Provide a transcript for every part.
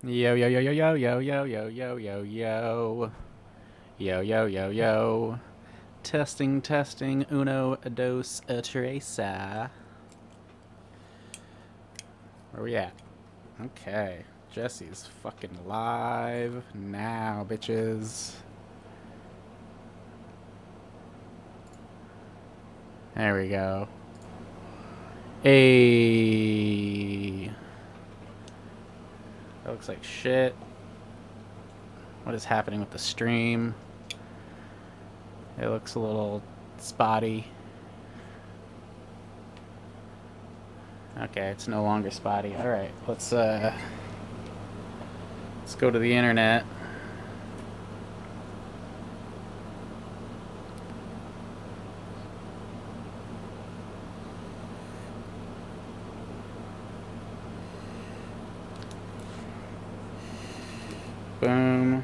Yo yo yo yo yo yo yo yo yo yo yo yo yo yo yo. Testing testing uno dos tres. Where we at? Okay, Jesse's fucking live now, bitches. There we go. Hey, that looks like shit. What is happening with the stream? It looks a little spotty. Okay, it's no longer spotty. All right, let's go to the internet. Boom.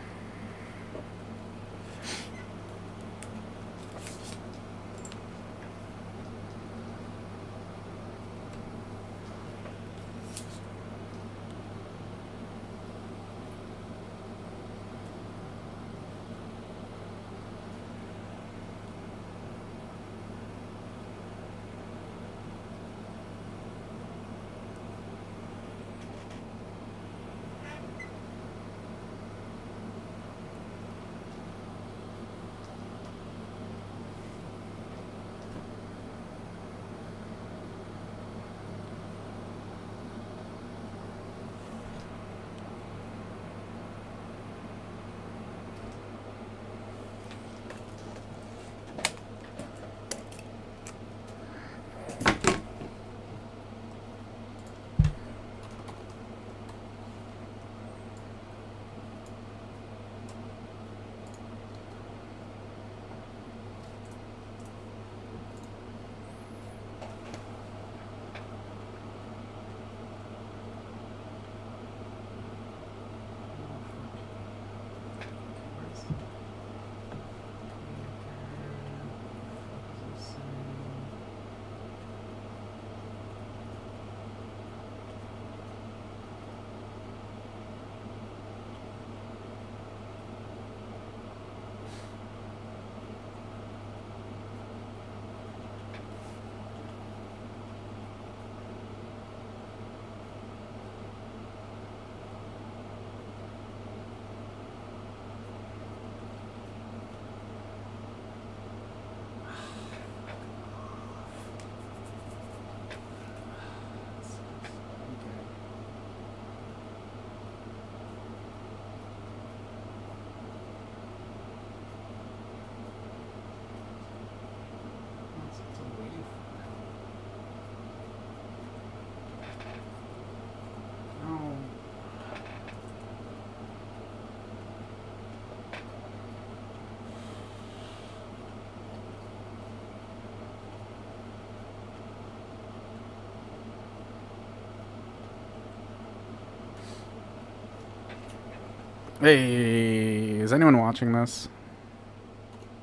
Hey, is anyone watching this?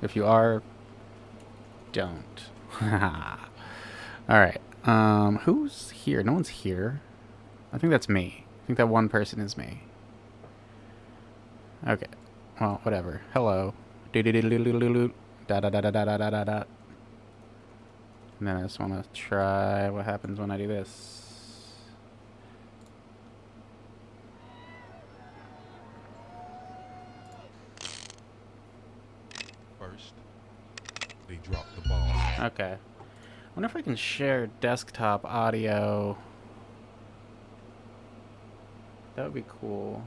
If you are, don't. Alright. Who's here? No one's here. I think that's me. I think that one person is me. Okay. Well, whatever. Hello. Da da da da da da da da da da. And then I just want to try what happens when I do this. First, they dropped the ball. Okay. I wonder if I can share desktop audio. That would be cool.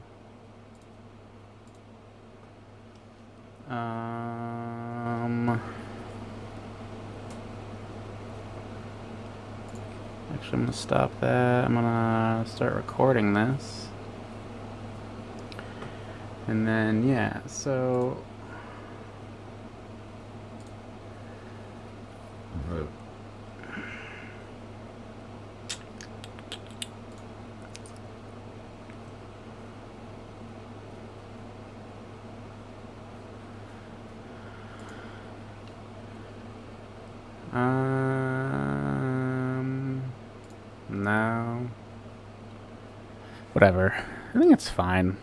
Actually, I'm gonna stop that. I'm gonna start recording this. And then, yeah, so... Right. No. Whatever. I think it's fine.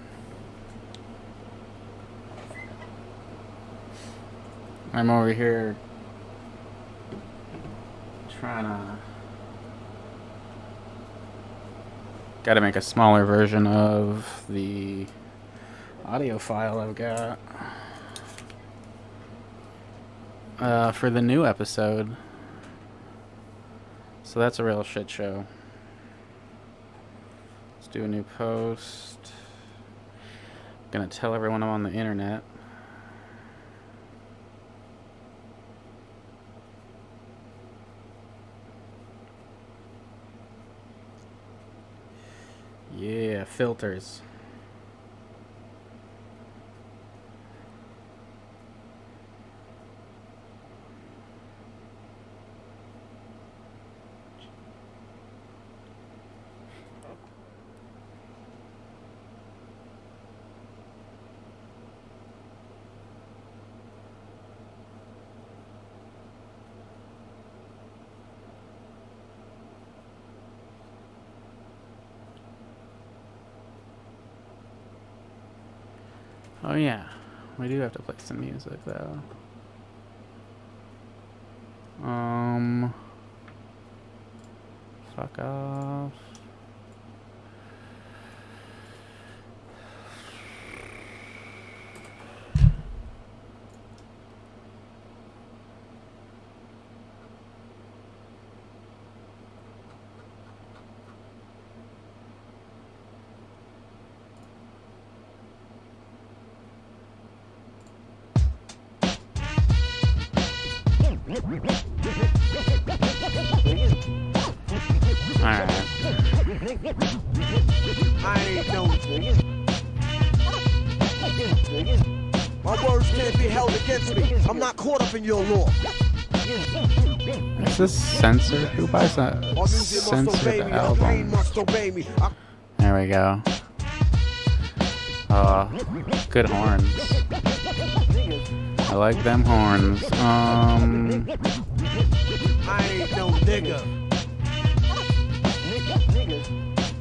I'm over here trying to... Gotta make a smaller version of the audio file I've got for the new episode. So that's a real shit show. Let's do a new post. Gonna tell everyone I'm on the internet. Yeah, filters. Oh yeah, we do have to play some music though. Fuck off. Alright. I ain't no my words can't be held against me. I'm not caught up in your law. Is this censored? Who buys that censored album? There we go. Good horns. I like them horns. I ain't no nigga.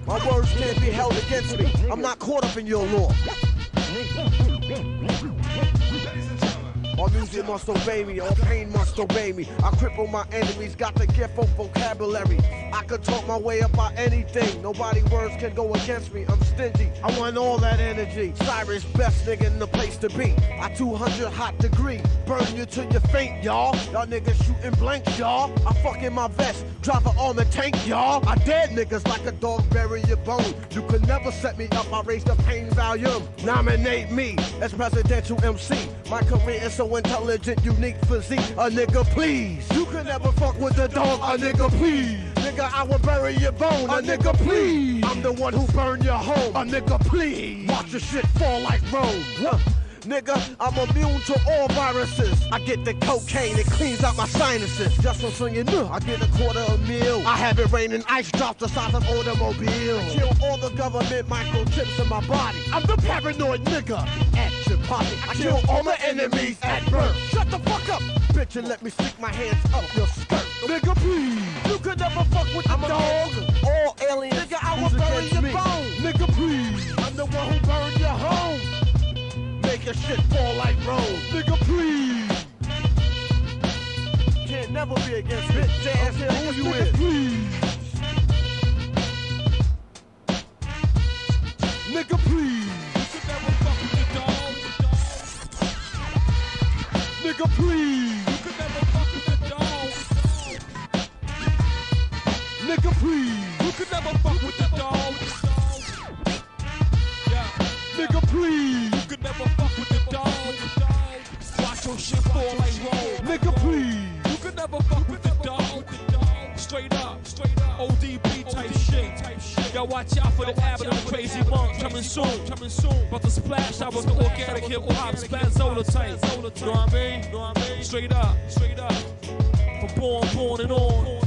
My words can't be held against me. I'm not caught up in your law. All music must obey me, all pain must obey me. I cripple my enemies, got the gift of vocabulary. I could talk my way about anything. Nobody words can go against me, I'm stingy. I want all that energy. Cyrus, best nigga in the place to be. I 200 hot degree, burn you till you faint, y'all. Y'all niggas shooting blanks, y'all. I fuck in my vest, drive an armored tank, y'all. I dead niggas like a dog bury your bone. You could never set me up, I raise the pain volume. Nominate me as presidential MC. My career is so intelligent, unique physique. A nigga, please. You can never fuck with the dog. A nigga, please. Nigga, I will bury your bone. A nigga, please. I'm the one who burned your home. A nigga, please. Watch your shit fall like Rome. Nigga, I'm immune to all viruses. I get the cocaine, it cleans out my sinuses. Just so you know, I get $250,000. I have it raining ice drops the size of automobiles. I kill all the government microchips in my body. I'm the paranoid nigga at your party. I kill all my enemies at birth. Shut the fuck up, bitch, and let me stick my hands up your skirt. Nigga, please. You could never fuck with the dog. All aliens. Nigga, I will bury your bone. Nigga, please. I'm the one who burned your home. Make your shit fall like Rome. Nigga, please. Can't never be against bitch ass. Who you is? Please. Nigga, please. You could never fuck with the dog. Nigga, please. You could never fuck with the dog. Nigga, please. You could never fuck with the dog. Yeah. Nigga, please. You could never fuck with the dog. Watch your shit fall like roll. Nigga, please. You could never fuck with the dog. Straight up, ODB type shit. Y'all watch out for the Abbott and the Crazy Monk coming soon. About to splash out with the organic hip hop Spazzola type. Know what I mean? Straight up. From born and on.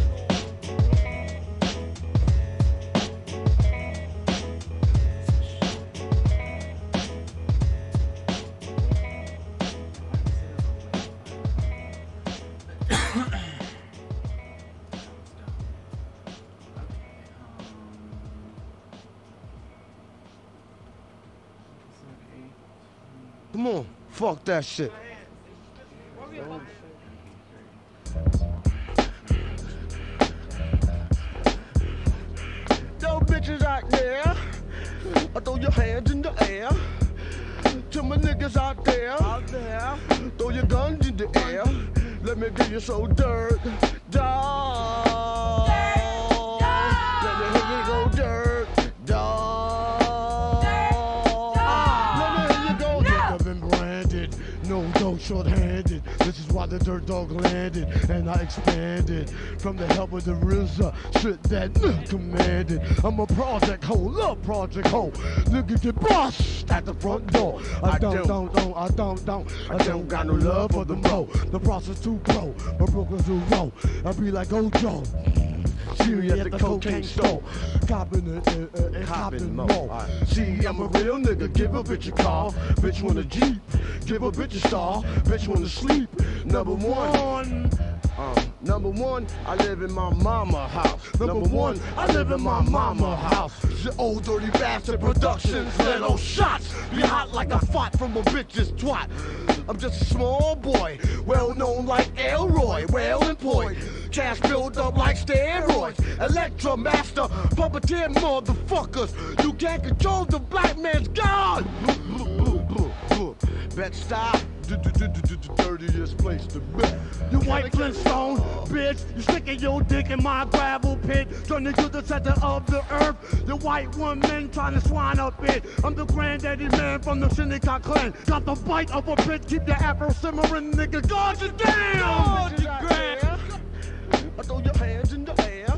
Come on, fuck that shit. Yo, bitches out there, throw your hands in the air. To my niggas out there, throw your guns in the air. Let me give you so dirt, dog. Let me hear you go dirt, dog. Let me hear you go. I've been branded, no dough short-handed. This is why the dirt dog landed, and I expanded from the help of the RZA. Shit that commanded. I'm a project hoe, love project hoe. Nigga get bust at the front door. I don't got no love for the mo. The process too pro, my brokers do roll. I be like Ojo. See me at the cocaine store, copping and copping more. See, I'm a real nigga, give a bitch a car, bitch want a Jeep, give a bitch a star, bitch want to sleep. Number one, I live in my mama house. Number one, I live in my mama house. The old dirty bastard productions, little shots. Be hot like a fart from a bitch's twat. I'm just a small boy, well known like Elroy, well employed. Cash build up like steroids. Electra master, puppeteer motherfuckers. You can't control the black man's God. Bet stop. Dirtiest place to be. You white Flintstone, bitch. You sticking your dick in my gravel pit. Turning to the center of the earth. The white woman trying to swine up it. I'm the granddaddy man from the Shinnecock clan. Got the bite of a bitch. Keep your afro simmering, nigga. God you damn. God you grand. I throw your hands in the air.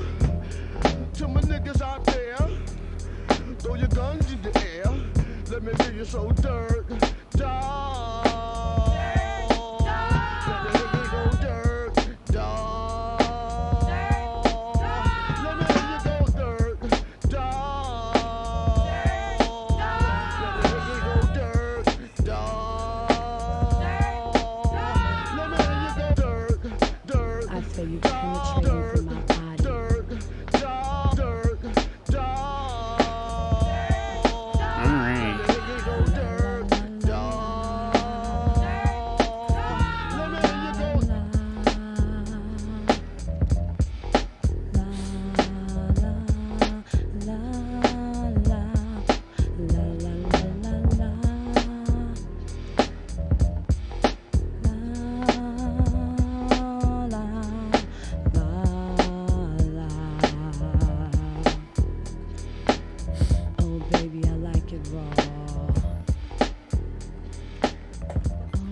To my niggas out there. Throw your guns in the air. Let me hear you so dirt, dog. You penetrating through my body.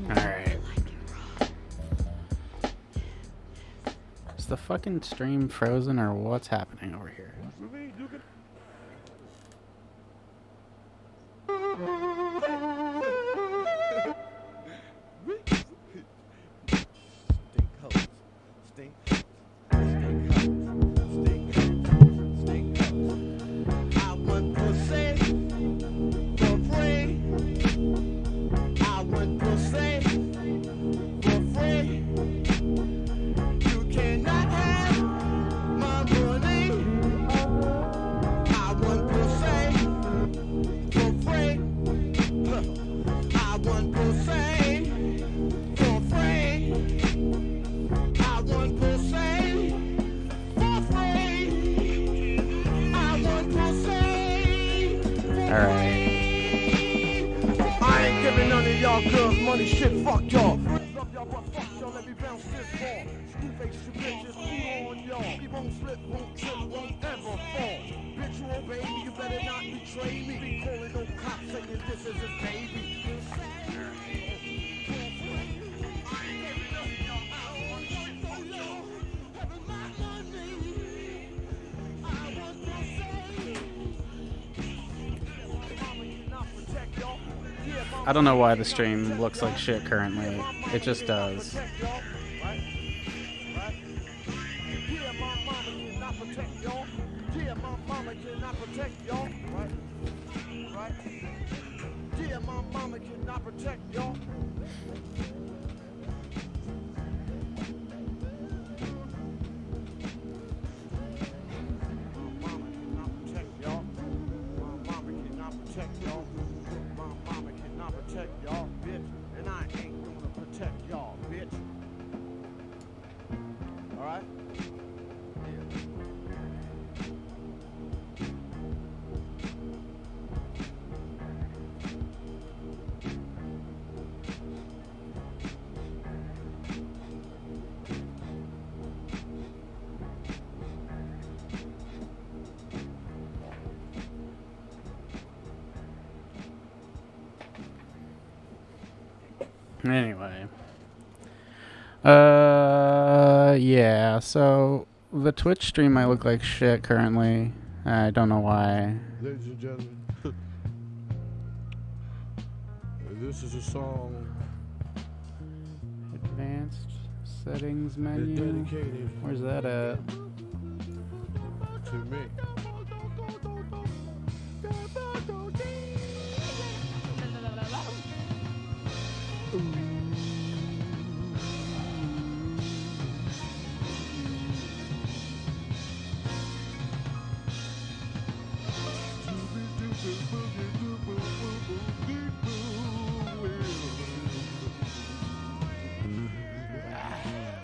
Alright. The fucking stream frozen or what's happening over here? Money shit, fuck y'all. Love y'all, but fuck y'all, let me bounce this ball. Screw face you bitches, fool on y'all. We won't slip, won't trip, won't ever fall. Bitch, you obey me, you better not betray me. Be calling no cops saying this is his baby. I don't know why the stream looks like shit currently. It just does. and I protect y'all, bitch. And I ain't gonna protect y'all, bitch. Alright? Yeah. Anyway. Yeah, so the Twitch stream might look like shit currently. I don't know why. Ladies and gentlemen, this is a song Advanced settings menu. dedicated Where's that at? to me.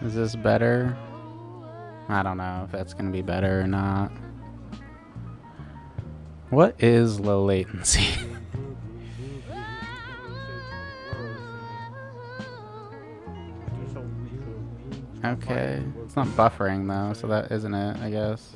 Is this better? I don't know if that's gonna be better or not. What is low latency? Okay, it's not buffering though, so that isn't it, I guess.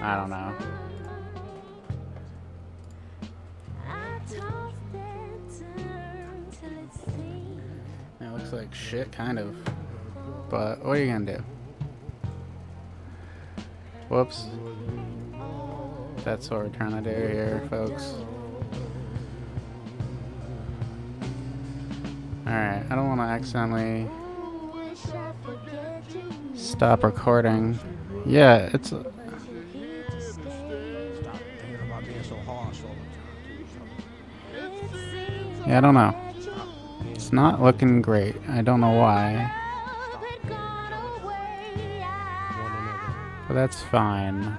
I don't know. It looks like shit, kind of. But what are you gonna do? Whoops. That's what we're trying to do here, folks. Alright, I don't want to accidentally stop recording. Yeah, it's... Yeah, I don't know. It's not looking great. I don't know why. But that's fine.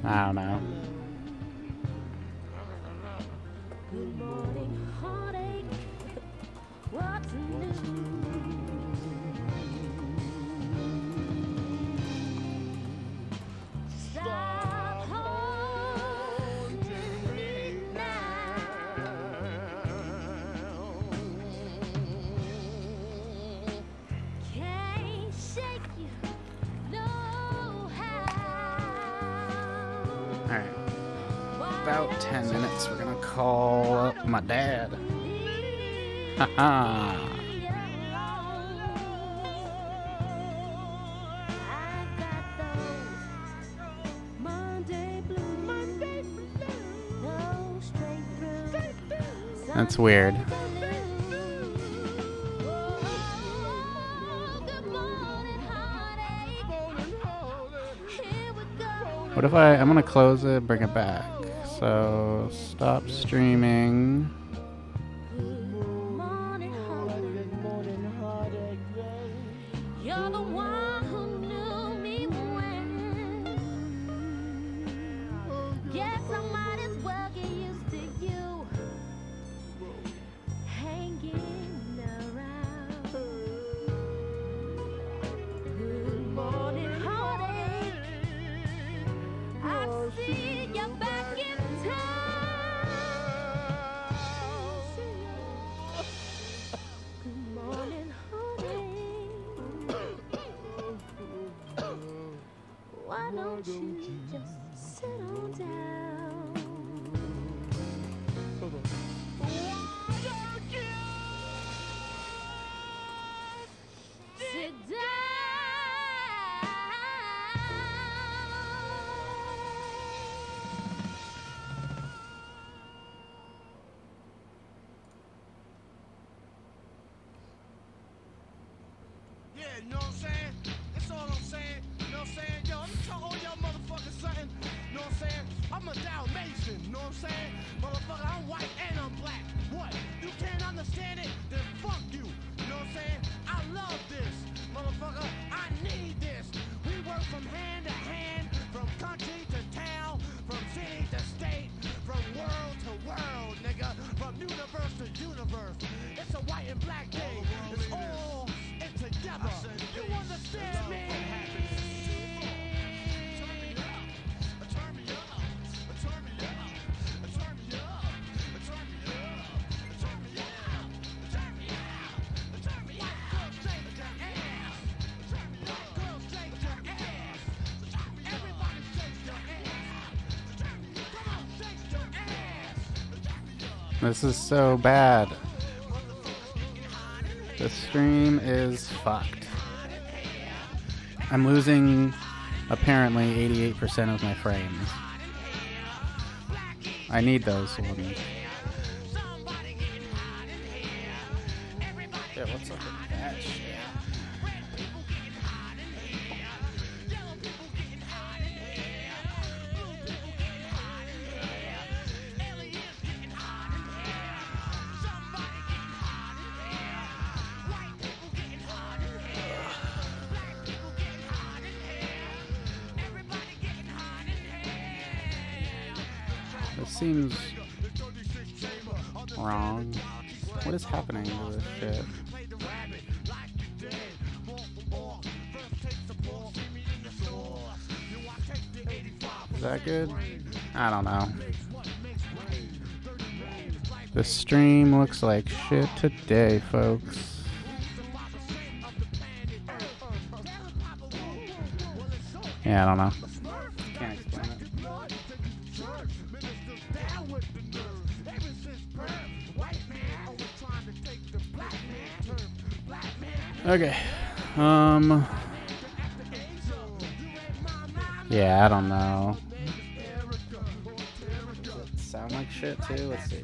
I don't know. About 10 minutes, we're gonna call up my dad. Haha. That's weird. What if I'm gonna close it, bring it back. So, stop streaming. Yeah, you know what I'm saying? what I'm saying? Yo, let me tell all y'all motherfuckers something. You know what I'm saying? I'm a Dalmatian, you know what I'm saying? Motherfucker, I'm white and I'm black. What? You can't understand it? Then fuck you. You know what I'm saying? I love this. Motherfucker, I need this. We work from hand to hand, from country to town, from city to state, from world to world, nigga. From universe to universe. It's a white and black day. It's all in together. You understand me? This is so bad. The stream is fucked. I'm losing apparently 88% of my frames. I need those ones. Yeah, what's up with that shit? This seems wrong. What is happening to this shit? Is that good? I don't know. The stream looks like shit today, folks. Yeah, I don't know. Can't explain it. Okay. Yeah, I don't know. Does it sound like shit too? Let's see.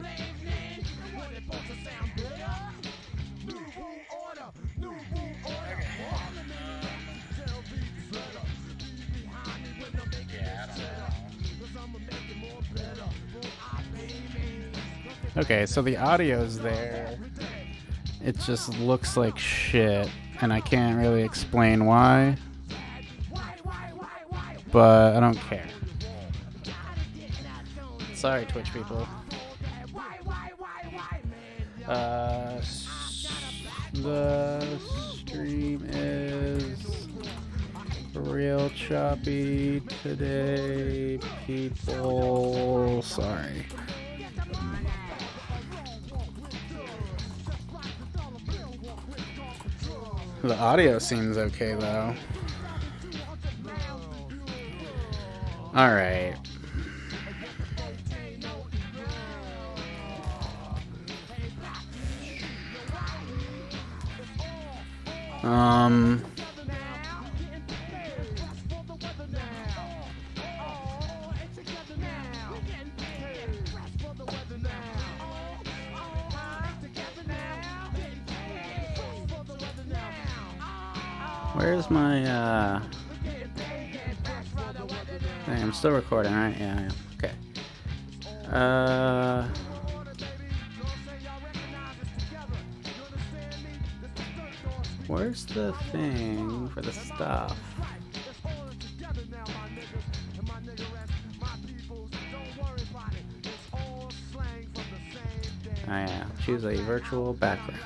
Okay, so the audio's there. It just looks like shit, and I can't really explain why. But I don't care. Sorry, Twitch people. The stream is real choppy today, people. Sorry. The audio seems okay, though. All right. Where's my, hey, I'm still recording, right? Yeah, I am. Okay. Where's the thing for the stuff? Oh yeah, choose a virtual background.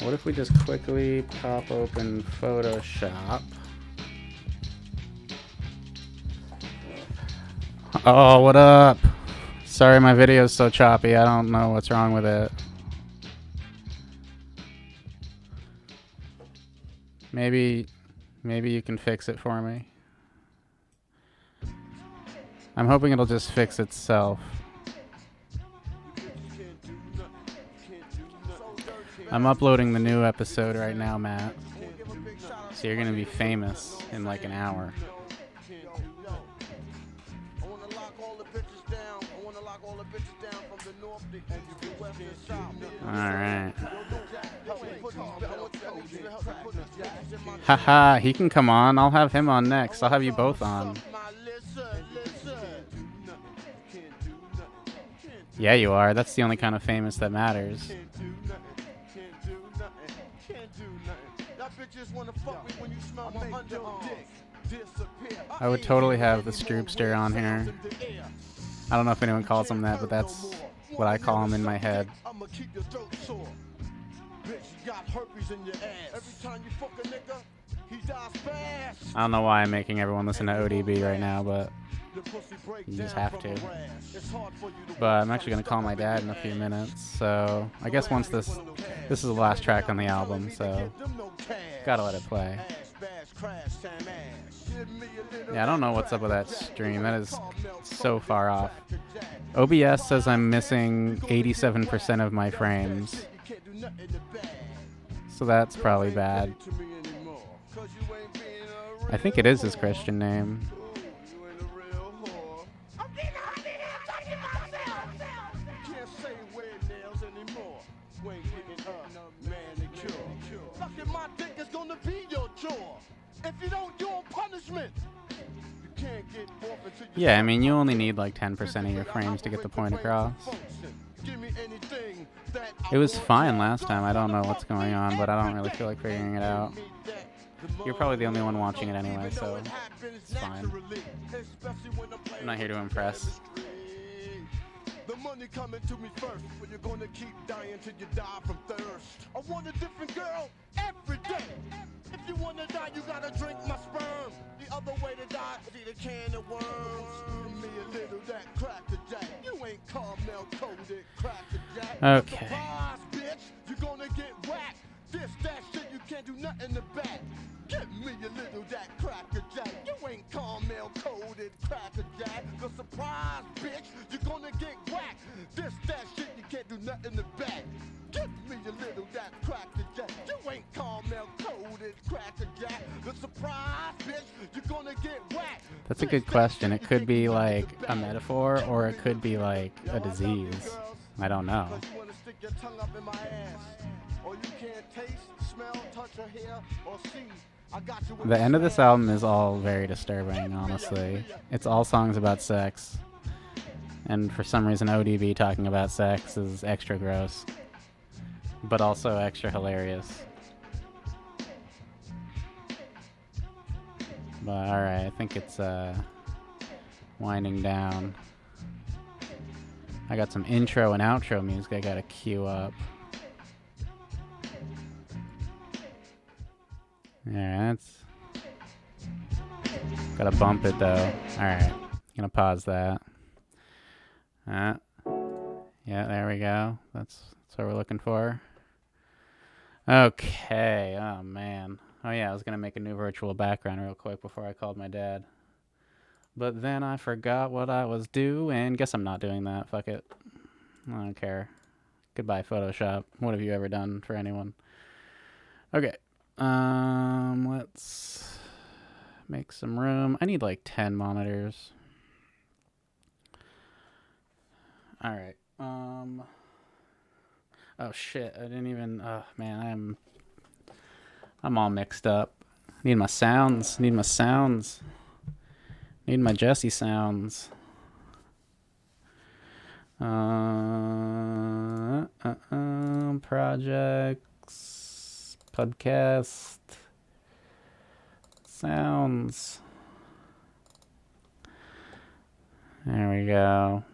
What if we just quickly pop open Photoshop? Oh, what up? Sorry my video's so choppy, I don't know what's wrong with it. Maybe you can fix it for me. I'm hoping it'll just fix itself. I'm uploading the new episode right now, Matt. So you're gonna be famous in like an hour. Alright. Haha, he can come on. I'll have him on next. I'll have you both on. Yeah, you are. That's the only kind of famous that matters. I would totally have the Stroopster on here. I don't know if anyone calls him that, but that's what I call him in my head. I don't know why I'm making everyone listen to ODB right now, but you just have to. But I'm actually going to call my dad in a few minutes, so I guess once this is the last track on the album, so gotta let it play. Yeah, I don't know what's up with that stream. That is so far off. OBS says I'm missing 87% of my frames. So that's probably bad. I think it is his Christian name. Yeah, I mean, you only need like 10% of your frames to get the point across. It was fine last time. I don't know what's going on, but I don't really feel like figuring it out. You're probably the only one watching it anyway, so it's fine. I'm not here to impress. The money coming to me first, but you're gonna keep dying till you die from thirst. I want a different girl every day. If you wanna die, you gotta drink my sperm. The other way to die is eat a can of worms. Give me a little that cracker jack. You ain't caramel coated cracker jack. Okay. Surprise, bitch, you're gonna get whacked. This, that shit, you can't do nothing to back. Give me a little that cracker jack. You ain't caramel coated cracker jack. The surprise, bitch, you're gonna get whacked. This, that shit, you can't do nothing to back. Give me a little that cracker jack. You ain't caramel coated cracker jack. The surprise, bitch, you're gonna get whacked. That's a good question. It could be like a metaphor, or it could be like a disease. I don't know. The end of this album is all very disturbing, honestly. It's all songs about sex. And for some reason, ODB talking about sex is extra gross. But also extra hilarious. But alright, I think it's winding down. I got some intro and outro music I gotta queue up. Alright, that's... Gotta bump it though. Alright, gonna pause that. Yeah, there we go. That's what we're looking for. Okay, oh man. Oh yeah, I was gonna make a new virtual background real quick before I called my dad. But then I forgot what I was doing. Guess I'm not doing that. Fuck it. I don't care. Goodbye, Photoshop. What have you ever done for anyone? Okay. Let's make some room. I need like 10 monitors. Alright. Oh shit, I didn't even... Oh man, I'm all mixed up. Need my sounds. Need my sounds. Need my Jesse sounds. Projects. Podcast. Sounds. There we go.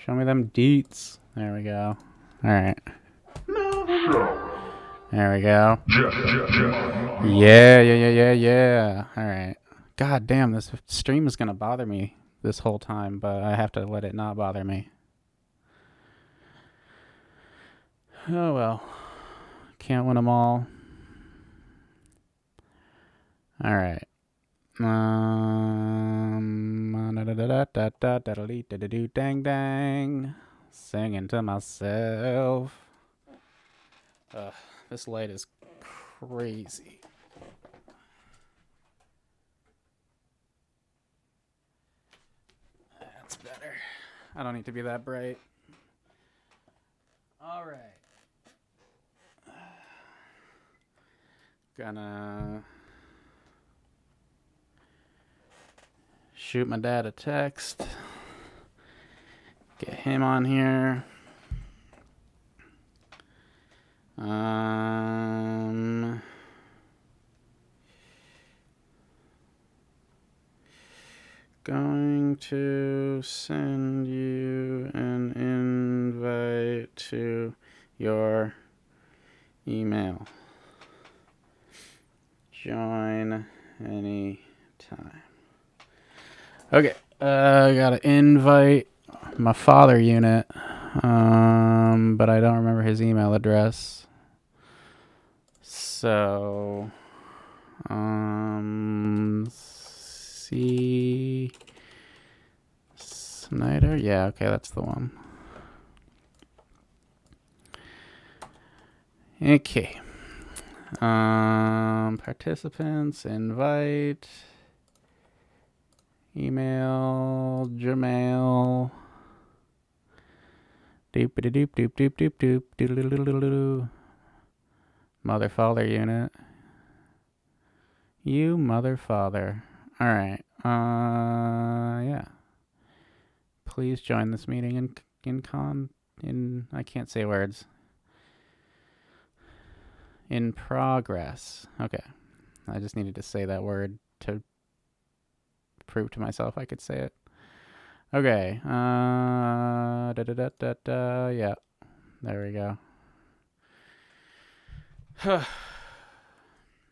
Show me them deets. There we go. Alright. There we go. Yeah. Alright. God damn, this stream is gonna bother me this whole time, but I have to let it not bother me. Oh well. Can't win them all. Alright. Dang dang. Singing to myself. This light is crazy. That's better. I don't need to be that bright. All right. Gonna shoot my dad a text. Get him on here. Going to send you an invite to your email. Join anytime. Okay, I gotta invite my father unit, but I don't remember his email address. So, C. Snyder? Yeah, okay, that's the one. Okay. Participants, invite, email, Gmail. Doop doop doop doop doop doop doop. Mother father unit. You mother father. All right. Yeah. Please join this meeting in I can't say words. In progress. Okay. I just needed to say that word to prove to myself I could say it. Okay. Yeah. There we go.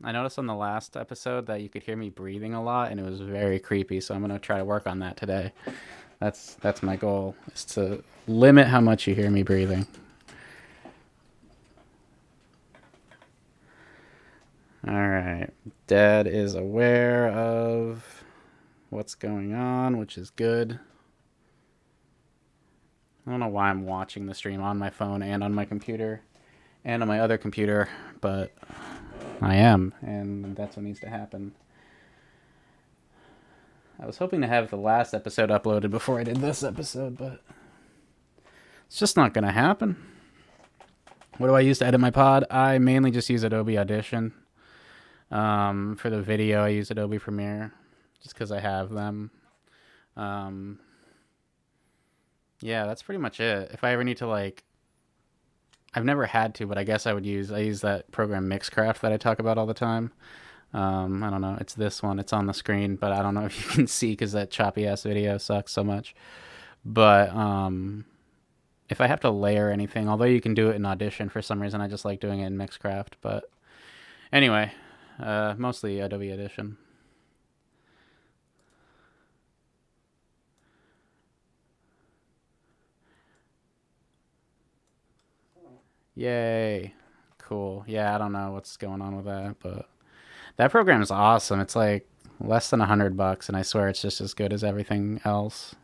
I noticed on the last episode that you could hear me breathing a lot, and it was very creepy, so I'm going to try to work on that today. That's my goal, is to limit how much you hear me breathing. All right. Dad is aware of what's going on, which is good. I don't know why I'm watching the stream on my phone and on my computer and on my other computer, but I am, and that's what needs to happen. I was hoping to have the last episode uploaded before I did this episode, but it's just not going to happen. What do I use to edit my pod? I mainly just use Adobe Audition. For the video, I use Adobe Premiere just because I have them. Yeah, that's pretty much it. If I ever need to, like, I've never had to, but I guess I use that program Mixcraft that I talk about all the time. I don't know. It's this one. It's on the screen, but I don't know if you can see because that choppy ass video sucks so much. But if I have to layer anything, although you can do it in Audition, for some reason I just like doing it in Mixcraft. But anyway, mostly Adobe Audition. Yay. Cool. Yeah, I don't know what's going on with that, but that program is awesome. It's like less than $100, and I swear it's just as good as everything else.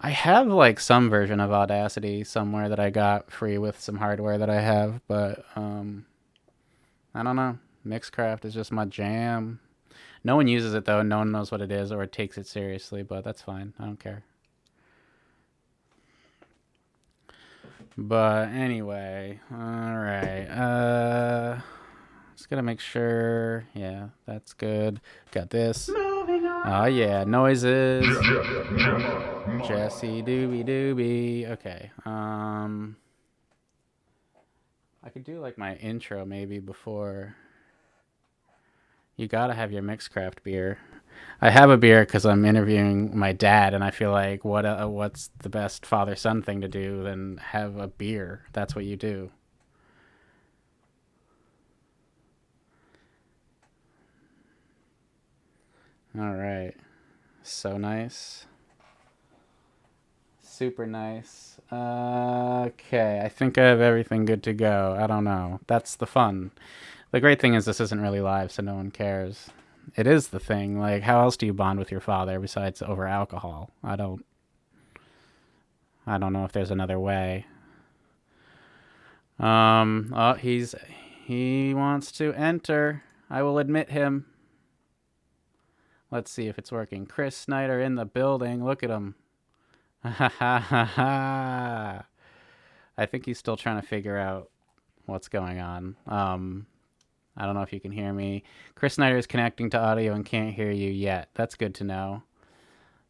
I have like some version of Audacity somewhere that I got free with some hardware that I have, but I don't know. Mixcraft is just my jam. No one uses it though, and no one knows what it is or takes it seriously, but that's fine. I don't care. But anyway, all right. Just gotta make sure. Yeah, that's good. Got this. Oh yeah, noises. Jesse Doobie Doobie. Okay. I could do like my intro maybe before. You gotta have your Mixcraft beer. I have a beer because I'm interviewing my dad, and I feel like what's the best father-son thing to do than have a beer? That's what you do. All right. So nice. Super nice. Okay, I think I have everything good to go. I don't know. That's the fun. The great thing is this isn't really live, so no one cares. It is the thing. Like, how else do you bond with your father besides over alcohol? I don't know if there's another way. Oh, he wants to enter. I will admit him. Let's see if it's working. Chris Snyder in the building. Look at him. Ha ha ha ha. I think he's still trying to figure out what's going on. I don't know if you can hear me. Chris Snyder is connecting to audio and can't hear you yet. That's good to know.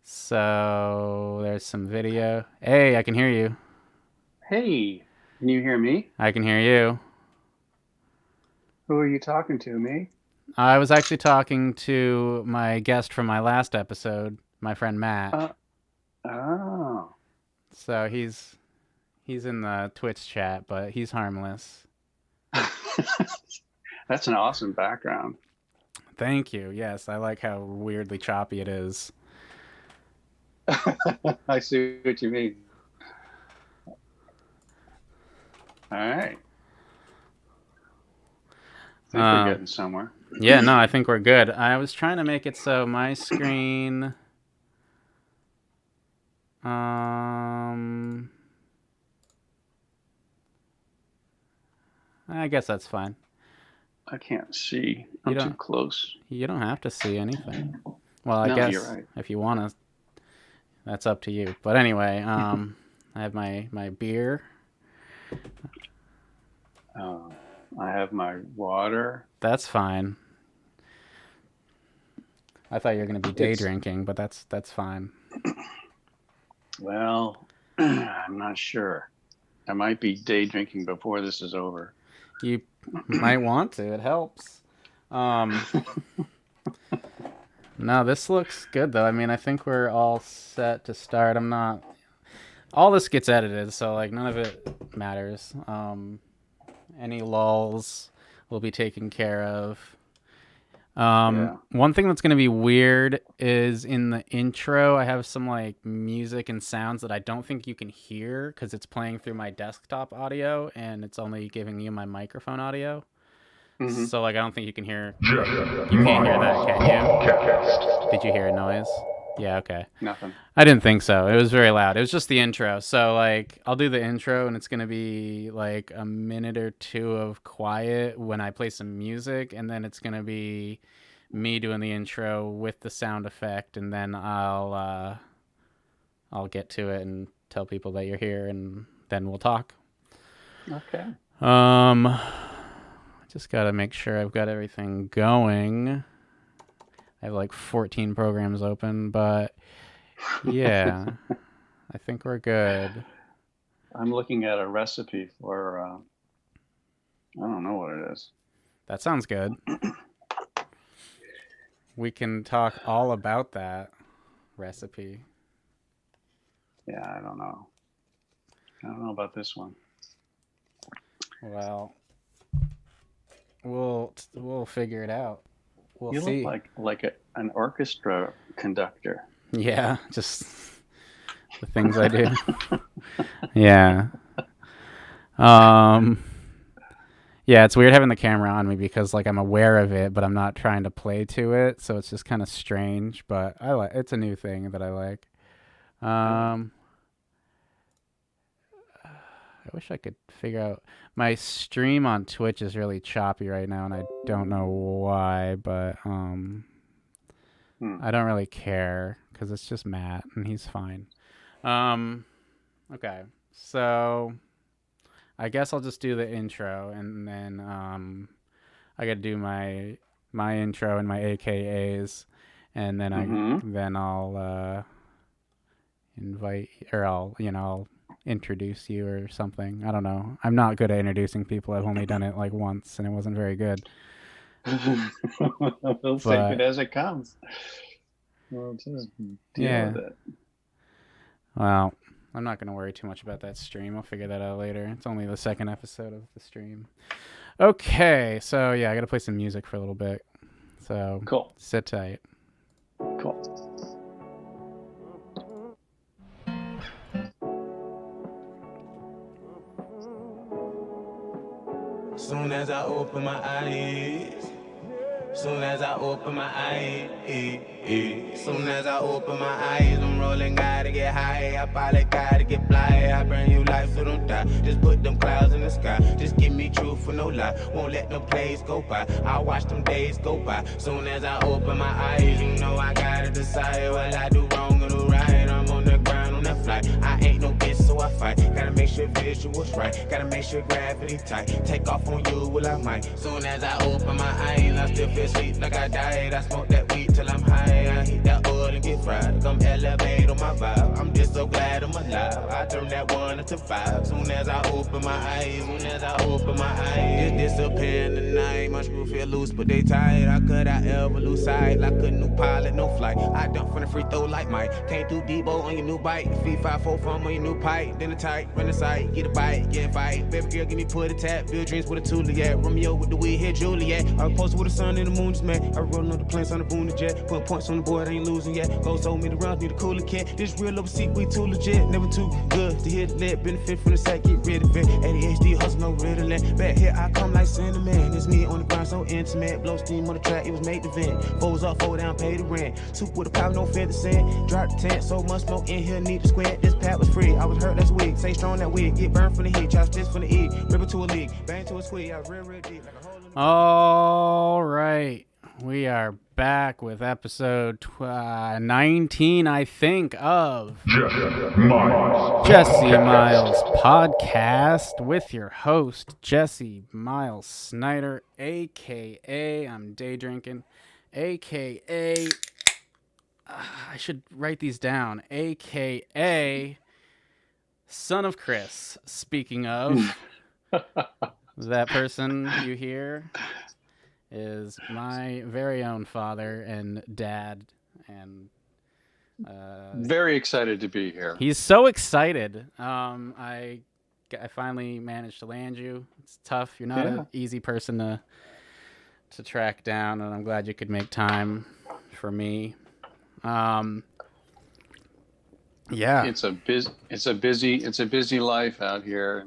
So there's some video. Hey, I can hear you. Hey, can you hear me? I can hear you. Who are you talking to, me? I was actually talking to my guest from my last episode, my friend Matt. Oh. So he's in the Twitch chat, but he's harmless. That's an awesome background. Thank you. Yes, I like how weirdly choppy it is. I see what you mean. All right. I think we're getting somewhere. Yeah, no, I think we're good. I was trying to make it so my screen... I guess that's fine. I can't see. I'm too close. You don't have to see anything. Well, I No, guess you're right. if you want to, that's up to you. But anyway, I have my beer. I have my water. That's fine. I thought you were going to be day drinking, but that's fine. Well, I'm not sure. I might be day drinking before this is over. You might want to. It helps. No, this looks good, though. I mean, I think we're all set to start. All this gets edited, so, like, none of it matters. Any lulls will be taken care of. One thing that's going to be weird is in the intro, I have some, like, music and sounds that I don't think you can hear because it's playing through my desktop audio, and it's only giving you my microphone audio. Mm-hmm. So, like, I don't think you can hear... You can't hear that, can you? Did you hear a noise? Yeah, okay. Nothing. I didn't think so. It was very loud. It was just the intro. So, like, I'll do the intro, and it's going to be, like, a minute or two of quiet when I play some music, and then it's going to be me doing the intro with the sound effect, and then I'll get to it and tell people that you're here, and then we'll talk. Okay. Just got to make sure I've got everything going. I have like 14 programs open, but yeah, I think we're good. I'm looking at a recipe for, I don't know what it is. That sounds good. We can talk all about that recipe. Yeah, I don't know. I don't know about this one. Well, we'll figure it out. We'll you see. Look like an orchestra conductor. Yeah, just the things I do. Yeah. Yeah, it's weird having the camera on me because like I'm aware of it, but I'm not trying to play to it, so it's just kind of strange. But it's a new thing that I like. I wish I could figure out. My stream on Twitch is really choppy right now, and I don't know why, but I don't really care because it's just Matt, and he's fine. Okay, so I guess I'll just do the intro, and then I got to do my intro and my AKAs, and then I'll invite, or I'll introduce you or something. I don't know. I'm not good at introducing people. I've only done it like once, and it wasn't very good. We'll take it as it comes. We'll just deal with it. Well, I'm not going to worry too much about that stream. I'll figure that out later. It's only the second episode of the stream. Okay, so yeah, I got to play some music for a little bit. So cool. Sit tight. Cool. Soon as I open my eyes. Soon as I open my eyes, soon as I open my eyes, I'm rolling, gotta get high. I probably gotta get fly. I bring you life, so don't die. Just put them clouds in the sky. Just give me truth for no lie. Won't let them plays go by. I watch them days go by. Soon as I open my eyes, you know I gotta decide what I do wrong or do right. I'm on the ground on that flight. I ain't no bitch, so I fight. Gotta make sure visuals right. Gotta make sure gravity tight. Take off on you, well I might. Soon as I open my eyes, I still feel sleep like I died. I smoke that weed till I'm high. I heat that oil and get fried. Come elevate on my vibe. I'm just so glad I'm alive. I turn that 1 into 5. Soon as I open my eyes. Soon as I open my eyes. Just disappear in the night. My screw feel loose, but they tight. How could I ever lose sight? Like a new pilot, no flight. I dump from the free throw like Mike. Came through Debo on your new bike. Feed 5-4 from on your new pipe. Then the tight, run the sight. Get a bite, get a fight. Baby girl, give me put a tap. Build dreams with a Juliet. Romeo with the weed, hit Juliet. I was posted with the sun and the moon just met. I rolled on the planes on the boom the jet. Put points on the board, ain't losing yet. Go so many rounds, need a cooler kit. This real overseas, we too legit. Never too good to hit lead. Benefit from the sack, get rid of it. ADHD, hustle, no Ritalin. Back here, I come like cinnamon. It's me on the ground, so intimate. Blow steam on the track, it was made to vent. Foes up, fold down, pay the rent. Soup with a pop, no feather scent. Drop the tent, so much smoke in here, need to squint. This pat was free, I was hurt, that's weak. Stay strong, that wig. Get burned from the heat, chop sticks from the E. Rip it to a leak, bang to a squeeze. I was real deep, like a hole in the... All right. We are back with episode 19, I think, of Jesse Miles Podcast with your host, Jesse Miles Snyder, a.k.a. I'm day drinking, a.k.a. I should write these down, a.k.a. Son of Chris. Speaking of, that person you hear is my very own father and dad, and Very excited to be here. he's so excited. I finally managed to land you. It's tough. You're not an easy person to track down, and I'm glad you could make time for me. Yeah, It's a busy life out here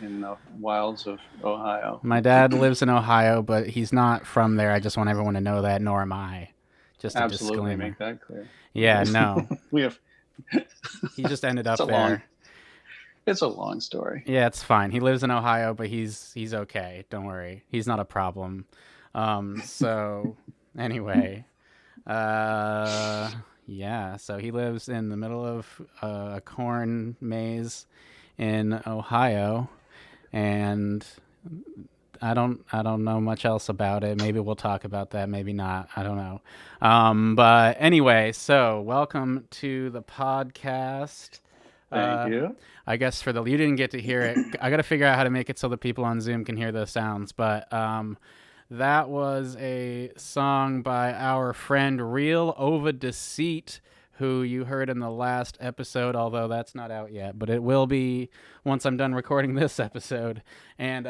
in the wilds of Ohio. my dad lives in Ohio, but he's not from there. I just want everyone to know that, nor am I. Just a Absolutely, disclaimer. make that clear. Yeah, no. We have. He just ended up It's a there. It's a long story. Yeah, it's fine. He lives in Ohio, but he's okay. Don't worry. He's not a problem. So anyway, yeah. So he lives in the middle of a corn maze in Ohio, and I don't know much else about it. Maybe we'll talk about that. Maybe not. I don't know. But anyway, so welcome to the podcast. Thank you. I guess you didn't get to hear it. I got to figure out how to make it so the people on Zoom can hear the sounds. But that was a song by our friend Real Over Deceit, who you heard in the last episode, although that's not out yet. But it will be once I'm done recording this episode. And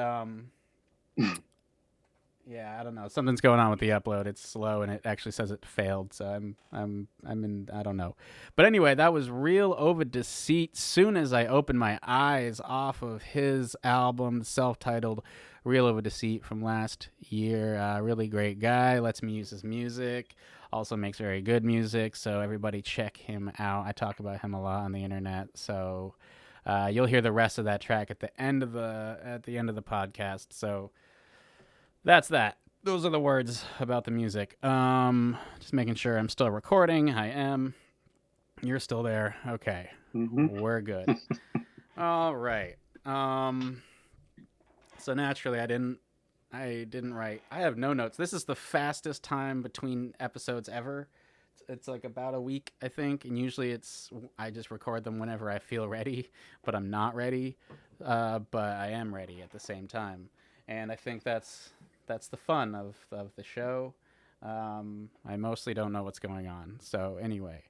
yeah, I don't know. Something's going on with the upload. It's slow, and it actually says it failed. So I'm in. I don't know. But anyway, that was Real Over Deceit. Soon as I opened my eyes off of his album, self-titled Real Over Deceit from last year. Really great guy. Lets me use his music. Also makes very good music. So everybody check him out. I talk about him a lot on the internet. So you'll hear the rest of that track at the end of the podcast. So. That's that. Those are the words about the music. Just making sure I'm still recording. I am. You're still there. Okay. Mm-hmm. We're good. All right. So naturally, I didn't write. I have no notes. This is the fastest time between episodes ever. It's like about a week, I think, and usually I just record them whenever I feel ready, but I'm not ready. But I am ready at the same time, and I think that's the fun of the show. I mostly don't know what's going on. So anyway,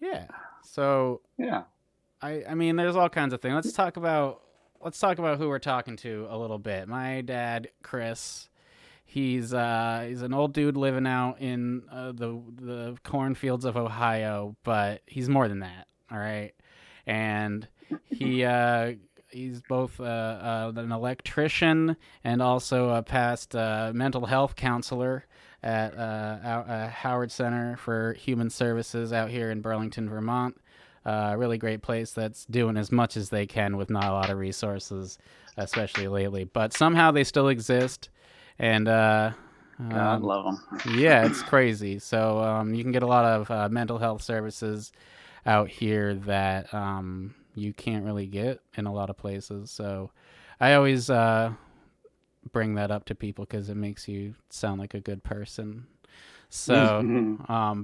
yeah. So Yeah. I mean, there's all kinds of things. Let's talk about who we're talking to a little bit. My dad, Chris, he's an old dude living out in the cornfields of Ohio, but he's more than that. All right, and he he's both an electrician and also a past mental health counselor at Howard Center for Human Services out here in Burlington, Vermont. Really great place that's doing as much as they can with not a lot of resources, especially lately. But somehow they still exist, and God love them. yeah, it's crazy. So you can get a lot of mental health services out here that you can't really get in a lot of places. So I always bring that up to people because it makes you sound like a good person. So,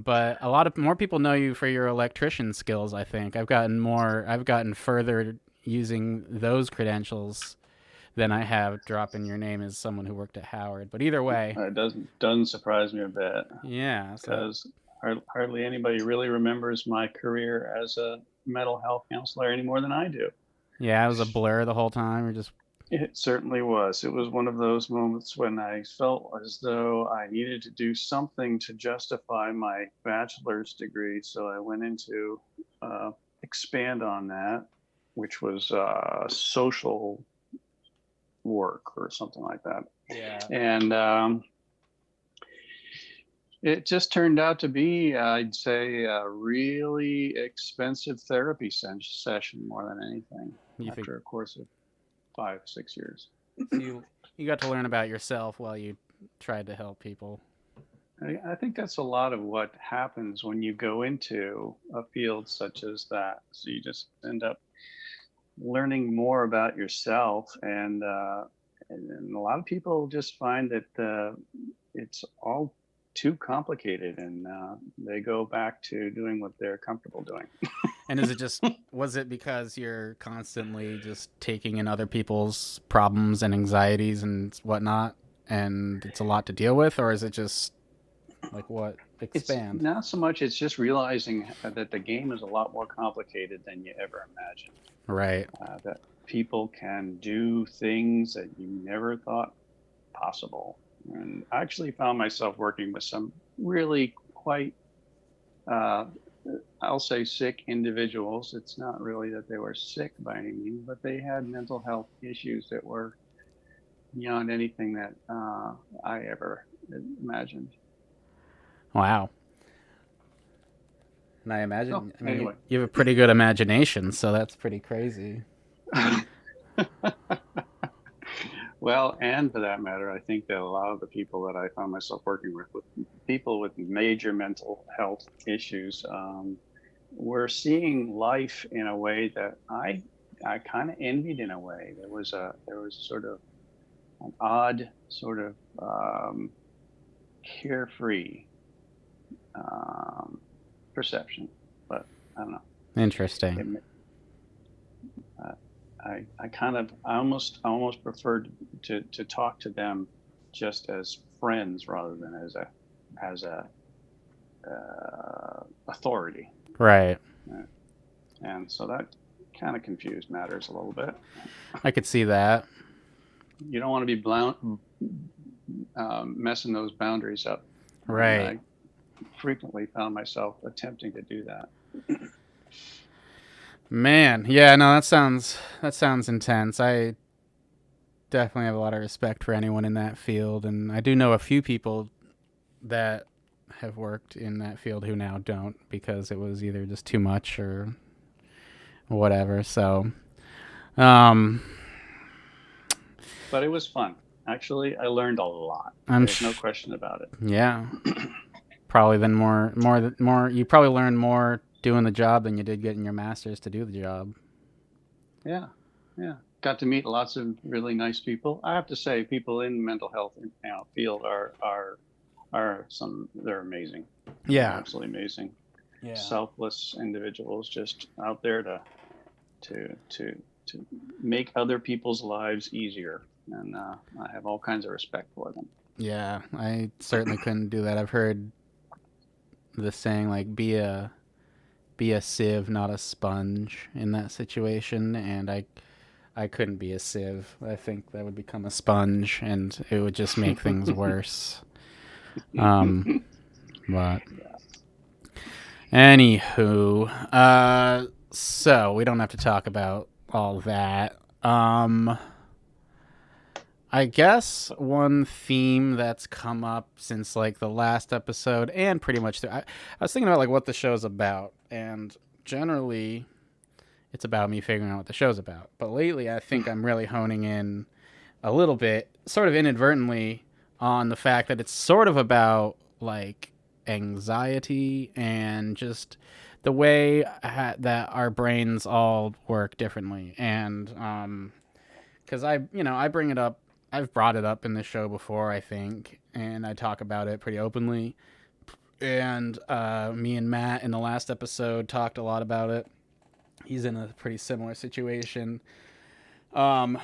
but a lot of more people know you for your electrician skills. I think I've gotten further using those credentials than I have dropping your name as someone who worked at Howard. But either way, It doesn't surprise me a bit, yeah. So, because hardly anybody really remembers my career as a mental health counselor any more than I do. yeah, it was a blur the whole time. Or just It certainly was. It was one of those moments when I felt as though I needed to do something to justify my bachelor's degree. So I went into expand on that, which was social work or something like that. yeah. And it just turned out to be, I'd say, a really expensive therapy session more than anything. You think after a course of 5-6 years. you got to learn about yourself while you tried to help people? I think that's a lot of what happens when you go into a field such as that. So you just end up learning more about yourself, and a lot of people just find that it's all too complicated, and they go back to doing what they're comfortable doing. And was it because you're constantly just taking in other people's problems and anxieties and whatnot, and it's a lot to deal with, or is it just like what? Expand. It's not so much, it's just realizing that the game is a lot more complicated than you ever imagined. Right. That people can do things that you never thought possible. And I actually found myself working with some really quite, I'll say, sick individuals. It's not really that they were sick by any means, but they had mental health issues that were beyond anything that I ever imagined. Wow. And I imagine, So, I mean, anyway. you have a pretty good imagination, so that's pretty crazy. Well, and for that matter, I think that a lot of the people that I found myself working with people with major mental health issues, were seeing life in a way that I kind of envied in a way. There was sort of an odd sort of carefree perception, but I don't know. Interesting. I almost preferred to talk to them just as friends rather than as a authority. Right. And so that kind of confused matters a little bit. I could see that. You don't want to be messing those boundaries up. Right. And I frequently found myself attempting to do that. Man, yeah, no, that sounds intense. I definitely have a lot of respect for anyone in that field, and I do know a few people that have worked in that field who now don't because it was either just too much or whatever. So, But it was fun. Actually, I learned a lot. There's no question about it. Yeah. Probably then more. You probably learned more doing the job than you did getting your master's to do the job. Yeah. Got to meet lots of really nice people. I have to say, people in the mental health field are they're amazing. Yeah. They're absolutely amazing. Yeah. Selfless individuals just out there to make other people's lives easier, and I have all kinds of respect for them. Yeah, I certainly couldn't do that. I've heard the saying like be a sieve, not a sponge in that situation, and I couldn't be a sieve. I think that would become a sponge, and it would just make things worse. But anywho, so we don't have to talk about all that. Um, I guess one theme that's come up since like the last episode and pretty much I was thinking about like what the show's about, and generally it's about me figuring out what the show's about. But lately I think I'm really honing in a little bit, sort of inadvertently, on the fact that it's sort of about like anxiety and just the way that our brains all work differently. And because I bring it up, I've brought it up in the show before, I think, and I talk about it pretty openly. And me and Matt in the last episode talked a lot about it. He's in a pretty similar situation. Um,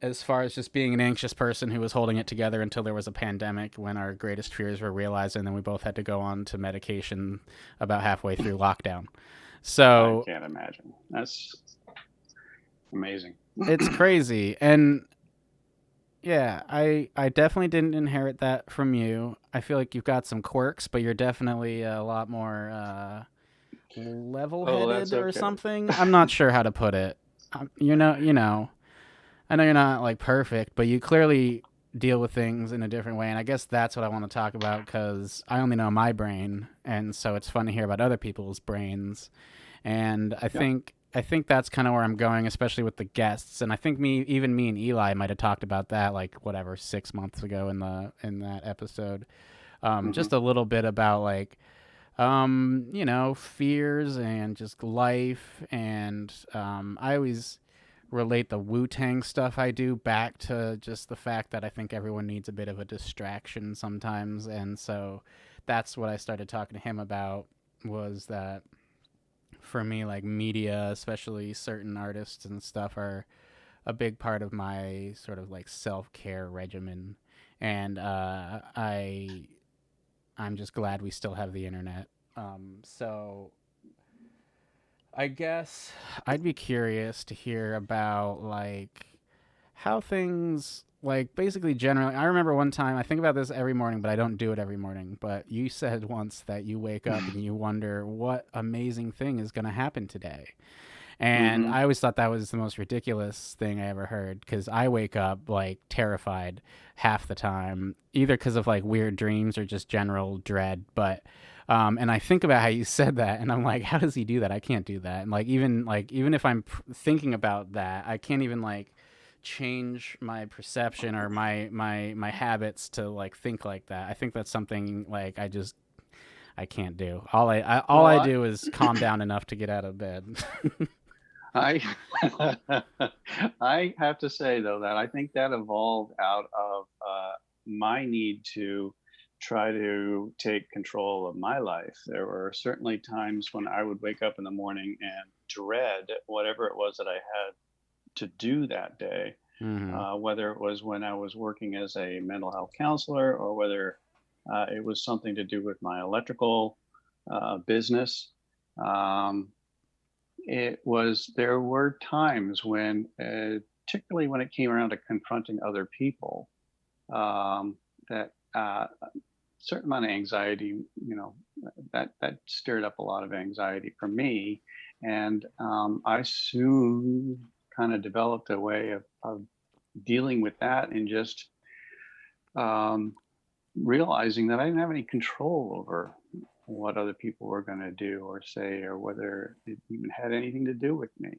as far as just being an anxious person who was holding it together until there was a pandemic when our greatest fears were realized, and then we both had to go on to medication about halfway through lockdown. So I can't imagine. That's amazing. it's crazy. And yeah, I definitely didn't inherit that from you. I feel like you've got some quirks, but you're definitely a lot more level-headed or okay. something. I'm not sure how to put it. You know, I know you're not like perfect, but you clearly deal with things in a different way, and I guess that's what I want to talk about because I only know my brain, and so it's fun to hear about other people's brains. And I think that's kind of where I'm going, especially with the guests. And I think me and Eli might have talked about that like whatever 6 months ago in that episode. Just a little bit about like fears and just life. And I always relate the Wu-Tang stuff I do back to just the fact that I think everyone needs a bit of a distraction sometimes. And so that's what I started talking to him about, was that for me, like media, especially certain artists and stuff, are a big part of my sort of like self-care regimen. And I'm just glad we still have the internet. So I guess I'd be curious to hear about like how things like basically generally. I remember one time, I think about this every morning, but I don't do it every morning. But you said once that you wake up and you wonder what amazing thing is going to happen today. And I always thought that was the most ridiculous thing I ever heard, because I wake up like terrified half the time, either because of like weird dreams or just general dread. But and I think about how you said that, and I'm like, how does he do that? I can't do that. And even if I'm thinking about that, I can't even like change my perception or my habits to like think like that. I think that's something like I can't do. I do is calm down enough to get out of bed. I I have to say though that I think that evolved out of my need to try to take control of my life. There were certainly times when I would wake up in the morning and dread whatever it was that I had to do that day, whether it was when I was working as a mental health counselor or whether it was something to do with my electrical business. Um, there were times when, particularly when it came around to confronting other people, that certain amount of anxiety, that stirred up a lot of anxiety for me. And I soon kind of developed a way of dealing with that, and just realizing that I didn't have any control over what other people were going to do or say, or whether it even had anything to do with me.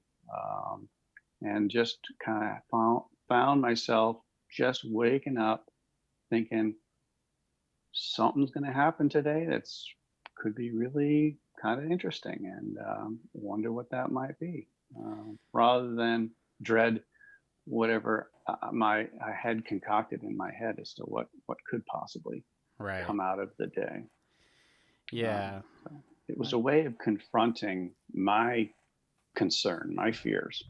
And just kind of found myself just waking up thinking something's going to happen today that's could be really kind of interesting, and wonder what that might be, rather than dread whatever I had concocted in my head as to what could possibly Right. come out of the day. Yeah. So it was a way of confronting my concern, my fears.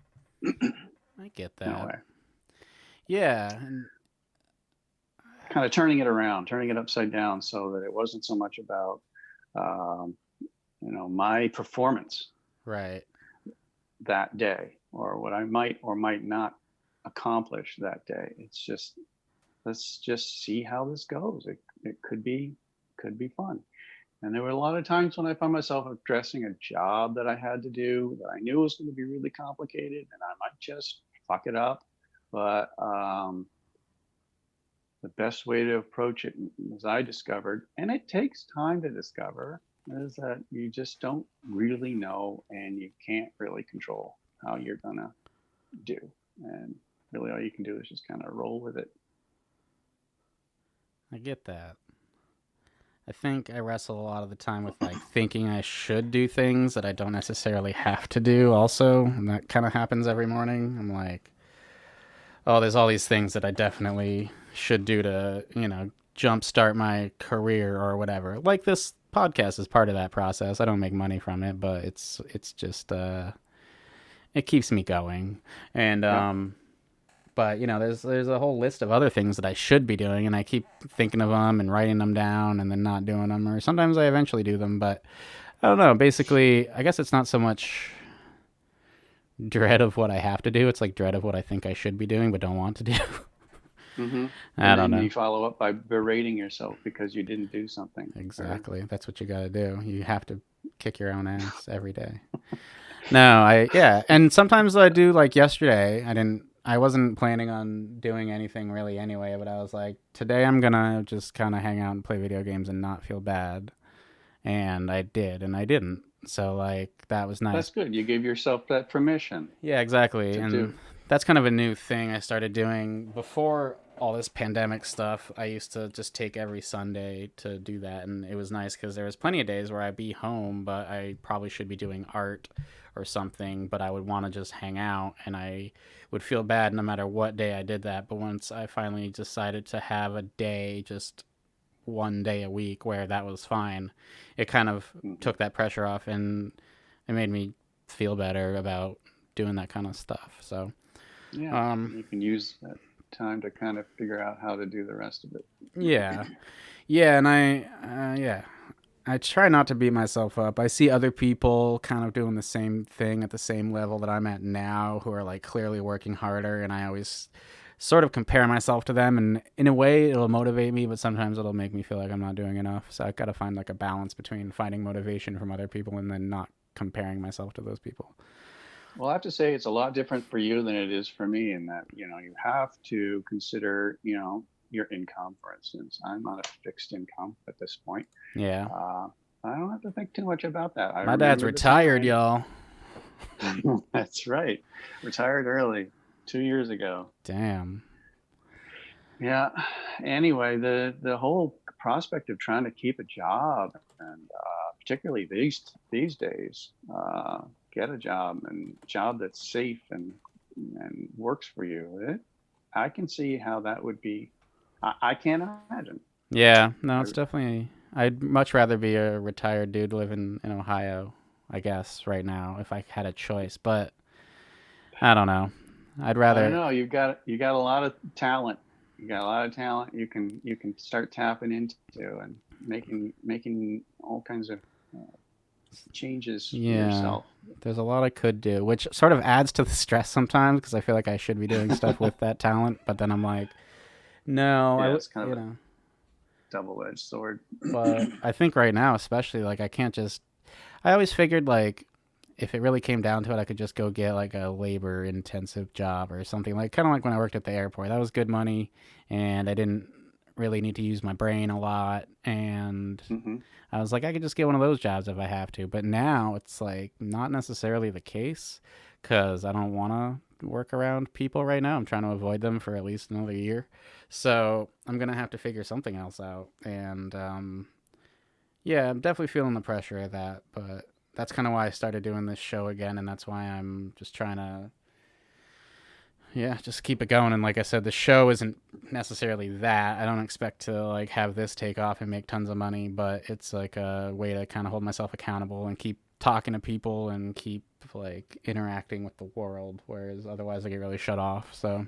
I get In a that. way. Yeah. Kind of turning it around, turning it upside down, so that it wasn't so much about, my performance Right. that day, or what I might or might not accomplish that day. It's just, let's just see how this goes. It could be fun. And there were a lot of times when I found myself addressing a job that I had to do that I knew was going to be really complicated, and I might just fuck it up. But the best way to approach it, as I discovered, and it takes time to discover, is that you just don't really know and you can't really control how you're going to do. And really all you can do is just kind of roll with it. I get that. I think I wrestle a lot of the time with like thinking I should do things that I don't necessarily have to do also. And that kind of happens every morning. I'm like, oh, there's all these things that I definitely should do to, jumpstart my career or whatever. Like this podcast is part of that process. I don't make money from it, but it's just it keeps me going. And but there's a whole list of other things that I should be doing, and I keep thinking of them and writing them down and then not doing them, or sometimes I eventually do them, but I don't know. Basically, I guess it's not so much dread of what I have to do. It's like dread of what I think I should be doing but don't want to do. Mm-hmm. I don't know. You follow up by berating yourself because you didn't do something. Exactly. That's what you got to do. You have to kick your own ass every day. And sometimes I do. Like yesterday, I wasn't planning on doing anything really anyway, but I was like, today I'm gonna just kind of hang out and play video games and not feel bad. And I did, and I didn't. So like that was nice. That's good. You gave yourself that permission. Yeah, exactly. And that's kind of a new thing I started doing before all this pandemic stuff. I used to just take every Sunday to do that, and it was nice because there was plenty of days where I'd be home, but I probably should be doing art or something, but I would want to just hang out, and I would feel bad no matter what day I did that. But once I finally decided to have a day, just one day a week where that was fine, it kind of took that pressure off, and it made me feel better about doing that kind of stuff. So yeah, you can use that time to kind of figure out how to do the rest of it. And I try not to beat myself up. I see other people kind of doing the same thing at the same level that I'm at now, who are like clearly working harder, and I always sort of compare myself to them, and in a way it'll motivate me, but sometimes it'll make me feel like I'm not doing enough. So I've got to find like a balance between finding motivation from other people and then not comparing myself to those people. Well, I have to say it's a lot different for you than it is for me, in that, you have to consider, your income, for instance. I'm on a fixed income at this point. Yeah. I don't have to think too much about that. My dad's retired, y'all. That's right. Retired early, 2 years ago. Damn. Yeah. Anyway, the whole prospect of trying to keep a job, and particularly these days, get a job, and a job that's safe and works for you. I can see how that would be. I can't imagine. Yeah, no, it's definitely. I'd much rather be a retired dude living in Ohio, I guess, right now, if I had a choice. But I don't know. I'd rather. I don't know. You got a lot of talent. You got a lot of talent. You can start tapping into and making all kinds of changes for yourself. There's a lot I could do, which sort of adds to the stress sometimes, because I feel like I should be doing stuff with that talent, but then I'm like, no, it's kind of a double-edged sword. But I think right now, especially, like, I always figured, like, if it really came down to it, I could just go get like a labor-intensive job or something, like kind of like when I worked at the airport. That was good money, and I didn't really need to use my brain a lot, and I was like, I could just get one of those jobs if I have to. But now it's like not necessarily the case, because I don't want to work around people right now. I'm trying to avoid them for at least another year, so I'm gonna have to figure something else out. And I'm definitely feeling the pressure of that, but that's kind of why I started doing this show again, and that's why I'm just trying to just keep it going. And like I said, the show isn't necessarily that. I don't expect to like have this take off and make tons of money, but it's like a way to kind of hold myself accountable and keep talking to people and keep like interacting with the world, whereas otherwise I get really shut off. So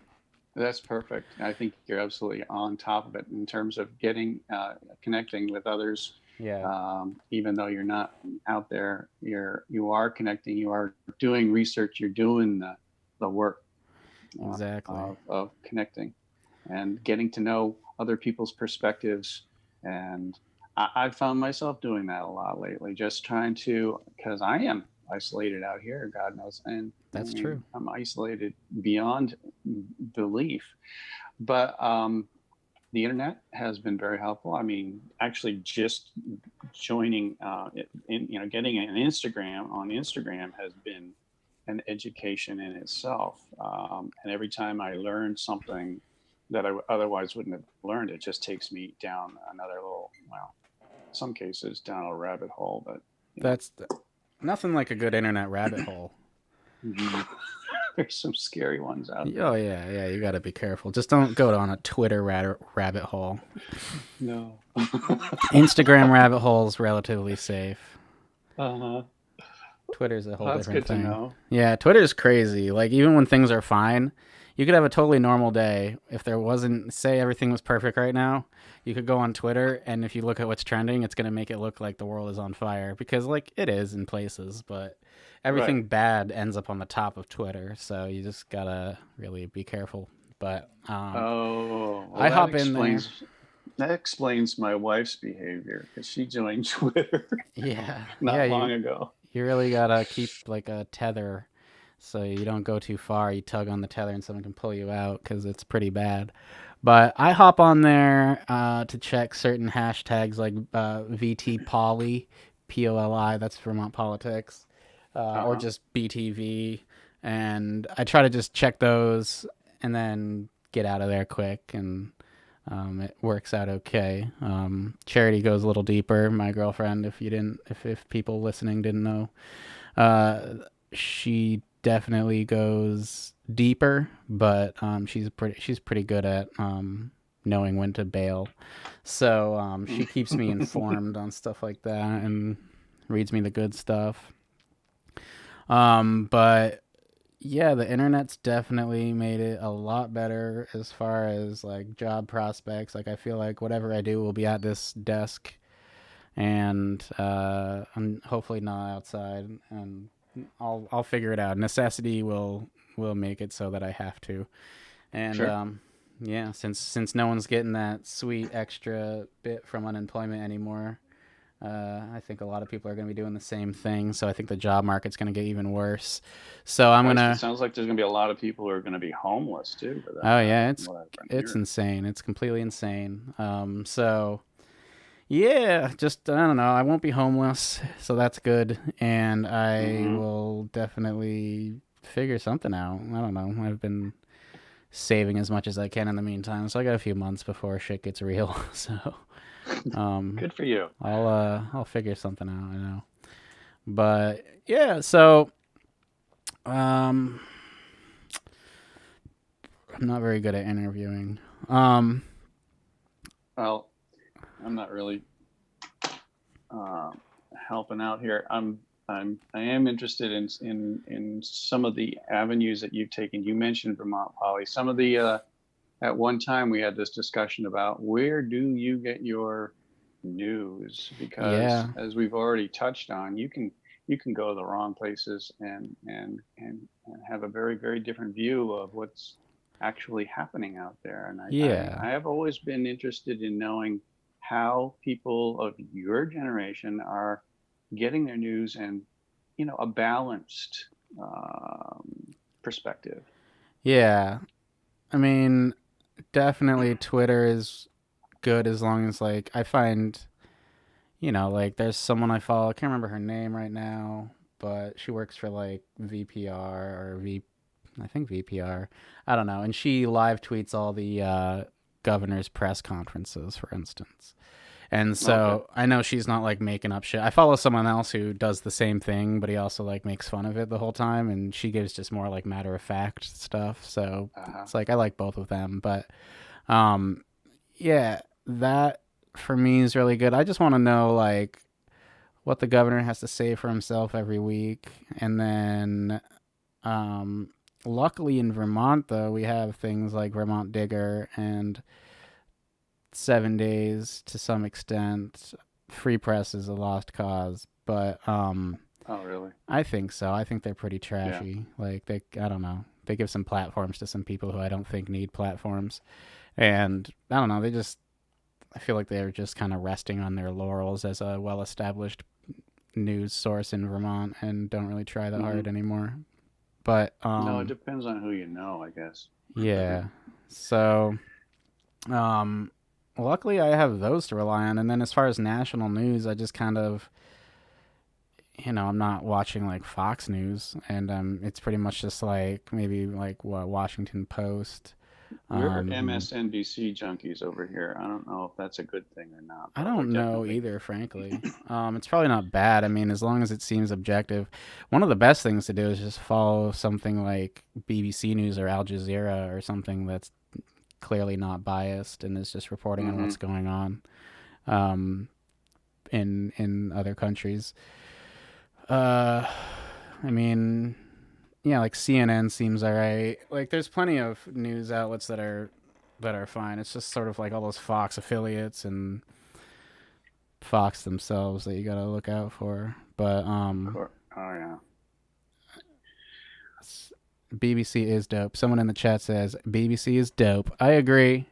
that's perfect. I think you're absolutely on top of it in terms of getting connecting with others. Even though you're not out there, you are connecting, you are doing research, you're doing the work. Exactly. Of connecting and getting to know other people's perspectives. And I've found myself doing that a lot lately, just trying to, because I am isolated out here, God knows, and That's true. I'm isolated beyond belief. But the internet has been very helpful. I mean, actually, just joining, getting an Instagram on Instagram has been an education in itself. And every time I learn something that I otherwise wouldn't have learned, it just takes me down another little, well, in some cases down a rabbit hole. But That's nothing like a good internet rabbit hole. there's some scary ones out there. Oh yeah, you got to be careful. Just don't go on a Twitter rabbit hole. No. Instagram rabbit hole is relatively safe. Uh-huh. Twitter's a whole That's different good thing. to know. Yeah, Twitter's crazy. Like, even when things are fine, you could have a totally normal day. If there wasn't, say everything was perfect right now, you could go on Twitter, and if you look at what's trending, it's going to make it look like the world is on fire. Because, like, it is in places, but everything bad ends up on the top of Twitter, so you just got to really be careful. But I hop in there. That explains my wife's behavior, because she joined Twitter Yeah. not long ago. You really got to keep, like, a tether so you don't go too far. You tug on the tether and someone can pull you out because it's pretty bad. But I hop on there to check certain hashtags like VT Poly, POLI, that's Vermont Politics, or just BTV. And I try to just check those and then get out of there quick, and it works out okay. Charity goes a little deeper. My girlfriend, if people listening didn't know, she definitely goes deeper, but she's pretty good at knowing when to bail. So she keeps me informed on stuff like that and reads me the good stuff. But yeah, the internet's definitely made it a lot better as far as like job prospects. Like, I feel like whatever I do will be at this desk, and I'm hopefully not outside, and I'll figure it out. Necessity will make it so that I have to. And Sure. yeah, since no one's getting that sweet extra bit from unemployment anymore, I think a lot of people are going to be doing the same thing. So I think the job market's going to get even worse. So It sounds like there's going to be a lot of people who are going to be homeless too. For that, Oh yeah, it's hearing. insane. It's completely insane. So yeah, just I don't know. I won't be homeless, so that's good, and I will definitely figure something out. I don't know. I've been saving as much as I can in the meantime, so I got a few months before shit gets real. So Good for you. I'll figure something out. I know, but yeah. So I'm not very good at interviewing. Well, I'm not really helping out here. I am interested in some of the avenues that you've taken. You mentioned Vermont Poly. Some of the at one time we had this discussion about where do you get your news, because as we've already touched on, you can go to the wrong places and have a very, very different view of what's actually happening out there. And I have always been interested in knowing how people of your generation are getting their news, and a balanced perspective. Yeah, I mean, definitely Twitter is good as long as, like, I find, like, there's someone I follow. I can't remember her name right now, but she works for like VPR or I think VPR. I don't know. And she live tweets all the governor's press conferences, for instance. And so I know she's not like making up shit. I follow someone else who does the same thing, but he also like makes fun of it the whole time, and she gives just more like matter of fact stuff. So it's like I like both of them, but yeah, that for me is really good. I just want to know like what the governor has to say for himself every week, and then luckily in Vermont though we have things like Vermont Digger and 7 days to some extent. Free press is a lost cause, but oh really? I think so. I think they're pretty trashy. Yeah. Like I don't know. They give some platforms to some people who I don't think need platforms, and I don't know. I feel like they're just kind of resting on their laurels as a well-established news source in Vermont and don't really try that Mhm. hard anymore. But No, it depends on who you know, I guess. yeah. So luckily I have those to rely on, and then as far as national news, I just kind of, I'm not watching like Fox News, and it's pretty much just like maybe like what Washington Post. We're MSNBC junkies over here. I don't know if that's a good thing or not. I but we're don't know definitely- either, frankly. It's probably not bad. I mean, as long as it seems objective. One of the best things to do is just follow something like BBC News or Al Jazeera or something that's clearly not biased and is just reporting on what's going on in other countries. I mean, yeah, like CNN seems alright. Like, there's plenty of news outlets that are fine. It's just sort of like all those Fox affiliates and Fox themselves that you gotta look out for. But Oh yeah. BBC is dope. Someone in the chat says BBC is dope. I agree.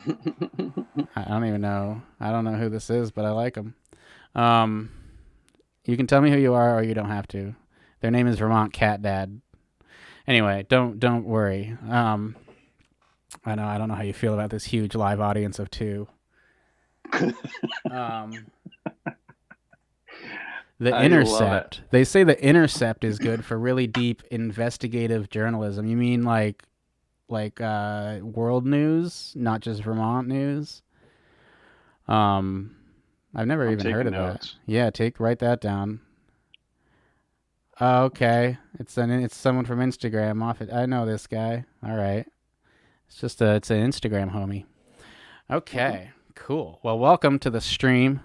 I don't even know. I don't know who this is, but I like them. You can tell me who you are, or you don't have to. Their name is Vermont Cat Dad. Anyway, don't worry. I don't know how you feel about this huge live audience of 2. The I Intercept. They say The Intercept is good for really deep investigative journalism. You mean like world news, not just Vermont news? I've never even heard of that. Yeah, write that down. Oh, okay. It's someone from Instagram. I know this guy. All right. It's an Instagram homie. Okay, cool. Well, welcome to the stream.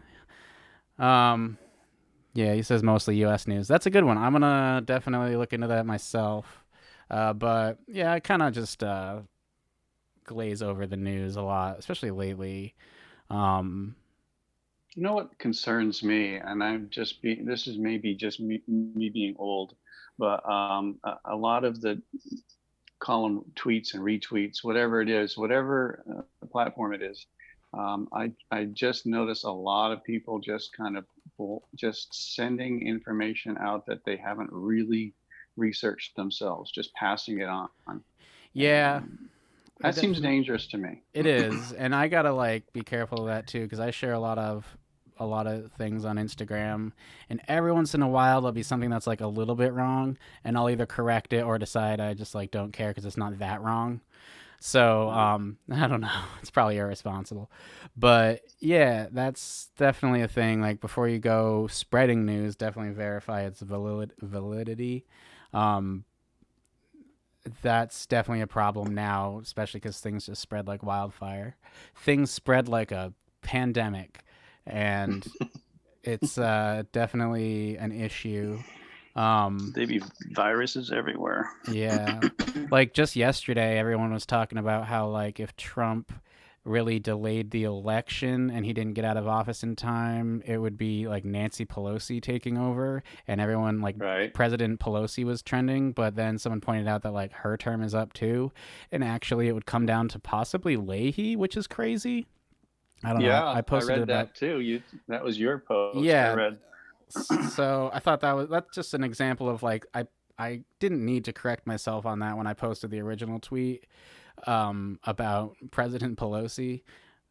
Yeah, he says mostly U.S. news. That's a good one. I'm gonna definitely look into that myself. But yeah, I kind of just glaze over the news a lot, especially lately. You know what concerns me, and this is maybe just me being old, but a lot of the column tweets and retweets, whatever it is, whatever platform it is, I just notice a lot of people just kind of just sending information out that they haven't really researched themselves, just passing it on. Yeah. That seems dangerous to me. It is, and I gotta like be careful of that too, because I share a lot of things on Instagram, and every once in a while there'll be something that's like a little bit wrong, and I'll either correct it or decide I just like don't care because it's not that wrong. So I don't know. It's probably irresponsible, but yeah, that's definitely a thing. Like before you go spreading news, definitely verify its validity. That's definitely a problem now, especially because things just spread like wildfire. Things spread like a pandemic, and it's definitely an issue. They be viruses everywhere. Yeah, like just yesterday, everyone was talking about how like if Trump really delayed the election and he didn't get out of office in time, it would be like Nancy Pelosi taking over, and everyone like President Pelosi was trending, but then someone pointed out that like her term is up too, and actually it would come down to possibly Leahy, which is crazy. I don't know. I posted read that too. That was your post. Yeah. I read. So I thought that's just an example of like I didn't need to correct myself on that when I posted the original tweet about President Pelosi.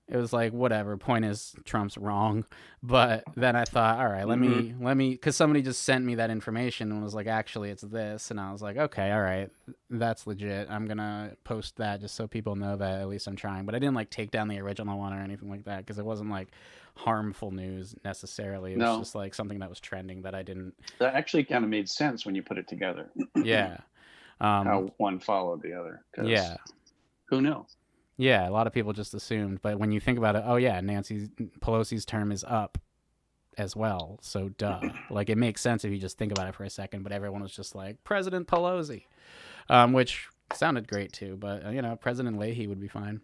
It was like, whatever, point is Trump's wrong. But then I thought, all right, let me, because somebody just sent me that information and was like, actually it's this. And I was like, okay, all right, that's legit. I'm going to post that just so people know that at least I'm trying. But I didn't like take down the original one or anything like that, because it wasn't like harmful news necessarily. It was just like something that was trending that I didn't. That actually kind of made sense when you put it together. Yeah. How one followed the other. Yeah. Who knew? Yeah, a lot of people just assumed, but when you think about it, oh yeah, Nancy Pelosi's term is up as well, so duh. Like it makes sense if you just think about it for a second, but everyone was just like, President Pelosi, which sounded great too, but President Leahy would be fine.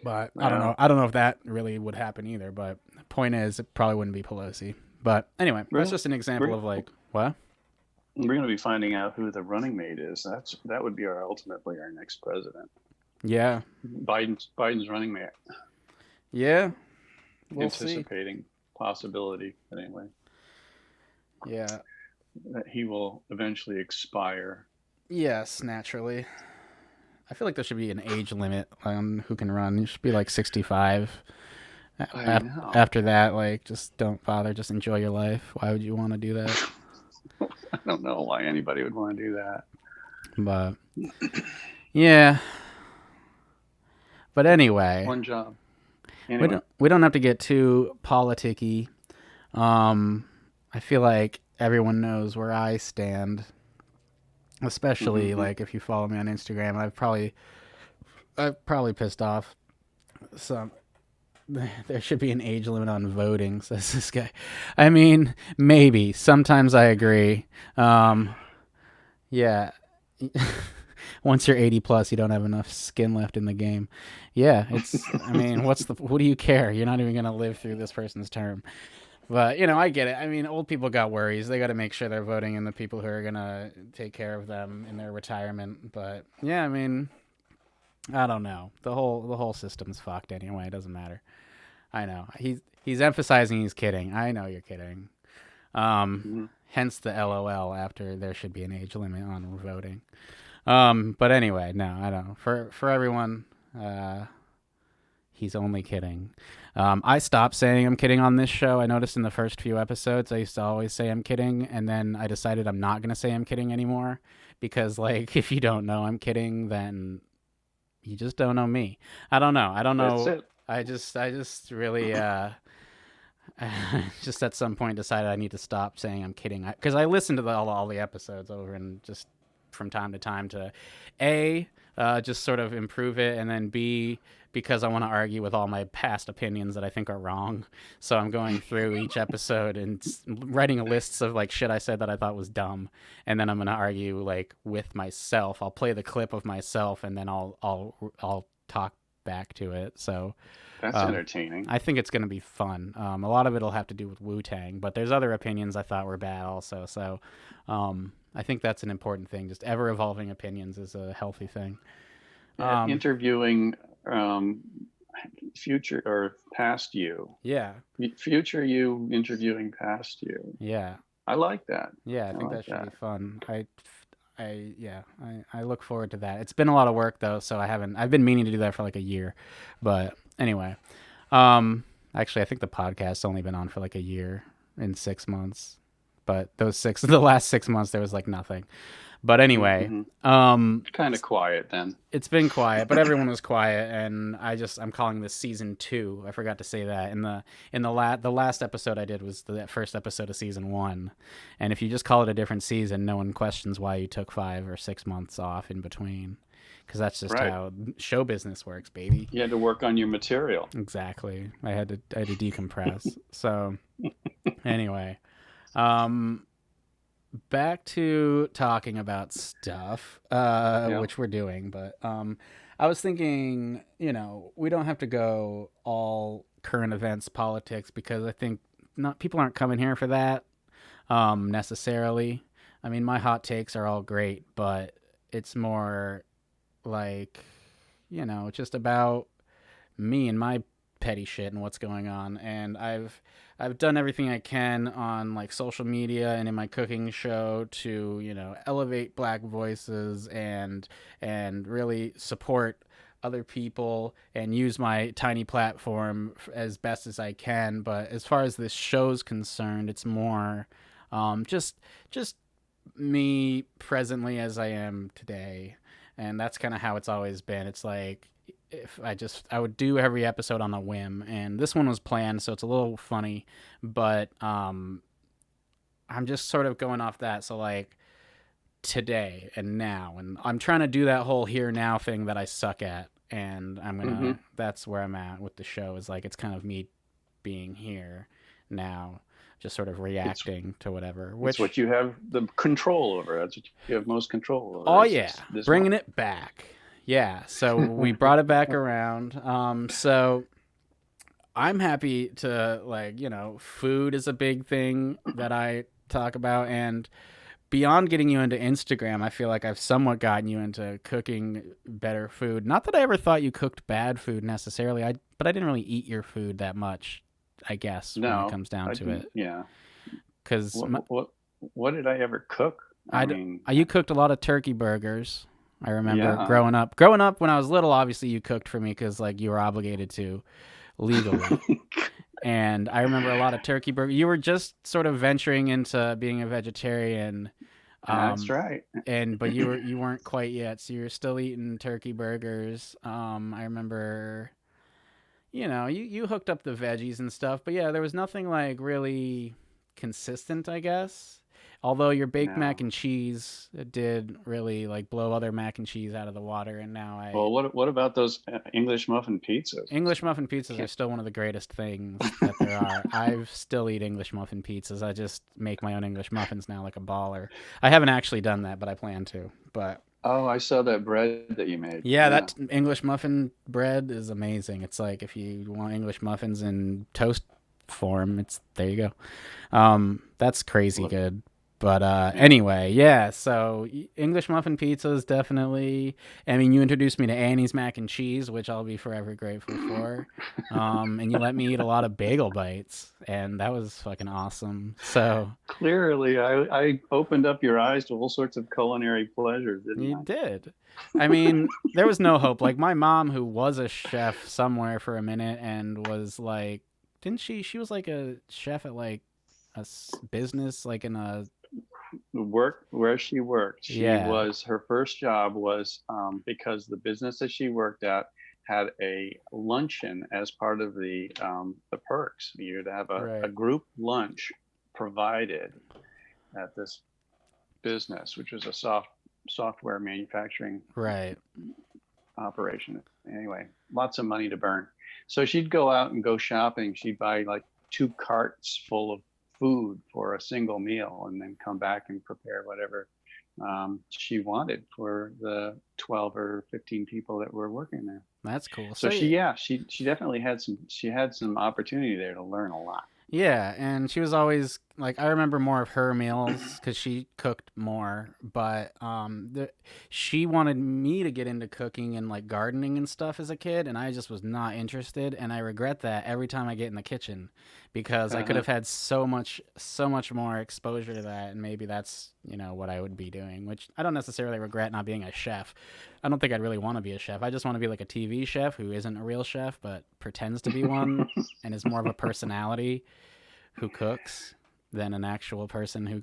But I don't know if that really would happen either, but the point is it probably wouldn't be Pelosi. But anyway, that's just an example of like, what? We're going to be finding out who the running mate is. That would be ultimately our next president. Yeah. Biden's running mate. Yeah. We'll anticipating. possibility anyway, Yeah. that he will eventually expire. Yes, naturally. I feel like there should be an age limit on who can run. It should be like 65. I know. After that, like, just don't bother. Just enjoy your life. Why would you want to do that? I don't know why anybody would want to do that. But yeah. But anyway, One job. Anyway, we don't have to get too politicky. I feel like everyone knows where I stand. Especially like if you follow me on Instagram, I've probably pissed off some. There should be an age limit on voting, says this guy. I mean, maybe. Sometimes I agree. Yeah. Once you're 80 plus, you don't have enough skin left in the game. Yeah, I mean, what do you care? You're not even going to live through this person's term. But, I get it. I mean, old people got worries. They got to make sure they're voting in the people who are going to take care of them in their retirement. But, yeah, I mean, I don't know. The whole system's fucked anyway. It doesn't matter. I know. He's emphasizing he's kidding. I know you're kidding. Hence the LOL after there should be an age limit on voting. But anyway, no, I don't know. For everyone, he's only kidding. I stopped saying I'm kidding on this show. I noticed in the first few episodes, I used to always say I'm kidding, and then I decided I'm not going to say I'm kidding anymore because, like, if you don't know I'm kidding, then you just don't know me. I don't know. that's it. I just really, just at some point decided I need to stop saying I'm kidding. Because I listened to all the episodes over and just from time to time to A, just sort of improve it, and then B, because I want to argue with all my past opinions that I think are wrong. So I'm going through each episode and writing lists of like shit I said that I thought was dumb, and then I'm going to argue like with myself. I'll play the clip of myself, and then I'll talk back to it. So That's entertaining. I think it's going to be fun. A lot of it will have to do with Wu-Tang, but there's other opinions I thought were bad also. So I think that's an important thing. Just ever-evolving opinions is a healthy thing. Interviewing future or past you. Yeah. Future you interviewing past you. Yeah. I like that. Yeah, I think like that should that. be fun. I look forward to that. It's been a lot of work though, so I've been meaning to do that for like a year. But anyway, actually I think the podcast's only been on for like a year and 6 months. But the last 6 months there was like nothing. But anyway, kind of quiet then. It's been quiet, but everyone was quiet, and I'm calling this season 2. I forgot to say that. The last episode I did was the first episode of season 1. And if you just call it a different season, no one questions why you took 5 or 6 months off in between, because that's just how show business works, baby. You had to work on your material. Exactly. I had to decompress. So anyway, back to talking about stuff, which we're doing, but I was thinking, we don't have to go all current events, politics, because I think people aren't coming here for that necessarily. I mean, my hot takes are all great, but it's more like, just about me and my petty shit and what's going on. And I've done everything I can on like social media and in my cooking show to elevate Black voices and really support other people and use my tiny platform as best as I can. But as far as this show's concerned, it's more just me presently as I am today, and that's kind of how it's always been. It's like if I would do every episode on a whim, and this one was planned, so it's a little funny, but I'm just sort of going off that. So like today and now, and I'm trying to do that whole here now thing that I suck at, and I'm gonna that's where I'm at with the show, is like it's kind of me being here now, just sort of reacting to whatever. Which what you have the control over. That's what you have most control over. Oh yeah, bringing it back. Yeah, so we brought it back around. So I'm happy to food is a big thing that I talk about, and beyond getting you into Instagram, I feel like I've somewhat gotten you into cooking better food. Not that I ever thought you cooked bad food necessarily, but I didn't really eat your food that much I guess, when No, it comes down I to didn't. it. Yeah. Because What did I ever cook? I mean, you cooked a lot of turkey burgers. I remember yeah. growing up. Growing up when I was little, obviously you cooked for me because like you were obligated to legally. And I remember a lot of turkey burgers. You were just sort of venturing into being a vegetarian. That's right. But you weren't quite yet, so you were still eating turkey burgers. I remember, you hooked up the veggies and stuff, but yeah, there was nothing like really consistent, I guess. Although your baked No. mac and cheese did really like blow other mac and cheese out of the water, and now Well, what about those English muffin pizzas? English muffin pizzas are still one of the greatest things that there are. I still eat English muffin pizzas. I just make my own English muffins now like a baller. I haven't actually done that, but I plan to. But Oh, I saw that bread that you made. yeah, that English muffin bread is amazing. It's like if you want English muffins in toast form, there you go. That's crazy good. But anyway, yeah, so English muffin pizza is definitely, I mean, you introduced me to Annie's mac and cheese, which I'll be forever grateful for. And you let me eat a lot of bagel bites, and that was fucking awesome. So clearly, I opened up your eyes to all sorts of culinary pleasures, didn't I? you did. I mean, there was no hope. Like my mom, who was a chef somewhere for a minute and was like, didn't she was like a chef at like a business, like in a work where she worked. Yeah. Her first job was because the business that she worked at had a luncheon as part of the perks. You'd have a group lunch provided at this business, which was a software manufacturing operation. Anyway, lots of money to burn. So she'd go out and go shopping. She'd buy like 2 carts full of food for a single meal and then come back and prepare whatever she wanted for the 12 or 15 people that were working there. That's cool. So she definitely had some opportunity there to learn a lot. Yeah, and she was always like, I remember more of her meals because she cooked more, but she wanted me to get into cooking and like gardening and stuff as a kid, and I just was not interested, and I regret that every time I get in the kitchen because I could have had so much more exposure to that, and maybe that's what I would be doing, which I don't necessarily regret not being a chef. I don't think I'd really want to be a chef. I just want to be like a TV chef who isn't a real chef but pretends to be one and is more of a personality who cooks than an actual person who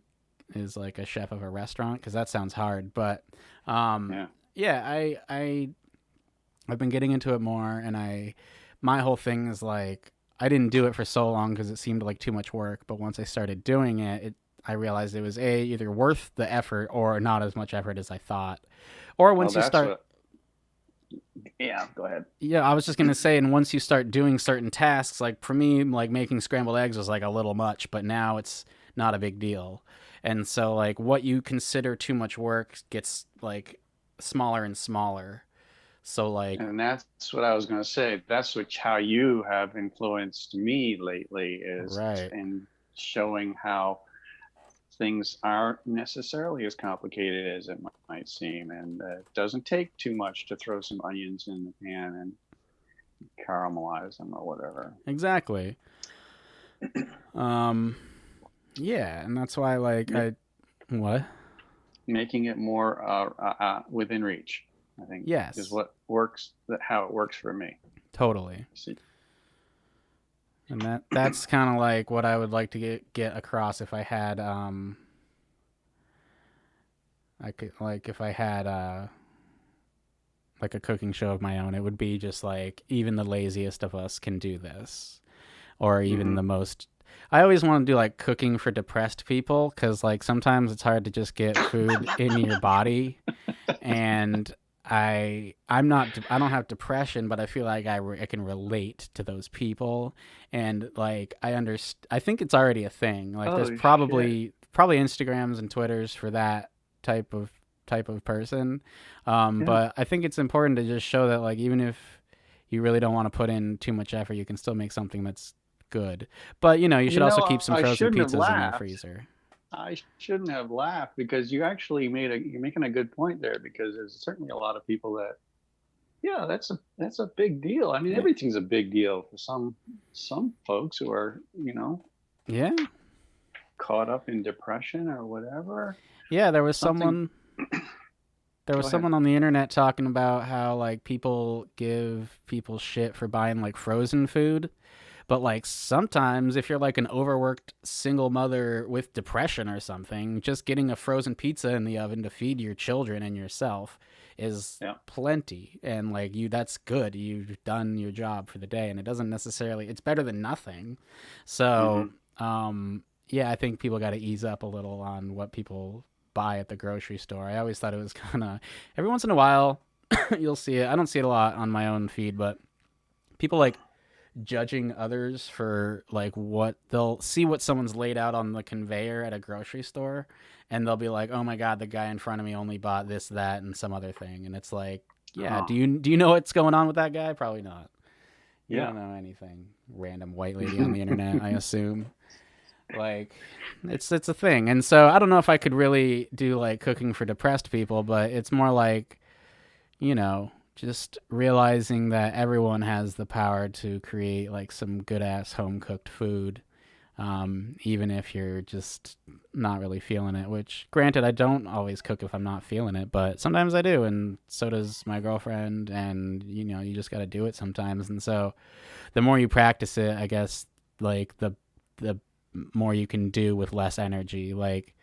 is like a chef of a restaurant, because that sounds hard. But I've been getting into it more, and my whole thing is like I didn't do it for so long because it seemed like too much work, but once I started doing it, I realized it was either worth the effort or not as much effort as I thought. Or once you start Yeah, go ahead. Yeah, I was just going to say, and once you start doing certain tasks, like for me, like making scrambled eggs was like a little much, but now it's not a big deal. And so like what you consider too much work gets like smaller and smaller. So like, and that's what I was going to say. That's how you have influenced me lately is in showing how things aren't necessarily as complicated as it might seem, and it doesn't take too much to throw some onions in the pan and caramelize them or whatever. Exactly. Yeah, and that's why like making it more within reach, I think, is what works. How it works for me. Totally. And that's kind of like what I would like to get across if I had like a cooking show of my own. It would be just like even the laziest of us can do this, or even the most. I always want to do like cooking for depressed people, because like sometimes it's hard to just get food in your body, and I don't have depression, but I feel like I can relate to those people, and like I think it's already a thing. Like there's probably Instagrams and Twitters for that type of person, but I think it's important to just show that like even if you really don't want to put in too much effort, you can still make something that's good. But you should also keep some frozen pizzas in your freezer. I shouldn't have laughed, because you actually you're making a good point there, because there's certainly a lot of people that Yeah, that's a big deal. I mean, everything's a big deal for some folks who are, Yeah. caught up in depression or whatever. Yeah, there was Something. someone there was Go ahead. someone on the internet talking about how like people give people shit for buying like frozen food. But like sometimes if you're like an overworked single mother with depression or something, just getting a frozen pizza in the oven to feed your children and yourself is Yeah. plenty. And like that's good. You've done your job for the day, and it doesn't necessarily it's better than nothing. So, yeah, I think people got to ease up a little on what people buy at the grocery store. I always thought it was kind of every once in a while you'll see it. I don't see it a lot on my own feed, but people like judging others for like what they'll see what someone's laid out on the conveyor at a grocery store, and they'll be like, oh my god, the guy in front of me only bought this, that, and some other thing. And it's like, yeah, Oh, do you know what's going on with that guy? Probably not. You yeah. don't know anything. Random white lady on the internet, I assume. Like it's a thing. And so I don't know if I could really do like cooking for depressed people, but it's more like, just realizing that everyone has the power to create like some good ass home cooked food, even if you're just not really feeling it. Which, granted, I don't always cook if I'm not feeling it, but sometimes I do, and so does my girlfriend. And you just got to do it sometimes. And so, the more you practice it, I guess, like the more you can do with less energy. Like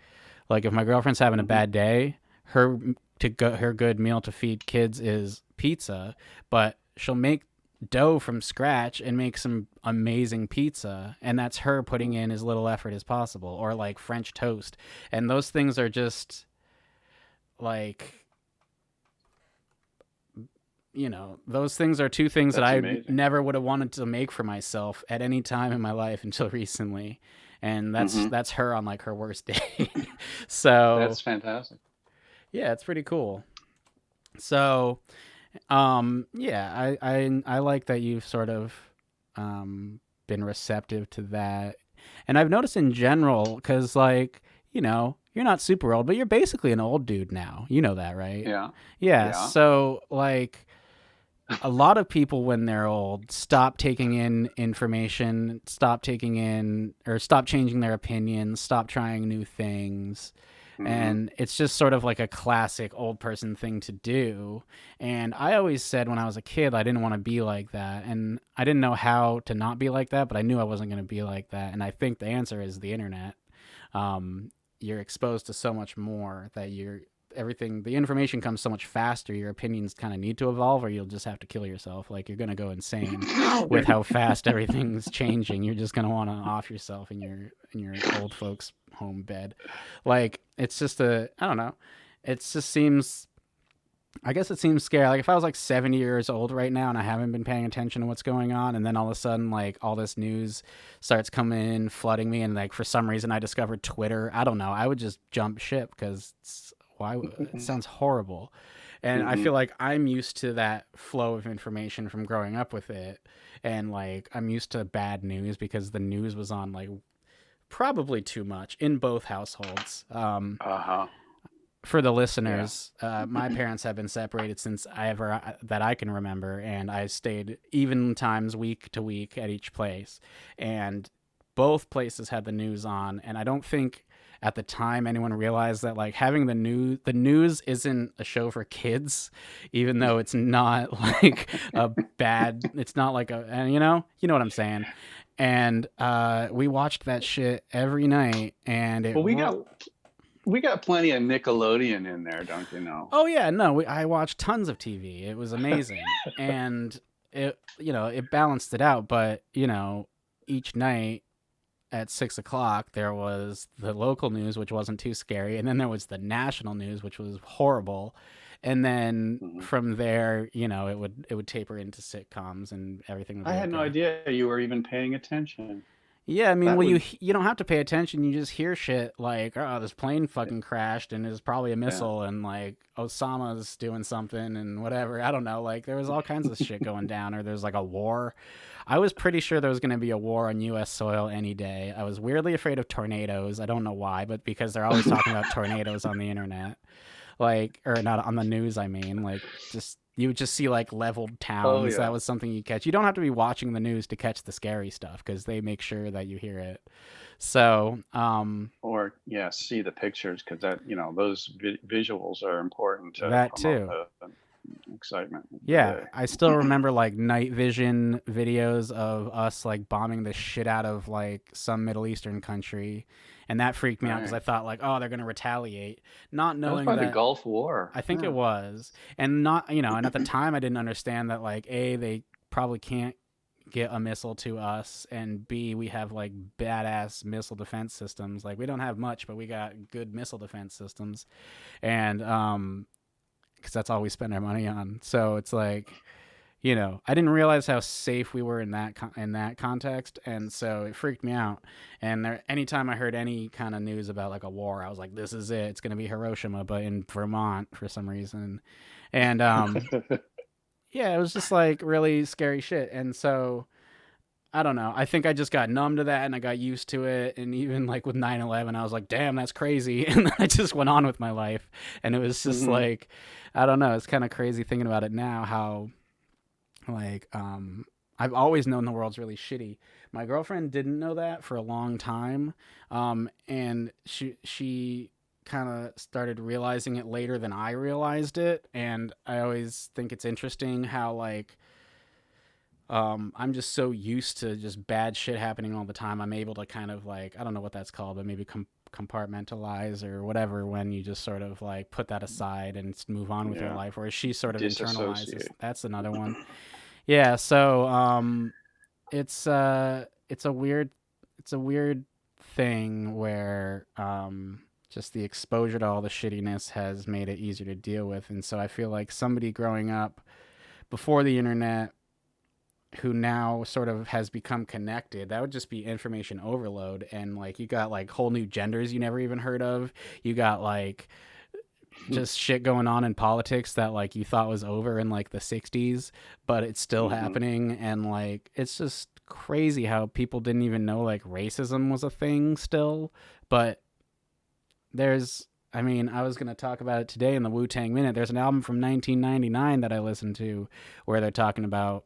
if my girlfriend's having a bad day, her good meal to feed kids is pizza, but she'll make dough from scratch and make some amazing pizza, and that's her putting in as little effort as possible. Or like French toast, and those things are just like, those things are two things that That's I amazing. never would have wanted to make for myself at any time in my life until recently. And that's her on like her worst day. So That's fantastic. yeah, it's pretty cool. So, yeah, I like that you've sort of been receptive to that, and I've noticed in general, because like you're not super old, but you're basically an old dude now. You know that, right? Yeah. Yeah. Yeah. So like a lot of people when they're old stop taking in information, stop changing their opinions, stop trying new things. And it's just sort of like a classic old person thing to do. And I always said when I was a kid, I didn't want to be like that. And I didn't know how to not be like that, but I knew I wasn't going to be like that. And I think the answer is the internet. You're exposed to so much more that the information comes so much faster. Your opinions kind of need to evolve, or you'll just have to kill yourself. Like you're going to go insane with how fast everything's changing. You're just going to want to off yourself in your old folks home bed. Like it's just I don't know. It just seems, I guess it seems scary. Like if I was like 70 years old right now and I haven't been paying attention to what's going on, and then all of a sudden like all this news starts coming in, flooding me, and like for some reason I discovered Twitter, I don't know, I would just jump ship because it sounds horrible. And I feel like I'm used to that flow of information from growing up with it. And like I'm used to bad news because the news was on like probably too much in both households. For the listeners, my parents have been separated since that I can remember, and I stayed even times week to week at each place, and both places had the news on. And I don't think at the time anyone realized that like having the news isn't a show for kids, even though it's not like it's not like and you know what I'm saying. And we watched that shit every night, and we got plenty of Nickelodeon in there, don't you know? Oh yeah, no, I watched tons of TV. It was amazing. And it balanced it out. But each night at 6 o'clock there was the local news, which wasn't too scary, and then there was the national news, which was horrible. And then from there, it would taper into sitcoms and everything would be I had no okay. idea you were even paying attention. Yeah, I mean, That well, would, you don't have to pay attention. You just hear shit like, oh, this plane fucking crashed and it was probably a missile, and like Osama's doing something and whatever. I don't know. Like there was all kinds of shit going down, or there's like a war. I was pretty sure there was going to be a war on U.S. soil any day. I was weirdly afraid of tornadoes. I don't know why, but because they're always talking about tornadoes on the internet, like, or not on the news. I mean, like, just You would just see like leveled towns. Oh, yeah. That was something you catch. You don't have to be watching the news to catch the scary stuff because they make sure that you hear it. So, Or see the pictures, because that those visuals are important to that promote too. the excitement of the Yeah, day. I still remember like night vision videos of us like bombing the shit out of like some Middle Eastern country, and that freaked me out because I Right. thought like, oh, they're gonna retaliate, not That was knowing probably the that. Gulf War. I think Yeah. it was, and not and at the time I didn't understand that like they probably can't get a missile to us, and B, we have like badass missile defense systems. Like we don't have much, but we got good missile defense systems, and because that's all we spend our money on. So it's like, I didn't realize how safe we were in that context, and so it freaked me out. And anytime I heard any kind of news about like a war, I was like, "This is it. It's gonna be Hiroshima, but in Vermont for some reason." And yeah, it was just like really scary shit. And so I don't know. I think I just got numb to that and I got used to it. And even like with 9/11, I was like, damn, that's crazy. And then I just went on with my life. And it was just like, I don't know. It's kind of crazy thinking about it now, how like, I've always known the world's really shitty. My girlfriend didn't know that for a long time. And she kind of started realizing it later than I realized it. And I always think it's interesting how like, I'm just so used to just bad shit happening all the time. I'm able to kind of like, I don't know what that's called, but maybe compartmentalize or whatever, when you just sort of like put that aside and move on with your Yeah. life. Whereas she sort of internalizes. Disassociate. That's another one. Yeah. So, it's a weird, thing where, just the exposure to all the shittiness has made it easier to deal with. And so I feel like somebody growing up before the internet, who now sort of has become connected, that would just be information overload. And like you got like whole new genders you never even heard of. You got like just shit going on in politics that like you thought was over in like the 60s, but it's still happening. And like it's just crazy how people didn't even know like racism was a thing still. But I was going to talk about it today in the Wu-Tang Minute. There's an album from 1999 that I listened to where they're talking about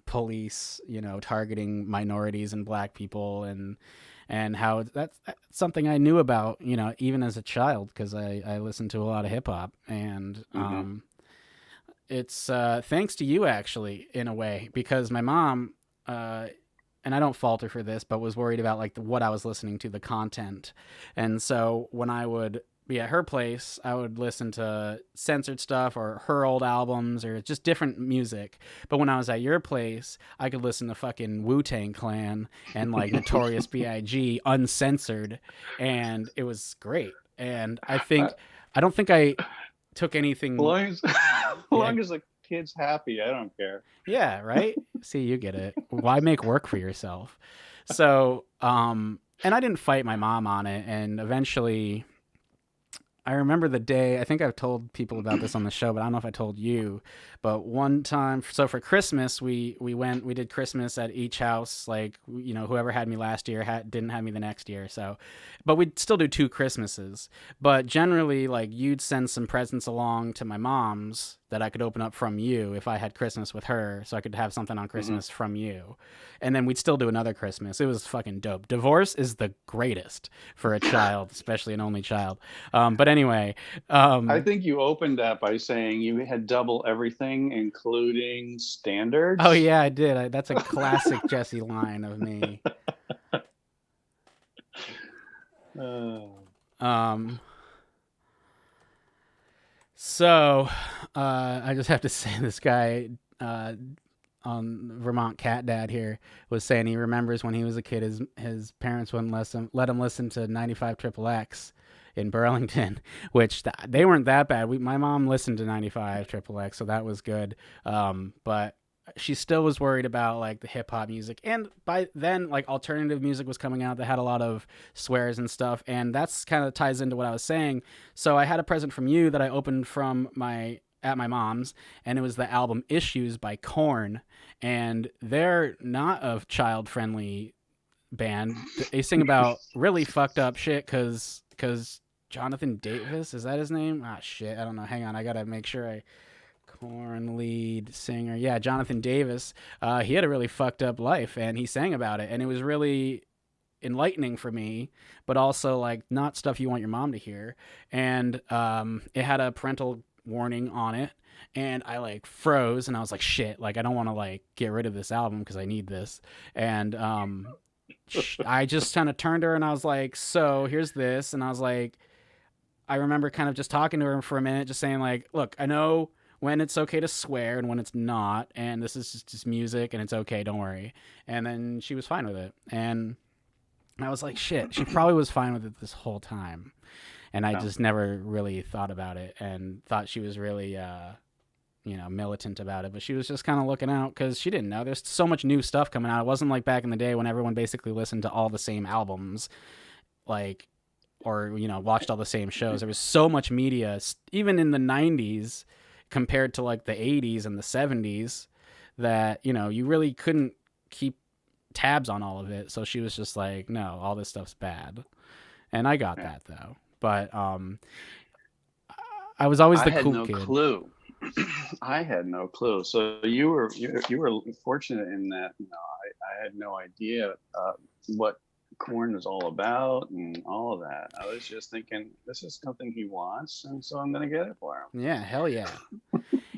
police, targeting minorities and black people, and how that's something I knew about, even as a child, because I listened to a lot of hip hop. And it's thanks to you, actually, in a way, because my mom, and I don't fault her for this, but was worried about like what I was listening to, the content. And so when I would be at her place, I would listen to censored stuff or her old albums or just different music. But when I was at your place, I could listen to fucking Wu-Tang Clan and like Notorious B.I.G. uncensored, and it was great. And I don't think I took anything. As long as the kid's happy, I don't care. Yeah, right? See, you get it. Why make work for yourself? So, and I didn't fight my mom on it, and eventually I remember the day, I think I've told people about this on the show, but I don't know if I told you. But one time, so for Christmas, we did Christmas at each house. Like, whoever had me last year didn't have me the next year. So, but we'd still do 2 Christmases. But generally, like, you'd send some presents along to my mom's that I could open up from you if I had Christmas with her, so I could have something on Christmas from you. And then we'd still do another Christmas. It was fucking dope. Divorce is the greatest for a child, especially an only child. But anyway. I think you opened that by saying you had double everything, including standards. Oh, yeah, I did. That's a classic Jesse line of me. So, I just have to say, this guy on Vermont Cat Dad here was saying he remembers when he was a kid, his parents wouldn't let him listen to 95 Triple X in Burlington, which they weren't that bad. My mom listened to 95 Triple X, so that was good. But she still was worried about like the hip hop music, and by then like alternative music was coming out that had a lot of swears and stuff, and that's kind of ties into what I was saying. So I had a present from you that I opened at my mom's, and it was the album Issues by Korn, and they're not a child friendly band. They sing about really fucked up shit because Jonathan Davis, is that his name? Ah, shit, I don't know. Hang on, I gotta make sure I Korn lead singer. Yeah, Jonathan Davis. He had a really fucked up life, and he sang about it, and it was really enlightening for me, but also like not stuff you want your mom to hear. And it had a parental warning on it, and I like froze, and I was like, shit, like I don't want to like get rid of this album because I need this. And I just kind of turned to her and I was like, so here's this. And I was like, I remember kind of just talking to her for a minute, just saying like, look, I know when it's okay to swear and when it's not, and this is just music and it's okay, don't worry. And then she was fine with it. And I was like, shit, she probably was fine with it this whole time. And I just never really thought about it and thought she was really, militant about it. But she was just kind of looking out because she didn't know. There's so much new stuff coming out. It wasn't like back in the day when everyone basically listened to all the same albums, like, or, watched all the same shows. There was so much media, even in the 90s compared to like the 80s and the 70s, that, you really couldn't keep tabs on all of it. So she was just like, no, all this stuff's bad. And I got that though. But I was always the cool kid. Clue. I had no clue. So you were fortunate in that I had no idea what Korn was all about and all of that. I was just thinking, this is something he wants, and so I'm gonna get it for him. Yeah, hell yeah.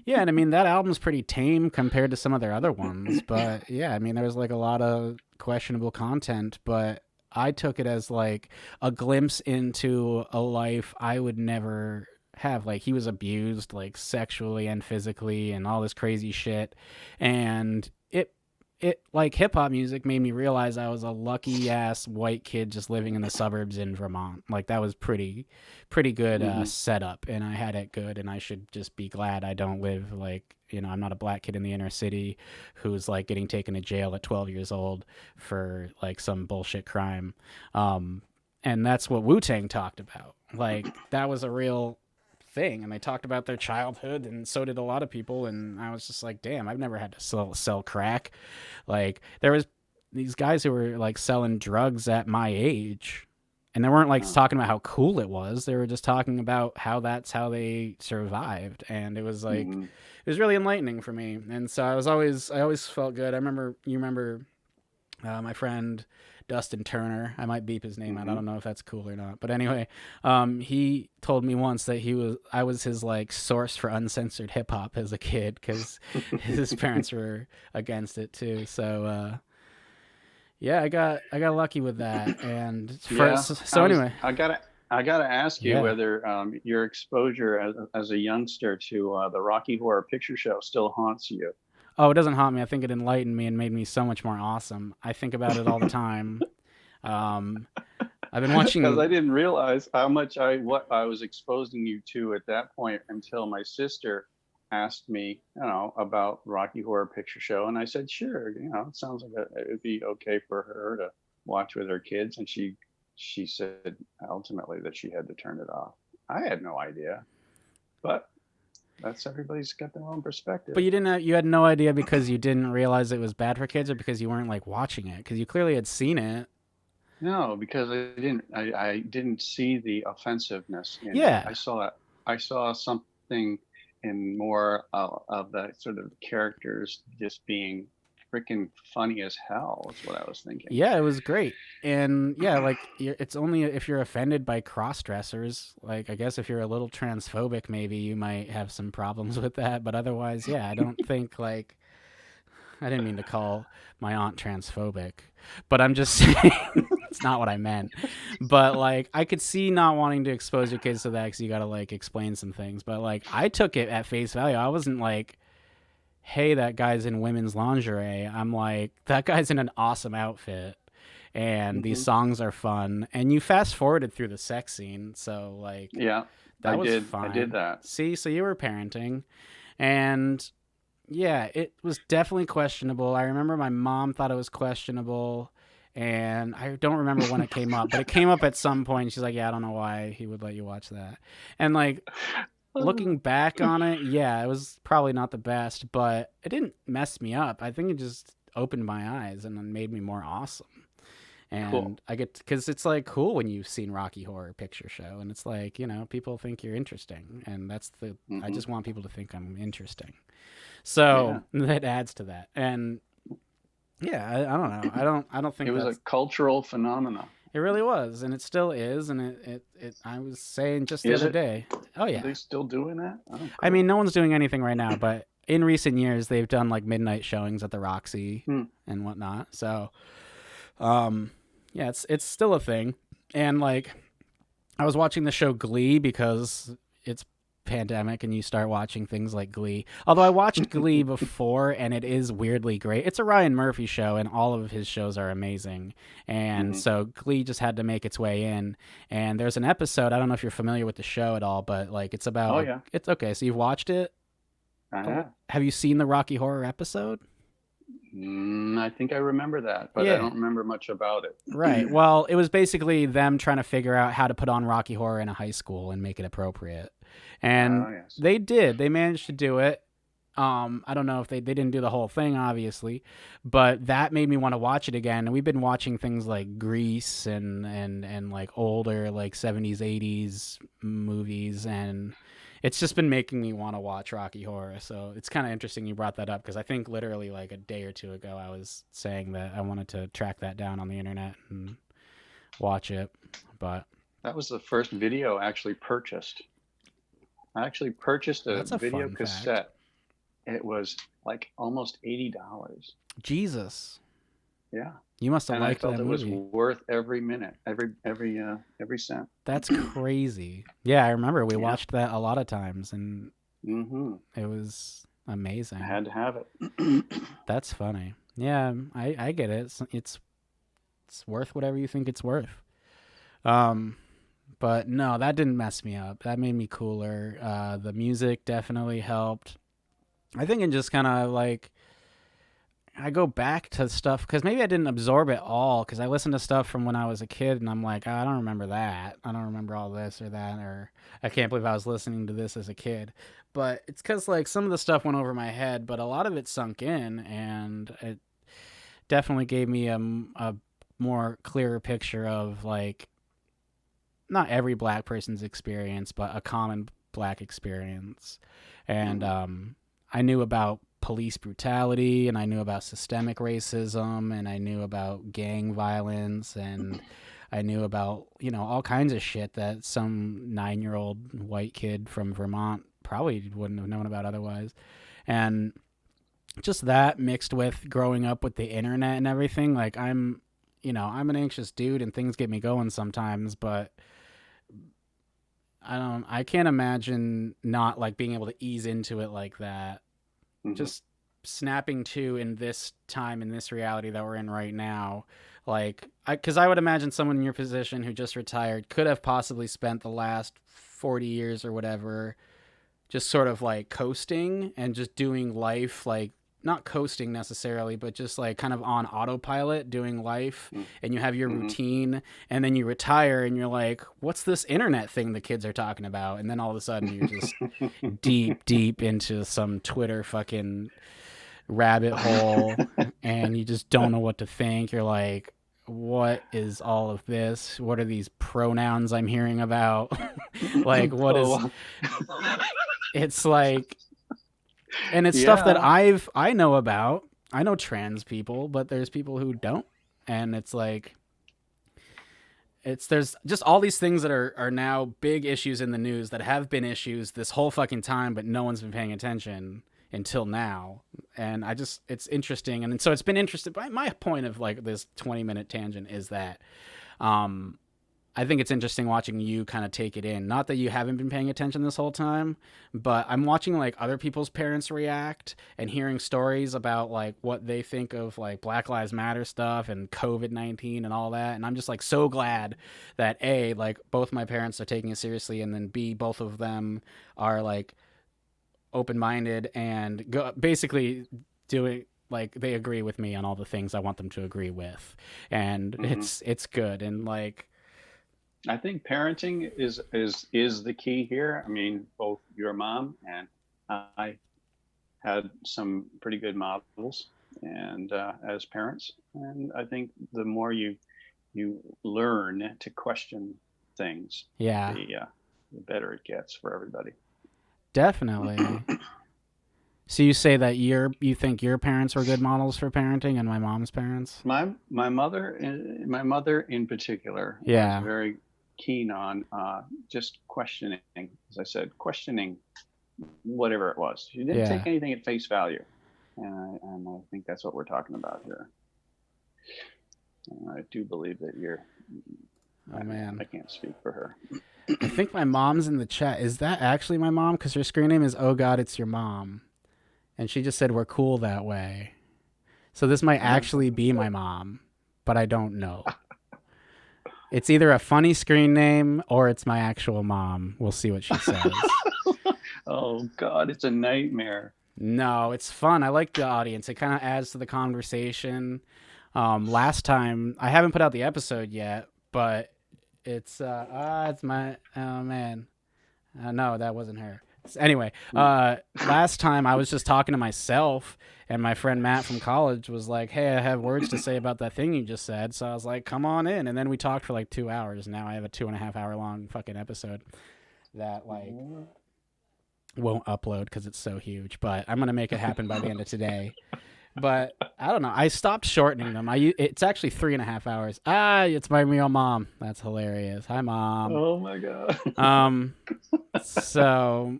Yeah, and I mean that album's pretty tame compared to some of their other ones, but yeah, I mean there was like a lot of questionable content, but I took it as like a glimpse into a life I would never have. Like, he was abused like sexually and physically and all this crazy shit, and it like hip hop music made me realize I was a lucky ass white kid just living in the suburbs in Vermont. Like, that was pretty good setup, and I had it good, and I should just be glad I don't live like, I'm not a black kid in the inner city who's like getting taken to jail at 12 years old for like some bullshit crime. And that's what Wu-Tang talked about. Like, that was a real thing, and they talked about their childhood, and so did a lot of people. And I was just like, damn, I've never had to sell crack. Like, there was these guys who were like selling drugs at my age, and they weren't like talking about how cool it was. They were just talking about how that's how they survived, and it was like it was really enlightening for me. And so I always felt good. You remember my friend Dustin Turner. I might beep his name out. I don't know if that's cool or not. But anyway, he told me once that I was his like source for uncensored hip hop as a kid, because his parents were against it too. So yeah, I got lucky with that. And anyway, I gotta ask you whether your exposure as a youngster to the Rocky Horror Picture Show still haunts you. Oh, it doesn't haunt me. I think it enlightened me and made me so much more awesome. I think about it all the time. I've been watching, because I didn't realize how much what I was exposing you to at that point until my sister asked me, about Rocky Horror Picture Show, and I said, sure, it sounds like it would be okay for her to watch with her kids, and she said ultimately that she had to turn it off. I had no idea, but that's, everybody's got their own perspective. But you had no idea because you didn't realize it was bad for kids, or because you weren't like watching it? Because you clearly had seen it. No, because I didn't see the offensiveness in it. I saw something in more of the sort of characters just being freaking funny as hell, is what I was thinking. Yeah, it was great. And yeah, like, it's only if you're offended by cross-dressers. Like, I guess if you're a little transphobic, maybe you might have some problems with that. But otherwise, yeah, I don't think, like, I didn't mean to call my aunt transphobic, but I'm just saying it's not what I meant. But like, I could see not wanting to expose your kids to that, because you got to like explain some things. But like, I took it at face value. I wasn't like, hey, that guy's in women's lingerie. I'm like, that guy's in an awesome outfit, and these songs are fun. And you fast forwarded through the sex scene, so like, yeah, that was fun. I did that. See, so you were parenting, and yeah, it was definitely questionable. I remember my mom thought it was questionable, and I don't remember when it came up, but it came up at some point. She's like, yeah, I don't know why he would let you watch that. And like, looking back on it, yeah, it was probably not the best, but it didn't mess me up. I think it just opened my eyes and then made me more awesome. And Cool. I get, because it's like cool when you've seen Rocky Horror Picture Show, and it's like, people think you're interesting, and I just want people to think I'm interesting. So that adds to that. And yeah, I don't know. I don't think It was a that's, cultural phenomenon. it really was, and it still is, and I was saying just the Is other it? day. Oh Are yeah. they still doing that? Oh, cool. I mean, no one's doing anything right now, but in recent years they've done like midnight showings at the Roxy and whatnot. So, yeah, it's still a thing. And like, I was watching the show Glee because it's pandemic and you start watching things like Glee. Although I watched Glee before and it is weirdly great. It's a Ryan Murphy show and all of his shows are amazing. And so Glee just had to make its way in. And there's an episode, I don't know if you're familiar with the show at all, but like it's about Oh, yeah. it's okay, so you've watched it? I have. Have you seen the Rocky Horror episode? I think I remember that, but Yeah. I don't remember much about it. Right. Well, it was basically them trying to figure out how to put on Rocky Horror in a high school and make it appropriate. And Yes. they did. They managed to do it. I don't know if they didn't do the whole thing, obviously, but that made me want to watch it again. And we've been watching things like Grease and like older like 70s, 80s movies, and it's just been making me want to watch Rocky Horror. So it's kind of interesting you brought that up, because I think literally like a day or two ago I was saying that I wanted to track that down on the internet and watch it. But That was the first video I actually purchased. I actually purchased a That's a video fun cassette. fact. It was like almost $80. Jesus, Yeah. you must have And I liked felt that it was movie. worth every minute, every cent. That's crazy. Yeah, I remember we watched that a lot of times, and it was amazing. I had to have it. That's funny. Yeah, I get it. It's worth whatever you think it's worth. But no, that didn't mess me up. That made me cooler. The music definitely helped. I think it just kind of like, I go back to stuff because maybe I didn't absorb it all, because I listened to stuff from when I was a kid and I'm like, I don't remember that. I don't remember all this or that, or I can't believe I was listening to this as a kid. But it's because like some of the stuff went over my head, but a lot of it sunk in, and it definitely gave me a more clearer picture of like, not every black person's experience, but a common black experience. And I knew about police brutality, and I knew about systemic racism, and I knew about gang violence, and I knew about, all kinds of shit that some 9-year-old white kid from Vermont probably wouldn't have known about otherwise. And just that mixed with growing up with the internet and everything, like I'm an anxious dude and things get me going sometimes, but I can't imagine not like being able to ease into it like that. Just snapping to in this time, in this reality that we're in right now. Like, because I would imagine someone in your position who just retired could have possibly spent the last 40 years or whatever just sort of like coasting and just doing life, like not coasting necessarily, but just like kind of on autopilot doing life, and you have your routine, and then you retire and you're like, what's this internet thing the kids are talking about? And then all of a sudden you're just deep into some Twitter fucking rabbit hole, and you just don't know what to think. You're like, what is all of this? What are these pronouns I'm hearing about? Like, what is it's like, and it's stuff that I know about. I know trans people, but there's people who don't. And it's like, there's just all these things that are now big issues in the news that have been issues this whole fucking time, but no one's been paying attention until now. And it's interesting. And so it's been interesting. My point of like this 20-minute tangent is that, I think it's interesting watching you kind of take it in. Not that you haven't been paying attention this whole time, but I'm watching like other people's parents react and hearing stories about like what they think of like Black Lives Matter stuff and COVID-19 and all that. And I'm just like so glad that A, like both my parents are taking it seriously, and then B, both of them are like open-minded and basically doing, like, they agree with me on all the things I want them to agree with. And it's good. And like, I think parenting is the key here. I mean, both your mom and I had some pretty good models and as parents, and I think the more you you learn to question things, Yeah, the better it gets for everybody. definitely. So you say that you think your parents were good models for parenting, and my mom's parents? My mother in particular Yeah. was very keen on just questioning, as I said, questioning whatever it was. She didn't take anything at face value, and I think that's what we're talking about here. I do believe that you're. Oh man, I can't speak for her. I think my mom's in the chat. Is that actually my mom? Because her screen name is "Oh God, It's Your Mom," and she just said we're cool that way. So this might actually be my mom, but I don't know. It's either a funny screen name or it's my actual mom. We'll see what she says. Oh God, it's a nightmare. No, it's fun. I like the audience. It kind of adds to the conversation. Last time, I haven't put out the episode yet, but it's my, oh man. No, that wasn't her. Anyway, last time I was just talking to myself, and my friend Matt from college was like, hey, I have words to say about that thing you just said. So I was like, come on in. And then we talked for like 2 hours. Now I have a 2.5 hour long fucking episode that like won't upload because it's so huge, but I'm going to make it happen by the end of today. But I don't know. I stopped shortening them. It's actually 3.5 hours. It's my real mom. That's hilarious. Hi, Mom. Oh my God. So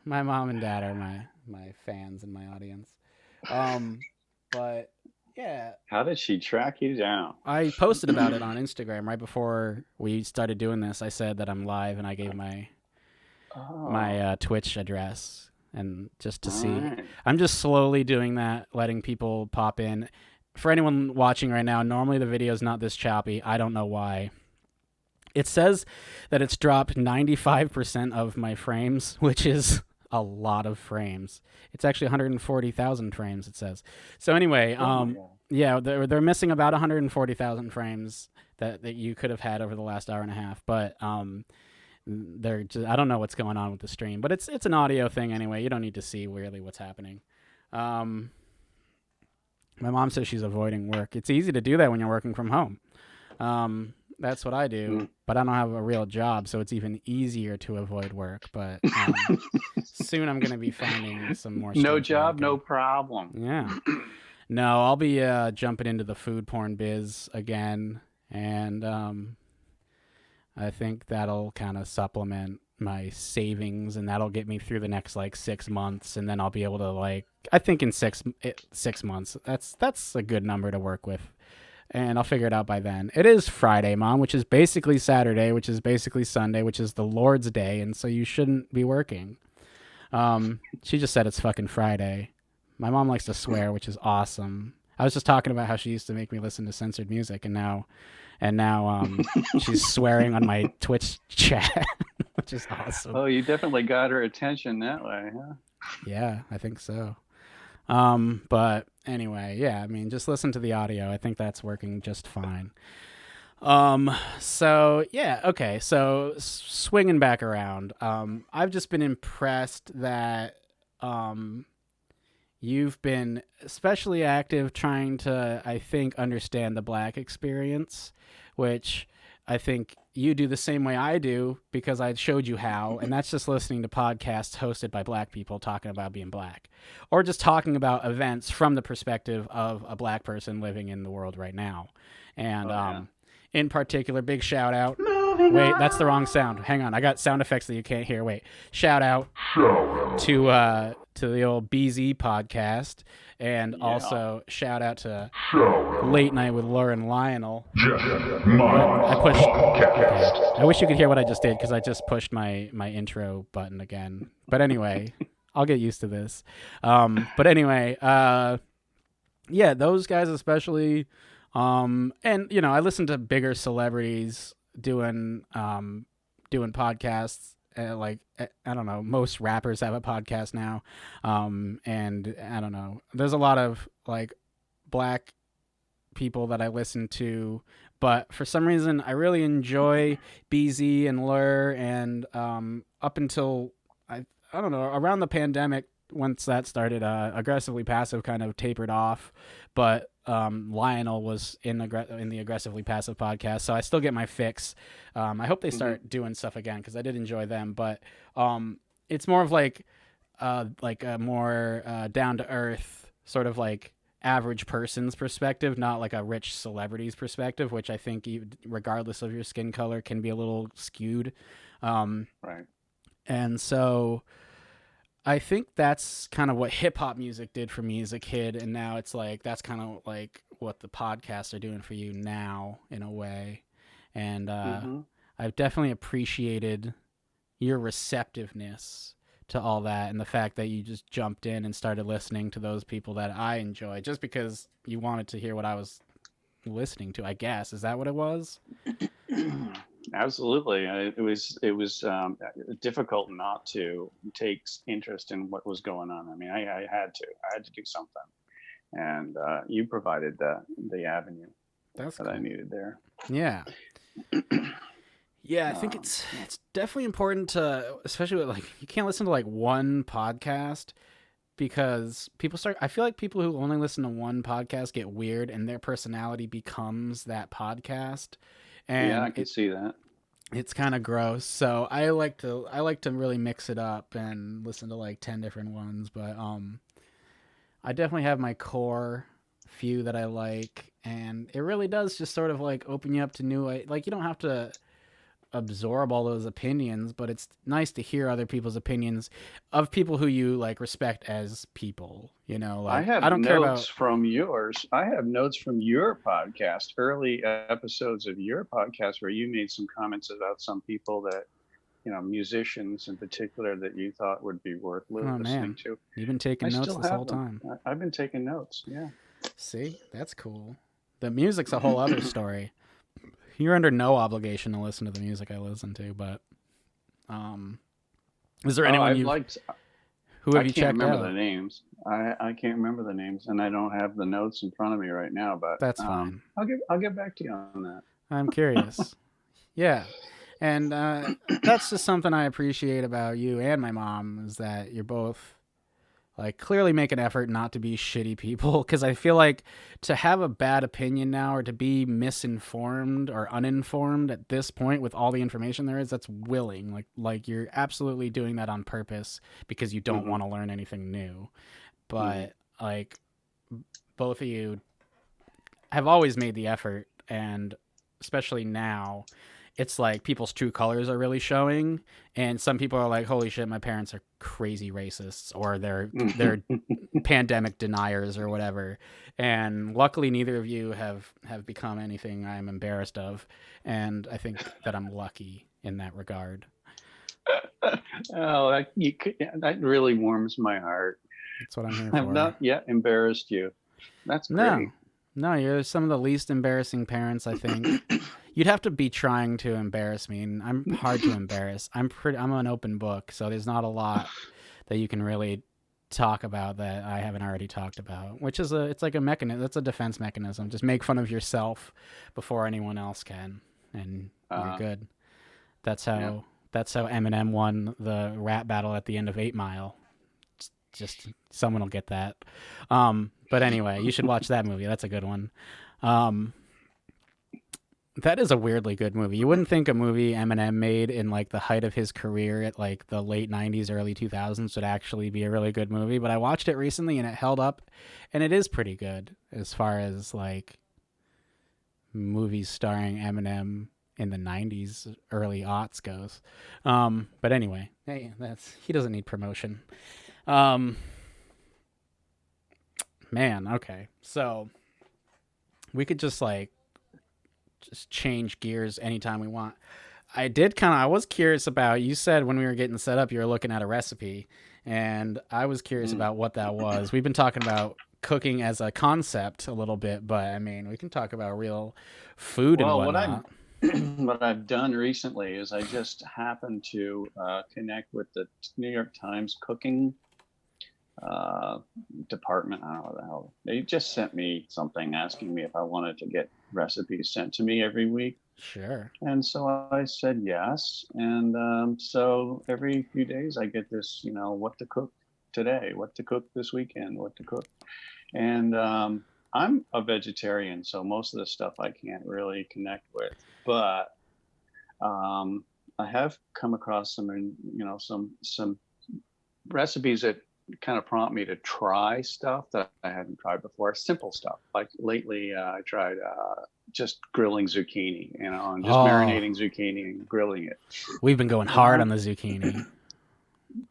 my mom and dad are my fans and my audience. But yeah. How did she track you down? I posted about it on Instagram right before we started doing this. I said that I'm live, and I gave my Twitch address, and just to see. Right. I'm just slowly doing that, letting people pop in. For anyone watching right now, normally the video is not this choppy. I don't know why. It says that it's dropped 95% of my frames, which is a lot of frames. It's actually 140,000 frames, it says. So anyway, yeah, they're missing about 140,000 frames that you could have had over the last hour and a half, but they're just, I don't know what's going on with the stream, but it's an audio thing anyway. You don't need to see really what's happening. My mom says she's avoiding work. It's easy to do that when you're working from home. That's what I do, but I don't have a real job, so it's even easier to avoid work. But soon I'm going to be finding some more stuff. No job, no problem. Yeah. No, I'll be jumping into the food porn biz again, and I think that'll kind of supplement my savings, and that'll get me through the next like 6 months, and then I'll be able to I think in 6 months, that's a good number to work with. And I'll figure it out by then. It is Friday, Mom, which is basically Saturday, which is basically Sunday, which is the Lord's Day, and so you shouldn't be working. She just said it's fucking Friday. My mom likes to swear, which is awesome. I was just talking about how she used to make me listen to censored music, and now she's swearing on my Twitch chat, which is awesome. Oh, you definitely got her attention that way, huh? Yeah, I think so. But anyway, yeah, I mean, just listen to the audio. I think that's working just fine. So yeah, okay. So swinging back around, I've just been impressed that, you've been especially active trying to, I think, understand the Black experience, which I think you do the same way I do because I showed you how, and that's just listening to podcasts hosted by Black people talking about being Black, or just talking about events from the perspective of a Black person living in the world right now. And in particular, big shout out. Wait, that's the wrong sound. Hang on, I got sound effects that you can't hear. Wait, shout out to the old BZ podcast, and also shout out to Late Night with Laura and Lionel. I pushed. Okay. I wish you could hear what I just did because I just pushed my intro button again. But anyway, I'll get used to this. But anyway, yeah, those guys especially. And I listen to bigger celebrities doing podcasts. I don't know, most rappers have a podcast now. And I don't know, there's a lot of like Black people that I listen to, but for some reason I really enjoy BZ and Lur, and up until I don't know, around the pandemic, once that started, Aggressively Passive kind of tapered off, but Lionel was in the Aggressively Passive podcast, so I still get my fix. I hope they start doing stuff again because I did enjoy them, but it's more of like a more down to earth sort of like average person's perspective, not like a rich celebrity's perspective, which I think regardless of your skin color can be a little skewed. Right. And so I think that's kind of what hip hop music did for me as a kid, and now it's like that's kind of like what the podcasts are doing for you now in a way. And I've definitely appreciated your receptiveness to all that, and the fact that you just jumped in and started listening to those people that I enjoy just because you wanted to hear what I was listening to, I guess. Is that what it was? Absolutely. It was difficult not to take interest in what was going on. I mean, I had to do something, and you provided the avenue that cool. I needed there. Yeah. Yeah, I think it's definitely important to, especially with like, you can't listen to like one podcast because I feel like people who only listen to one podcast get weird and their personality becomes that podcast. And yeah, I can see that. It's kind of gross. So I like to really mix it up and listen to like 10 different ones, but I definitely have my core few that I like, and it really does just sort of like open you up to new, like, you don't have to absorb all those opinions, but it's nice to hear other people's opinions of people who you like respect as people, you know. Like, I don't care about from yours. I have notes from your podcast, early episodes of your podcast, where you made some comments about some people that, you know, musicians in particular that you thought would be worth listening to. You've been taking notes this whole time. I've been taking notes. Yeah. See, that's cool. The music's a whole other story. You're under no obligation to listen to the music I listen to, but is there anyone who have you checked out? I can't remember the names. I can't remember the names, and I don't have the notes in front of me right now. But that's fine. I'll get back to you on that. I'm curious. Yeah, and that's just something I appreciate about you and my mom, is that you're both like clearly make an effort not to be shitty people, because I feel like to have a bad opinion now, or to be misinformed or uninformed at this point with all the information there is, that's willing. Like you're absolutely doing that on purpose because you don't want to learn anything new. But like both of you have always made the effort, and especially now, it's like people's true colors are really showing, and some people are like, holy shit, my parents are crazy racists, or they're pandemic deniers or whatever. And luckily neither of you have become anything I'm embarrassed of, and I think that I'm lucky in that regard. Oh, that really warms my heart. That's what I'm here for. I've not yet embarrassed you. That's great. No, you're some of the least embarrassing parents, I think. You'd have to be trying to embarrass me, and I'm hard to embarrass. I'm an open book, so there's not a lot that you can really talk about that I haven't already talked about, which is it's like a mechanism. That's a defense mechanism. Just make fun of yourself before anyone else can, and you're good. That's how Eminem won the rap battle at the end of 8 Mile. Just someone will get that. But anyway, you should watch that movie. That's a good one. That is a weirdly good movie. You wouldn't think a movie Eminem made in like the height of his career at like the late 90s, early 2000s would actually be a really good movie. But I watched it recently and it held up, and it is pretty good as far as like movies starring Eminem in the 90s, early aughts goes. But anyway, hey, he doesn't need promotion. Man, okay. So we could just change gears anytime we want. I was curious about, you said when we were getting set up, you were looking at a recipe, and I was curious about what that was. We've been talking about cooking as a concept a little bit, but I mean, we can talk about real food and whatnot. What I've done recently is I just happened to connect with the New York Times cooking department. I don't know what the hell. They just sent me something asking me if I wanted to get recipes sent to me every week. Sure. And so I said yes. And so every few days I get this, what to cook today, what to cook this weekend, what to cook. And I'm a vegetarian, so most of the stuff I can't really connect with. But I have come across some recipes that kind of prompt me to try stuff that I hadn't tried before. Simple stuff. Like lately, I tried just grilling zucchini, and just Oh, marinating zucchini and grilling it. we've been going hard on the zucchini.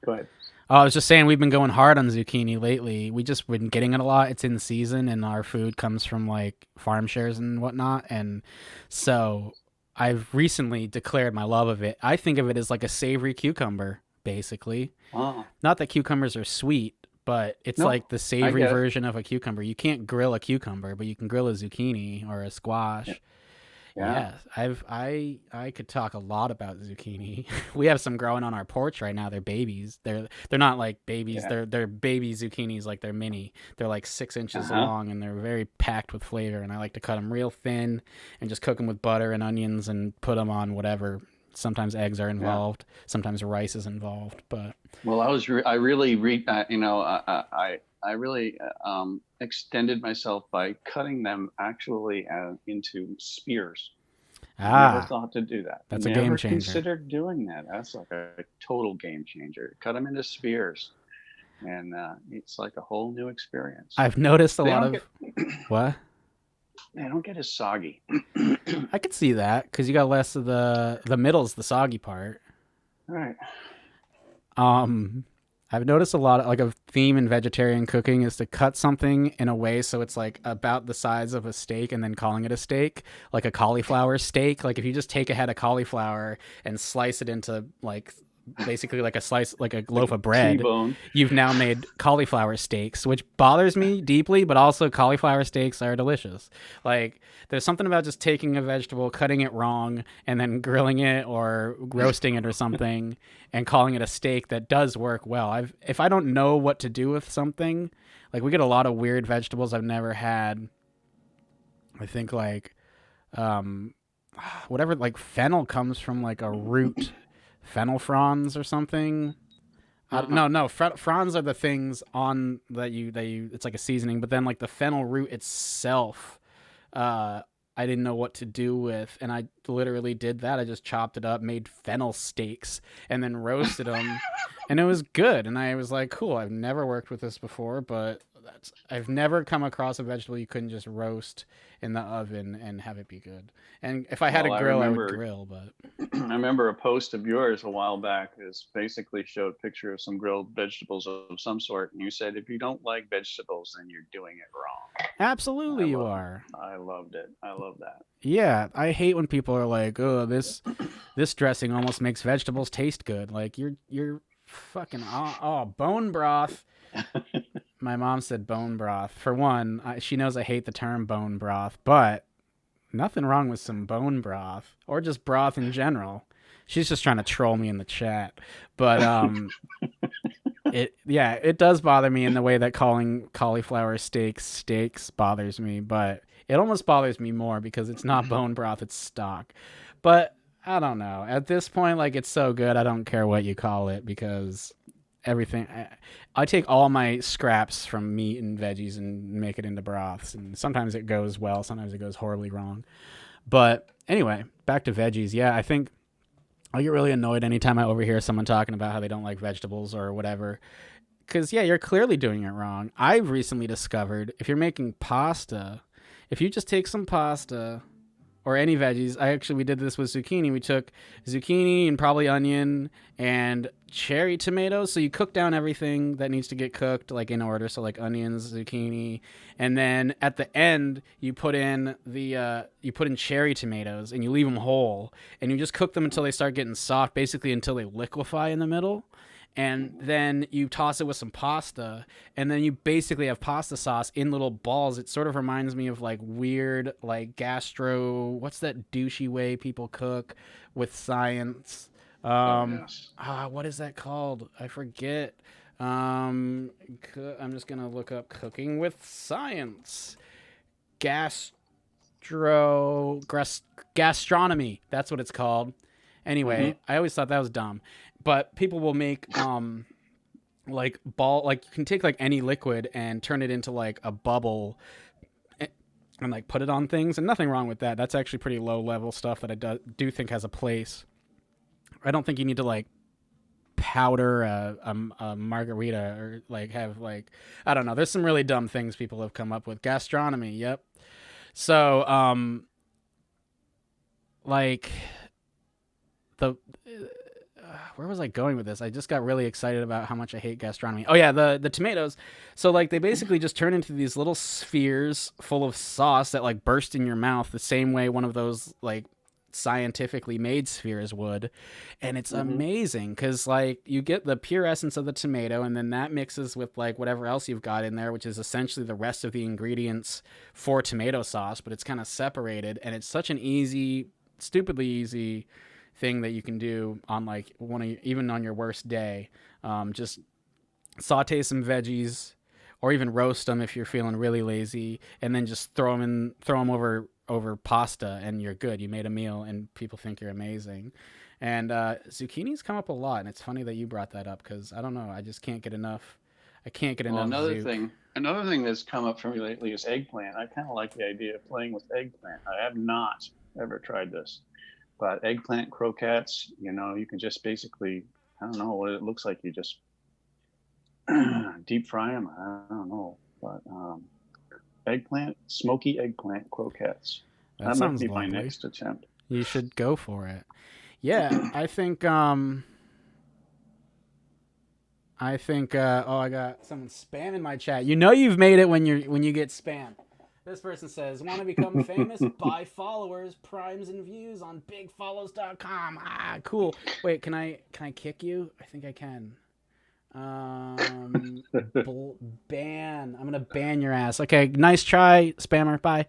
Go ahead. Oh, I was just saying we've been going hard on zucchini lately. We just been getting it a lot. It's in season, and our food comes from like farm shares and whatnot. And so I've recently declared my love of it. I think of it as like a savory cucumber, basically. Oh, Not that cucumbers are sweet, but it's no, like the I savory get it. version of a cucumber. You can't grill a cucumber, but you can grill a zucchini or a squash. Yeah. Yeah, I could talk a lot about zucchini. We have some growing on our porch right now. They're babies. They're not like babies. Yeah. They're baby zucchinis, like they're mini. They're like 6 inches Uh-huh. long, and they're very packed with flavor. And I like to cut them real thin and just cook them with butter and onions and put them on whatever. Sometimes eggs are Yeah. involved. Sometimes rice is involved. But Well, I really I really extended myself by cutting them actually into spears. Never thought to do that. that's a Never game changer. considered doing that. That's like a total game changer. Cut them into spears, and it's like a whole new experience. I've noticed a They lot don't of what. They don't get as soggy. I could see that because you got less of the middle's the soggy part. All right. I've noticed a lot of like a theme in vegetarian cooking is to cut something in a way so it's like about the size of a steak and then calling it a steak, like a cauliflower steak. Like if you just take a head of cauliflower and slice it into like basically like a slice, like a loaf of bread, T-bone. you've now made cauliflower steaks, which bothers me deeply, but also cauliflower steaks are delicious. Like there's something about just taking a vegetable, cutting it wrong, and then grilling it or roasting it or something and calling it a steak that does work well. If I don't know what to do with something, like we get a lot of weird vegetables I've never had. I think like whatever, like fennel comes from like a root, fennel fronds or something. No, fronds are the things on that you it's like a seasoning, but then like the fennel root itself, I didn't know what to do with, and I literally did that. I just chopped it up, made fennel steaks, and then roasted them, and it was good. And I was like, cool, I've never worked with this before, but I've never come across a vegetable you couldn't just roast in the oven and have it be good. And if I had Well, a I grill, I would remember- grill, but I remember a post of yours a while back that basically showed a picture of some grilled vegetables of some sort, and you said if you don't like vegetables, then you're doing it wrong. absolutely you love it. are. I loved it. I love that. Yeah, I hate when people are like, "Oh, this dressing almost makes vegetables taste good." Like you're fucking bone broth. My mom said bone broth. For one, she knows I hate the term bone broth, but nothing wrong with some bone broth or just broth in general. She's just trying to troll me in the chat. But it does bother me in the way that calling cauliflower steaks bothers me, but it almost bothers me more because it's not bone broth, it's stock. But I don't know. At this point, like, it's so good, I don't care what you call it because everything. I take all my scraps from meat and veggies and make it into broths, and sometimes it goes well, sometimes it goes horribly wrong. But anyway, back to veggies. Yeah, I think I get really annoyed anytime I overhear someone talking about how they don't like vegetables or whatever. Because, yeah, you're clearly doing it wrong. I've recently discovered if you're making pasta, if you just take some pasta or any veggies, we did this with zucchini. We took zucchini and probably onion and cherry tomatoes. So you cook down everything that needs to get cooked, like in order. So like onions, zucchini, and then at the end you put in cherry tomatoes and you leave them whole, and you just cook them until they start getting soft, basically until they liquefy in the middle. And then you toss it with some pasta, and then you basically have pasta sauce in little balls. It sort of reminds me of like weird, like what's that douchey way people cook with science? Yes. What is that called? I forget. I'm just gonna look up cooking with science. Gastronomy. That's what it's called. Anyway, I always thought that was dumb. But people will make you can take like any liquid and turn it into like a bubble, and like put it on things, and nothing wrong with that. That's actually pretty low level stuff that I do think has a place. I don't think you need to like powder a margarita or like have like, I don't know. There's some really dumb things people have come up with. Gastronomy, yep. So like the where was I going with this? I just got really excited about how much I hate gastronomy. Oh yeah, the tomatoes. So like they basically just turn into these little spheres full of sauce that like burst in your mouth the same way one of those like scientifically made spheres would. And it's amazing because like you get the pure essence of the tomato, and then that mixes with like whatever else you've got in there, which is essentially the rest of the ingredients for tomato sauce, but it's kind of separated. And it's such an easy, stupidly easy thing that you can do on like even on your worst day. Just saute some veggies, or even roast them if you're feeling really lazy, and then just throw them over pasta, and you're good. You made a meal, and people think you're amazing. And zucchini's come up a lot, and it's funny that you brought that up because I don't know, I just can't get enough. I can't get enough. Another thing that's come up for me lately is eggplant. I kind of like the idea of playing with eggplant. I have not ever tried this. But eggplant croquettes, you know, you can just basically, I don't know what it looks like. You just deep fry them. I don't know. But smoky eggplant croquettes. That might be my next attempt. You should go for it. Yeah, I think, oh, I got someone spamming my chat. You know you've made it when you get spam. This person says, want to become famous? Buy followers, primes, and views on bigfollows.com. Ah, cool. Wait, can I kick you? I think I can. Ban. I'm going to ban your ass. Okay, nice try, spammer. Bye.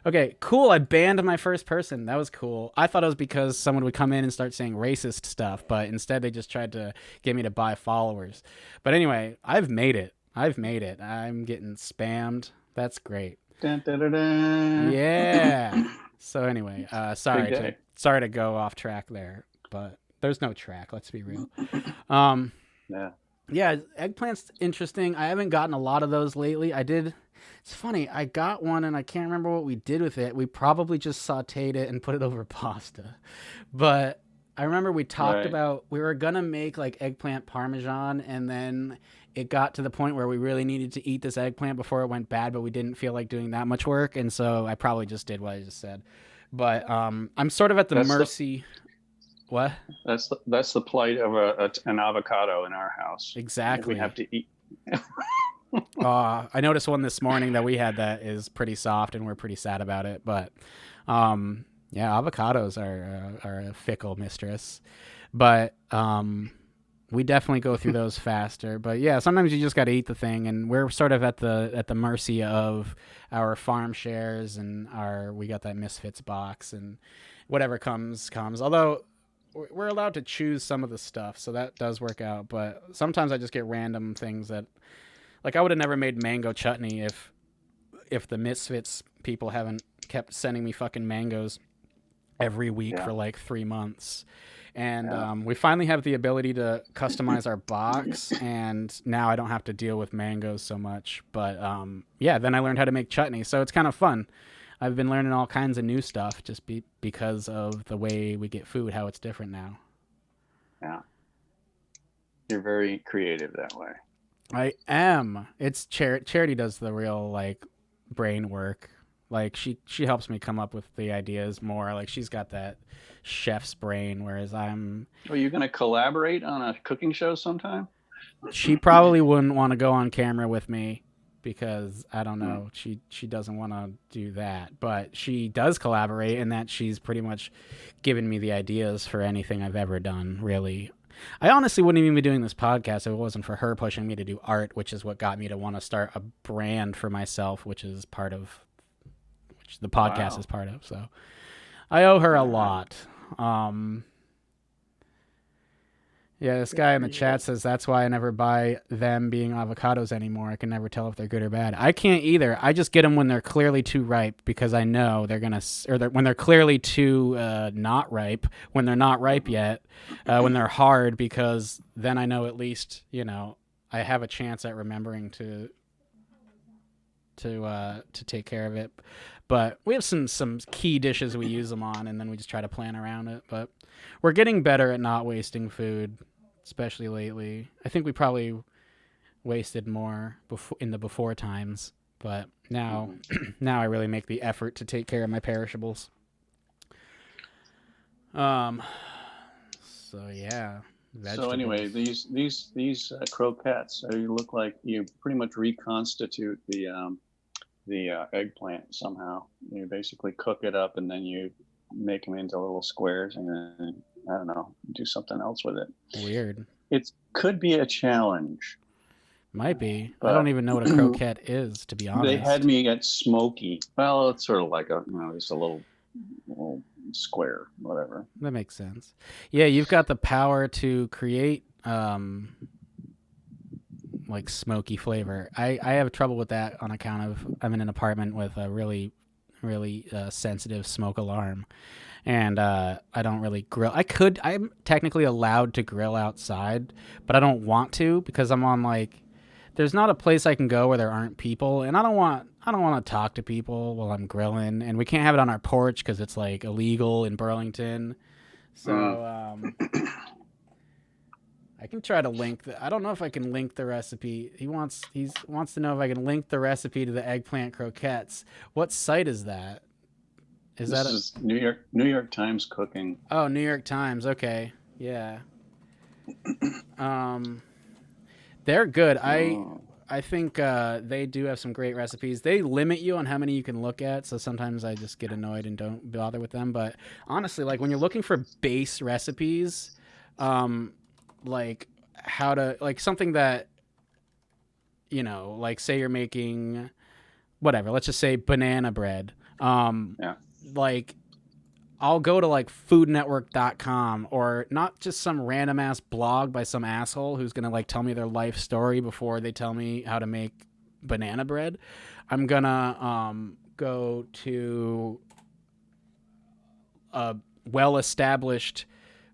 Okay, cool. I banned my first person. That was cool. I thought it was because someone would come in and start saying racist stuff, but instead they just tried to get me to buy followers. But anyway, I've made it. I'm getting spammed. That's great. Dun, dun, dun, dun. Yeah. So anyway, sorry to go off track there, but there's no track. Let's be real. Yeah, eggplant's interesting. I haven't gotten a lot of those lately. It's funny. I got one and I can't remember what we did with it. We probably just sauteed it and put it over pasta. But I remember we talked about we were gonna make like eggplant parmesan, and then it got to the point where we really needed to eat this eggplant before it went bad, but we didn't feel like doing that much work, and so I probably just did what I just said. But I'm sort of at the mercy. What? That's the plight of an avocado in our house. Exactly. We have to eat. I noticed one this morning that we had that is pretty soft, and we're pretty sad about it. But yeah, avocados are a fickle mistress. But we definitely go through those faster. But yeah, sometimes you just got to eat the thing, and we're sort of at the mercy of our farm shares, and we got that Misfits box, and whatever comes. Although we're allowed to choose some of the stuff, so that does work out. But sometimes I just get random things that, like, I would have never made mango chutney if the Misfits people haven't kept sending me fucking mangoes every week for like 3 months. And we finally have the ability to customize our box, and now I don't have to deal with mangoes so much. But yeah, then I learned how to make chutney, so it's kind of fun. I've been learning all kinds of new stuff just because of the way we get food, how it's different now. Yeah. You're very creative that way. I am. It's Charity does the real like brain work. Like she helps me come up with the ideas more. Like she's got that chef's brain, whereas I'm. Are you going to collaborate on a cooking show sometime? She probably wouldn't want to go on camera with me because I don't know. She doesn't want to do that, but she does collaborate in that she's pretty much given me the ideas for anything I've ever done. Really, I honestly wouldn't even be doing this podcast if it wasn't for her pushing me to do art, which is what got me to want to start a brand for myself, which is part of. The podcast is part of, so I owe her a lot. Yeah, this guy in the chat says that's why I never buy them being avocados anymore. I can never tell if they're good or bad. I can't either. I just get them when they're clearly too ripe because I know they're gonna, when they're clearly too not ripe. When they're not ripe yet, when they're hard, because then I know at least I have a chance at remembering to to take care of it. But we have some key dishes we use them on, and then we just try to plan around it. But we're getting better at not wasting food, especially lately. I think we probably wasted more in the before times, but now now I really make the effort to take care of my perishables. So yeah. So anyway, Vegetables. these croquettes, you look like you pretty much reconstitute the eggplant somehow. You basically cook it up and then you make them into little squares and then, I don't know, do something else with it. Weird. It could be a challenge. Might be. I But don't even know what a croquette is, to be honest. they had me at smoky. Well, it's sort of like just a little square, whatever. That makes sense. Yeah, you've got the power to create like smoky flavor. I have trouble with that on account of I'm in an apartment with a really sensitive smoke alarm, and I don't really grill. I'm technically allowed to grill outside, but I don't want to because I'm on like there's not a place I can go where there aren't people, and I don't want to talk to people while I'm grilling, and we can't have it on our porch because it's like illegal in Burlington. So I can try to link I don't know if I can link the recipe. He wants to know if I can link the recipe to the eggplant croquettes. What site is that? This is New York Times Cooking. Oh, New York Times. Okay. Yeah. They're good. I think they do have some great recipes. They limit you on how many you can look at, so sometimes I just get annoyed and don't bother with them. But honestly, like when you're looking for base recipes, like how to like something that like say you're making whatever, let's just say banana bread. Like I'll go to like foodnetwork.com or not just some random ass blog by some asshole who's going to like tell me their life story before they tell me how to make banana bread. I'm going to go to a well-established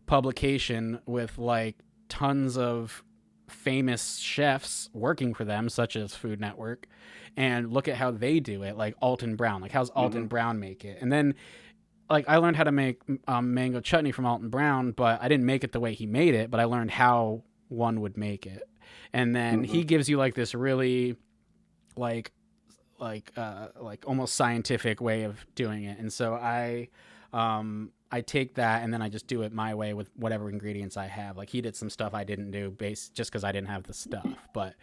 publication with like tons of famous chefs working for them, such as Food Network, and look at how they do it, like Alton Brown. Like how's Alton Brown make it? And then like I learned how to make mango chutney from Alton Brown, but I didn't make it the way he made it, but I learned how one would make it. And then he gives you like this really like almost scientific way of doing it. And so I take that and then I just do it my way with whatever ingredients I have. Like he did some stuff I didn't do just because I didn't have the stuff. But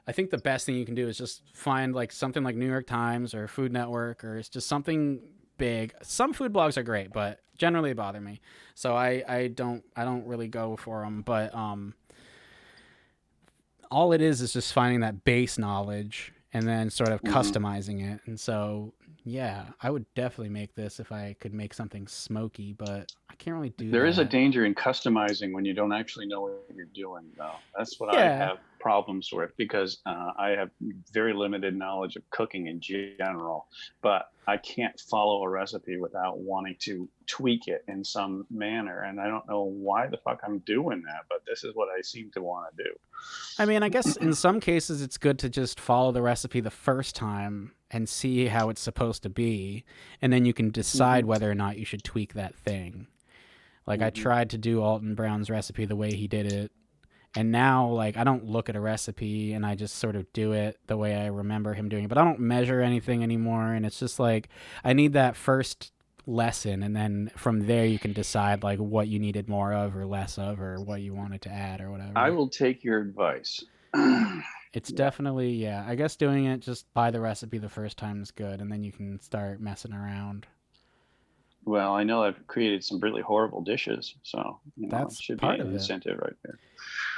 I think the best thing you can do is just find like something like New York Times or Food Network, or it's just something big. Some food blogs are great, but generally they bother me. So I don't really go for them. But all it is just finding that base knowledge and then sort of customizing it. And so yeah, I would definitely make this if I could make something smoky, but I can't really do that. There is a danger in customizing when you don't actually know what you're doing, though. That's what I have problems with because I have very limited knowledge of cooking in general, but I can't follow a recipe without wanting to tweak it in some manner. And I don't know why the fuck I'm doing that, but this is what I seem to want to do. I mean, I guess in some cases it's good to just follow the recipe the first time and see how it's supposed to be, and then you can decide whether or not you should tweak that thing. Like I tried to do Alton Brown's recipe the way he did it, and now like I don't look at a recipe and I just sort of do it the way I remember him doing it, but I don't measure anything anymore, and it's just like I need that first lesson, and then from there you can decide like what you needed more of or less of, or what you wanted to add or whatever. I will take your advice. It's definitely, I guess doing it just by the recipe the first time is good, and then you can start messing around. Well, I know I've created some really horrible dishes, so That's it should part be an of it. incentive right there.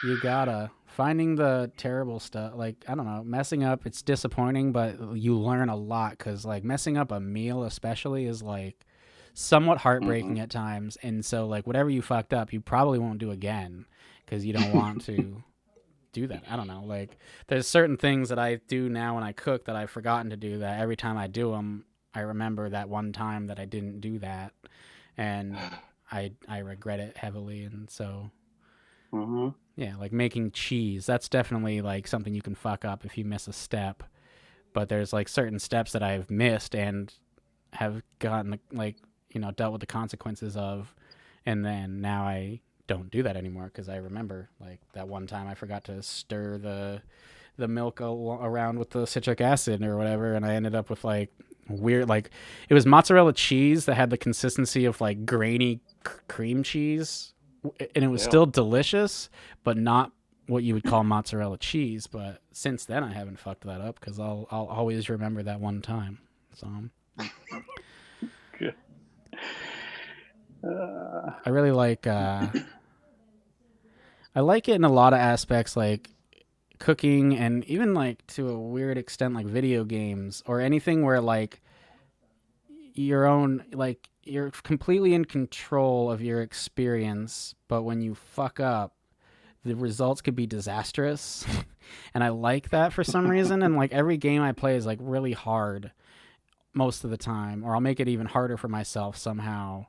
You gotta finding the terrible stuff. Like I don't know, messing up. It's disappointing, but you learn a lot because like messing up a meal, especially, is like somewhat heartbreaking at times. And so like whatever you fucked up, you probably won't do again because you don't want to do that. I don't know. Like there's certain things that I do now when I cook that I've forgotten to do, that every time I do them, I remember that one time that I didn't do that, and I regret it heavily. And so, yeah, like making cheese, that's definitely like something you can fuck up if you miss a step. but there's like certain steps that I've missed and have gotten like, you know, dealt with the consequences of, and then now I don't do that anymore because I remember like that one time I forgot to stir the milk around with the citric acid or whatever, and I ended up with like weird, like it was mozzarella cheese that had the consistency of like grainy cream cheese, and it was still delicious, but not what you would call mozzarella cheese. But since then I haven't fucked that up because I'll always remember that one time. So Good. I really like I like it in a lot of aspects, like cooking, and even like to a weird extent like video games or anything where like your own, like you're completely in control of your experience, but when you fuck up the results could be disastrous. And I like that for some reason, and like every game I play is like really hard most of the time, or I'll make it even harder for myself somehow,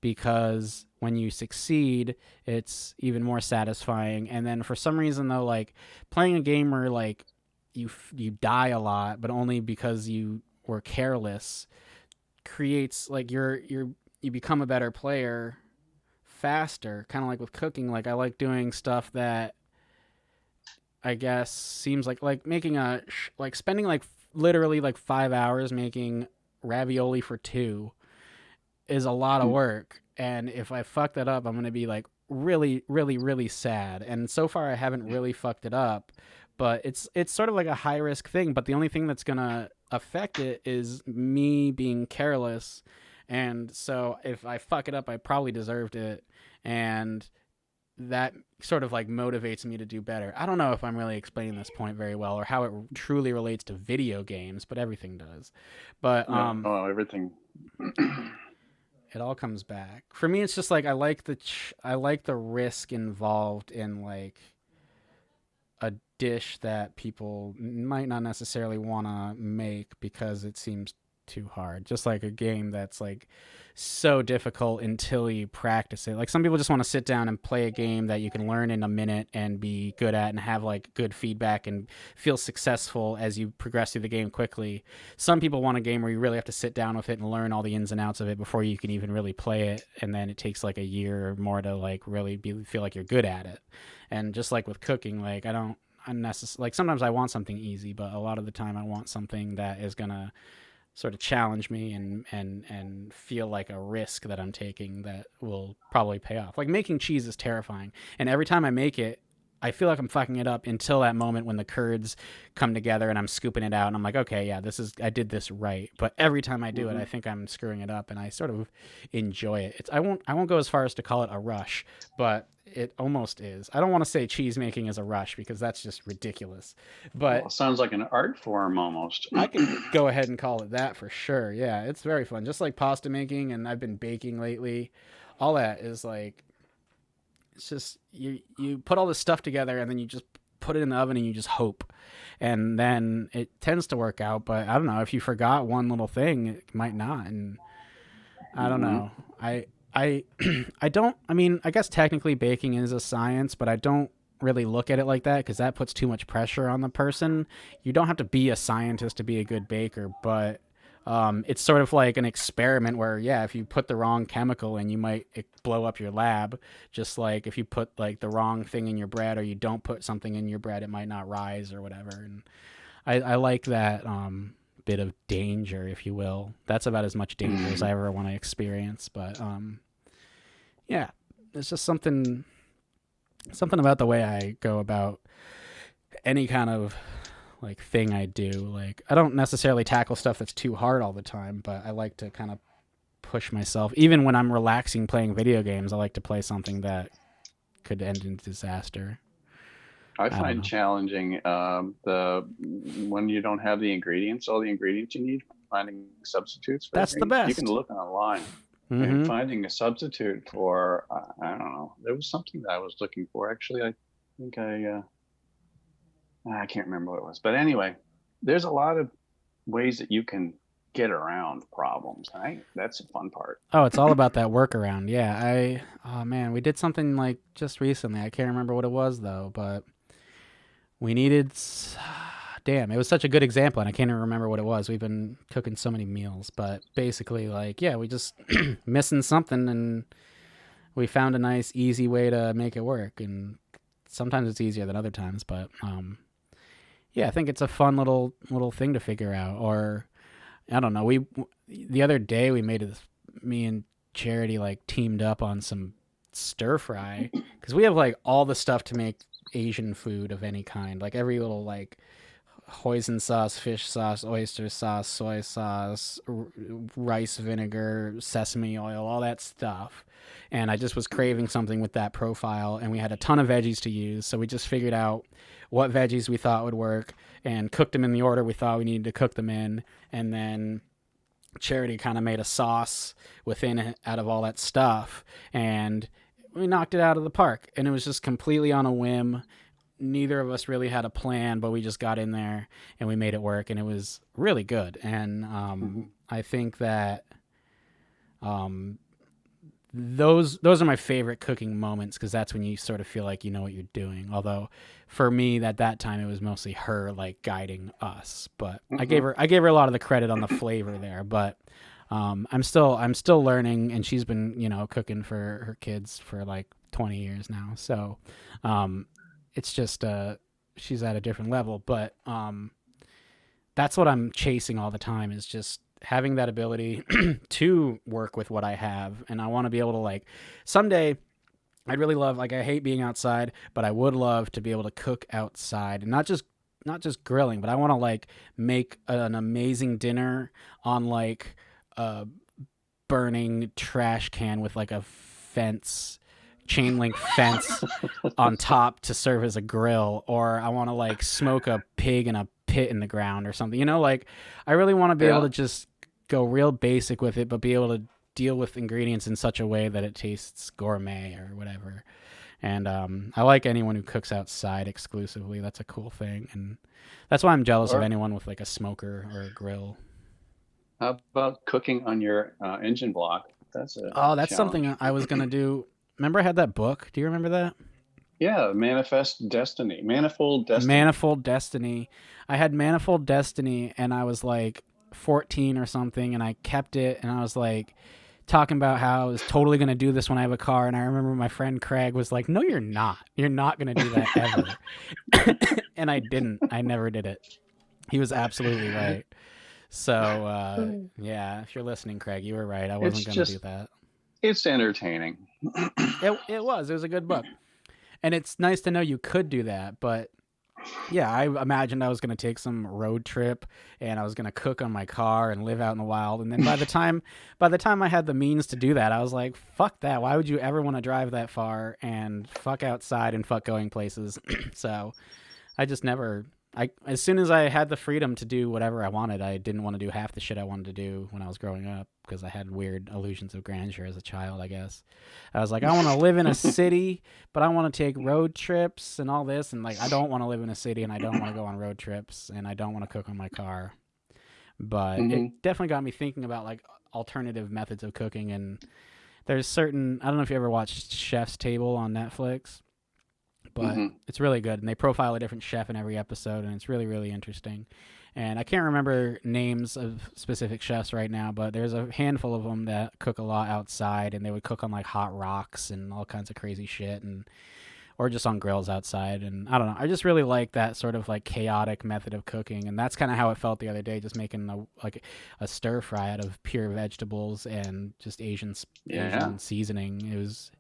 because when you succeed it's even more satisfying. And then for some reason though, like playing a game where like you die a lot but only because you were careless creates like you become a better player faster, kind of like with cooking. Like I like doing stuff that I guess seems like making like spending like literally like 5 hours making ravioli for 2 is a lot of work, and if I fuck that up I'm gonna be like really really really sad. And so far I haven't really fucked it up, but it's sort of like a high risk thing, but the only thing that's gonna affect it is me being careless. And so if I fuck it up I probably deserved it, and that sort of like motivates me to do better. I don't know if I'm really explaining this point very well or how it truly relates to video games, but everything does. But everything. It all comes back. For me, it's just like I like the risk involved in like a dish that people might not necessarily want to make because it seems too hard. Just like a game that's like so difficult until you practice it. Like some people just want to sit down and play a game that you can learn in a minute and be good at and have like good feedback and feel successful as you progress through the game quickly. Some people want a game where you really have to sit down with it and learn all the ins and outs of it before you can even really play it, and then it takes like a year or more to like really feel like you're good at it. And just like with cooking, like I don't unnecessarily, like sometimes I want something easy, but a lot of the time I want something that is gonna sort of challenge me and feel like a risk that I'm taking that will probably pay off. Like making cheese is terrifying, and every time I make it I feel like I'm fucking it up until that moment when the curds come together and I'm scooping it out and I'm like, okay, yeah, I did this right. But every time I do it, I think I'm screwing it up, and I sort of enjoy it. I won't go as far as to call it a rush, but it almost is. I don't want to say cheese making is a rush because that's just ridiculous. But it sounds like an art form almost. I can go ahead and call it that for sure. Yeah, it's very fun. Just like pasta making, and I've been baking lately. All that is like, it's just you put all this stuff together and then you just put it in the oven and you just hope, and then it tends to work out. But I don't know, if you forgot one little thing, it might not. And I don't know. I don't. I mean, I guess technically baking is a science, but I don't really look at it like that because that puts too much pressure on the person. You don't have to be a scientist to be a good baker, but it's sort of like an experiment where, yeah, if you put the wrong chemical in, you might blow up your lab. Just like if you put like the wrong thing in your bread, or you don't put something in your bread, it might not rise or whatever. And I like that bit of danger, if you will. That's about as much danger as I ever want to experience. But yeah, it's just something about the way I go about any kind of like thing I do. Like I don't necessarily tackle stuff that's too hard all the time, but I like to kind of push myself. Even when I'm relaxing playing video games, I like to play something that could end in disaster. I find challenging when you don't have all the ingredients you need, finding substitutes for that's the best. You can look online and finding a substitute for I don't know. There was something that I was looking for. Actually, I think I can't remember what it was. But anyway, there's a lot of ways that you can get around problems. That's the fun part. Oh, it's all about that workaround. Yeah, oh man, we did something like just recently. I can't remember what it was though, but we needed damn, it was such a good example, and I can't even remember what it was. We've been cooking so many meals, but basically, like, yeah, we just missing something, and we found a nice, easy way to make it work. And sometimes it's easier than other times, but yeah, I think it's a fun little thing to figure out. Or I don't know. The other day we made this. Me and Charity like teamed up on some stir fry because we have like all the stuff to make Asian food of any kind, like every little like hoisin sauce, fish sauce, oyster sauce, soy sauce, rice vinegar, sesame oil, all that stuff. And I just was craving something with that profile, and we had a ton of veggies to use, so we just figured out what veggies we thought would work and cooked them in the order we thought we needed to cook them in, and then Charity kind of made a sauce within it out of all that stuff, and we knocked it out of the park. And it was just completely on a whim. Neither of us really had a plan, but we just got in there and we made it work, and it was really good. And I think that those are my favorite cooking moments, because that's when you sort of feel like you know what you're doing. Although for me at that time it was mostly her like guiding us, but I gave her a lot of the credit on the flavor there. But I'm still learning, and she's been, you know, cooking for her kids for like 20 years now. So it's just she's at a different level, but that's what I'm chasing all the time, is just having that ability to work with what I have. And I want to be able to, like, someday I'd really love, like, I hate being outside, but I would love to be able to cook outside, and not just grilling, but I want to like make an amazing dinner on like a burning trash can with like a chain link fence on top to serve as a grill. Or I want to like smoke a pig in a pit in the ground or something, you know, like I really want to be able to just go real basic with it, but be able to deal with ingredients in such a way that it tastes gourmet or whatever. And I like anyone who cooks outside exclusively. That's a cool thing, and that's why I'm jealous of anyone with like a smoker or a grill. How about cooking on your engine block? That's that's something I was gonna do. Remember I had that book? Do you remember that? Yeah, Manifold Destiny. Manifold Destiny. I had Manifold Destiny, and I was like 14 or something, and I kept it, and I was like talking about how I was totally going to do this when I have a car. And I remember my friend Craig was like, no, you're not going to do that ever. And I didn't. I never did it. He was absolutely right. So yeah, if you're listening, Craig, you were right. I wasn't going to do that. It's entertaining. It was a good book. And it's nice to know you could do that. But yeah, I imagined I was going to take some road trip, and I was going to cook on my car and live out in the wild. And then by the time I had the means to do that, I was like, fuck that. Why would you ever want to drive that far and fuck outside and fuck going places? So I just never, as soon as I had the freedom to do whatever I wanted, I didn't want to do half the shit I wanted to do when I was growing up, because I had weird illusions of grandeur as a child, I guess. I was like, I want to live in a city, but I want to take road trips and all this. And like, I don't want to live in a city, and I don't want to go on road trips, and I don't want to cook on my car. But it definitely got me thinking about like alternative methods of cooking. And there's certain, I don't know if you ever watched Chef's Table on Netflix, but it's really good. And they profile a different chef in every episode, and it's really, really interesting. And I can't remember names of specific chefs right now, but there's a handful of them that cook a lot outside, and they would cook on like hot rocks and all kinds of crazy shit, or just on grills outside. And I don't know, I just really like that sort of like chaotic method of cooking. And that's kind of how it felt the other day, just making a stir fry out of pure vegetables and just Asian seasoning.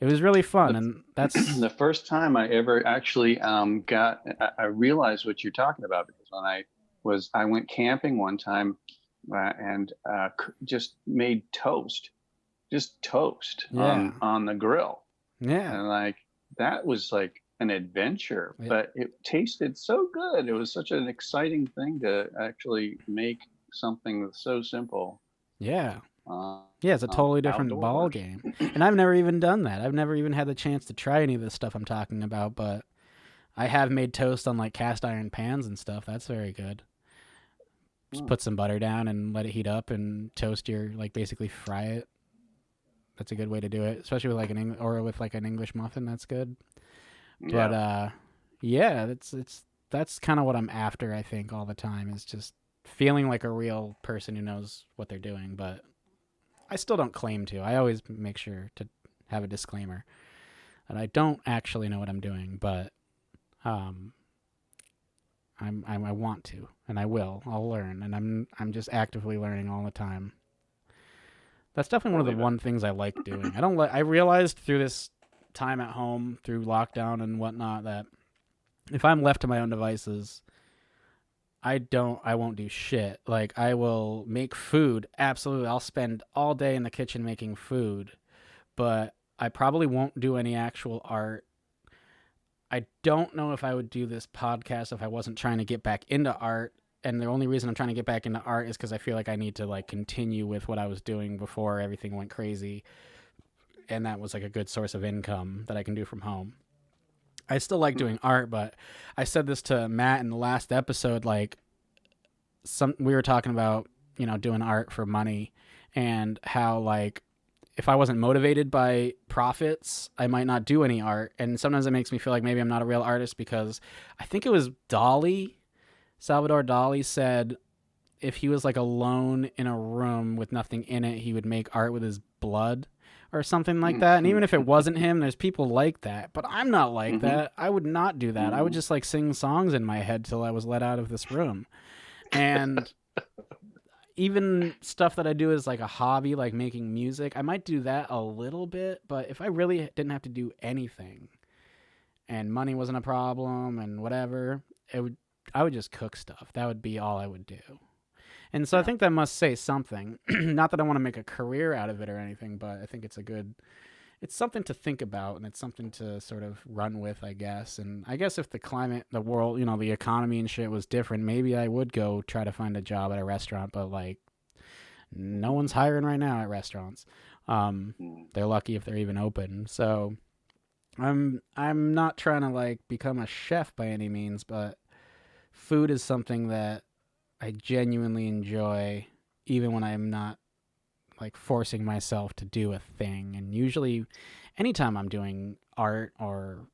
It was really fun. And that's the first time I ever actually I realized what you're talking about, because when I went camping one time and just made toast on the grill. Yeah. And like, that was like an adventure, but it tasted so good. It was such an exciting thing to actually make something so simple. Yeah. Yeah, it's a totally different ball game. And I've never even done that. I've never even had the chance to try any of this stuff I'm talking about, but I have made toast on like cast iron pans and stuff. That's very good. Just put some butter down and let it heat up, and toast like basically fry it. That's a good way to do it, especially with like with like an English muffin. That's good. But yeah, it's that's kind of what I'm after, I think, all the time, is just feeling like a real person who knows what they're doing. But I still don't claim to. I always make sure to have a disclaimer that I don't actually know what I'm doing, but I want to, and I will. I'll learn, and I'm just actively learning all the time. That's definitely one of the one things I like doing. I realized through this time at home, through lockdown and whatnot, that if I'm left to my own devices, I won't do shit. Like, I will make food. Absolutely. I'll spend all day in the kitchen making food, but I probably won't do any actual art. I don't know if I would do this podcast if I wasn't trying to get back into art. And the only reason I'm trying to get back into art is because I feel like I need to like continue with what I was doing before everything went crazy. And that was like a good source of income that I can do from home. I still like doing art, but I said this to Matt in the last episode, like we were talking about, doing art for money, and how like if I wasn't motivated by profits, I might not do any art. And sometimes it makes me feel like maybe I'm not a real artist, because I think it was Salvador Dali said if he was like alone in a room with nothing in it, he would make art with his blood or something like that. And even if it wasn't him, there's people like that. But I'm not like that. I would not do that. I would just like sing songs in my head till I was let out of this room. And even stuff that I do is like a hobby, like making music, I might do that a little bit. But if I really didn't have to do anything and money wasn't a problem and whatever, I would just cook stuff. That would be all I would do. And so I think that must say something. Not that I want to make a career out of it or anything, but I think it's something to think about, and it's something to sort of run with, I guess. And I guess if the climate, the world, the economy and shit was different, maybe I would go try to find a job at a restaurant, but like no one's hiring right now at restaurants. They're lucky if they're even open. So I'm not trying to like become a chef by any means, but food is something that I genuinely enjoy, even when I'm not like forcing myself to do a thing. And usually anytime I'm doing art or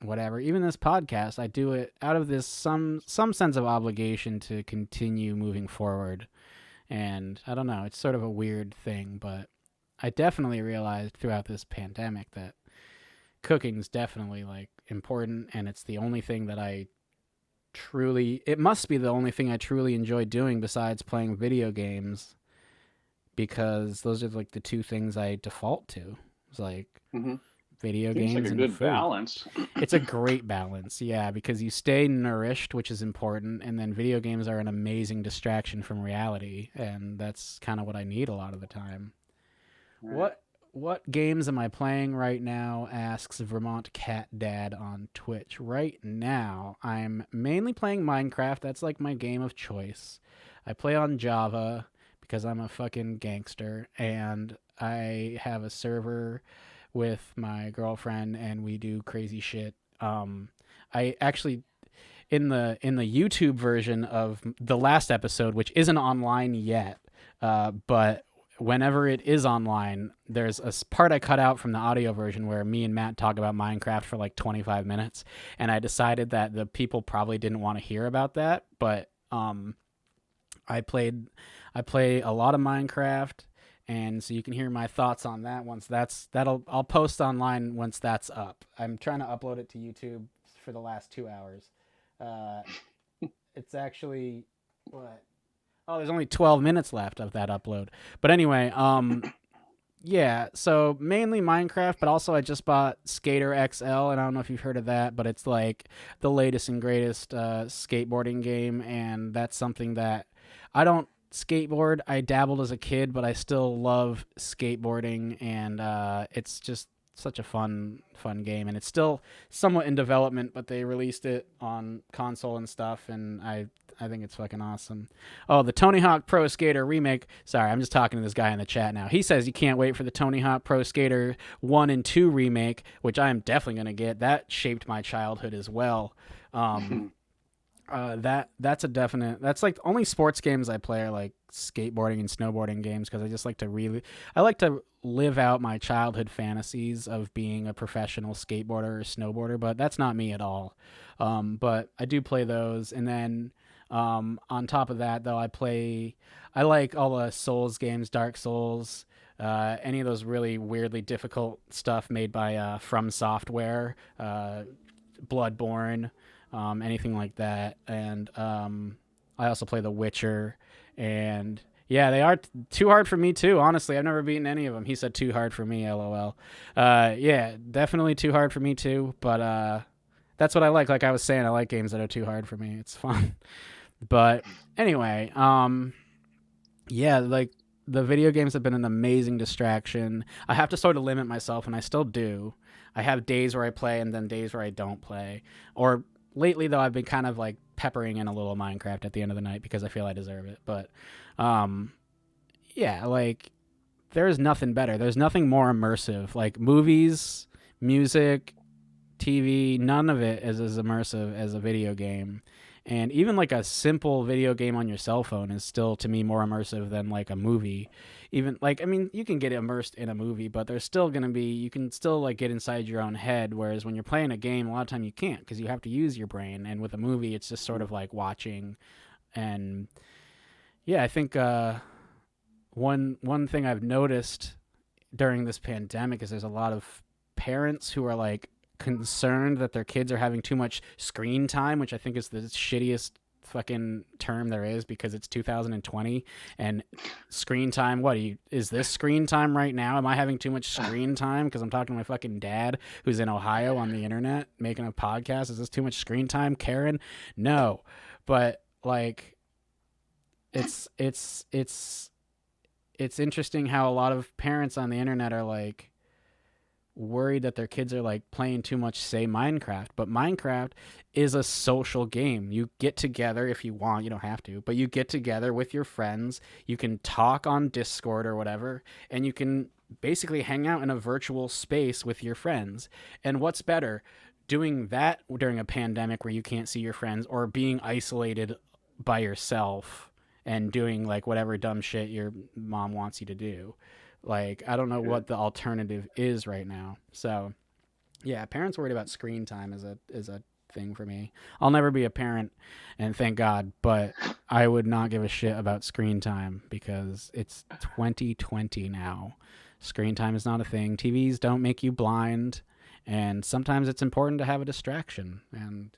whatever, even this podcast, I do it out of this some sense of obligation to continue moving forward. And I don't know, it's sort of a weird thing, but I definitely realized throughout this pandemic that cooking is definitely like important, and it's the only thing that it must be the only thing I truly enjoy doing besides playing video games, because those are like the two things I default to. It's like video games like a and good food. Balance. It's a great balance, yeah, because you stay nourished, which is important, and then video games are an amazing distraction from reality, and that's kind of what I need a lot of the time. Right. What games am I playing right now, asks Vermont Cat Dad on Twitch. Right now, I'm mainly playing Minecraft. That's like my game of choice. I play on Java because I'm a fucking gangster, and I have a server with my girlfriend, and we do crazy shit. I actually, in the YouTube version of the last episode, which isn't online yet, but whenever it is online, there's a part I cut out from the audio version where me and Matt talk about Minecraft for like 25 minutes. And I decided that the people probably didn't want to hear about that. But I play a lot of Minecraft. And so you can hear my thoughts on that I'll post online once that's up. I'm trying to upload it to YouTube for the last 2 hours. It's actually, what? Oh, there's only 12 minutes left of that upload. But anyway, yeah, so mainly Minecraft, but also I just bought Skater XL, and I don't know if you've heard of that, but it's like the latest and greatest skateboarding game, and that's something that I don't skateboard. I dabbled as a kid, but I still love skateboarding, and it's just such a fun game, and it's still somewhat in development, but they released it on console and stuff, and I think it's fucking awesome. Oh, the Tony Hawk Pro Skater remake. Sorry, I'm just talking to this guy in the chat now. He says he can't wait for the Tony Hawk Pro Skater 1 and 2 remake, which I am definitely going to get. That shaped my childhood as well. That's a definite. That's like only sports games I play are like skateboarding and snowboarding games, because I just like to live out my childhood fantasies of being a professional skateboarder or snowboarder, but that's not me at all. But I do play those, and then on top of that, though, I like all the Souls games, Dark Souls, any of those really weirdly difficult stuff made by From Software, Bloodborne, anything like that, and I also play The Witcher, and yeah, they are too hard for me too. Honestly, I've never beaten any of them. He said too hard for me, lol. Yeah, definitely too hard for me too. But that's what I like. Like I was saying, I like games that are too hard for me. It's fun. But anyway, yeah, like the video games have been an amazing distraction. I have to sort of limit myself, and I still do. I have days where I play and then days where I don't play. Or lately, though, I've been kind of like peppering in a little Minecraft at the end of the night because I feel I deserve it. But yeah, like there's nothing better. There's nothing more immersive. Like movies, music, TV, none of it is as immersive as a video game. And even like a simple video game on your cell phone is still to me more immersive than like a movie. Even like, I mean, you can get immersed in a movie, but there's still going to be, you can still like get inside your own head. Whereas when you're playing a game, a lot of time you can't because you have to use your brain. And with a movie, it's just sort of like watching. And yeah, I think one thing I've noticed during this pandemic is there's a lot of parents who are like concerned that their kids are having too much screen time, which I think is the shittiest fucking term there is because it's 2020 and screen time. Is this screen time right now? Am I having too much screen time because I'm talking to my fucking dad who's in Ohio on the internet making a podcast? Is this too much screen time, Karen? No, but like it's interesting how a lot of parents on the internet are like worried that their kids are like playing too much, say Minecraft, but Minecraft is a social game. You get together if you want, you don't have to, but you get together with your friends, you can talk on Discord or whatever, and you can basically hang out in a virtual space with your friends. And what's better, doing that during a pandemic where you can't see your friends, or being isolated by yourself and doing like whatever dumb shit your mom wants you to do? Like, I don't know what the alternative is right now. So, yeah, parents worried about screen time is a thing for me. I'll never be a parent, and thank God, but I would not give a shit about screen time because it's 2020 now. Screen time is not a thing. TVs don't make you blind, and sometimes it's important to have a distraction, and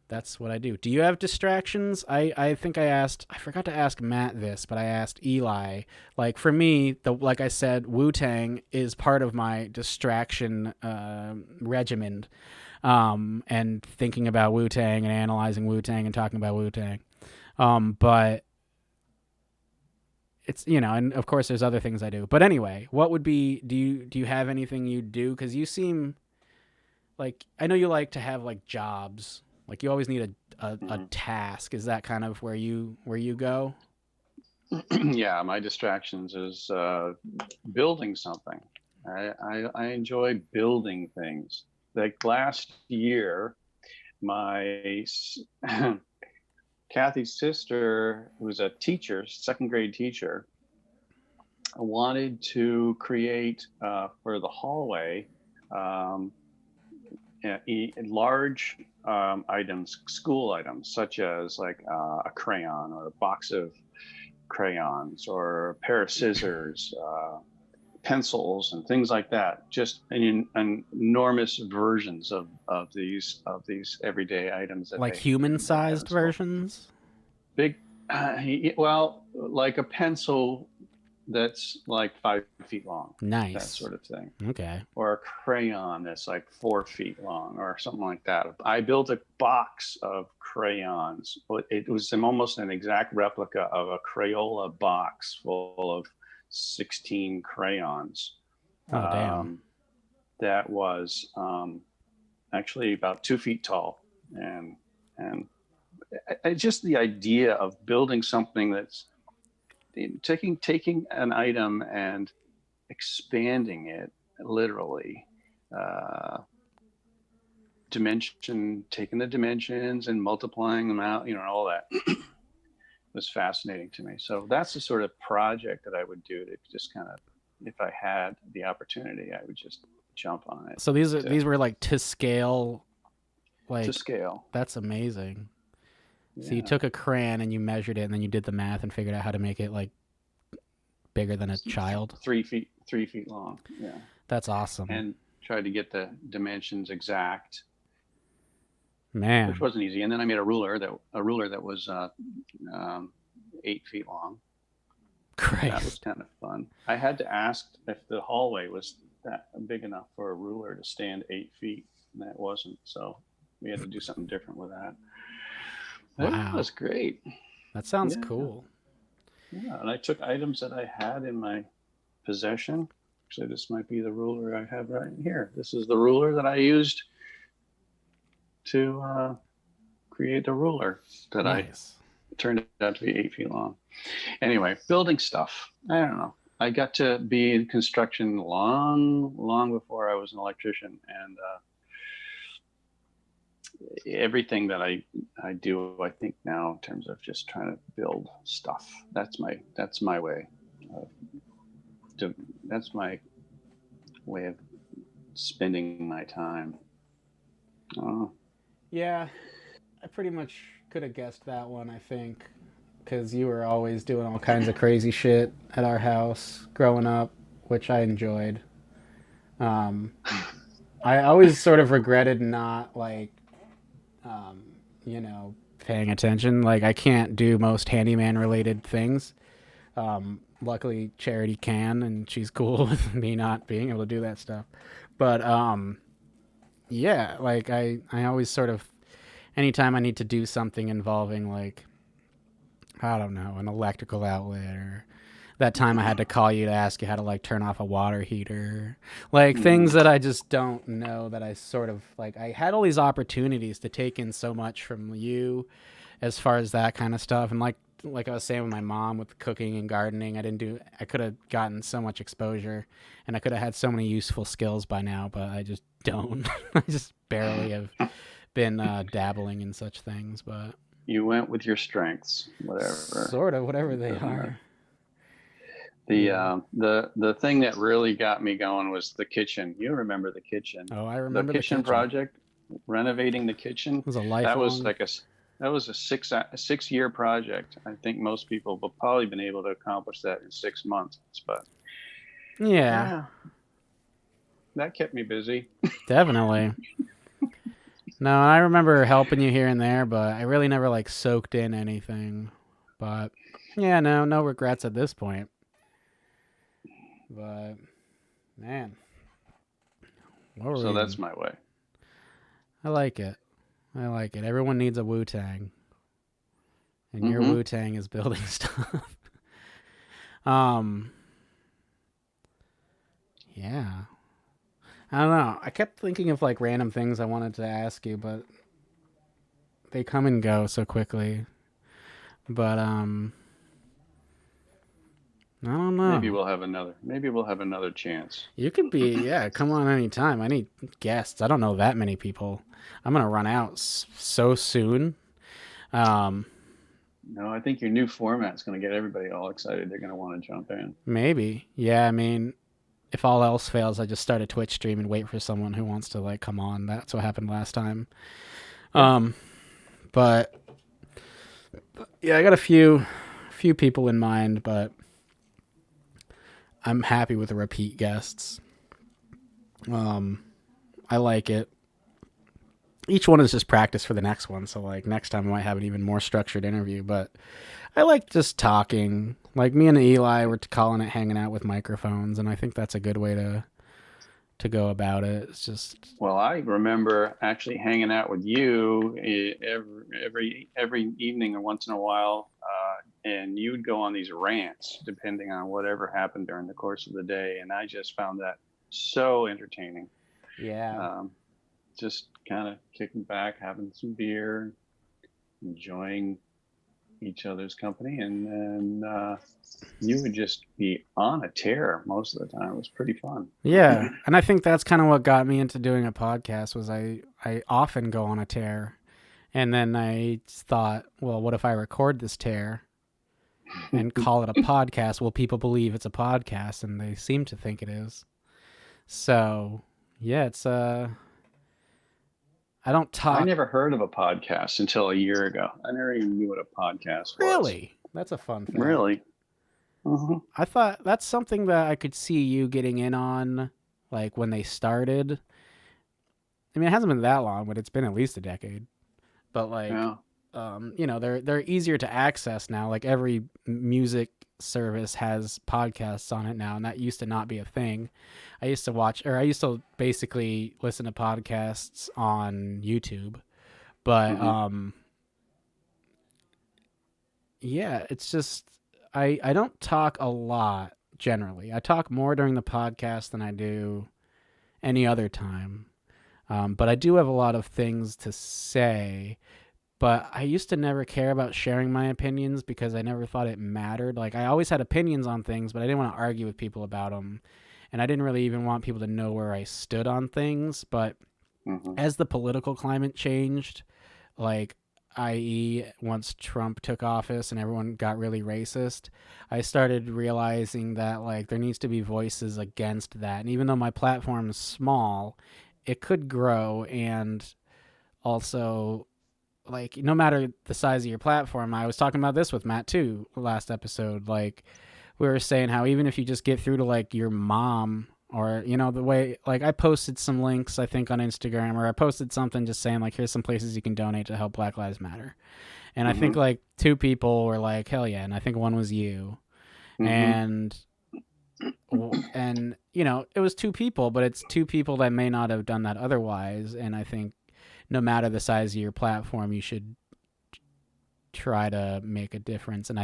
that's what I do. Do you have distractions? I think I forgot to ask Matt this, but I asked Eli. Like for me, like I said, Wu-Tang is part of my distraction regimen. And thinking about Wu-Tang and analyzing Wu-Tang and talking about Wu-Tang. But it's, and of course there's other things I do. But anyway, what would be, do you have anything you do? Because you seem like, I know you like to have like jobs. Like you always need a task. Is that kind of where you go? Yeah, my distractions is building something. I enjoy building things. Like last year, my Kathy's sister, who's a teacher, second grade teacher, wanted to create for the hallway large items, school items, such as like a crayon or a box of crayons or a pair of scissors, pencils and things like that. Just enormous versions of these everyday items. That like human-sized versions? Big, well, like a pencil that's like 5 feet long. Nice. That sort of thing. Okay. Or a crayon that's like 4 feet long or something like that. I built a box of crayons. It was almost an exact replica of a Crayola box full of 16 crayons. Oh, damn. That was actually about 2 feet tall. And just the idea of building something that's taking an item and expanding it literally, taking the dimensions and multiplying them out, all that was fascinating to me. So that's the sort of project that I would do to just kind of, if I had the opportunity, I would just jump on it. So these were like to scale, like to scale. That's amazing. Yeah. So you took a crayon and you measured it, and then you did the math and figured out how to make it like bigger than a child. 3 feet long. Yeah. That's awesome. And tried to get the dimensions exact. Man, which wasn't easy. And then I made a ruler that was 8 feet long. Christ. That was kind of fun. I had to ask if the hallway was that big enough for a ruler to stand 8 feet, and that wasn't. So we had to do something different with that. Wow. That was great. That sounds cool. Yeah, and I took items that I had in my possession. Actually, this might be the ruler I have right here. This is the ruler that I used to create the ruler that Nice. I turned out to be 8 feet long. Anyway, building stuff. I don't know. I got to be in construction long before I was an electrician, and everything that I do, I think now in terms of just trying to build stuff. That's my way. That's my way of spending my time. Yeah, I pretty much could have guessed that one, I think, because you were always doing all kinds of crazy shit at our house growing up, which I enjoyed. I always sort of regretted not, like, paying attention. Like, I can't do most handyman-related things. Luckily, Charity can, and she's cool with me not being able to do that stuff. But, yeah, like, I always sort of, anytime I need to do something involving, like, I don't know, an electrical outlet, or that time I had to call you to ask you how to, like, turn off a water heater, like, things that I just don't know, that I sort of, like, I had all these opportunities to take in so much from you as far as that kind of stuff. And like I was saying with my mom with cooking and gardening, I could have gotten so much exposure, and I could have had so many useful skills by now, but I just don't. I just barely have been dabbling in such things. But you went with your strengths, whatever they are. The thing that really got me going was the kitchen. You remember the kitchen? Oh, I remember the kitchen project, renovating the kitchen. It was a lifelong. That was a 6-year project. I think most people have probably been able to accomplish that in 6 months, but yeah, that kept me busy. Definitely. No, I remember helping you here and there, but I really never like soaked in anything. But yeah, no regrets at this point. But man, so that's my way. I like it. Everyone needs a Wu-Tang, and your Wu-Tang is building stuff. Yeah. I don't know. I kept thinking of like random things I wanted to ask you, but they come and go so quickly. But I don't know. Maybe we'll have another chance. You could be, come on anytime. I need guests. I don't know that many people. I'm going to run out so soon. No, I think your new format's going to get everybody all excited. They're going to want to jump in. Maybe. Yeah, I mean, if all else fails, I just start a Twitch stream and wait for someone who wants to like come on. That's what happened last time. But yeah, I got a few people in mind, but I'm happy with the repeat guests. I like it. Each one is just practice for the next one. So like next time I might have an even more structured interview, but I like just talking. Like me and Eli were calling it hanging out with microphones, and I think that's a good way to go about it. It's just, well, I remember actually hanging out with you every evening or once in a while, and you'd go on these rants depending on whatever happened during the course of the day, and I just found that so entertaining. Yeah. Just kind of kicking back, having some beer, enjoying each other's company, and then you would just be on a tear most of the time. It was pretty fun. Yeah, and I think that's kind of what got me into doing a podcast. Was I often go on a tear, and then I thought, well, what if I record this tear and call it a podcast, will people believe it's a podcast? And they seem to think it is. So, yeah, it's I don't talk. I never heard of a podcast until a year ago. I never even knew what a podcast was. Really? That's a fun fact. Really? Uh-huh. I thought that's something that I could see you getting in on, like when they started. I mean, it hasn't been that long, but it's been at least a decade. But like, Yeah. you know, they're easier to access now. Like every music service has podcasts on it now, and that used to not be a thing. I used to basically listen to podcasts on YouTube, but yeah, it's just I don't talk a lot generally. I talk more during the podcast than I do any other time. But I do have a lot of things to say. But I used to never care about sharing my opinions because I never thought it mattered. Like, I always had opinions on things, but I didn't want to argue with people about them. And I didn't really even want people to know where I stood on things. But as the political climate changed, like, i.e., once Trump took office and everyone got really racist, I started realizing that, like, there needs to be voices against that. And even though my platform is small, it could grow. And also, like, no matter the size of your platform, I was talking about this with Matt too last episode. Like, we were saying how even if you just get through to like your mom, or, you know, the way, like, I posted some links, I think, on Instagram, or I posted something just saying, like, here's some places you can donate to help Black Lives Matter. And I think, like, 2 people were like, hell yeah. And I think one was you. And, you know, it was 2 people, but it's 2 people that may not have done that otherwise. And I think no matter the size of your platform, you should try to make a difference. And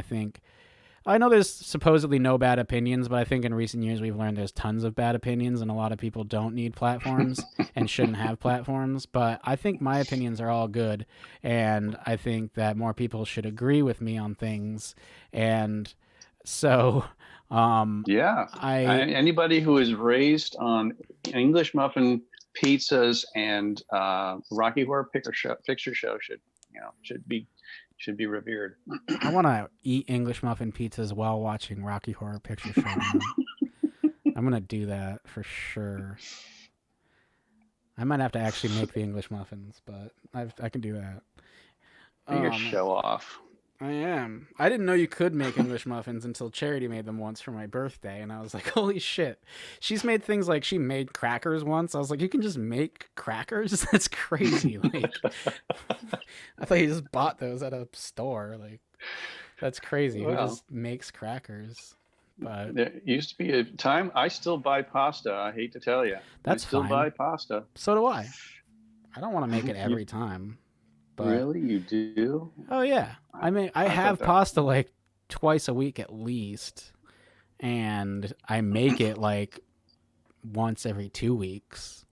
I know there's supposedly no bad opinions, but I think in recent years we've learned there's tons of bad opinions, and a lot of people don't need platforms and shouldn't have platforms. But I think my opinions are all good, and I think that more people should agree with me on things. And so, anybody who is raised on English muffin pizzas and Rocky Horror Picture Show should be revered. I want to eat English muffin pizzas while watching Rocky Horror Picture Show. I'm going to do that for sure. I might have to actually make the English muffins, but I can do that. You're show off. I am. I didn't know you could make English muffins until Charity made them once for my birthday, and I was like, holy shit. She's made things like, she made crackers once. I was like, you can just make crackers? That's crazy. Like, I thought you just bought those at a store. Like, that's crazy. Who just makes crackers? But there used to be a time, I still buy pasta. I hate to tell you. That's I still fine. buy pasta. So do I. I don't want to make it every time. But, really? You do? Oh, yeah. I mean, I have pasta like twice a week at least. And I make it like once every 2 weeks.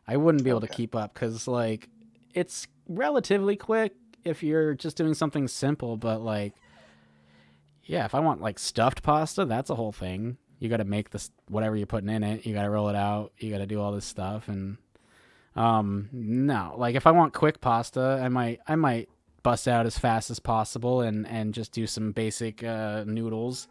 I wouldn't be able to keep up because, like, it's relatively quick if you're just doing something simple. But, like, yeah, if I want, like, stuffed pasta, that's a whole thing. You got to make this, whatever you're putting in it. You got to roll it out. You got to do all this stuff. And no, like, if I want quick pasta, I might bust out as fast as possible and just do some basic noodles,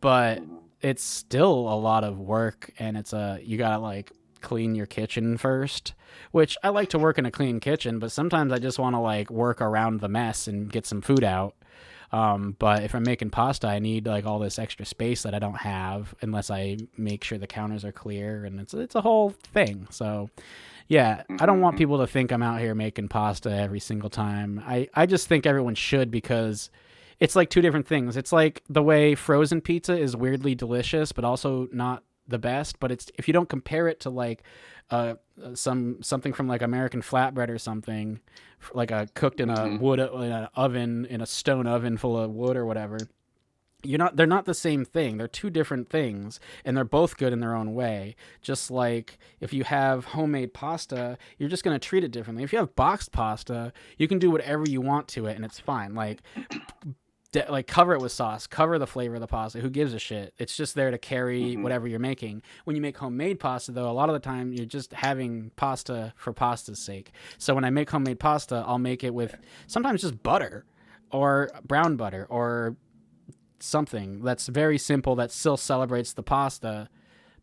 but it's still a lot of work, and you gotta, like, clean your kitchen first, which I like to work in a clean kitchen, but sometimes I just want to, like, work around the mess and get some food out. But if I'm making pasta, I need, like, all this extra space that I don't have unless I make sure the counters are clear, and it's a whole thing. So yeah, I don't want people to think I'm out here making pasta every single time. I just think everyone should, because it's like 2 different things. It's like the way frozen pizza is weirdly delicious, but also not the best. But it's, if you don't compare it to, like, something from, like, American flatbread or something, like cooked in a wood, in an oven, in a stone oven full of wood or whatever, they're not the same thing. They're 2 different things, and they're both good in their own way. Just like if you have homemade pasta, you're just going to treat it differently. If you have boxed pasta, you can do whatever you want to it, and it's fine. Like, cover it with sauce, cover the flavor of the pasta. Who gives a shit? It's just there to carry whatever you're making. When you make homemade pasta, though, a lot of the time you're just having pasta for pasta's sake. So when I make homemade pasta, I'll make it with sometimes just butter or brown butter or something that's very simple that still celebrates the pasta.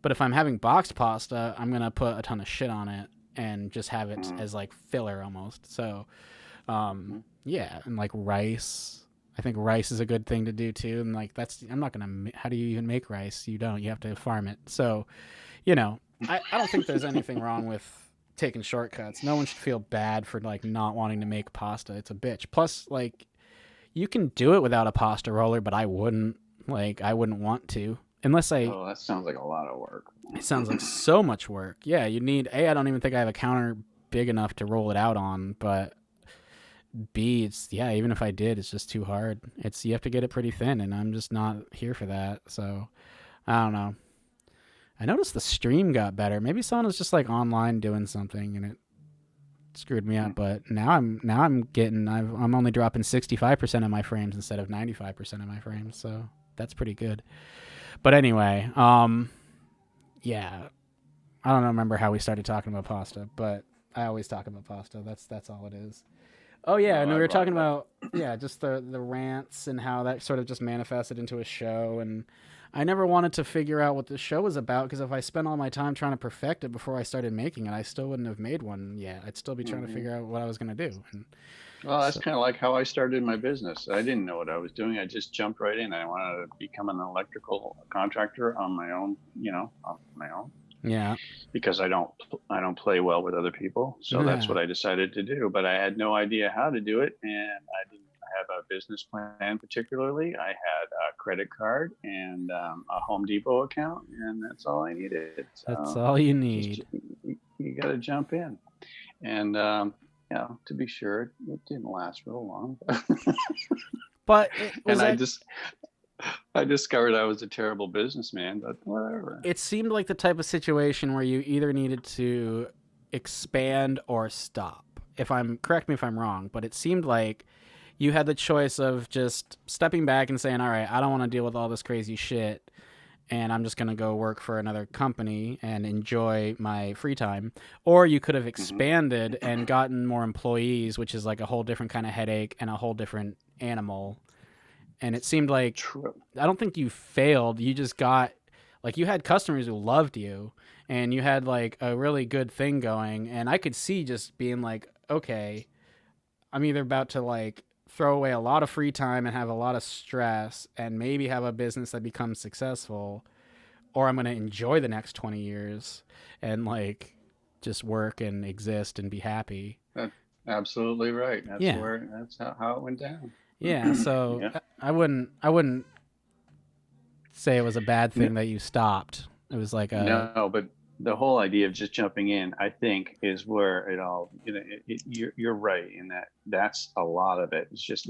But if I'm having boxed pasta, I'm gonna put a ton of shit on it and just have it as like filler almost. So, yeah, and like rice. I think rice is a good thing to do too. And like I'm not gonna. How do you even make rice? You don't. You have to farm it. So, you know, I don't think there's anything wrong with taking shortcuts. No one should feel bad for like not wanting to make pasta. It's a bitch. Plus, like, you can do it without a pasta roller, but I wouldn't. Like, I wouldn't want to unless I. Oh, that sounds like a lot of work. It sounds like so much work. Yeah, you need I don't even think I have a counter big enough to roll it out on, but B, even if I did, it's just too hard. You have to get it pretty thin, and I'm just not here for that. So I don't know. I noticed the stream got better. Maybe someone was just like online doing something and it screwed me up. But now I'm only dropping 65% of my frames instead of 95% of my frames. So that's pretty good. But anyway, yeah, I don't remember how we started talking about pasta, but I always talk about pasta. That's all it is. Oh yeah, and we were talking about just the rants and how that sort of just manifested into a show. And I never wanted to figure out what the show was about, because if I spent all my time trying to perfect it before I started making it, I still wouldn't have made one yet. I'd still be trying to figure out what I was going to do. And well, that's kind of like how I started my business. I didn't know what I was doing. I just jumped right in. I wanted to become an electrical contractor on my own, on my own. Yeah. Because I don't play well with other people. So that's what I decided to do. But I had no idea how to do it. And I didn't have a business plan particularly. I had a credit card and a Home Depot account, and that's all I needed. So that's all you need. You got to jump in. And, to be sure, it didn't last real long. But I discovered I was a terrible businessman, but whatever. It seemed like the type of situation where you either needed to expand or stop. Correct me if I'm wrong, but it seemed like you had the choice of just stepping back and saying, all right, I don't want to deal with all this crazy shit, and I'm just going to go work for another company and enjoy my free time. Or you could have expanded and gotten more employees, which is like a whole different kind of headache and a whole different animal. And it seemed like, I don't think you failed. You just got, like, you had customers who loved you, and you had like a really good thing going. And I could see just being like, okay, I'm either about to like throw away a lot of free time and have a lot of stress and maybe have a business that becomes successful, or I'm going to enjoy the next 20 years and like just work and exist and be happy. That's absolutely right. That's how it went down. Yeah, so I wouldn't say it was a bad thing that you stopped. It was like no, but the whole idea of just jumping in, I think, is where it all. You're right in that's a lot of it. It's just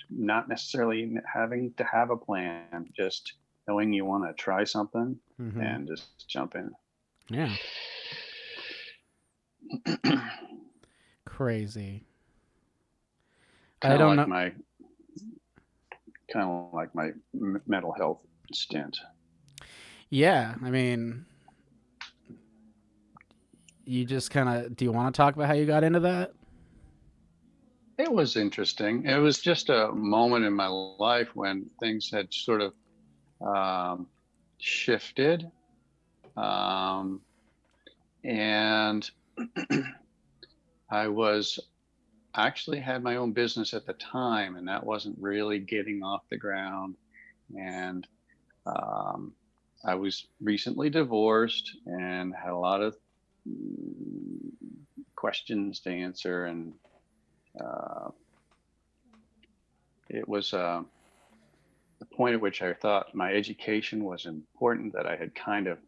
not necessarily having to have a plan, just knowing you want to try something and just jump in. Yeah. Crazy. I don't know. Kind of like my mental health stint. Yeah, I mean, you just kind of, do you want to talk about how you got into that? It was interesting. It was just a moment in my life when things had sort of shifted. And I actually had my own business at the time, and that wasn't really getting off the ground. And I was recently divorced and had a lot of questions to answer. And it was the point at which I thought my education was important, that I had kind of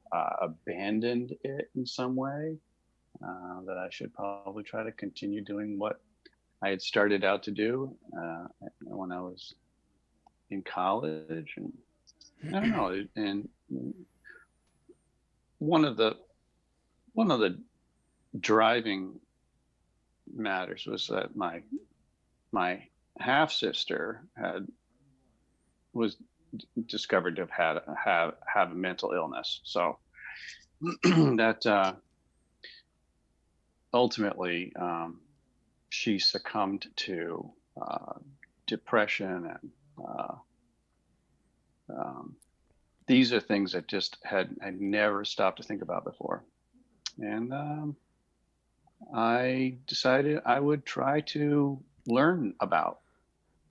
abandoned it in some way, that I should probably try to continue doing what I had started out to do when I was in college. And I don't know. And one of the driving matters was that my half sister was discovered to have a mental illness. So that ultimately she succumbed to depression and these are things that just I never stopped to think about before. And I decided I would try to learn about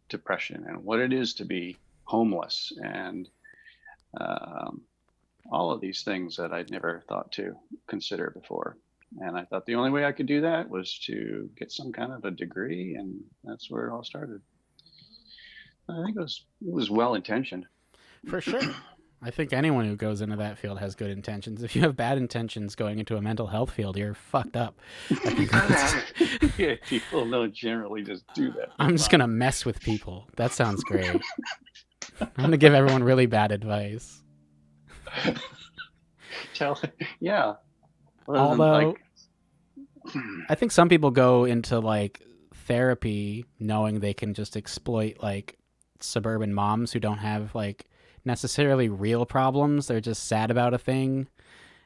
depression and what it is to be homeless and all of these things that I'd never thought to consider before. And I thought the only way I could do that was to get some kind of a degree, and that's where it all started. I think it was well intentioned. For sure. I think anyone who goes into that field has good intentions. If you have bad intentions going into a mental health field, you're fucked up. Yeah, people don't generally just do that. I'm just going to mess with people. That sounds great. I'm going to give everyone really bad advice. Yeah. Although, I think some people go into like therapy knowing they can just exploit like suburban moms who don't have like necessarily real problems. They're just sad about a thing,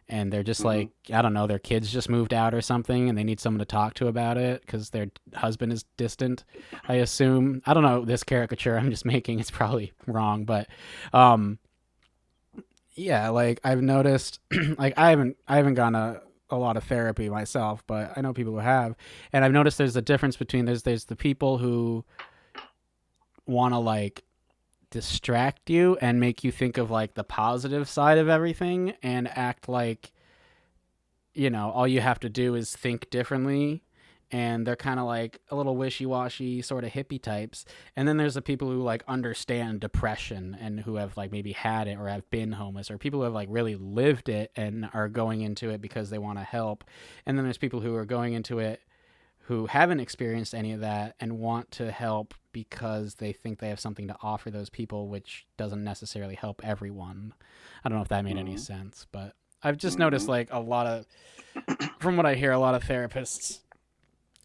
and they're just like, I don't know, their kids just moved out or something, and they need someone to talk to about it because their husband is distant, I assume. I don't know, this caricature I'm just making, it's probably wrong, but yeah, like I've noticed like I haven't gone a lot of therapy myself, but I know people who have, and I've noticed there's a difference between there's the people who want to like distract you and make you think of like the positive side of everything and act like, you know, all you have to do is think differently, and they're kind of like a little wishy-washy sort of hippie types. And then there's the people who like understand depression and who have like maybe had it or have been homeless, or people who have like really lived it and are going into it because they want to help. And then there's people who are going into it who haven't experienced any of that and want to help because they think they have something to offer those people, which doesn't necessarily help everyone. I don't know if that made any sense, but I've just noticed like a lot of, from what I hear, a lot of therapists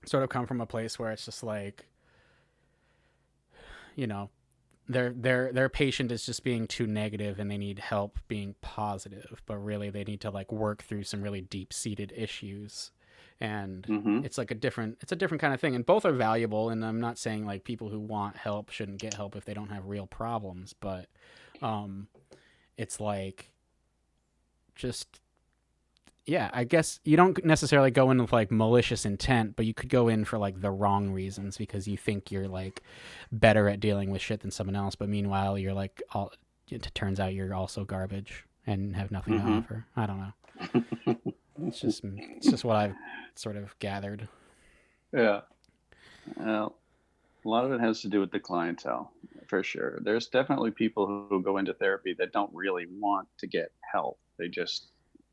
sort of come from a place where it's just like, you know, their patient is just being too negative and they need help being positive, but really they need to like work through some really deep-seated issues. And it's like a different kind of thing, and both are valuable. And I'm not saying like people who want help shouldn't get help if they don't have real problems, but it's like just, yeah, I guess you don't necessarily go in with like malicious intent, but you could go in for like the wrong reasons because you think you're like better at dealing with shit than someone else, but meanwhile you're like, it turns out you're also garbage and have nothing to offer. I don't know. It's just what I've sort of gathered. Yeah. Well, a lot of it has to do with the clientele, for sure. There's definitely people who go into therapy that don't really want to get help. They just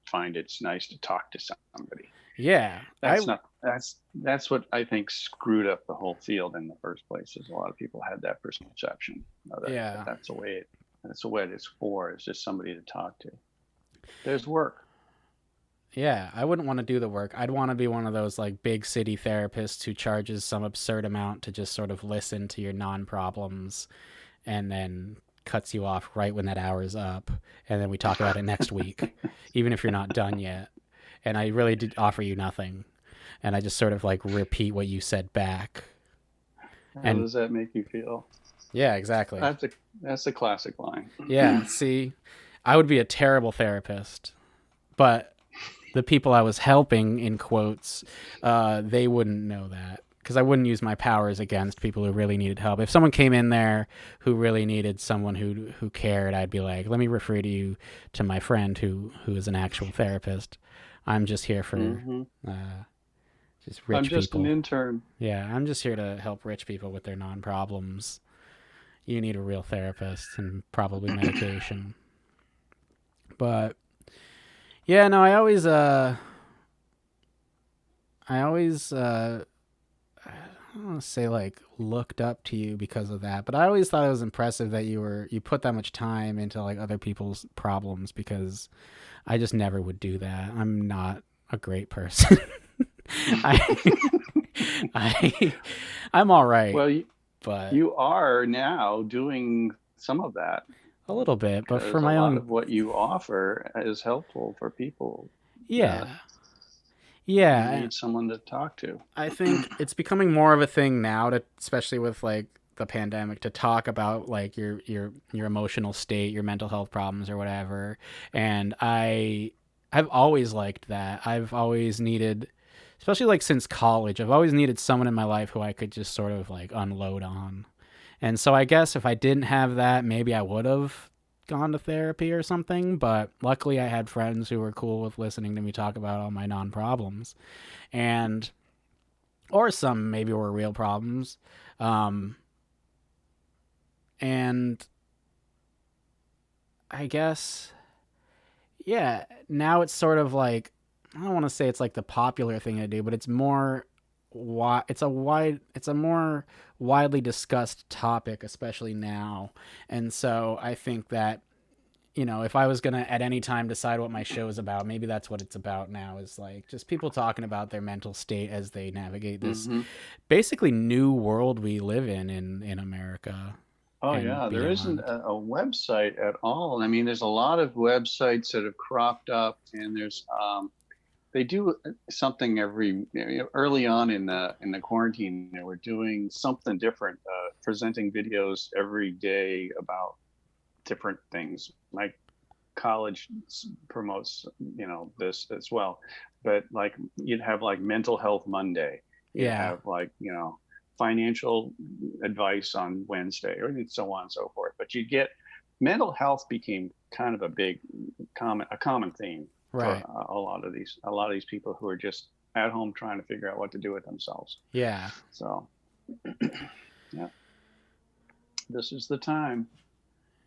find it's nice to talk to somebody. Yeah. That's what I think screwed up the whole field in the first place, is a lot of people had that perception of it. Yeah. That's the way it is for. It's just somebody to talk to. There's work. Yeah, I wouldn't want to do the work. I'd want to be one of those like big city therapists who charges some absurd amount to just sort of listen to your non-problems and then cuts you off right when that hour's up. And then we talk about it next week, even if you're not done yet. And I really did offer you nothing. And I just sort of like repeat what you said back. How does that make you feel? Yeah, exactly. That's a classic line. Yeah, see, I would be a terrible therapist, but the people I was helping, in quotes, they wouldn't know that, because I wouldn't use my powers against people who really needed help. If someone came in there who really needed someone who cared, I'd be like, let me refer you to my friend who is an actual therapist. I'm just here for just rich people. I'm just an intern. Yeah, I'm just here to help rich people with their non-problems. You need a real therapist and probably medication. But yeah, no, I always I don't want to say like looked up to you because of that, but I always thought it was impressive that you put that much time into like other people's problems, because I just never would do that. I'm not a great person. I'm all right. Well, but you are now doing some of that. A little bit, but for a my lot own, of what you offer is helpful for people. Yeah. You need someone to talk to. I think it's becoming more of a thing now, especially with like the pandemic to talk about like your emotional state, your mental health problems or whatever. And I've always liked that. I've always needed, especially like since college, I've always needed someone in my life who I could just sort of like unload on. And so I guess if I didn't have that, maybe I would have gone to therapy or something. But luckily, I had friends who were cool with listening to me talk about all my non-problems, and or some maybe were real problems. And I guess, yeah, now it's sort of like, I don't want to say it's like the popular thing to do, but it's more it's a more widely discussed topic, especially now. And so I think that, if I was going to at any time decide what my show is about, maybe that's what it's about now, is like just people talking about their mental state as they navigate this basically new world we live in America. Oh and yeah, there beyond. isn't a website at all. I mean, there's a lot of websites that have cropped up, and there's they do something early on in the quarantine. They were doing something different, presenting videos every day about different things. Like college promotes this as well, but like you'd have like Mental Health Monday. You'd have like financial advice on Wednesday, or so on and so forth. But you get mental health became kind of a common theme right. for a lot of these people who are just at home trying to figure out what to do with themselves. Yeah. So, yeah, this is the time.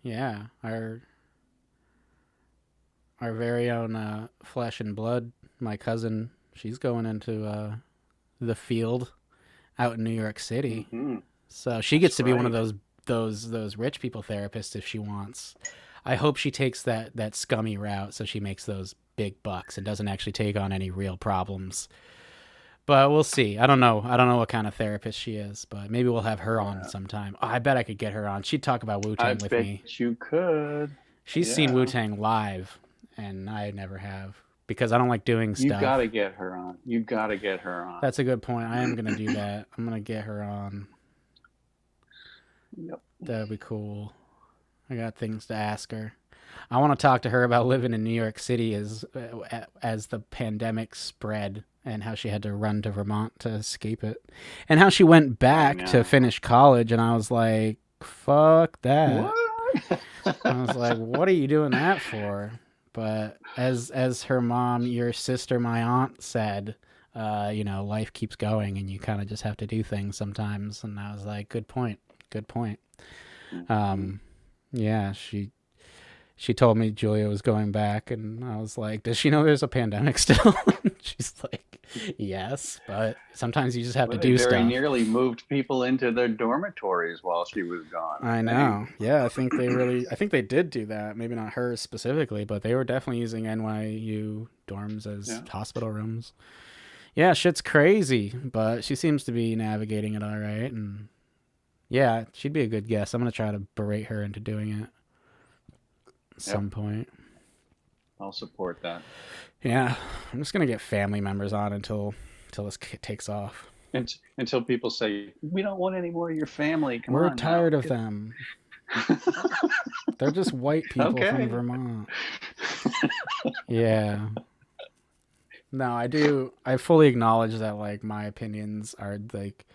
Yeah, our very own flesh and blood, my cousin, she's going into the field out in New York City. So she gets to be one of those rich people therapists if she wants. I hope she takes that scummy route so she makes those big bucks and doesn't actually take on any real problems. But we'll see. I don't know what kind of therapist she is, but maybe we'll have her on sometime. Oh, I bet I could get her on. She'd talk about Wu-Tang with me. I bet you could. She's seen Wu-Tang live, and I never have, because I don't like doing stuff. You gotta get her on. That's a good point. I am gonna do that. I'm gonna get her on. Yep. That'd be cool. I got things to ask her. I want to talk to her about living in New York City as the pandemic spread, and how she had to run to Vermont to escape it, and how she went back to finish college. And I was like, fuck that. What? I was like, what are you doing that for? But as her mom, your sister, my aunt, said, life keeps going and you kind of just have to do things sometimes. And I was like, good point. Yeah, she told me Julia was going back, and I was like, does she know there's a pandemic still? She's like, yes, but sometimes you just have to do stuff. They very nearly moved people into their dormitories while she was gone. I know. Yeah, I think they did do that. Maybe not her specifically, but they were definitely using NYU dorms as hospital rooms. Yeah, shit's crazy, but she seems to be navigating it all right. And yeah, she'd be a good guest. I'm going to try to berate her into doing it at some point. I'll support that. Yeah, I'm just going to get family members on until this takes off. Until people say, we don't want any more of your family. We're tired of them. They're just white people from Vermont. Yeah. No, I fully acknowledge that, like, my opinions are like,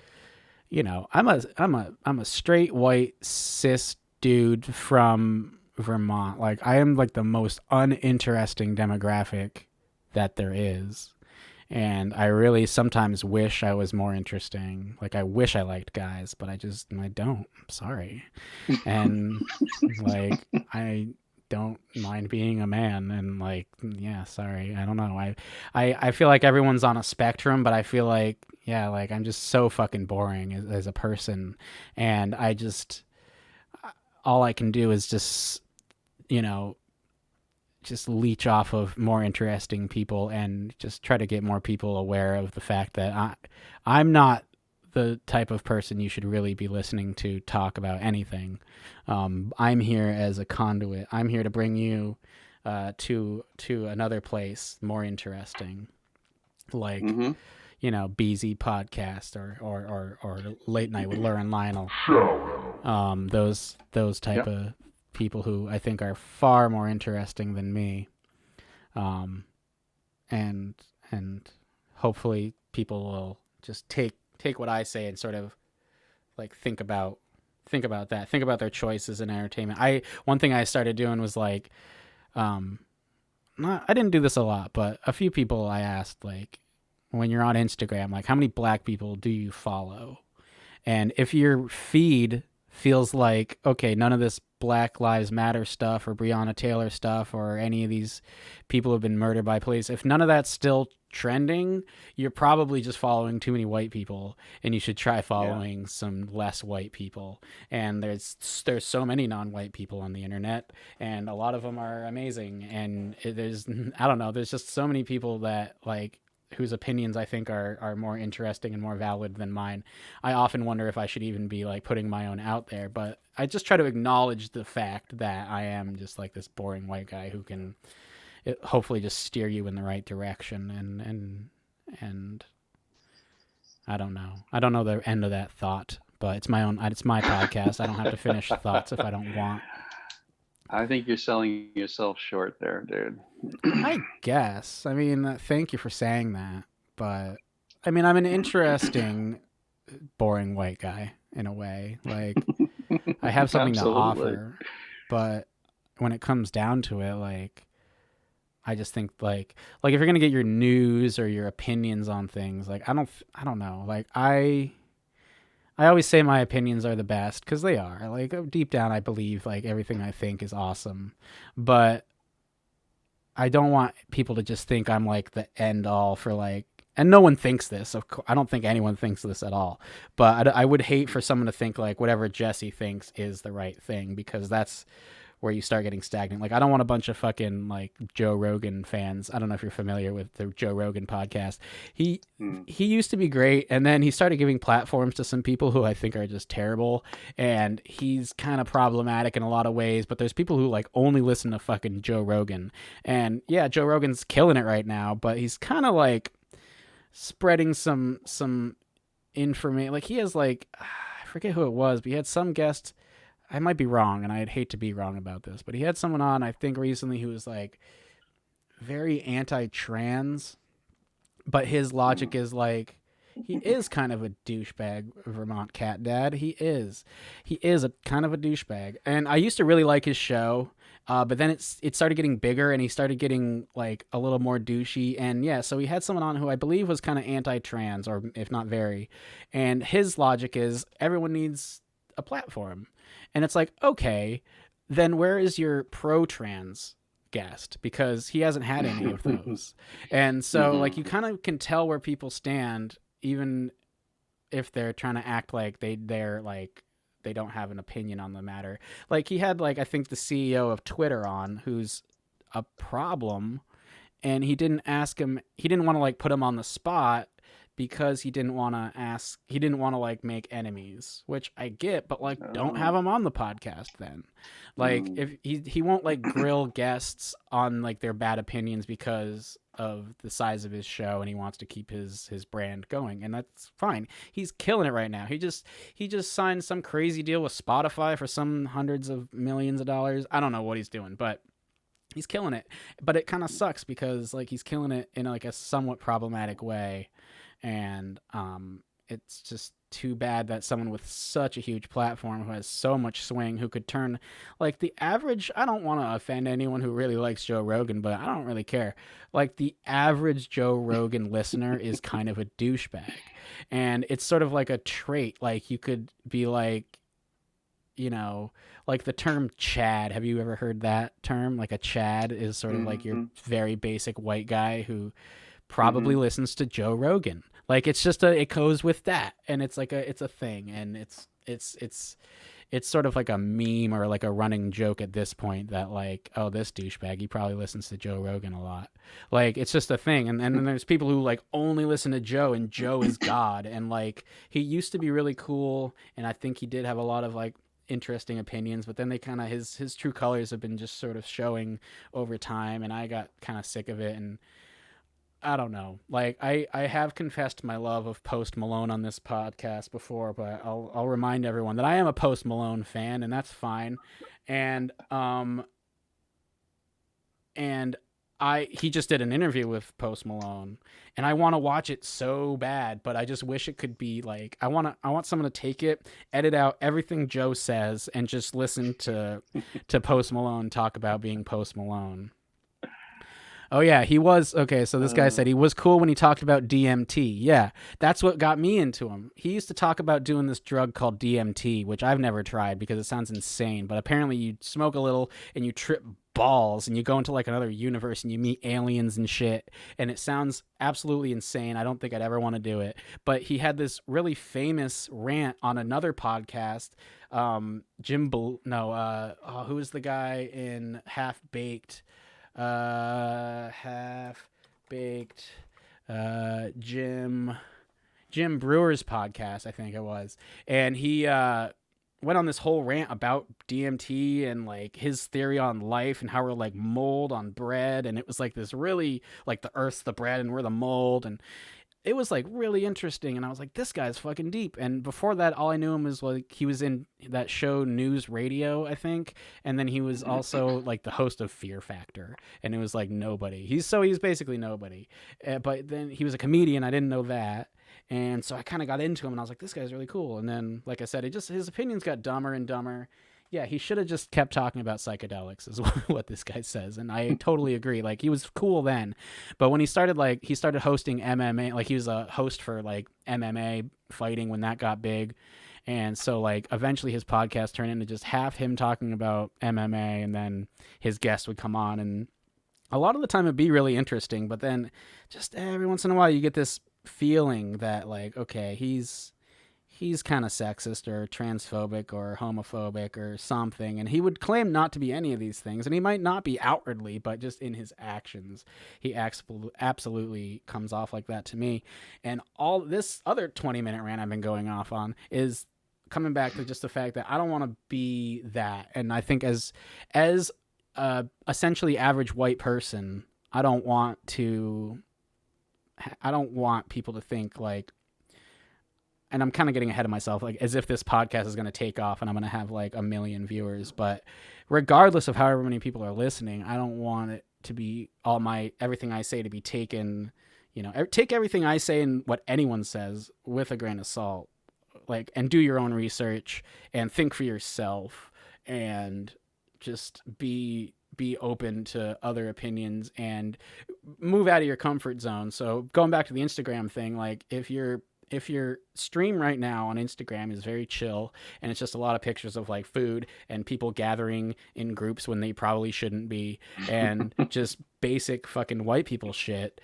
I'm a straight white cis dude from Vermont. Like, I am like the most uninteresting demographic that there is. And I really sometimes wish I was more interesting. Like, I wish I liked guys, but I don't. I'm sorry. And like, I don't mind being a man, and like, yeah, sorry. I don't know. I feel like everyone's on a spectrum, but I feel like, yeah, like I'm just so fucking boring as a person. And all I can do is just leech off of more interesting people and just try to get more people aware of the fact that I'm not the type of person you should really be listening to talk about anything. I'm here as a conduit. I'm here to bring you to another place more interesting. like Mm-hmm. BZ podcast or Late Night with Laura and Lionel. Those type of people who I think are far more interesting than me. And hopefully people will just take what I say and sort of like think about that, think about their choices in entertainment. One thing I started doing was like, I didn't do this a lot, but a few people I asked, like, when you're on Instagram, like, how many black people do you follow? And if your feed feels like, okay, none of this Black Lives Matter stuff or Breonna Taylor stuff or any of these people who have been murdered by police, if none of that's still trending, you're probably just following too many white people, and you should try following some less white people. And there's so many non-white people on the internet, and a lot of them are amazing. And there's just so many people that like whose opinions I think are more interesting and more valid than mine. I often wonder if I should even be like putting my own out there, but I just try to acknowledge the fact that I am just like this boring white guy who can hopefully just steer you in the right direction. And I don't know the end of that thought, but it's my podcast. I don't have to finish thoughts if I don't want. I think you're selling yourself short there, dude. I guess. I mean, thank you for saying that. But, I mean, I'm an interesting, boring white guy in a way. Like, I have something to offer. But when it comes down to it, like, I just think, like if you're going to get your news or your opinions on things, like, I don't know. Like, I always say my opinions are the best because they are. Like, deep down, I believe, like, everything I think is awesome. But I don't want people to just think I'm like the end all for like, and no one thinks this. Of course, I don't think anyone thinks this at all. But I would hate for someone to think like whatever Jesse thinks is the right thing, because that's where you start getting stagnant. Like, I don't want a bunch of fucking like Joe Rogan fans. I don't know if you're familiar with the Joe Rogan podcast. He used to be great, and then he started giving platforms to some people who I think are just terrible, and he's kind of problematic in a lot of ways. But there's people who like only listen to fucking Joe Rogan, and yeah, Joe Rogan's killing it right now, but he's kind of like spreading some information. Like, he has like, I forget who it was, but he had some guest. I might be wrong, and I'd hate to be wrong about this, but he had someone on, I think, recently who was like very anti-trans, but his logic is like, he is kind of a douchebag, Vermont Cat Dad. He is a kind of a douchebag. And I used to really like his show, but then it started getting bigger, and he started getting like a little more douchey. And yeah, so he had someone on who I believe was kind of anti-trans, or if not very. And his logic is everyone needs a platform. And it's like, okay, then where is your pro-trans guest? Because he hasn't had any of those. And so like, you kind of can tell where people stand, even if they're trying to act like they're like they don't have an opinion on the matter. Like, he had like, I think the CEO of Twitter on, who's a problem, and he didn't want to like put him on the spot, because he didn't want to like make enemies, which I get, but like, don't have him on the podcast then. Like, if he won't like grill guests on like their bad opinions because of the size of his show, and he wants to keep his brand going, and that's fine. He's killing it right now. He just signed some crazy deal with Spotify for some hundreds of millions of dollars. I don't know what he's doing, but he's killing it. But it kind of sucks because like, he's killing it in like a somewhat problematic way. And it's just too bad that someone with such a huge platform, who has so much swing, who could turn like the average, I don't want to offend anyone who really likes Joe Rogan, but I don't really care. Like, the average Joe Rogan listener is kind of a douchebag. And it's sort of like a trait. Like, you could be like, like the term Chad. Have you ever heard that term? Like, a Chad is sort of like your very basic white guy who probably listens to Joe Rogan. Like, it's just it goes with that, and it's like it's a thing, and it's sort of like a meme or like a running joke at this point that like, oh, this douchebag, he probably listens to Joe Rogan a lot. Like, it's just a thing. And then there's people who like only listen to Joe, and Joe is God. And like, he used to be really cool, and I think he did have a lot of like interesting opinions, but then they kind of his true colors have been just sort of showing over time, and I got kind of sick of it. And I don't know. Like I have confessed my love of Post Malone on this podcast before, but I'll remind everyone that I am a Post Malone fan, and that's fine. And and he just did an interview with Post Malone, and I want to watch it so bad, but I just wish it could be like I want someone to take it, edit out everything Joe says, and just listen to Post Malone talk about being Post Malone. Oh yeah, he was okay. So this guy said he was cool when he talked about DMT. Yeah, that's what got me into him. He used to talk about doing this drug called DMT, which I've never tried because it sounds insane. But apparently, you smoke a little and you trip balls, and you go into like another universe and you meet aliens and shit. And it sounds absolutely insane. I don't think I'd ever want to do it. But he had this really famous rant on another podcast. Who was the guy in Half Baked? Half Baked, Jim Brewer's podcast, I think it was, and he went on this whole rant about DMT and like his theory on life and how we're like mold on bread, and it was like this really like the earth's the bread and we're the mold, and it was like really interesting, and I was like, this guy's fucking deep. And before that, all I knew him was like he was in that show News Radio, I think, and then he was also like the host of Fear Factor, and it was like nobody. He's basically nobody, but then he was a comedian. I didn't know that, and so I kind of got into him, and I was like, this guy's really cool. And then, like I said, his opinions got dumber and dumber. Yeah, he should have just kept talking about psychedelics is what this guy says. And I totally agree. Like, he was cool then. But when he started hosting MMA, like he was a host for like MMA fighting when that got big. And so like eventually his podcast turned into just half him talking about MMA, and then his guest would come on, and a lot of the time it'd be really interesting. But then just every once in a while you get this feeling that like, okay, he's kind of sexist or transphobic or homophobic or something, and he would claim not to be any of these things, and he might not be outwardly, but just in his actions he absolutely comes off like that to me. And all this other 20-minute rant I've been going off on is coming back to just the fact that I don't want to be that. And I think as essentially average white person, I don't want people to think like, and I'm kind of getting ahead of myself, like as if this podcast is going to take off and I'm going to have like 1 million viewers. But regardless of however many people are listening, I don't want it to be everything I say to be taken, take everything I say and what anyone says with a grain of salt, like, and do your own research and think for yourself and just be open to other opinions and move out of your comfort zone. So going back to the Instagram thing, like if your stream right now on Instagram is very chill and it's just a lot of pictures of like food and people gathering in groups when they probably shouldn't be, and just basic fucking white people shit,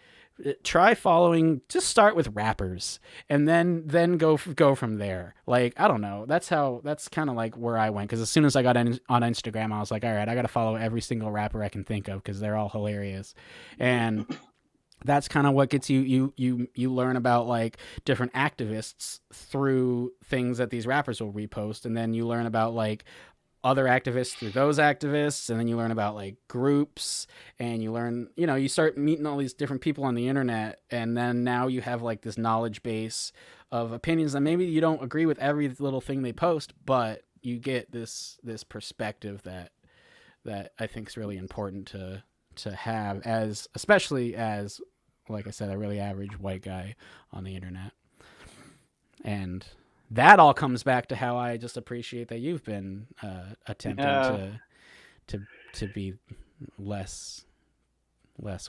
try following, just start with rappers and then go from there. Like, I don't know. That's kind of like where I went. Cause as soon as I got on Instagram, I was like, all right, I got to follow every single rapper I can think of, cause they're all hilarious. And that's kind of what gets you learn about like different activists through things that these rappers will repost. And then you learn about like other activists through those activists. And then you learn about like groups, and you learn, you start meeting all these different people on the internet. And then now you have like this knowledge base of opinions that maybe you don't agree with every little thing they post, but you get this perspective that I think is really important to have, especially as, like I said, a really average white guy on the internet. And that all comes back to how I just appreciate that you've been attempting to be less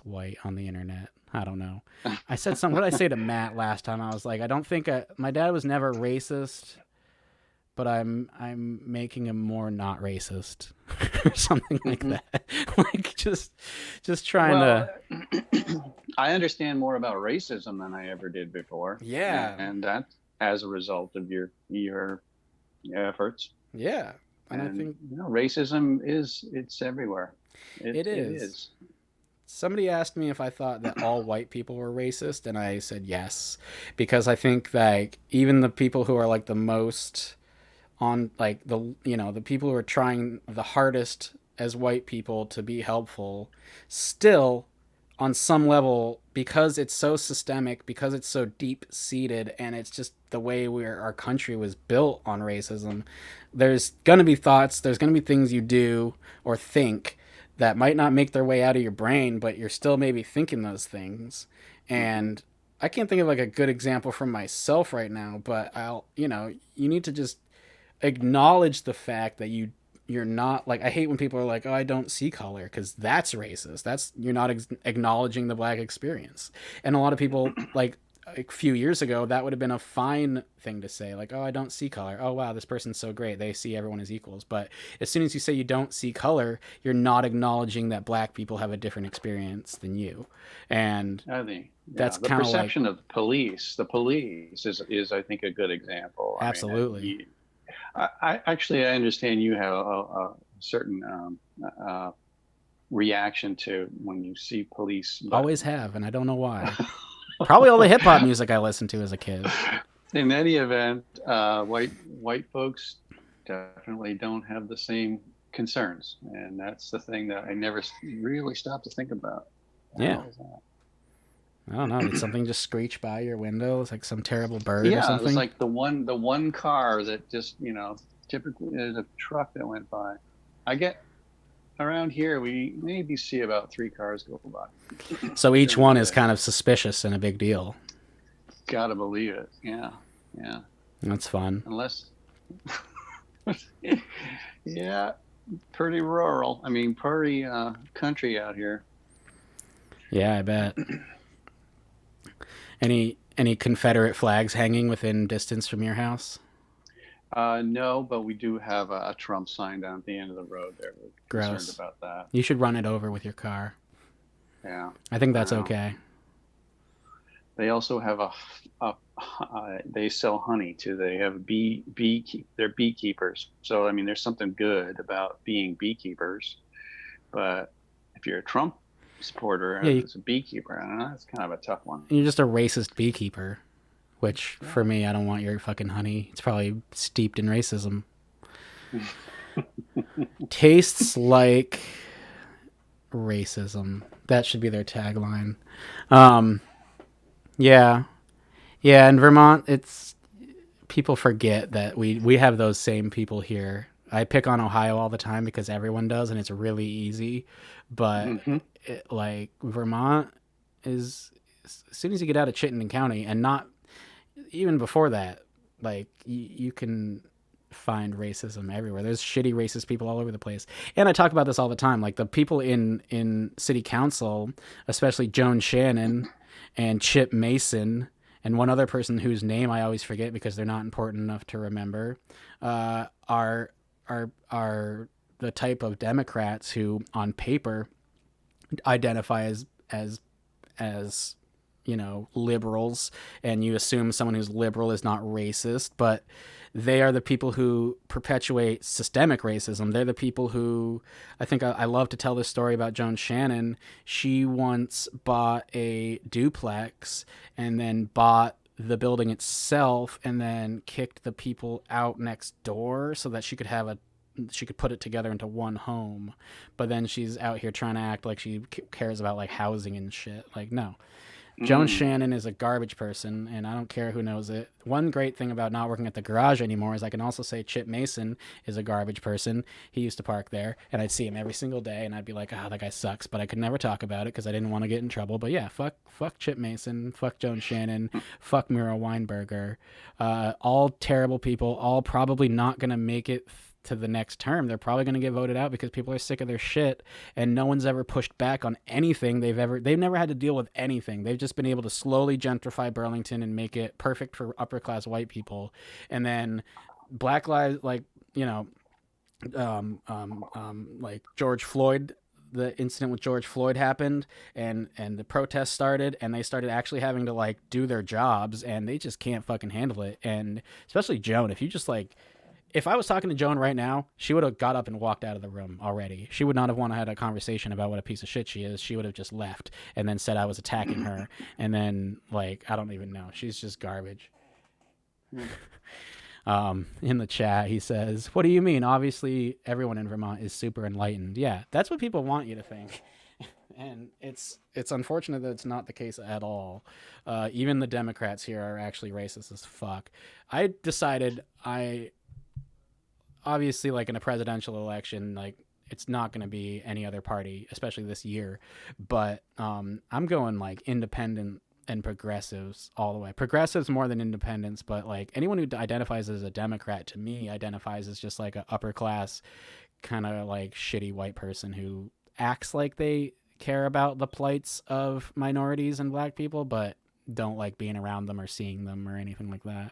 white on the internet. I don't know. I said something. What did I say to Matt last time? I was like, I don't think my dad was never racist, but I'm making him more not racist or something like that. Like just trying to. I understand more about racism than I ever did before. Yeah, and that as a result of your efforts. Yeah, and I think racism it's everywhere. It is. Somebody asked me if I thought that all white people were racist, and I said yes, because I think that even the people who are like the most on like the people who are trying the hardest as white people to be helpful still on some level, because it's so systemic, because it's so deep seated, and it's just the way our country was built on racism, there's going to be thoughts, there's going to be things you do or think that might not make their way out of your brain, but you're still maybe thinking those things. And I can't think of like a good example from myself right now, but you need to just acknowledge the fact that you're not, like, I hate when people are like, oh, I don't see color, because that's racist. That's, you're not acknowledging the black experience. And a lot of people, like a few years ago, that would have been a fine thing to say, like, oh, I don't see color. Oh, wow, this person's so great, they see everyone as equals. But as soon as you say you don't see color, you're not acknowledging that black people have a different experience than you. And I think that's the kind of perception of the police. The police is I think a good example. Absolutely. I mean, I actually, I understand you have a certain reaction to when you see police. But always have, and I don't know why. Probably all the hip hop music I listened to as a kid. in any event, white folks definitely don't have the same concerns, and that's the thing that I never really stopped to think about. Yeah. I don't know. Did something just screech by your window? It's like some terrible bird or something? Yeah, it's like the one car that just, typically there's a truck that went by. I get around here, we maybe see about 3 cars go by. So each one is kind of suspicious and a big deal. Gotta believe it. Yeah. That's fun. Unless, yeah, pretty rural. I mean, pretty country out here. Yeah, I bet. Any Confederate flags hanging within distance from your house? No, but we do have a Trump sign down at the end of the road there. We're Gross. concerned about that. You should run it over with your car. Yeah. I think that's okay. They also have they sell honey too. They have they're beekeepers. So, I mean, there's something good about being beekeepers, but if you're a Trump supporter and it's a beekeeper, I don't know, that's kind of a tough one. You're just a racist beekeeper, which for me, I don't want your fucking honey. It's probably steeped in racism. Tastes like racism. That should be their tagline. Yeah. In Vermont, it's, people forget that we have those same people here. I pick on Ohio all the time because everyone does, and it's really easy. But like Vermont is, as soon as you get out of Chittenden County, and not even before that, like you can find racism everywhere. There's shitty racist people all over the place. And I talk about this all the time. Like the people in city council, especially Joan Shannon and Chip Mason, and one other person whose name I always forget because they're not important enough to remember, are the type of Democrats who, on paper, identify as liberals, and you assume someone who's liberal is not racist, but they are the people who perpetuate systemic racism. They're the people who, I think I love to tell this story about Joan Shannon. She once bought a duplex and then bought the building itself and then kicked the people out next door so that she could put it together into one home. But then she's out here trying to act like she cares about like housing and shit. Like, no. Joan Shannon is a garbage person, and I don't care who knows it. One great thing about not working at the garage anymore is I can also say Chip Mason is a garbage person. He used to park there, and I'd see him every single day, and I'd be like, that guy sucks, but I could never talk about it because I didn't want to get in trouble. But yeah, fuck Chip Mason, fuck Joan Shannon, fuck Muriel Weinberger. All terrible people, all probably not going to make it to the next term. They're probably going to get voted out because people are sick of their shit, and no one's ever pushed back on anything they've never had to deal with anything. They've just been able to slowly gentrify Burlington and make it perfect for upper class white people. And then Black Lives, like George Floyd, the incident with George Floyd happened, and the protests started, and they started actually having to like do their jobs, and they just can't fucking handle it. And especially Joan, if I was talking to Joan right now, she would have got up and walked out of the room already. She would not have wanted to have a conversation about what a piece of shit she is. She would have just left and then said I was attacking her. And then, like, I don't even know. She's just garbage. In the chat, he says, what do you mean? Obviously, everyone in Vermont is super enlightened. Yeah, that's what people want you to think. And it's unfortunate that it's not the case at all. Even the Democrats here are actually racist as fuck. I decided obviously, like, in a presidential election, like, it's not going to be any other party, especially this year. But I'm going like independent and progressives all the way. Progressives more than independents, but like anyone who identifies as a Democrat to me identifies as just like a upper class kind of like shitty white person who acts like they care about the plights of minorities and black people, but don't like being around them or seeing them or anything like that.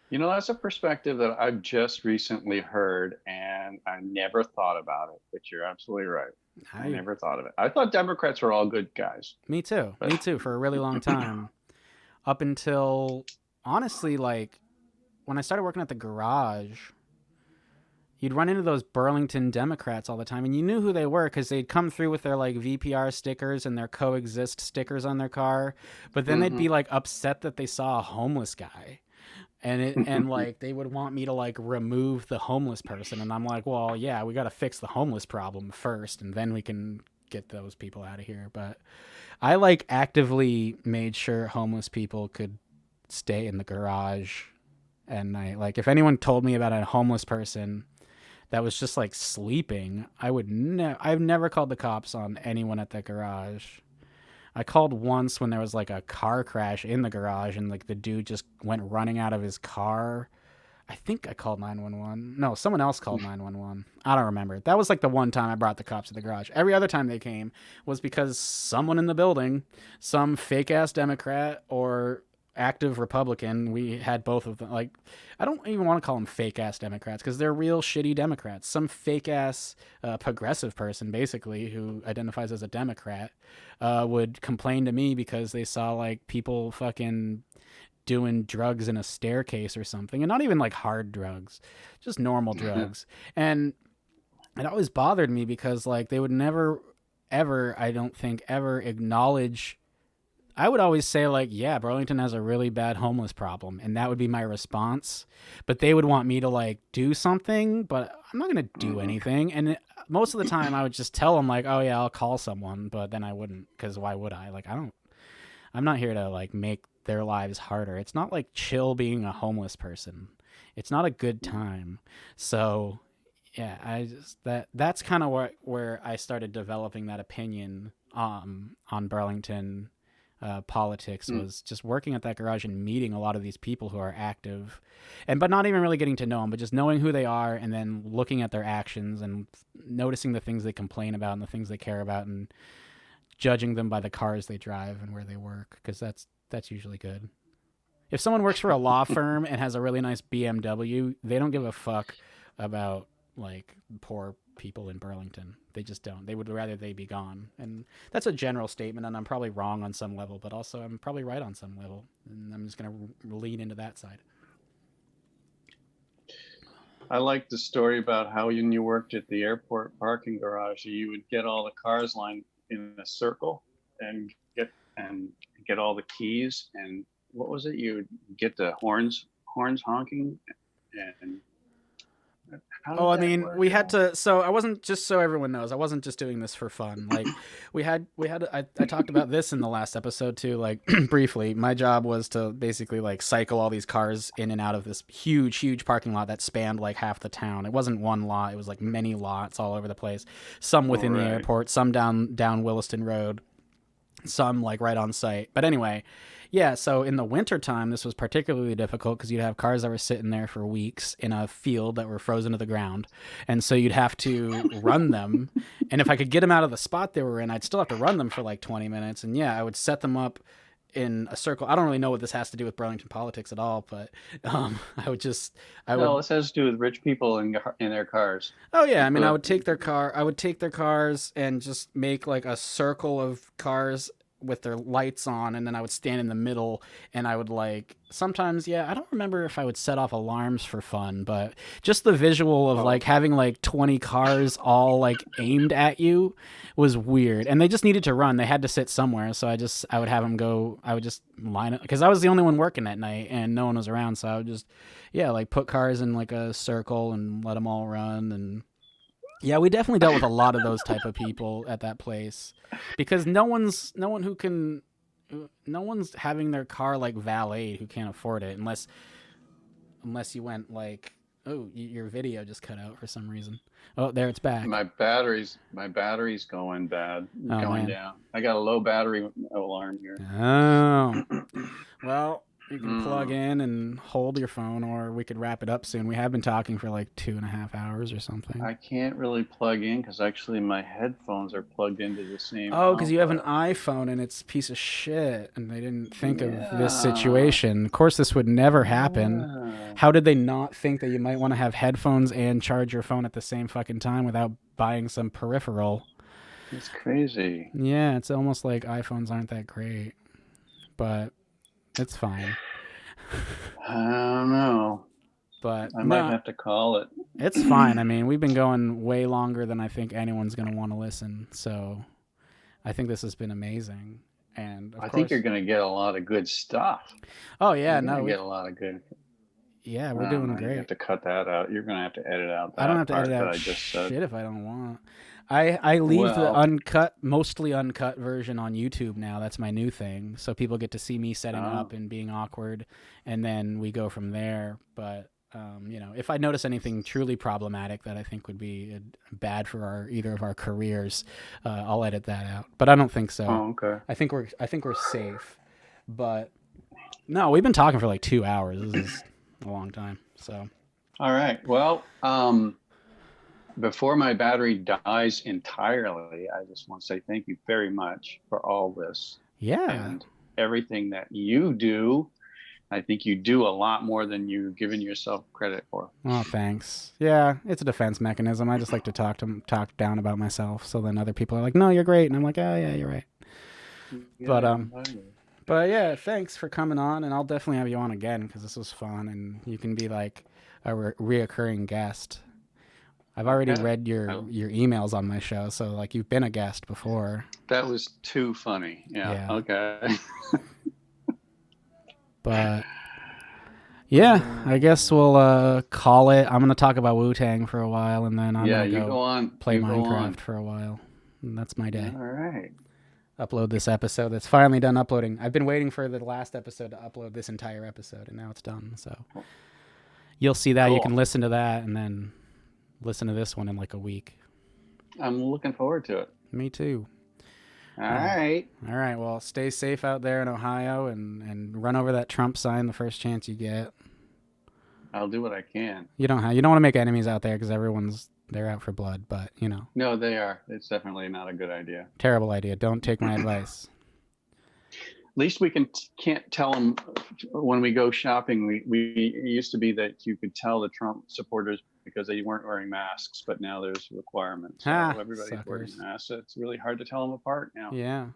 You know, that's a perspective that I've just recently heard, and I never thought about it. But you're absolutely right. I never thought of it. I thought Democrats were all good guys. Me too. Me too. For a really long time, up until honestly, like when I started working at the garage, you'd run into those Burlington Democrats all the time, and you knew who they were because they'd come through with their like VPR stickers and their coexist stickers on their car, but then they'd be like upset that they saw a homeless guy. And like they would want me to like remove the homeless person, and I'm like, well, yeah, we got to fix the homeless problem first, and then we can get those people out of here. But I like actively made sure homeless people could stay in the garage at night. Like if anyone told me about a homeless person that was just like sleeping, I've never called the cops on anyone at the garage. I called once when there was like a car crash in the garage and like the dude just went running out of his car. I think I called 911. No, someone else called 911. I don't remember. That was like the one time I brought the cops to the garage. Every other time they came was because someone in the building, some fake ass Democrat or active Republican, we had both of them. Like, I don't even want to call them fake ass Democrats because they're real shitty Democrats. Some fake ass progressive person, basically, who identifies as a Democrat, would complain to me because they saw like people fucking doing drugs in a staircase or something, and not even like hard drugs, just normal drugs. And it always bothered me because like they would never, ever, I don't think, ever acknowledge. I would always say like, yeah, Burlington has a really bad homeless problem, and that would be my response. But they would want me to like do something, but I'm not going to do anything. And most of the time I would just tell them like, oh yeah, I'll call someone, but then I wouldn't, because why would I? Like, I'm not here to like make their lives harder. It's not like chill being a homeless person. It's not a good time. So yeah, that's kind of where I started developing that opinion on Burlington politics, was just working at that garage and meeting a lot of these people who are active, but not even really getting to know them, but just knowing who they are and then looking at their actions and noticing the things they complain about and the things they care about and judging them by the cars they drive and where they work, because that's usually good. If someone works for a law firm and has a really nice BMW, they don't give a fuck about like poor people in Burlington. They just don't. They would rather they be gone. And that's a general statement, and I'm probably wrong on some level, but also I'm probably right on some level, and I'm just going to lean into that side. I like the story about how when you worked at the airport parking garage, you would get all the cars lined in a circle and get all the keys, and what was it? You would get the horns honking, and Oh, I mean, we had to. So I wasn't, just so everyone knows, I wasn't just doing this for fun. Like I talked about this in the last episode too. Like briefly, my job was to basically like cycle all these cars in and out of this huge parking lot that spanned like half the town. It wasn't one lot; it was like many lots all over the place. Some within the airport, some down Williston Road, some like right on site. But anyway, yeah, so in the wintertime, this was particularly difficult because you'd have cars that were sitting there for weeks in a field that were frozen to the ground. And so you'd have to run them. And if I could get them out of the spot they were in, I'd still have to run them for like 20 minutes. And yeah, I would set them up in a circle. I don't really know what this has to do with Burlington politics at all, but this has to do with rich people in their cars. Oh yeah, I mean, I would take their cars and just make like a circle of cars with their lights on, and then I would stand in the middle, and I would like sometimes, I don't remember if I would set off alarms for fun, but just the visual of like having like 20 cars all like aimed at you was weird, and they just needed to run. They had to sit somewhere, so I would have them go. I would just line up because I was the only one working that night and no one was around, so I would just like put cars in like a circle and let them all run, and Yeah, we definitely dealt with a lot of those type of people at that place, because no one's having their car like valeted who can't afford it, unless you went like, oh, your video just cut out for some reason. Oh, there it's back. My battery's going bad, Oh, going man. down. I got a low battery alarm here. Oh, well, you can plug Mm. in and hold your phone, or we could wrap it up soon. We have been talking for like 2.5 hours or something. I can't really plug in because actually my headphones are plugged into the same. Oh, because you have an outlet. iPhone and it's a piece of shit, and they didn't think of this Yeah. situation. Of course, this would never happen. Yeah. How did they not think that you might want to have headphones and charge your phone at the same fucking time without buying some peripheral? It's crazy. Yeah, it's almost like iPhones aren't that great, but it's fine. I don't know. But I no, might have to call it. it's fine. I mean, we've been going way longer than I think anyone's going to want to listen, so I think this has been amazing. And of I course, think you're going to get a lot of good stuff. oh yeah, You're no, gonna get a lot of good. yeah, we're I doing don't know, You great. have to cut that out. You're going to have to edit out that I don't have to part edit that out I just said. shit if I don't want. I leave the Well- mostly uncut version on YouTube now. That's my new thing. So people get to see me setting Oh. up and being awkward, and then we go from there. But if I notice anything truly problematic that I think would be bad for either of our careers, I'll edit that out. But I don't think so. Oh, okay. I think we're safe. But no, we've been talking for like 2 hours. This is a long time. So All right. Well, before my battery dies entirely, I just want to say thank you very much for all this yeah. and everything that you do. I think you do a lot more than you've given yourself credit for. Oh, thanks. Yeah, it's a defense mechanism. I just like to talk down about myself, so then other people are like, "No, you're great," and I'm like, "Oh, yeah, you're right." But yeah, thanks for coming on, and I'll definitely have you on again because this was fun, and you can be like a reoccurring guest. I've already Okay. read your emails on my show, so like you've been a guest before. That was too funny. Yeah. Yeah. Okay. But yeah, I guess we'll call it. I'm gonna talk about Wu-Tang for a while, and then I'm Yeah, gonna you go go on. play You go Minecraft on. for a while. And that's my day. All right. Upload this episode. That's finally done uploading. I've been waiting for the last episode to upload this entire episode, and now it's done. So you'll see that. You Cool. can listen to that and then listen to this one in like a week. I'm looking forward to it. Me too. All right. All right. Well, stay safe out there in Ohio and run over that Trump sign the first chance you get. I'll do what I can. You don't want to make enemies out there because they're out for blood, but No, they are. It's definitely not a good idea. terrible idea. Don't take my advice. At least we can't tell them when we go shopping. We it used to be that you could tell the Trump supporters because they weren't wearing masks, but now there's requirements. So Ah, everybody's wearing suckers. masks. It's really hard to tell them apart now. Yeah.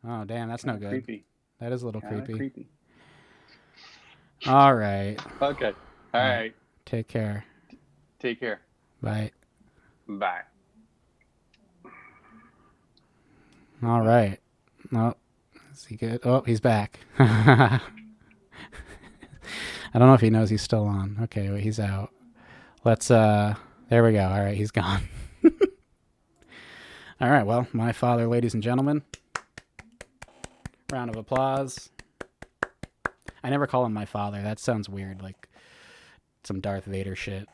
Oh, damn. That's no Kinda good. Creepy. That is a little Kinda creepy. All right. Okay. All right. Take care. Take care. Bye. Bye. All right. Oh, is he good? Oh, he's back. I don't know if he knows he's still on. Okay, wait, he's out. Let's, there we go. All right, he's gone. All right, well, my father, ladies and gentlemen. Round of applause. I never call him my father. That sounds weird, like some Darth Vader shit.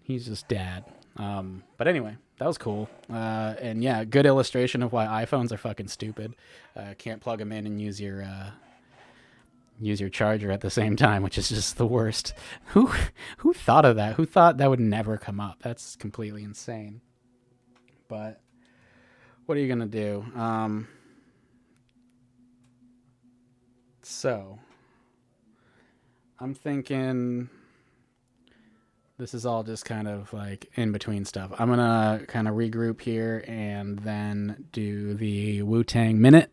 He's just dad. But anyway, that was cool. And yeah, good illustration of why iPhones are fucking stupid. Can't plug them in and use your charger at the same time, which is just the worst. Who thought of that? Who thought that would never come up? That's completely insane. But what are you gonna do? So I'm thinking this is all just kind of like in between stuff. I'm gonna kind of regroup here and then do the Wu-Tang minute,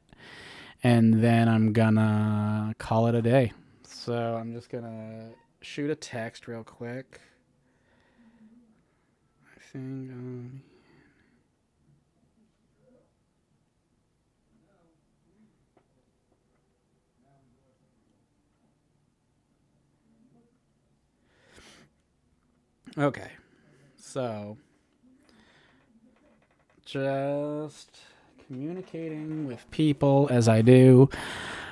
and then I'm gonna call it a day. So I'm just gonna shoot a text real quick. I think. Okay, so Just communicating with people as I do.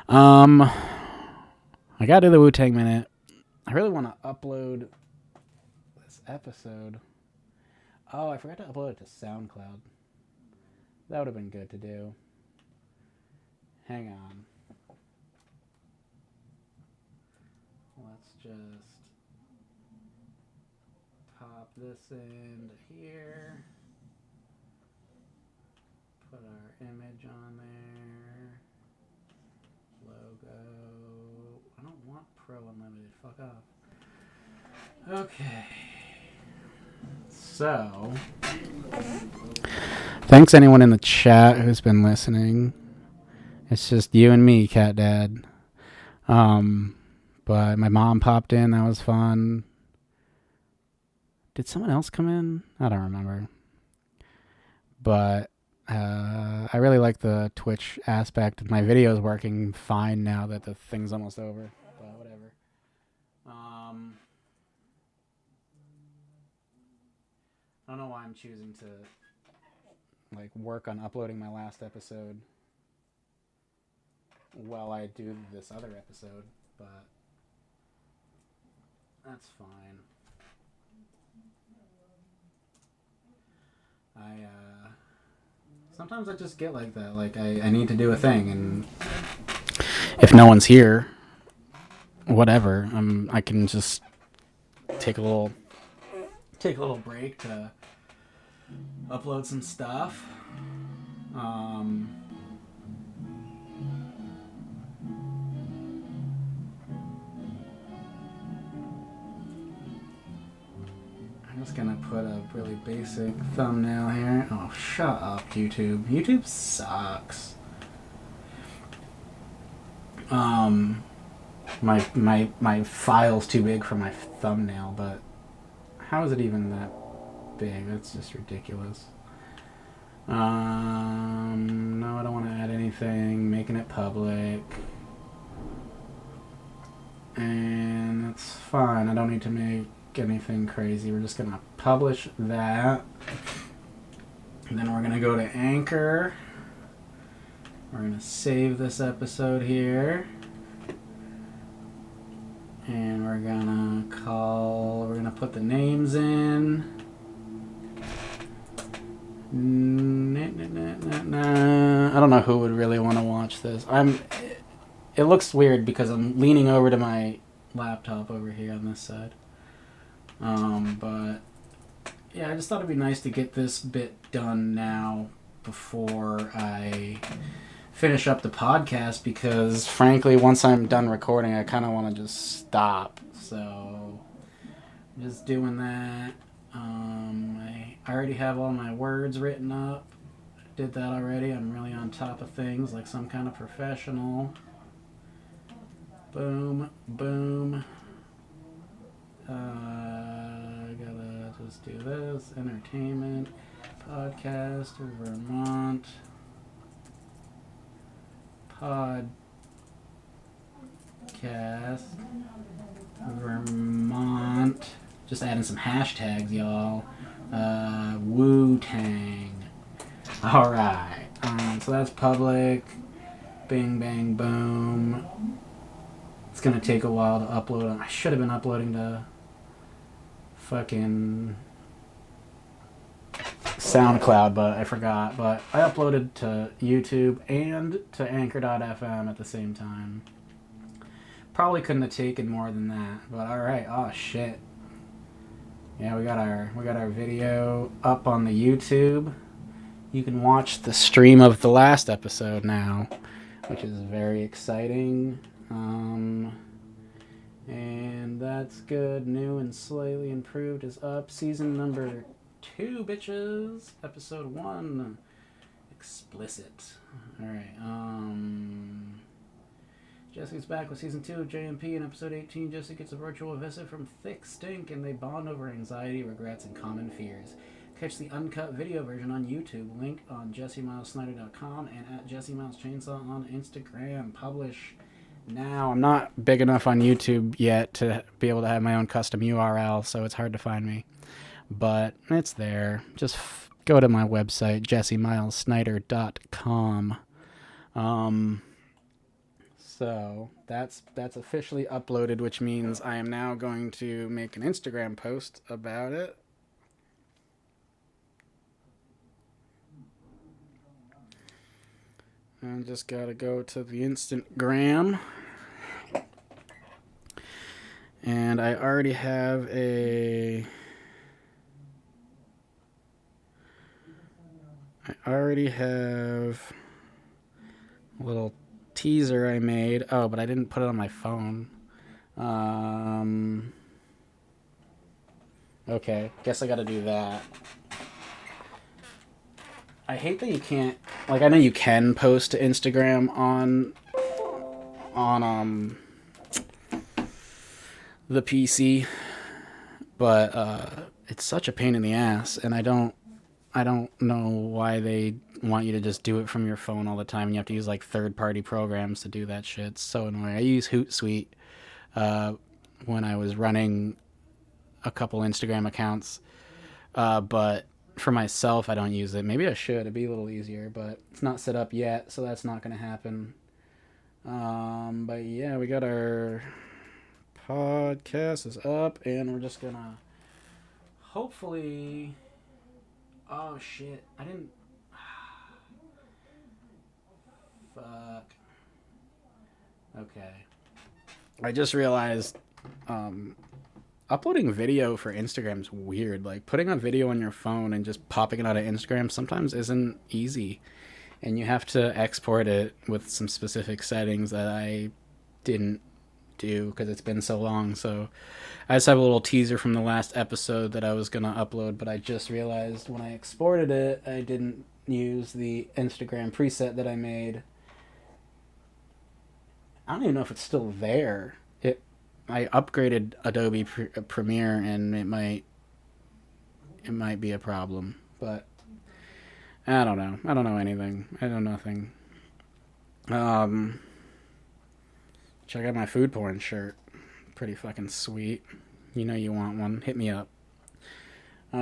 I gotta do the Wu-Tang Minute. I really want to upload this episode. Oh, I forgot to upload it to SoundCloud. That would have been good to do. Hang on. Let's just pop this into here. Put our image on there. Logo. I don't want Pro Unlimited. Fuck off. Okay. So, thanks anyone in the chat who's been listening. It's just you and me, Cat Dad. But my mom popped in. That was fun. Did someone else come in? I don't remember. But I really like the Twitch aspect. My video is working fine now that the thing's almost over. But whatever. I don't know why I'm choosing to like work on uploading my last episode while I do this other episode, but that's fine. Sometimes I just get like that. Like I need to do a thing, and if no one's here, whatever. I can just take a little break to upload some stuff. I'm just gonna put a really basic thumbnail here. Oh, shut up, YouTube. YouTube sucks. My file's too big for my thumbnail, but how is it even that big? That's just ridiculous. No, I don't want to add anything. Making it public. And it's fine. I don't need to make anything crazy. We're just going to publish that. And then we're going to go to Anchor. We're going to save this episode here. And we're going to put the names in. I don't know who would really want to watch this. It looks weird because I'm leaning over to my laptop over here on this side. But yeah, I just thought it'd be nice to get this bit done now before I finish up the podcast, because frankly, once I'm done recording, I kind of want to just stop. So just doing that. I already have all my words written up. Did that already. I'm really on top of things like some kind of professional. Boom, boom. Gotta just do this. Entertainment, podcast, Vermont, podcast, Vermont. Just adding some hashtags, y'all. Wu-Tang. Alright. So that's public. Bing, bang, boom. It's gonna take a while to upload. I should have been uploading to fucking SoundCloud, but I forgot. But I uploaded to YouTube and to Anchor.fm at the same time. Probably couldn't have taken more than that. But alright. Oh shit. Yeah, we got our video up on the YouTube. You can watch the stream of the last episode now, which is very exciting. And that's good. New and slightly improved is up. Season number 2, bitches. Episode 1. Explicit. Alright, Jesse's back with season 2 of JMP. In episode 18, Jesse gets a virtual visit from Thick Stink, and they bond over anxiety, regrets, and common fears. Catch the uncut video version on YouTube. Link on JesseMilesSnyder.com and at JesseMilesChainsaw on Instagram. Publish now. I'm not big enough on YouTube yet to be able to have my own custom URL, so it's hard to find me. But it's there. Just go to my website, jessemilessnyder.com. So that's officially uploaded, which means I am now going to make an Instagram post about it. I just gotta go to the Instagram. And I already have a little teaser I made. Oh, but I didn't put it on my phone. Okay, guess I gotta do that. I hate that you can't, like, I know you can post to Instagram on the PC, but it's such a pain in the ass, and I don't know why they want you to just do it from your phone all the time, and you have to use like third-party programs to do that shit. It's so annoying. I use Hootsuite when I was running a couple Instagram accounts, but for myself, I don't use it. Maybe I should. It'd be a little easier, but it's not set up yet, so that's not going to happen. But yeah, we got our podcast is up, and we're just going to hopefully... Oh, shit. I didn't... Fuck. Okay. I just realized uploading video for Instagram's weird. Like, putting a video on your phone and just popping it out of Instagram sometimes isn't easy. And you have to export it with some specific settings that I didn't do because it's been so long. So I just have a little teaser from the last episode that I was going to upload, but I just realized when I exported it, I didn't use the Instagram preset that I made. I don't even know if it's still there. I upgraded Adobe Premiere, and it might be a problem, but I don't know. I don't know anything. I know nothing. Check out my food porn shirt. Pretty fucking sweet. You know you want one. Hit me up. Hey,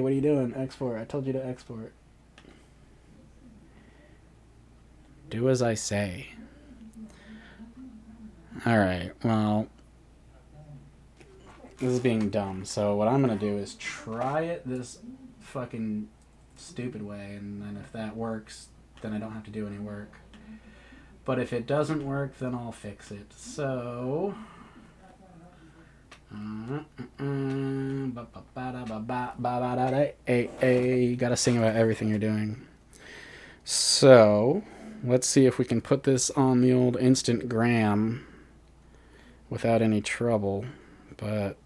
what are you doing? Export. I told you to export. Do as I say. Alright, well, this is being dumb, so what I'm gonna do is try it this fucking stupid way, and then if that works, then I don't have to do any work. But if it doesn't work, then I'll fix it. So... You gotta sing about everything you're doing. So, let's see if we can put this on the old Instagram without any trouble, but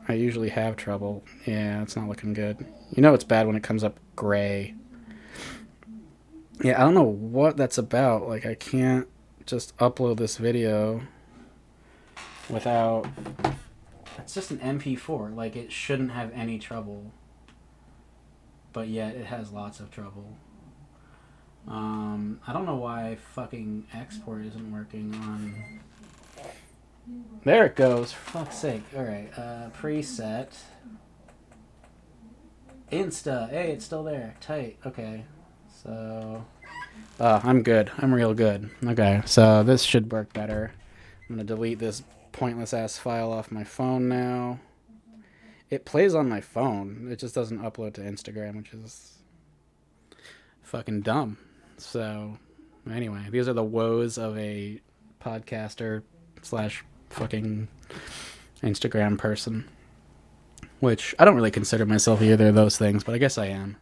I usually have trouble. Yeah, it's not looking good. You know it's bad when it comes up gray. Yeah, I don't know what that's about. Like, I can't just upload this video without... It's just an MP4. Like, it shouldn't have any trouble, but yet it has lots of trouble. I don't know why fucking export isn't working on... There it goes. For fuck's sake. Alright, preset. Insta. Hey, it's still there. Tight. Okay. So... I'm good. I'm real good. Okay, so this should work better. I'm gonna delete this pointless-ass file off my phone now. It plays on my phone. It just doesn't upload to Instagram, which is fucking dumb. So, anyway, these are the woes of a podcaster / fucking Instagram person. Which, I don't really consider myself either of those things, but I guess I am.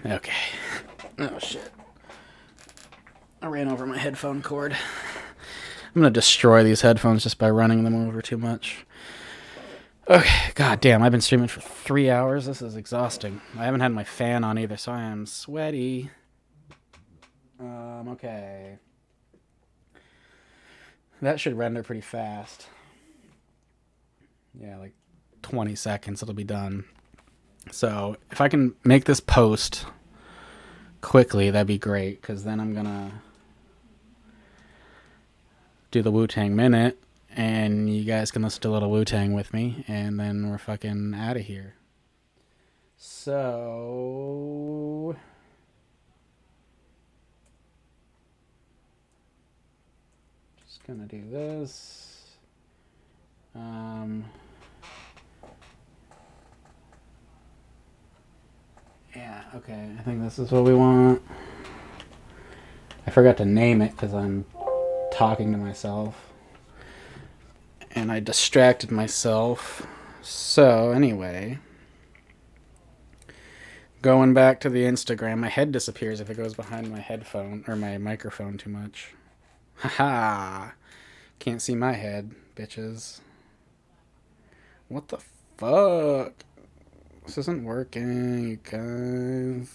Okay. Oh, shit. I ran over my headphone cord. I'm gonna destroy these headphones just by running them over too much. Okay, god damn, I've been streaming for 3 hours. This is exhausting. I haven't had my fan on either, so I am sweaty. Okay. That should render pretty fast. Yeah, like 20 seconds, it'll be done. So, if I can make this post quickly, that'd be great, because then I'm gonna do the Wu-Tang Minute, and you guys can listen to a little Wu-Tang with me, and then we're fucking out of here. So... just gonna do this. Yeah, okay, I think this is what we want. I forgot to name it because I'm talking to myself. And I distracted myself. So, anyway. Going back to the Instagram, my head disappears if it goes behind my headphone or my microphone too much. Haha. Can't see my head, bitches. What the fuck? This isn't working, you guys.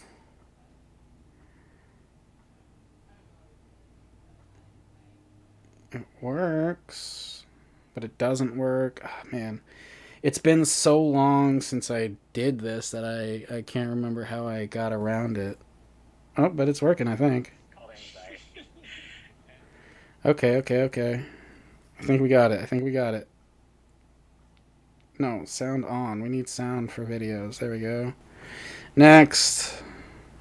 It works, but it doesn't work. Oh, man. It's been so long since I did this that I can't remember how I got around it. Oh, but it's working, I think. Okay. I think we got it. No, sound on. We need sound for videos. There we go. Next.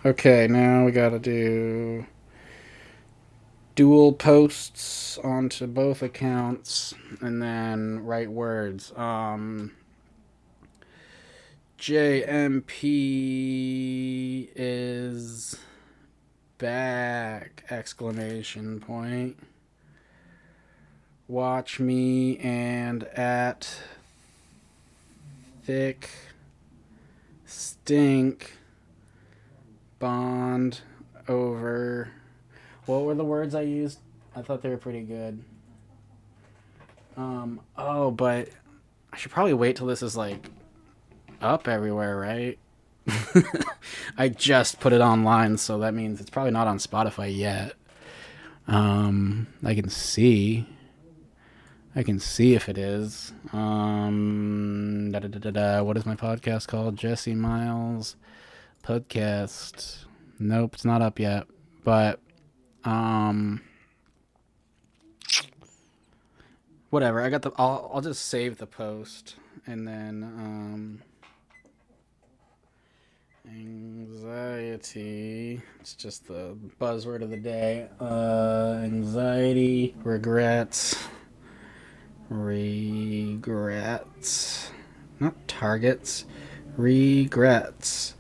Okay, now we gotta do dual posts onto both accounts and then write words. JMP is back! Exclamation point. Watch me and at thick stink bond over. What were the words I used? I thought they were pretty good. Oh, but I should probably wait till this is like up everywhere, right? I just put it online, so that means it's probably not on Spotify yet. I can see if it is. What is my podcast called? Jesse Miles Podcast. Nope, it's not up yet. But whatever. I'll just save the post and then anxiety. It's just the buzzword of the day. Anxiety, regrets, not targets, regrets,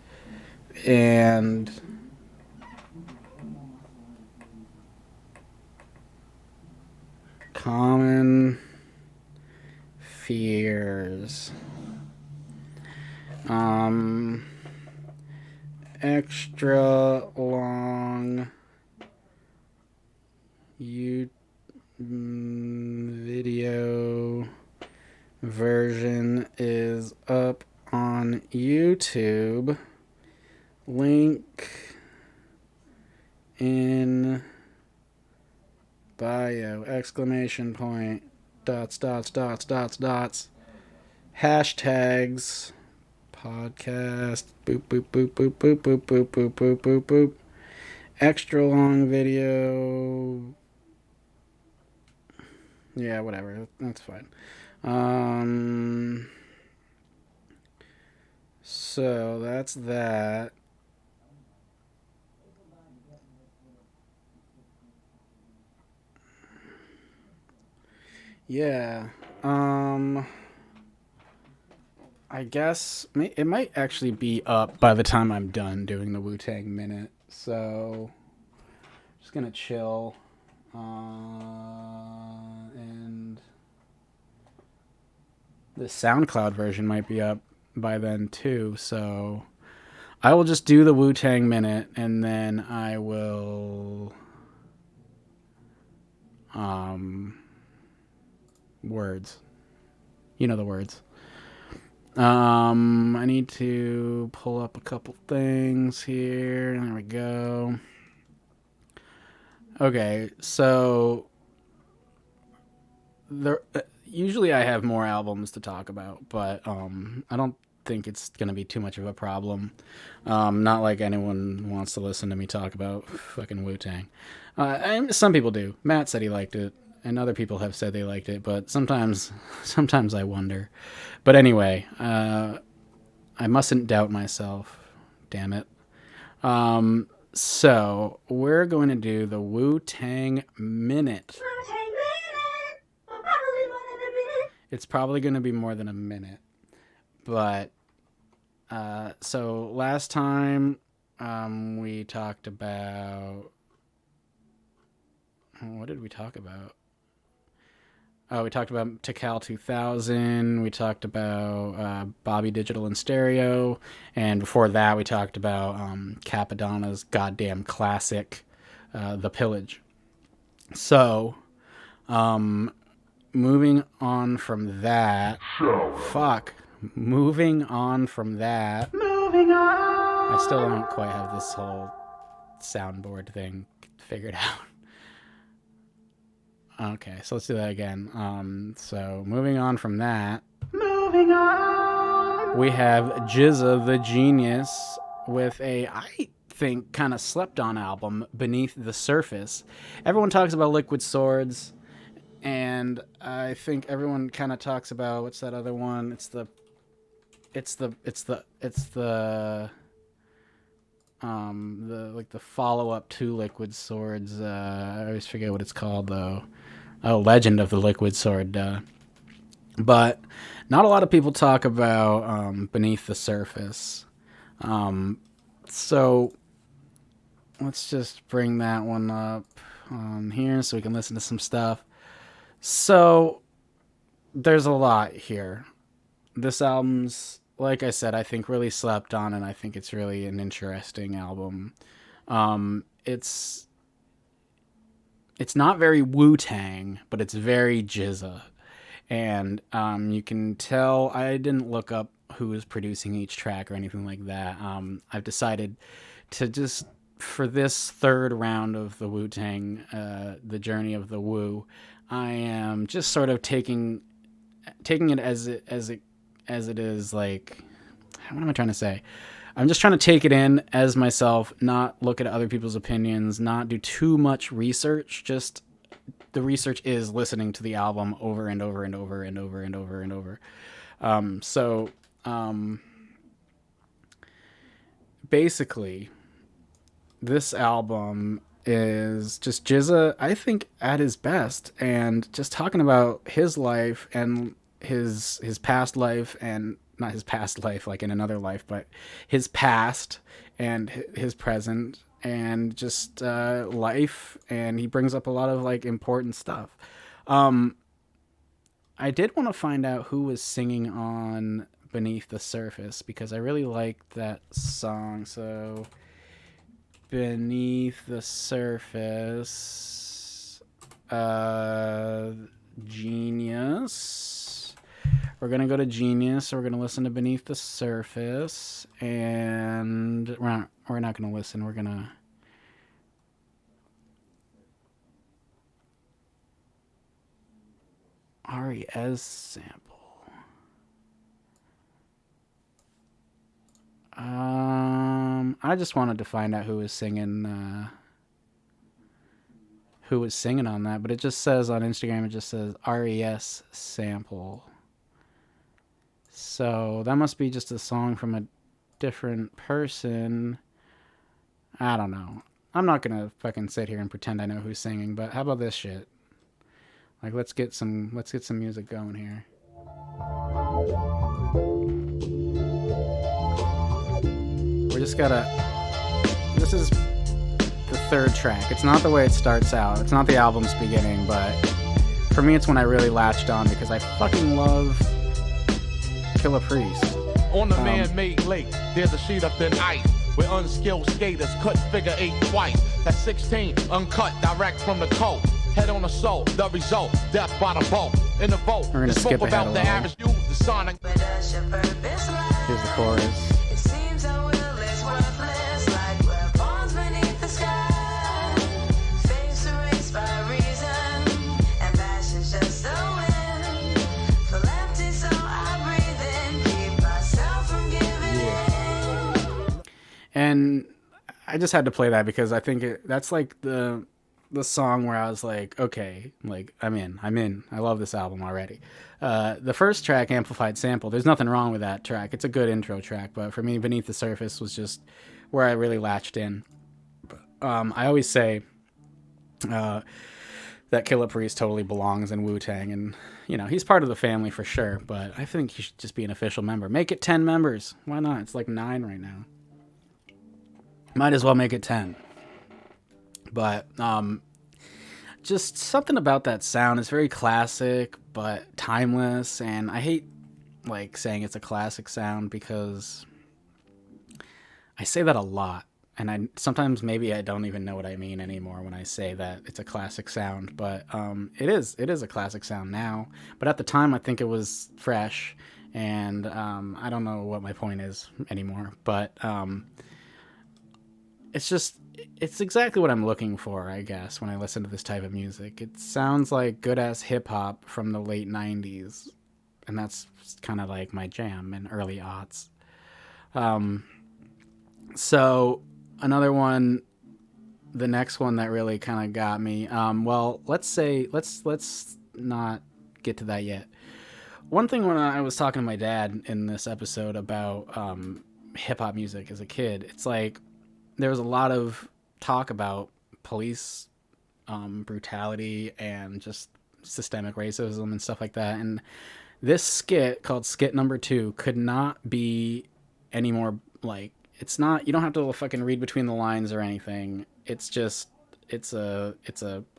and common fears. Extra long video version is up on YouTube. Link in bio. Exclamation point. Dots. Hashtags. Podcast. Boop. Extra long video. Yeah, whatever. That's fine. So that's that. Yeah. I guess it might actually be up by the time I'm done doing the Wu-Tang Minute. So, just gonna chill. And the SoundCloud version might be up by then too. So, I will just do the Wu-Tang Minute and then I will words. You know the words. I need to pull up a couple things here. There we go. Okay, so usually I have more albums to talk about, but I don't think it's gonna be too much of a problem. Not like anyone wants to listen to me talk about fucking Wu-Tang. Some people do. Matt said he liked it, and other people have said they liked it, but sometimes I wonder. But anyway, I mustn't doubt myself. Damn it. So we're going to do the Wu-Tang Minute. It's probably going to be more than a minute. But, so last time, we talked about, what did we talk about? Oh, we talked about Tikal 2000. We talked about Bobby Digital and Stereo. And before that, we talked about Capadonna's goddamn classic, The Pillage. So, moving on from that. Moving on from that. I still don't quite have this whole soundboard thing figured out. Okay, so let's do that again. So moving on from that, we have Jizza the Genius with a, I think, kind of slept on album, Beneath the Surface. Everyone talks about Liquid Swords, and I think everyone kind of talks about, what's that other one? It's the follow-up to Liquid Swords. I always forget what it's called though. Oh, Legend of the Liquid Sword. But not a lot of people talk about Beneath the Surface. So let's just bring that one up on here so we can listen to some stuff. So there's a lot here. This album's, like I said, I think really slept on, and I think it's really an interesting album. It's not very Wu-Tang, but it's very Jizza. And you can tell, I didn't look up who was producing each track or anything like that. I've decided to just, for this third round of the Wu-Tang, the journey of the Wu, I am just sort of taking it as it is, like, what am I trying to say? I'm just trying to take it in as myself, not look at other people's opinions, not do too much research. Just the research is listening to the album over and over and over and over and over and over. Basically, this album is just Jizza, I think, at his best, and just talking about his life and his past life, and not his past life like in another life, but his past and his present, and just life, and he brings up a lot of like important stuff. I did want to find out who was singing on Beneath the Surface, because I really liked that song. So Beneath the Surface, Genius. We're going to go to Genius. We're going to listen to Beneath the Surface. And we're not going to listen. We're going to... R.E.S. sample. I just wanted to find out who was singing on that, but it just says on Instagram, it just says R.E.S. sample. So that must be just a song from a different person. I don't know. I'm not gonna fucking sit here and pretend I know who's singing, but how about this shit? Like, let's get some music going here. This is the third track. It's not the way it starts out. It's not the album's beginning, but for me, it's when I really latched on, because I fucking love Kill a Priest. On the man-made lake, there's a sheet of thin ice where unskilled skaters cut figure 8 twice. That's 16, uncut, direct from the coast. Head on the soul, the result, death by the boat. In the vote, we're gonna skip ahead a little. The average you, the sonic. Here's the chorus. And I just had to play that because I think that's like the song where I was like, okay, like I'm in. I love this album already. The first track, Amplified Sample, there's nothing wrong with that track. It's a good intro track, but for me, Beneath the Surface was just where I really latched in. I always say that Killer Priest totally belongs in Wu-Tang, and he's part of the family for sure, but I think he should just be an official member. Make it 10 members. Why not? It's like 9 right now. Might as well make it 10. But just something about that sound is very classic but timeless, and I hate like saying it's a classic sound because I say that a lot, and I sometimes maybe I don't even know what I mean anymore when I say that it's a classic sound, but it is a classic sound now, but at the time I think it was fresh, and I don't know what my point is anymore, but it's exactly what I'm looking for, I guess, when I listen to this type of music. It sounds like good-ass hip-hop from the late 90s, and that's kind of like my jam in early aughts. So, another one, the next one that really kind of got me, well, let's not get to that yet. One thing when I was talking to my dad in this episode about hip-hop music as a kid, it's like, there was a lot of talk about police brutality and just systemic racism and stuff like that. And this skit called Skit Number 2 could not be any more like, it's not, you don't have to fucking read between the lines or anything. It's just, it's a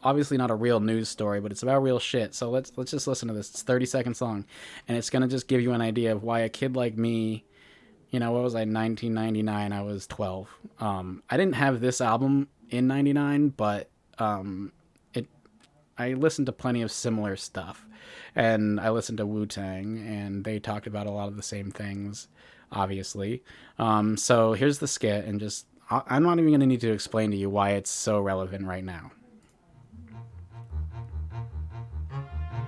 obviously not a real news story, but it's about real shit. So let's just listen to this. It's 30 seconds long, and it's going to just give you an idea of why a kid like me, what was I, 1999, I was 12. I didn't have this album in 99, but I listened to plenty of similar stuff. And I listened to Wu-Tang, and they talked about a lot of the same things, obviously. So here's the skit, and just, I'm not even going to need to explain to you why it's so relevant right now.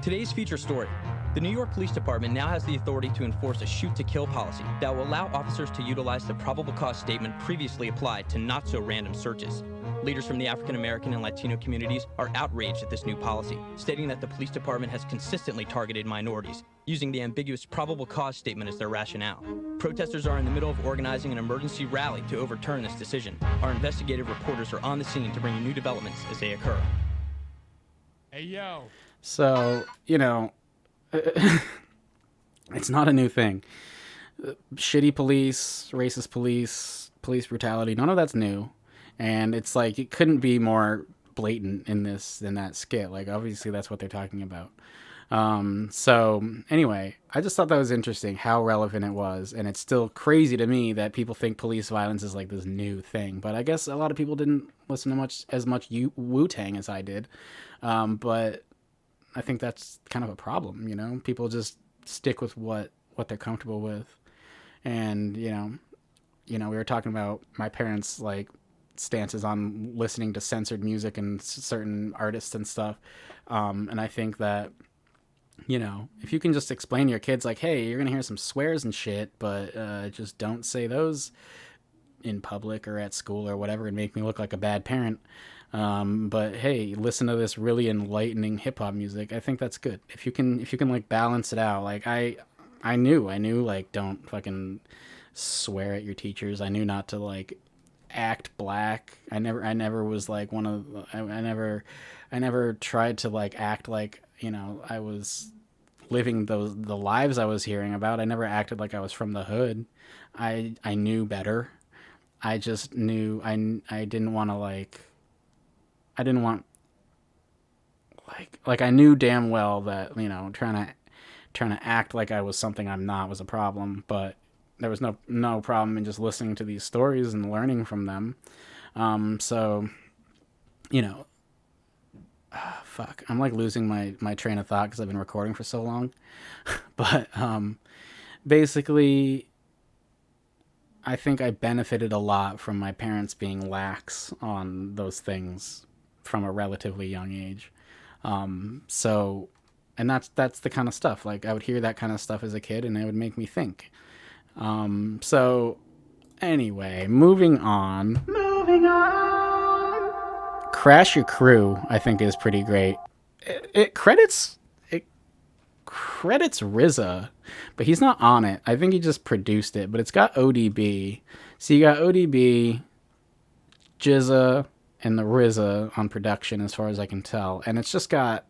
Today's feature story. The New York Police Department now has the authority to enforce a shoot-to-kill policy that will allow officers to utilize the probable cause statement previously applied to not-so-random searches. Leaders from the African American and Latino communities are outraged at this new policy, stating that the police department has consistently targeted minorities, using the ambiguous probable cause statement as their rationale. Protesters are in the middle of organizing an emergency rally to overturn this decision. Our investigative reporters are on the scene to bring you new developments as they occur. Hey, yo. So, it's not a new thing. Shitty police, racist police, police brutality, none of that's new. And it's like, it couldn't be more blatant in that skit. Like, obviously that's what they're talking about. So anyway, I just thought that was interesting how relevant it was. And it's still crazy to me that people think police violence is like this new thing. But I guess a lot of people didn't listen to as much Wu-Tang as I did. But I think that's kind of a problem, People just stick with what they're comfortable with. And, we were talking about my parents' like stances on listening to censored music and certain artists and stuff. And I think that, if you can just explain to your kids like, hey, you're going to hear some swears and shit, but just don't say those in public or at school or whatever and make me look like a bad parent. But hey, listen to this really enlightening hip hop music. I think that's good. If you can like balance it out. Like I knew like, don't fucking swear at your teachers. I knew not to like act black. I never was like I never tried to like act like, I was living the lives I was hearing about. I never acted like I was from the hood. I knew better. I just knew I didn't want to like, I didn't want like I knew damn well that, trying to act like I was something I'm not was a problem, but there was no problem in just listening to these stories and learning from them. So, fuck, I'm like losing my train of thought because I've been recording for so long. But basically, I think I benefited a lot from my parents being lax on those things from a relatively young age. So, and that's the kind of stuff, like I would hear that kind of stuff as a kid and it would make me think. So Anyway, moving on. Crash Your Crew, I think, is pretty great. It credits RZA, but he's not on it. I think he just produced it, but it's got ODB. So you got ODB, Jizza, and the RZA on production, as far as I can tell, and it's got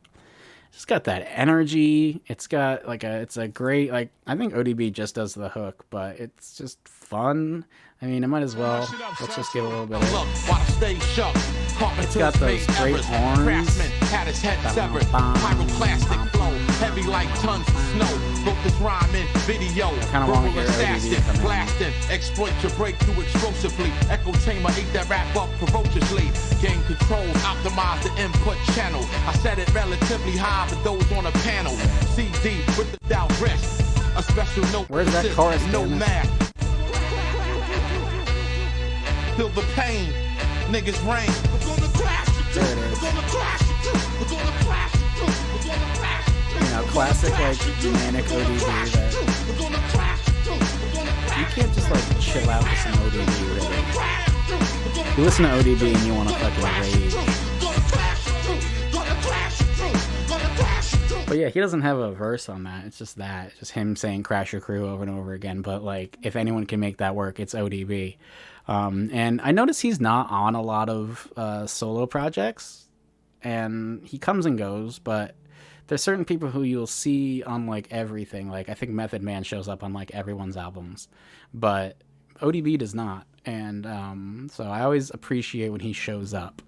that energy. It's got like it's a great, like, I think ODB just does the hook, but it's just fun. I mean, it might as well. Let's just get a little bit of it. It's got those great horns. Had his head severed, pyroclastic flow, heavy like tons of snow. Broke his rhyme in video, I kind of want to hear ODB come in. blasting, exploit your breakthrough explosively. Echo chamber ate that rap up ferociously. Gain control, optimize the input channel. I set it relatively high for those on a panel. CD with the doubt rest. A special note. Where's that chorus? No math. Feel the pain. Niggas rain. There it is. You know, classic like manic ODB that you can't just like chill out with some ODB really. You listen to ODB and you want to fucking rage. But yeah, he doesn't have a verse on that. It's just that. It's just him saying Crash Your Crew over and over again. But like, if anyone can make that work, it's ODB. And I notice he's not on a lot of solo projects, and he comes and goes, but there's certain people who you'll see on like everything. Like I think Method Man shows up on like everyone's albums, but ODB does not. And so I always appreciate when he shows up.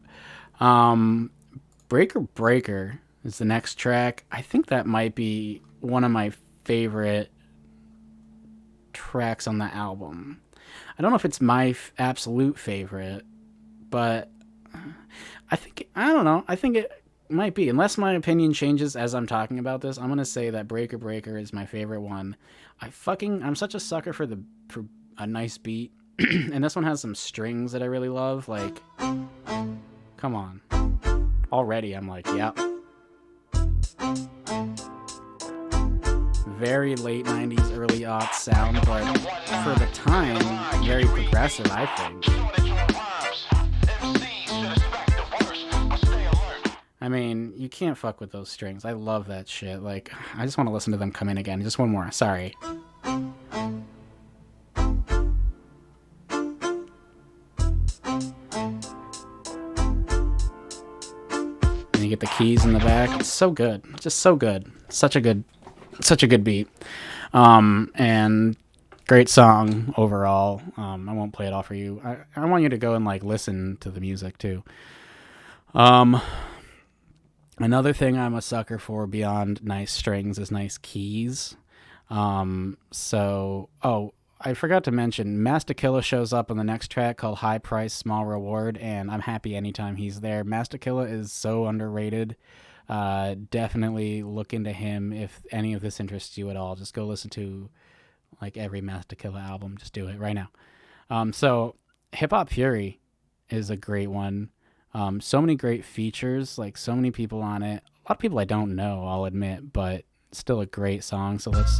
Breaker Breaker is the next track. I think that might be one of my favorite tracks on the album. I don't know if it's my absolute favorite, but I don't know. I think it might be. Unless my opinion changes as I'm talking about this, I'm going to say that Breaker Breaker is my favorite one. I'm such a sucker for a nice beat. And this one has some strings that I really love. Like, come on. Already I'm like, yep. Very late 90s, early aughts sound, but for the time, very progressive, I think. I mean, you can't fuck with those strings. I love that shit. Like, I just want to listen to them come in again. Just one more. Sorry. And you get the keys in the back. It's so good. Just so good. Such a good beat. And great song overall. I won't play it all for you. I want you to go and like listen to the music too. Another thing I'm a sucker for beyond nice strings is nice keys. I forgot to mention, Master Killa shows up on the next track called High Price, Small Reward, and I'm happy anytime he's there. Master Killa is so underrated. Definitely look into him if any of this interests you at all. Just go listen to like every Master Killa album. Just do it right now. So Hip Hop Fury is a great one. So many great features, like so many people on it. A lot of people I don't know, I'll admit, but still a great song. So it's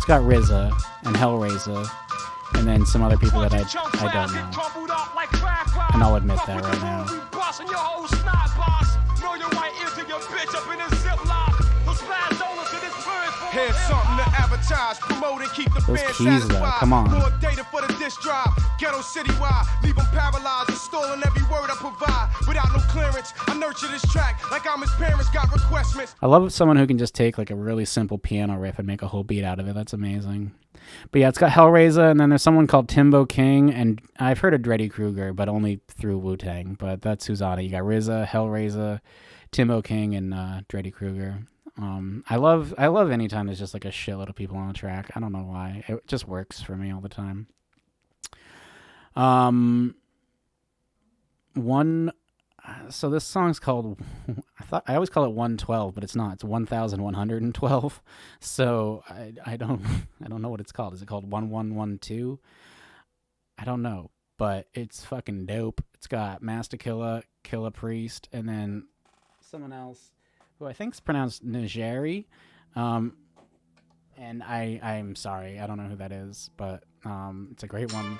got RZA and Hellraiser and then some other people that I don't know. And I'll admit that right now. Here's something to advertise, promote and keep the Those fans keys though, satisfied. come on. More data for the disc drive. Ghetto citywide, leave them paralyzed and stolen every word I provide. Without no clearance, I nurture this track like I'm his parents, got requestments. I love someone who can just take like a really simple piano riff and make a whole beat out of it. That's amazing. But yeah, it's got Hellraiser, and then there's someone called Timbo King, and I've heard of Dreddy Kruger, but only through Wu-Tang. But that's who's on it. You got RZA, Hellraiser, Timbo King, and Dreddy Kruger. I love anytime there's just like a shitload of people on a track. I don't know why. It just works for me all the time. So this song's called, I always call it 112, but it's not. It's 1112. So I don't know what it's called. Is it called 1112? I don't know, but it's fucking dope. It's got Master Killa, Killa Priest, and then someone else who I think is pronounced Nigeri. And I'm sorry, I don't know who that is, but it's a great one.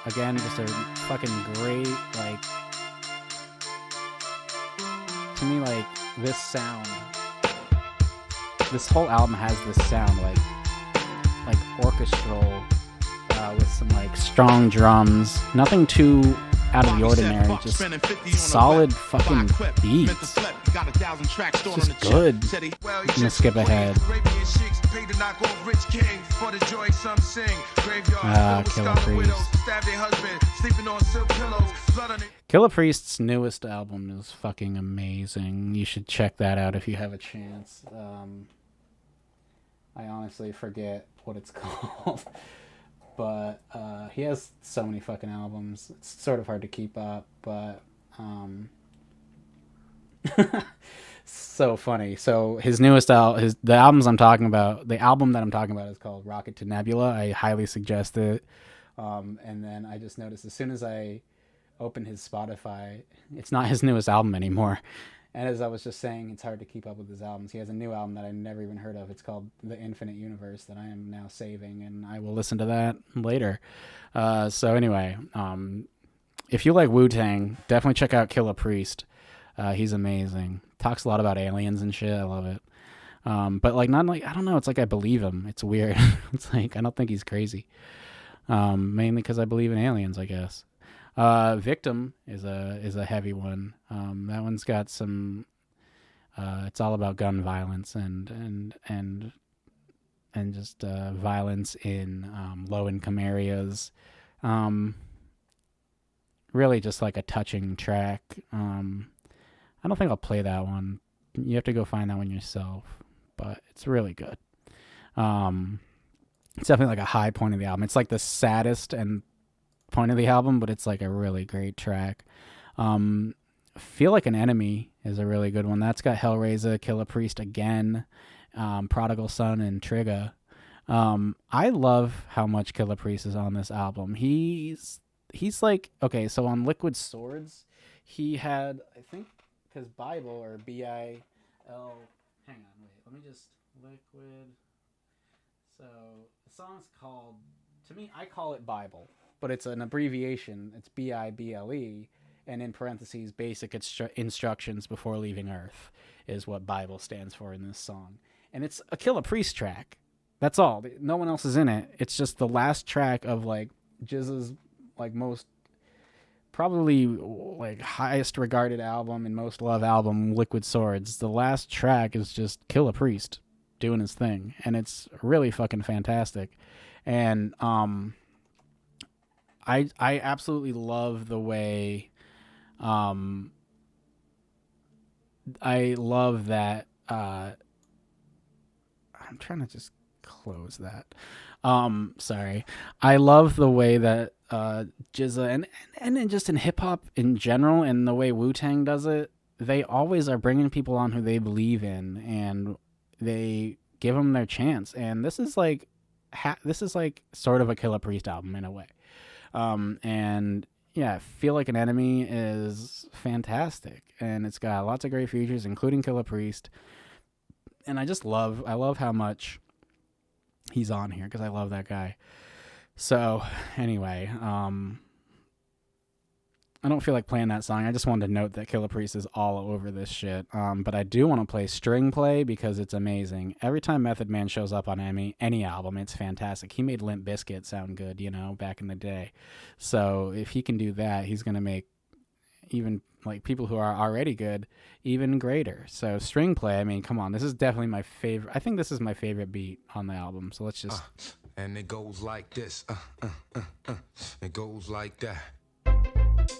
Again, just a fucking great, like, to me, like, this sound, this whole album has this sound, like orchestral, with some, like, strong drums, nothing too out of the ordinary, just solid fucking beats. Just good. I'm gonna skip ahead. Killer Priest. Killer Priest's newest album is fucking amazing. You should check that out if you have a chance. I honestly forget what it's called. But he has so many fucking albums. It's sort of hard to keep up, but so funny. So his newest the albums I'm talking about, the album that I'm talking about is called Rocket to Nebula. I highly suggest it. And then I just noticed as soon as I open his Spotify, it's not his newest album anymore. And as I was just saying, it's hard to keep up with his albums. He has a new album that I never even heard of. It's called The Infinite Universe that I am now saving, and I will listen to that later. So anyway, if you like Wu-Tang, definitely check out Killer Priest. He's amazing. Talks a lot about aliens and shit. I love it. But like, not like, I don't know. It's like I believe him. It's weird. It's like I don't think he's crazy. Mainly because I believe in aliens, I guess. Victim is a heavy one. That one's got some. It's all about gun violence and just violence in low income areas. Really, just like a touching track. I don't think I'll play that one. You have to go find that one yourself, but it's really good. It's definitely like a high point of the album. It's like the saddest and point of the album, but it's like a really great track. Feel Like an Enemy is a really good one. That's got Hellraiser, Killer Priest again, Prodigal Son, and Trigger. I love how much Killer Priest is on this album. He's like, okay, so on Liquid Swords, he had, I think, his Bible, or B-I-L, hang on, wait, let me just, Liquid, so the song's called, to me, I call it Bible, but it's an abbreviation. It's B-I-B-L-E, and in parentheses, basic instructions before leaving Earth is what Bible stands for in this song. And it's a Killer Priest track. That's all. No one else is in it. It's just the last track of, like, Jizza's, like, most, probably, like, highest regarded album and most loved album, Liquid Swords. The last track is just Killer Priest doing his thing, and it's really fucking fantastic. And, I absolutely love the way, I love that, I'm trying to just close that. Sorry. I love the way that, Jizza and just in hip hop in general, and the way Wu-Tang does it, they always are bringing people on who they believe in, and they give them their chance. And this is like sort of a Killer Priest album in a way. And yeah, Feel Like an Enemy is fantastic, and it's got lots of great features, including Killer Priest. And I love how much he's on here, because I love that guy. So anyway, I don't feel like playing that song. I just wanted to note that Killer Priest is all over this shit. But I do want to play String Play because it's amazing. Every time Method Man shows up on any album, it's fantastic. He made Limp Bizkit sound good, back in the day. So if he can do that, he's going to make even like people who are already good even greater. So String Play, I mean, come on. This is definitely my favorite. I think this is my favorite beat on the album. So let's just... and it goes like this. It goes like that.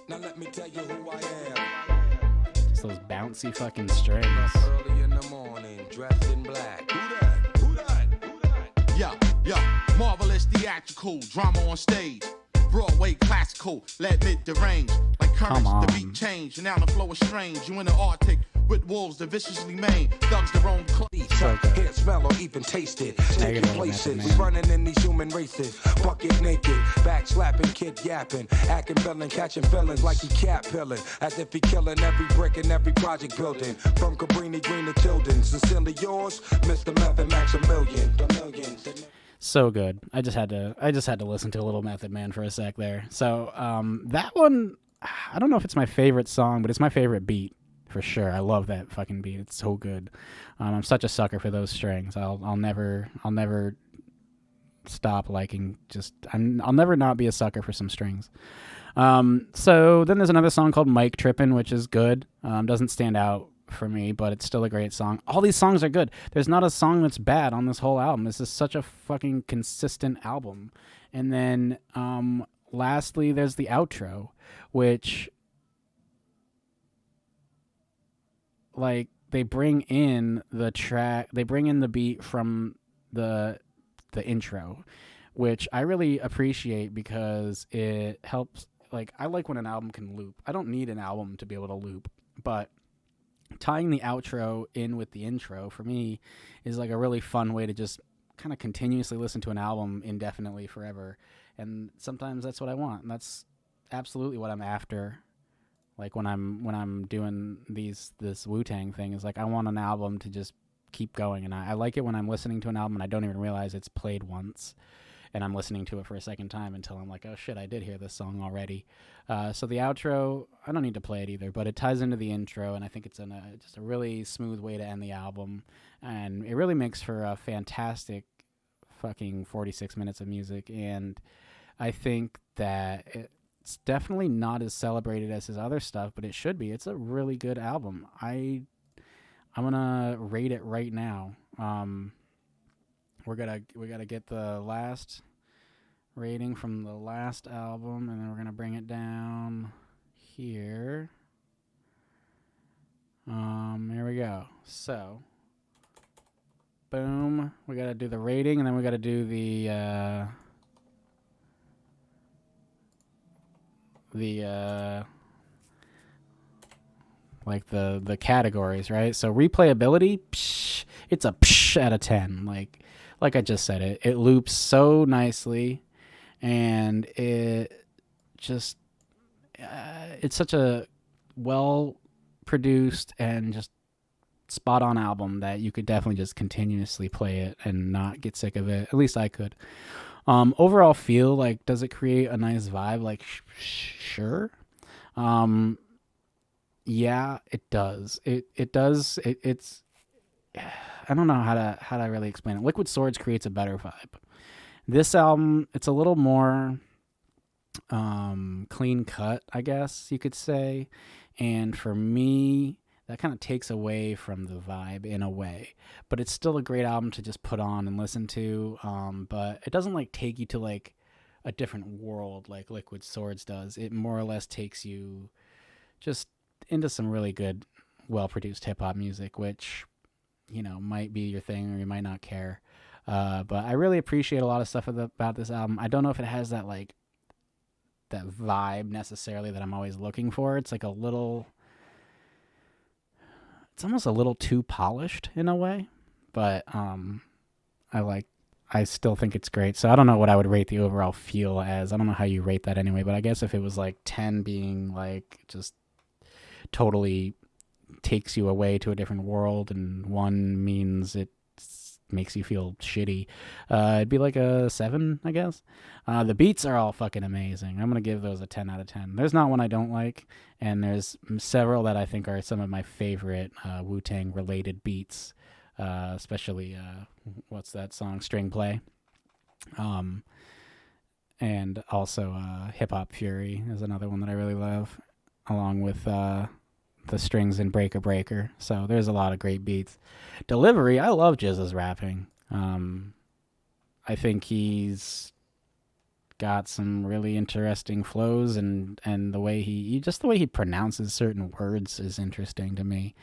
Now let me tell you who I am. Just those bouncy fucking strings. Early in the morning, dressed in black. Who that? Yeah. Marvelous theatrical, drama on stage. Broadway classical, let mid the range. Like currents, the beat change, and now the flow is strange. You in the Arctic, with wolves that viciously maim thugs their own Can't smell or even taste it. Sneaky places, we running in these human races. Bucket naked, back slapping, kid yapping, acting villain, catching feelings like he cat pilling, as if he killing every brick in every project building. From Cabrini Green to Tilden, sincerely yours, Mr. Method Maximilian. So good. I just had to listen to a little Method Man for a sec there. So that one, I don't know if it's my favorite song, but it's my favorite beat for sure. I love that fucking beat. It's so good. I'm such a sucker for those strings. I'll never stop liking. I'll never not be a sucker for some strings. So then there's another song called Mike Trippin', which is good. Doesn't stand out for me, but it's still a great song. All these songs are good. There's not a song that's bad on this whole album. This is such a fucking consistent album. And then lastly, there's the outro, which like they bring in the beat from the intro, which I really appreciate because it helps. Like, I like when an album can loop. I don't need an album to be able to loop, but tying the outro in with the intro for me is like a really fun way to just kind of continuously listen to an album indefinitely forever. And sometimes that's what I want. And that's absolutely what I'm after. Like when I'm doing this Wu-Tang thing, is like I want an album to just keep going. And I like it when I'm listening to an album and I don't even realize it's played once. And I'm listening to it for a second time until I'm like, oh shit, I did hear this song already. So the outro, I don't need to play it either, but it ties into the intro, and I think it's just a really smooth way to end the album. And it really makes for a fantastic fucking 46 minutes of music. And I think that it's definitely not as celebrated as his other stuff, but it should be. It's a really good album. I'm gonna rate it right now. We gotta get the last rating from the last album, and then we're gonna bring it down here. Here we go. So, boom. We gotta do the rating, and then we gotta do the like the categories, right? So replayability, it's a out of 10. Like I just said, it loops so nicely, and it just it's such a well produced and just spot on album that you could definitely just continuously play it and not get sick of it. At least I could. Overall feel, like, does it create a nice vibe? Like, sure. Yeah, it does. It does. It's I don't know how to really explain it. Liquid Swords creates a better vibe. This album, it's a little more clean cut, I guess you could say. And for me, that kind of takes away from the vibe in a way. But it's still a great album to just put on and listen to. But it doesn't like take you to like a different world like Liquid Swords does. It more or less takes you just into some really good, well-produced hip-hop music, which, you know, might be your thing or you might not care. But I really appreciate a lot of stuff about this album. I don't know if it has that like that vibe necessarily that I'm always looking for. It's like a little, it's almost a little too polished in a way, but I still think it's great. So I don't know what I would rate the overall feel as. I don't know how you rate that anyway, but I guess if it was like 10 being like just totally takes you away to a different world and 1 means it makes you feel shitty, it'd be like a 7, I guess. The beats are all fucking amazing. I'm gonna give those a 10 out of 10. There's not one I don't like, and there's several that I think are some of my favorite Wu-Tang related beats, especially what's that song, String Play, and also Hip Hop Fury is another one that I really love, along with the strings in Breaker Breaker. So there's a lot of great beats. Delivery, I love Jizz's rapping. I think he's got some really interesting flows, and the way he pronounces certain words is interesting to me.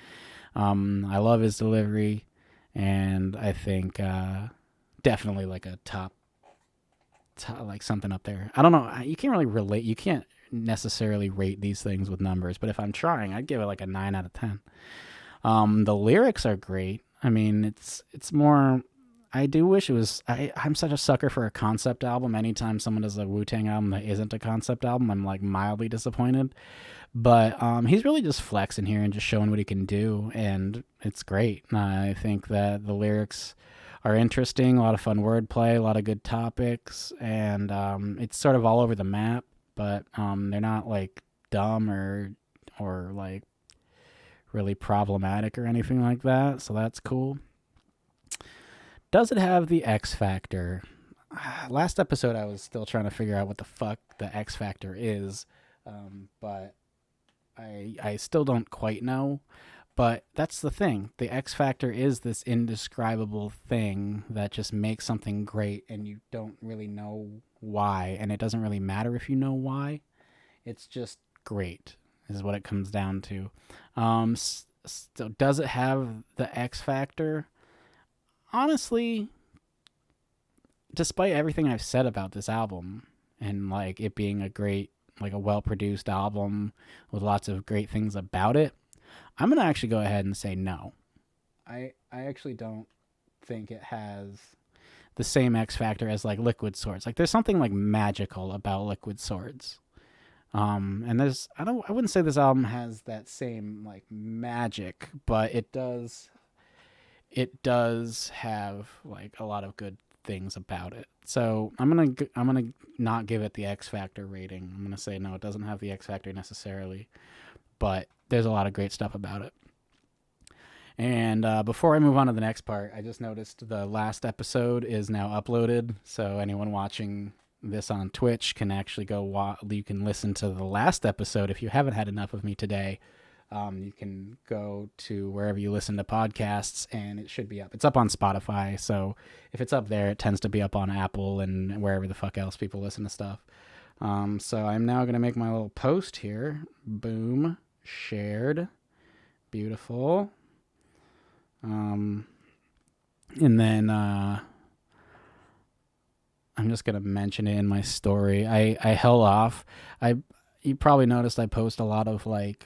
I love his delivery, and I think definitely like a top like something up there. I don't know. You can't really relate. You can't necessarily rate these things with numbers, but if I'm trying, I'd give it like a 9 out of 10. The lyrics are great. I mean, it's more. I do wish it was. I'm such a sucker for a concept album. Anytime someone does a Wu-Tang album that isn't a concept album, I'm like mildly disappointed. But he's really just flexing here and just showing what he can do, and it's great. I think that the lyrics are interesting, a lot of fun wordplay, a lot of good topics, and it's sort of all over the map, but they're not like dumb or like really problematic or anything like that, so that's cool. Does it have the X factor? Last episode I was still trying to figure out what the fuck the X factor is, but I still don't quite know. But that's the thing. The X factor is this indescribable thing that just makes something great, and you don't really know why, and it doesn't really matter if you know why. It's just great, is what it comes down to. So does it have the X factor? Honestly, despite everything I've said about this album, and like it being a great, like a well-produced album with lots of great things about it, I'm going to actually go ahead and say no. I actually don't think it has the same X factor as like Liquid Swords. Like there's something like magical about Liquid Swords. And I wouldn't say this album has that same like magic, but it does have like a lot of good things about it. So I'm going to not give it the X factor rating. I'm going to say no, it doesn't have the X factor necessarily, but there's a lot of great stuff about it. And before I move on to the next part, I just noticed the last episode is now uploaded. So anyone watching this on Twitch can actually you can listen to the last episode. If you haven't had enough of me today, you can go to wherever you listen to podcasts and it should be up. It's up on Spotify. So if it's up there, it tends to be up on Apple and wherever the fuck else people listen to stuff. So I'm now going to make my little post here. Boom. Shared. Beautiful. And then I'm just going to mention it in my story. I held off. You probably noticed I post a lot of like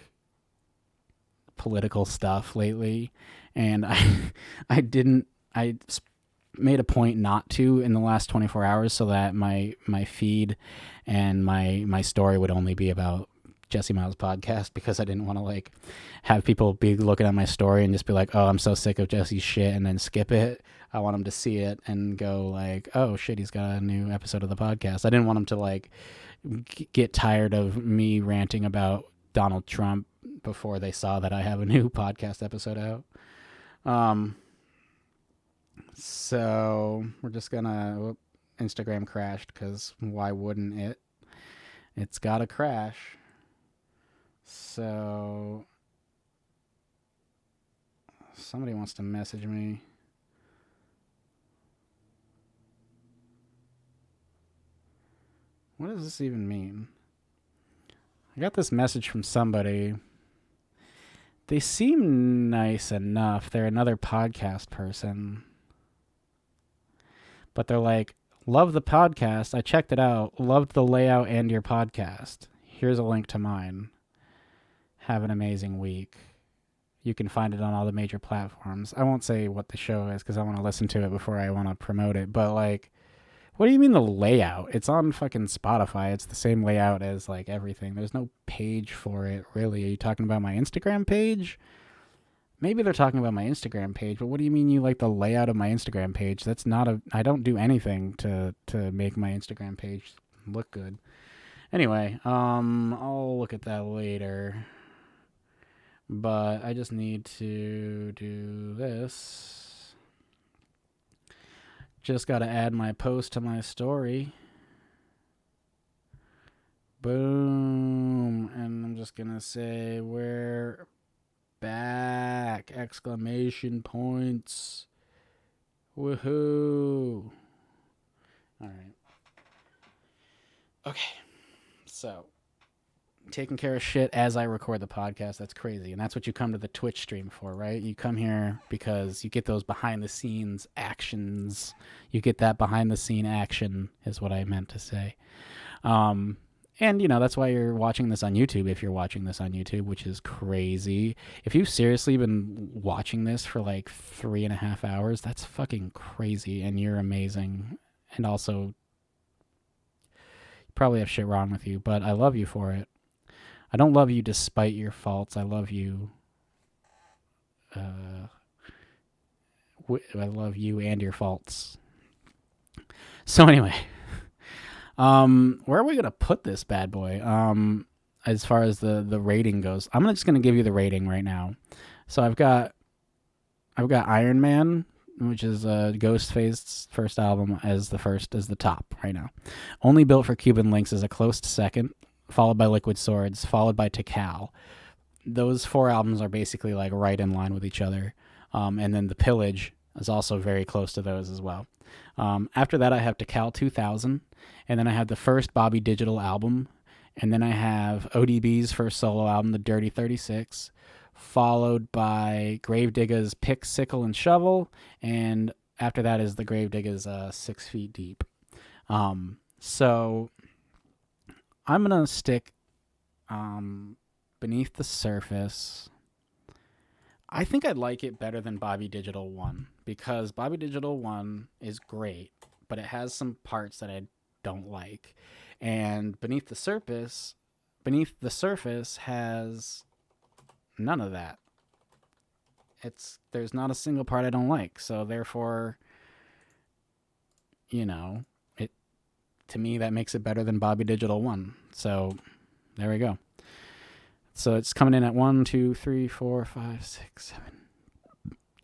political stuff lately, and I made a point not to in the last 24 hours so that my feed and my story would only be about Jesse Miles podcast, because I didn't want to like have people be looking at my story and just be like, oh, I'm so sick of Jesse's shit, and then skip it. I want them to see it and go like, oh shit, he's got a new episode of the podcast. I didn't want them to like get tired of me ranting about Donald Trump before they saw that I have a new podcast episode out. So we're just gonna Instagram crashed, because why wouldn't it? It's gotta crash. So somebody wants to message me. What does this even mean? I got this message from somebody. They seem nice enough. They're another podcast person. But they're like, love the podcast. I checked it out. Loved the layout and your podcast. Here's a link to mine. Have an amazing week. You can find it on all the major platforms. I won't say what the show is because I want to listen to it before I want to promote it. But like, what do you mean the layout? It's on fucking Spotify. It's the same layout as like everything. There's no page for it, really. Are you talking about my Instagram page? Maybe they're talking about my Instagram page, but what do you mean you like the layout of my Instagram page? That's not I don't do anything to make my Instagram page look good. Anyway, I'll look at that later. But I just need to do this. Just got to add my post to my story. Boom. And I'm just going to say, we're back! Exclamation points. Woohoo. Alright. Okay. So, taking care of shit as I record the podcast. That's crazy. And that's what you come to the Twitch stream for, right? You come here because you get those behind the scenes actions. You get that behind the scene action is what I meant to say. And, you know, that's why you're watching this on YouTube, if you're watching this on YouTube, which is crazy. If you've seriously been watching this for like 3.5 hours, that's fucking crazy, and you're amazing. And also, you probably have shit wrong with you, but I love you for it. I don't love you despite your faults. I love you. I love you and your faults. So anyway, where are we gonna put this bad boy? As far as the rating goes, I'm just gonna give you the rating right now. So I've got Iron Man, which is Ghostface's first album, as the top right now. Only Built for Cuban Links is a close second, followed by Liquid Swords, followed by Tikal. Those 4 albums are basically like right in line with each other. And then The Pillage is also very close to those as well. After that, I have Tikal 2000, and then I have the first Bobby Digital album, and then I have ODB's first solo album, The Dirty 36, followed by Gravedigger's Pick, Sickle, and Shovel, and after that is the Gravedigger's 6 Feet Deep. So I'm going to stick Beneath the Surface. I think I'd like it better than Bobby Digital 1, because Bobby Digital 1 is great, but it has some parts that I don't like. And Beneath the Surface has none of that. There's not a single part I don't like. So therefore, you know, to me that makes it better than Bobby Digital 1. So there we go. So it's coming in at 1, 2, 3, 4, 5, 6, 7,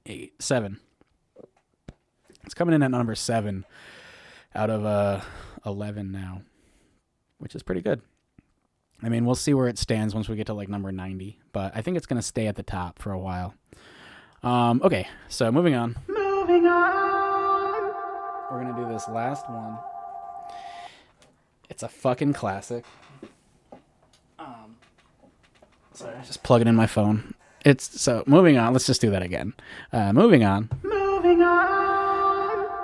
8, 7. It's coming in at number 7 out of 11 now, which is pretty good. I mean, we'll see where it stands once we get to like number 90, but I think it's going to stay at the top for a while. Okay, so moving on. We're going to do this last one. It's a fucking classic. Sorry, just plug it in my phone. Moving on. Let's just do that again. Moving on.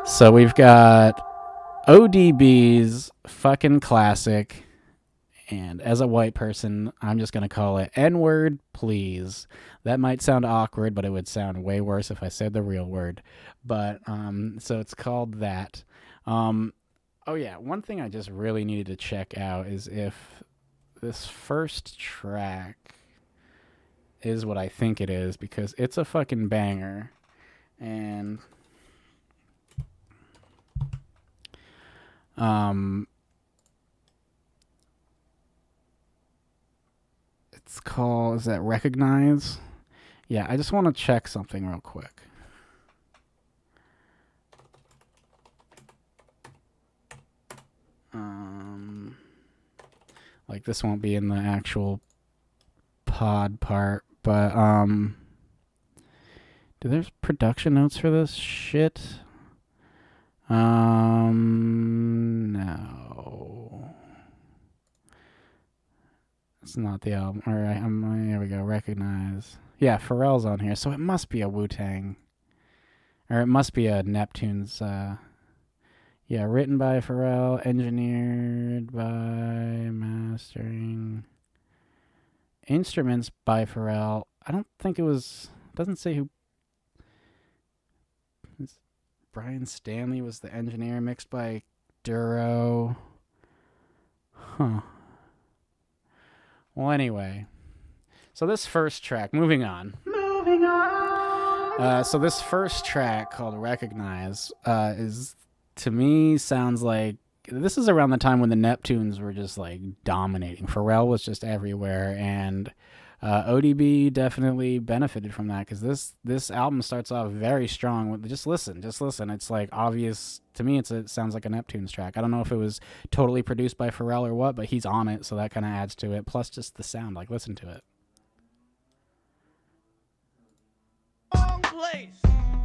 So we've got ODB's fucking classic, and as a white person, I'm just going to call it N-word, please. That might sound awkward, but it would sound way worse if I said the real word. But, so it's called that. Oh yeah, one thing I just really needed to check out is if this first track is what I think it is, because it's a fucking banger. And it's called, is that Recognize? Yeah, I just want to check something real quick. Like, this won't be in the actual pod part, but do there's production notes for this shit? No. It's not the album. All right, here we go. Recognize. Yeah, Pharrell's on here, so it must be a Wu-Tang. Or it must be a Neptune's. Yeah, written by Pharrell, engineered by, mastering, instruments by Pharrell. I don't think it was, doesn't say who. Brian Stanley was the engineer, mixed by Duro. Huh. Well, anyway. So this first track, moving on. So this first track called Recognize is, to me, sounds like this is around the time when the Neptunes were just like dominating. Pharrell was just everywhere, and ODB definitely benefited from that, because this album starts off very strong. Just listen. It's like obvious to me. It sounds like a Neptunes track. I don't know if it was totally produced by Pharrell or what, but he's on it, so that kind of adds to it. Plus, just the sound. Like, listen to it. Wrong place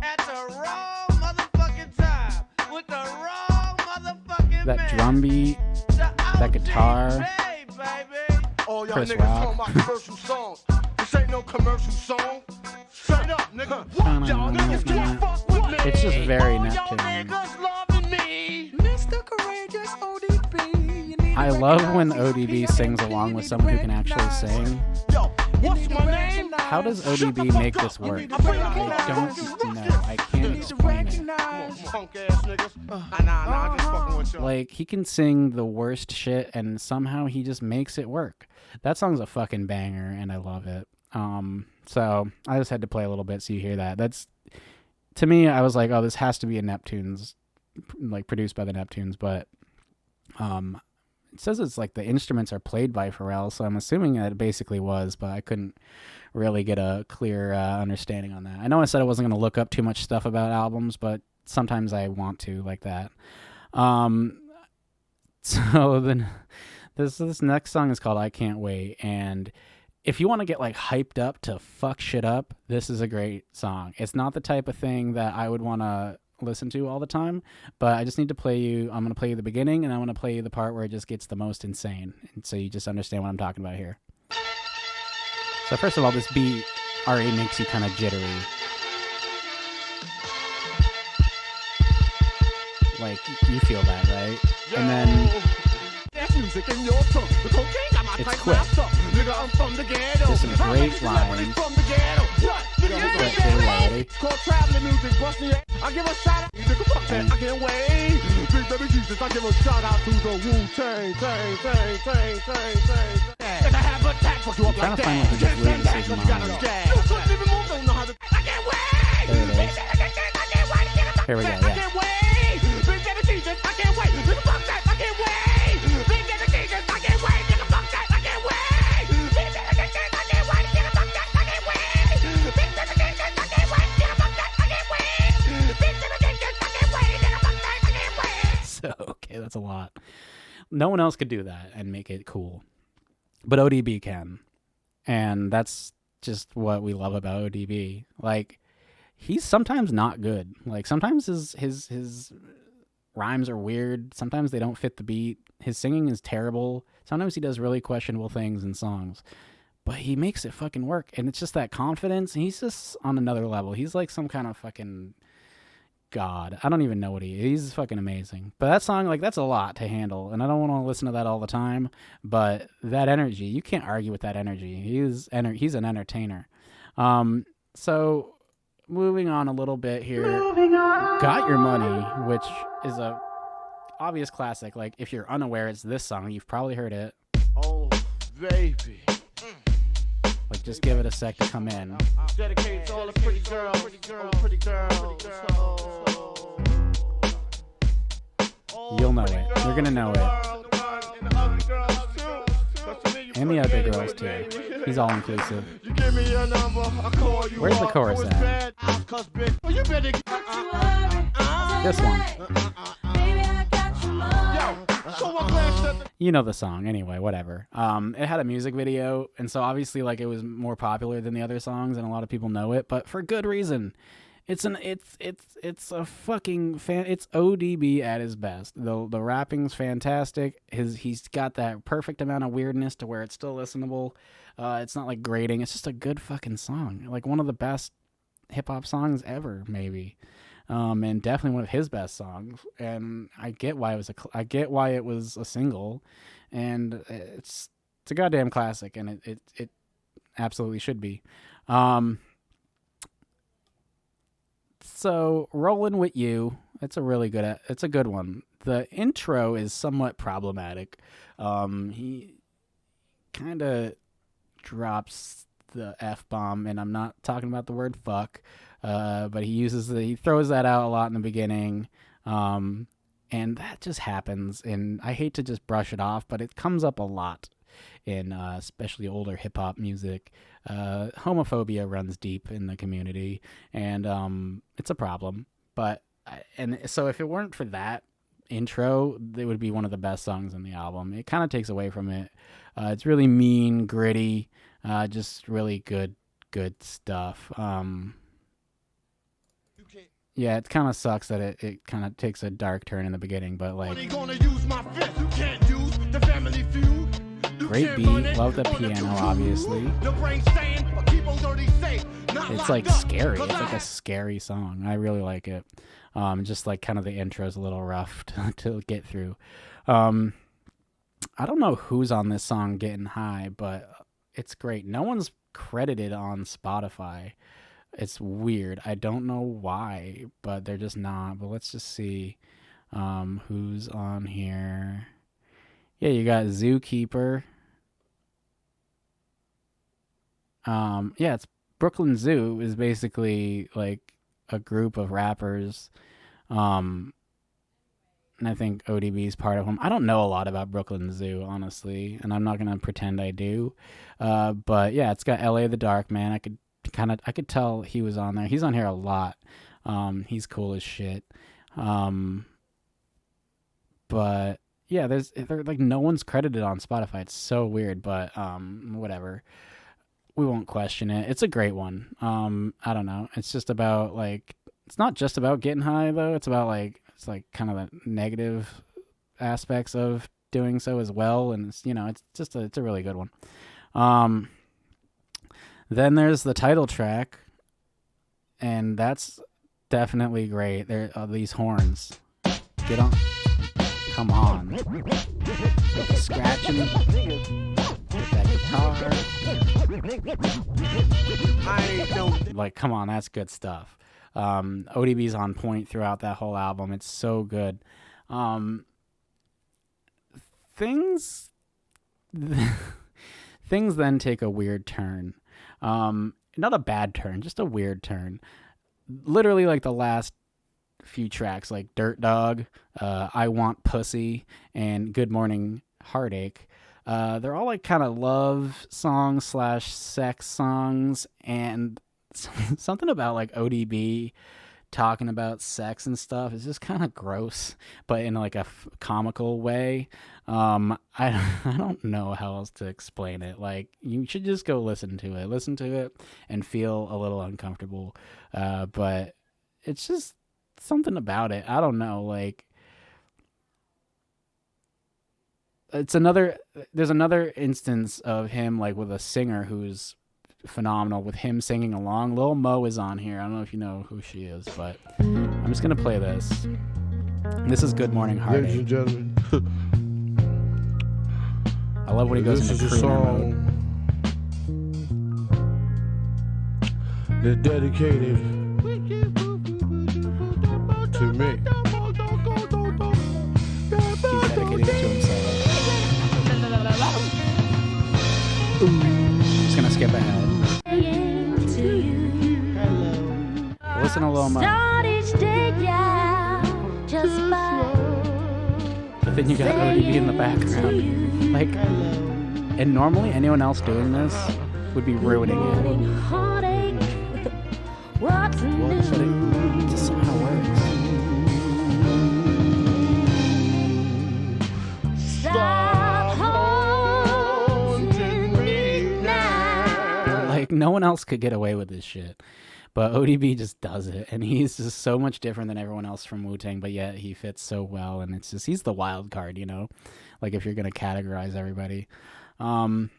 at the wrong motherfucking time with the wrong motherfucking That man. drum beat, that guitar, Hey, baby. All y'all Chris niggas Rock. talking about commercial songs. This ain't no commercial song. Straight up, nigga. What y'all niggas can't fuck with me. It's just very All Neptune. y'all niggas loving me. Mr. Courageous ODB, you need I love when ODB sings along with someone who can actually sing. What's my name? How does ODB make this work? I don't know. I can't explain it. Like, he can sing the worst shit and somehow he just makes it work. That song's a fucking banger and I love it. So I just had to play a little bit so you hear that. That's, to me, I was like, oh, this has to be a Neptunes, like produced by the Neptunes, but it says it's like the instruments are played by Pharrell, so I'm assuming that it basically was, but I couldn't really get a clear understanding on that. I know I said I wasn't going to look up too much stuff about albums, but sometimes I want to, like that. So then this next song is called I Can't Wait, and if you want to get like hyped up to fuck shit up, this is a great song. It's not the type of thing that I would want to listen to all the time, but I just need to play you. I'm going to play you the beginning, and I'm going to play you the part where it just gets the most insane, and so you just understand what I'm talking about here. So first of all, this beat already makes you kind of jittery. Like, you feel that, right? And then it's quick. There's some great lines. I give a shout out. I can't wait. Big baby Jesus, I give a shout out to the Wu-Tang, tang, tang, tang, tang, tang. And I have a tag for you up like that. Can't stand back, cause you got a gag. You couldn't even move, don't know how to. I can't wait. Here we go, I can't wait. Big baby Jesus, I can't wait. Nigga, fuck that, I can't wait. Big baby Jesus, I can't wait. Nigga, fuck that, I can't wait. Big baby Jesus, I can't wait. Nigga, fuck that, I can't wait. Big baby Jesus, I can't wait. Nigga, fuck that, I can't wait. Big baby Jesus, I can't wait. Nigga, fuck that, I can't wait. So, okay, that's a lot. No one else could do that and make it cool. But ODB can. And that's just what we love about ODB. Like, he's sometimes not good. Like, sometimes his rhymes are weird. Sometimes they don't fit the beat. His singing is terrible. Sometimes he does really questionable things in songs. But he makes it fucking work. And it's just that confidence. He's just on another level. He's like some kind of fucking god. I don't even know what he is. He's fucking amazing. But that song, like, that's a lot to handle. And I don't want to listen to that all the time. But that energy, you can't argue with that energy. He's an entertainer. So moving on a little bit here. Got Your Money, which is a obvious classic. Like, if you're unaware it's this song, you've probably heard it. Oh, baby. Like, just give it a sec to come in. Dedicated to all the pretty girls. Pretty girls. You'll know it. You're gonna know it. And the other girls too. He's all inclusive. Where's the chorus at? This one. You know the song anyway, whatever. It had a music video, and so obviously, like, it was more popular than the other songs, and a lot of people know it, but for good reason. It's a fucking it's ODB at his best. The rapping's fantastic. He's got that perfect amount of weirdness to where it's still listenable. It's not like grating. It's just a good fucking song. Like, one of the best hip hop songs ever, maybe. And definitely one of his best songs. And I get why it was a single, and it's a goddamn classic, and it absolutely should be. So, Rollin' With You, it's a good one. The intro is somewhat problematic. He kind of drops the F-bomb, and I'm not talking about the word fuck, but he throws that out a lot in the beginning, and that just happens, and I hate to just brush it off, but it comes up a lot in especially older hip-hop music. Homophobia runs deep in the community, and it's a problem. And so if it weren't for that intro, it would be one of the best songs on the album. It kind of takes away from it. It's really mean, gritty, just really good stuff. Yeah, it kind of sucks that it kind of takes a dark turn in the beginning, but like, great beat, love the piano, obviously. It's like scary. It's like a scary song. I really like it. Just like kind of the intro's a little rough to get through. I don't know who's on this song Getting High, but it's great. No one's credited on Spotify. It's weird. I don't know why, but they're just not. But let's just see who's on here. Yeah, you got Zookeeper. Yeah, it's Brooklyn Zoo is basically like a group of rappers. And I think ODB is part of them. I don't know a lot about Brooklyn Zoo, honestly, and I'm not gonna pretend I do. But yeah, it's got LA the Dark Man. I could tell he was on there. He's on here a lot. He's cool as shit. But yeah, there's like no one's credited on Spotify. It's so weird, but whatever. We won't question it. It's a great one. I don't know. It's just about like it's not just about getting high though. It's about like kind of the negative aspects of doing so as well, and it's it's a really good one. Then there's the title track, and that's definitely great. There are these horns. Get on. Come on. Like the scratching. With that guitar. Like, come on, that's good stuff. ODB's on point throughout that whole album. It's so good. Things then take a weird turn. Not a bad turn, just a weird turn. Literally like the last few tracks, like Dirt Dog, I Want Pussy, and Good Morning Heartache. They're all like kind of love songs / sex songs, and something about like ODB talking about sex and stuff is just kind of gross, but in like a comical way. I don't know how else to explain it. Like, you should just go listen to it and feel a little uncomfortable. But it's just something about it. I don't know. Like, there's another instance of him like with a singer who's phenomenal, with him singing along. Lil Mo is on here. I don't know if you know who she is, but I'm just gonna play this. This is Good Morning Heartache. Ladies and gentlemen, I love when he goes this into is a crooner song that's dedicated to me. He's dedicating it to himself. Just gonna skip ahead. Listen to Lil Mo. But then you got ODB in the background. Like, and normally anyone else doing this would be ruining it. But it just somehow works. Like, no one else could get away with this shit. But ODB just does it, and he's just so much different than everyone else from Wu-Tang, but yet he fits so well, and it's just, he's the wild card, like if you're going to categorize everybody. And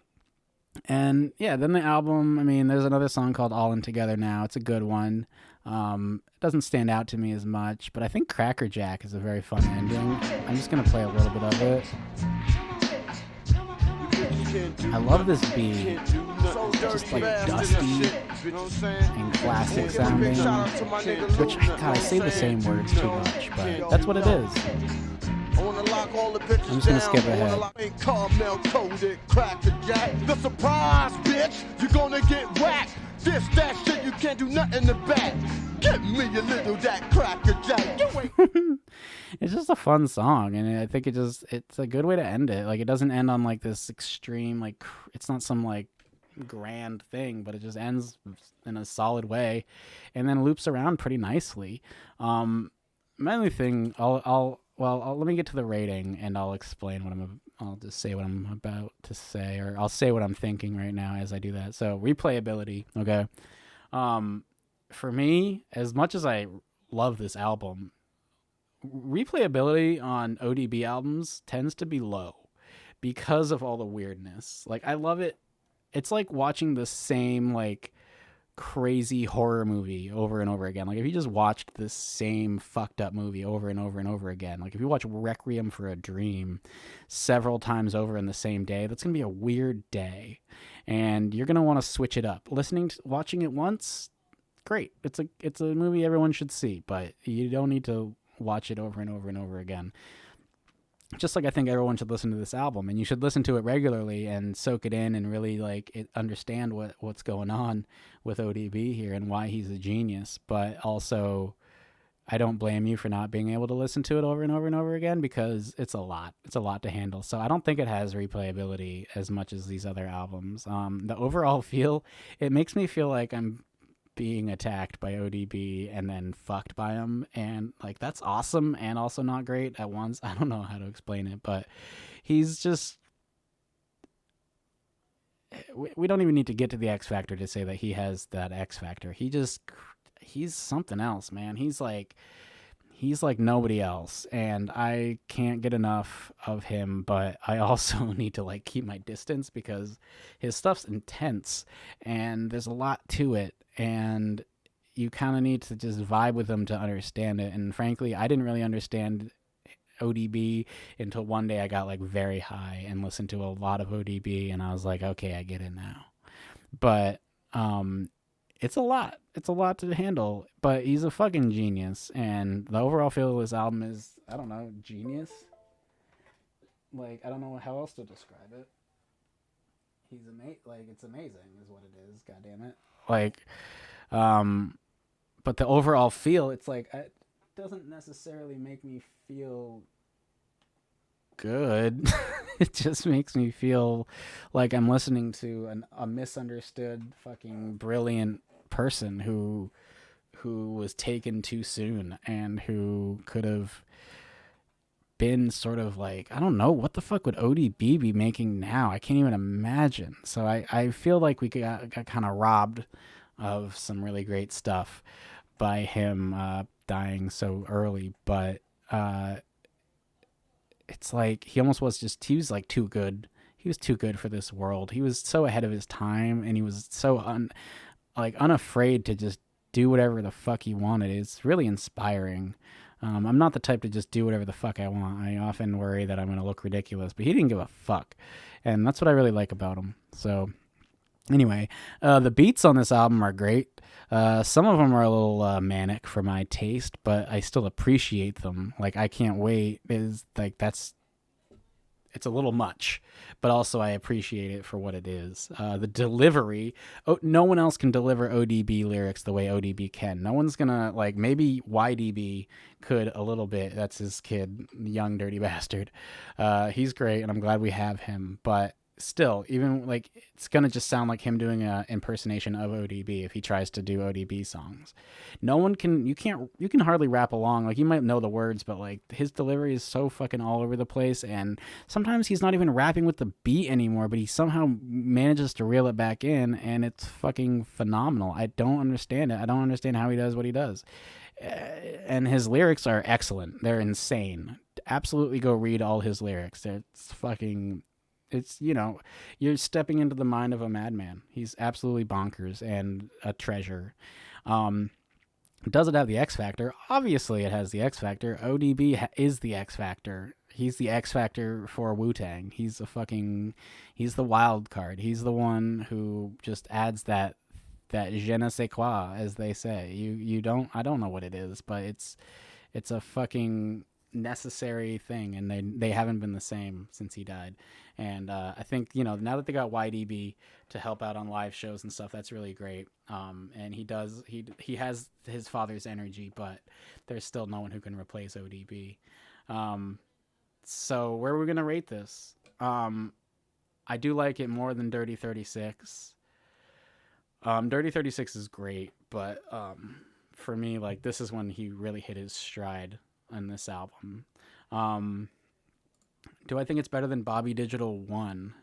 yeah, then the album, I mean, there's another song called All In Together Now. It's a good one. It doesn't stand out to me as much, but I think Cracker Jack is a very fun ending. I'm just going to play a little bit of it. I love this beat. Just like dusty and classic sounding, which, God, I say the same words too much, but that's what it is. I'm just gonna skip ahead. Caramel coated Cracker Jack. The surprise, bitch, you're gonna get whacked. This, that shit, you can't do nothing to back. Give me a little that Cracker Jack. It's just a fun song, and I think it's a good way to end it. Like, it doesn't end on like this extreme, like, it's not some like grand thing, but it just ends in a solid way and then loops around pretty nicely. My only thing, let me get to the rating and I'll explain I'll just say what I'm about to say, or I'll say what I'm thinking right now as I do that. So, replayability, okay? For me, as much as I love this album, replayability on ODB albums tends to be low because of all the weirdness. Like, I love it. It's like watching the same like crazy horror movie over and over again, like if you just watched the same fucked up movie over and over and over again, like if you watch Requiem for a Dream several times over in the same day, that's gonna be a weird day, and you're gonna want to switch it up. Watching it once, great. It's a movie everyone should see, but you don't need to watch it over and over and over again. Just like I think everyone should listen to this album, and you should listen to it regularly and soak it in and really understand what's going on with ODB here and why he's a genius. But also, I don't blame you for not being able to listen to it over and over and over again, because it's a lot. It's a lot to handle. So I don't think it has replayability as much as these other albums. The overall feel, it makes me feel like I'm being attacked by ODB and then fucked by him, and like that's awesome and also not great at once. I don't know how to explain it, but he's just, we don't even need to get to the X Factor to say that he has that X Factor. He's something else, man. He's like nobody else, and I can't get enough of him, but I also need to like keep my distance because his stuff's intense and there's a lot to it, and you kind of need to just vibe with him to understand it. And frankly, I didn't really understand ODB until one day I got like very high and listened to a lot of ODB, and I was like, okay, I get it now. But it's a lot to handle, but he's a fucking genius, and the overall feel of this album is, I don't know, genius. Like, I don't know how else to describe it. He's it's amazing is what it is, god damn it. Like, but the overall feel, it's like, it doesn't necessarily make me feel good. It just makes me feel like I'm listening to a misunderstood fucking brilliant person who was taken too soon and who could have been sort of like, I don't know, what the fuck would ODB be making now? I can't even imagine. So I feel like we got kind of robbed of some really great stuff by him dying so early, but it's like he was like too good. He was too good for this world. He was so ahead of his time, and he was so unafraid to just do whatever the fuck he wanted. It's really inspiring. I'm not the type to just do whatever the fuck I want. I often worry that I'm going to look ridiculous, but he didn't give a fuck. And that's what I really like about him. So anyway, the beats on this album are great. Some of them are a little manic for my taste, but I still appreciate them. Like, I Can't Wait is like, it's a little much, but also I appreciate it for what it is. The delivery, no one else can deliver ODB lyrics the way ODB can. No one's gonna, like, maybe YDB could a little bit. That's his kid, young dirty bastard. He's great, and I'm glad we have him, but still, even like, it's gonna just sound like him doing an impersonation of ODB if he tries to do ODB songs. No one can, you can hardly rap along. Like, you might know the words, but like, his delivery is so fucking all over the place, and sometimes he's not even rapping with the beat anymore, but he somehow manages to reel it back in, and it's fucking phenomenal. I don't understand it. I don't understand how he does what he does. And his lyrics are excellent. They're insane. Absolutely go read all his lyrics. It's, you know, you're stepping into the mind of a madman. He's absolutely bonkers and a treasure. Does it have the X Factor? Obviously it has the X Factor. ODB is the X Factor. He's the X Factor for Wu-Tang. He's the wild card. He's the one who just adds that je ne sais quoi, as they say. I don't know what it is, but it's a fucking necessary thing, and they haven't been the same since he died. And I think, you know, now that they got YDB to help out on live shows and stuff, that's really great. And he has his father's energy, but there's still no one who can replace ODB. So where are we gonna rate this? I do like it more than Dirty 36. Dirty 36 is great, but for me, like, this is when he really hit his stride on this album. Do I think it's better than Bobby Digital 1?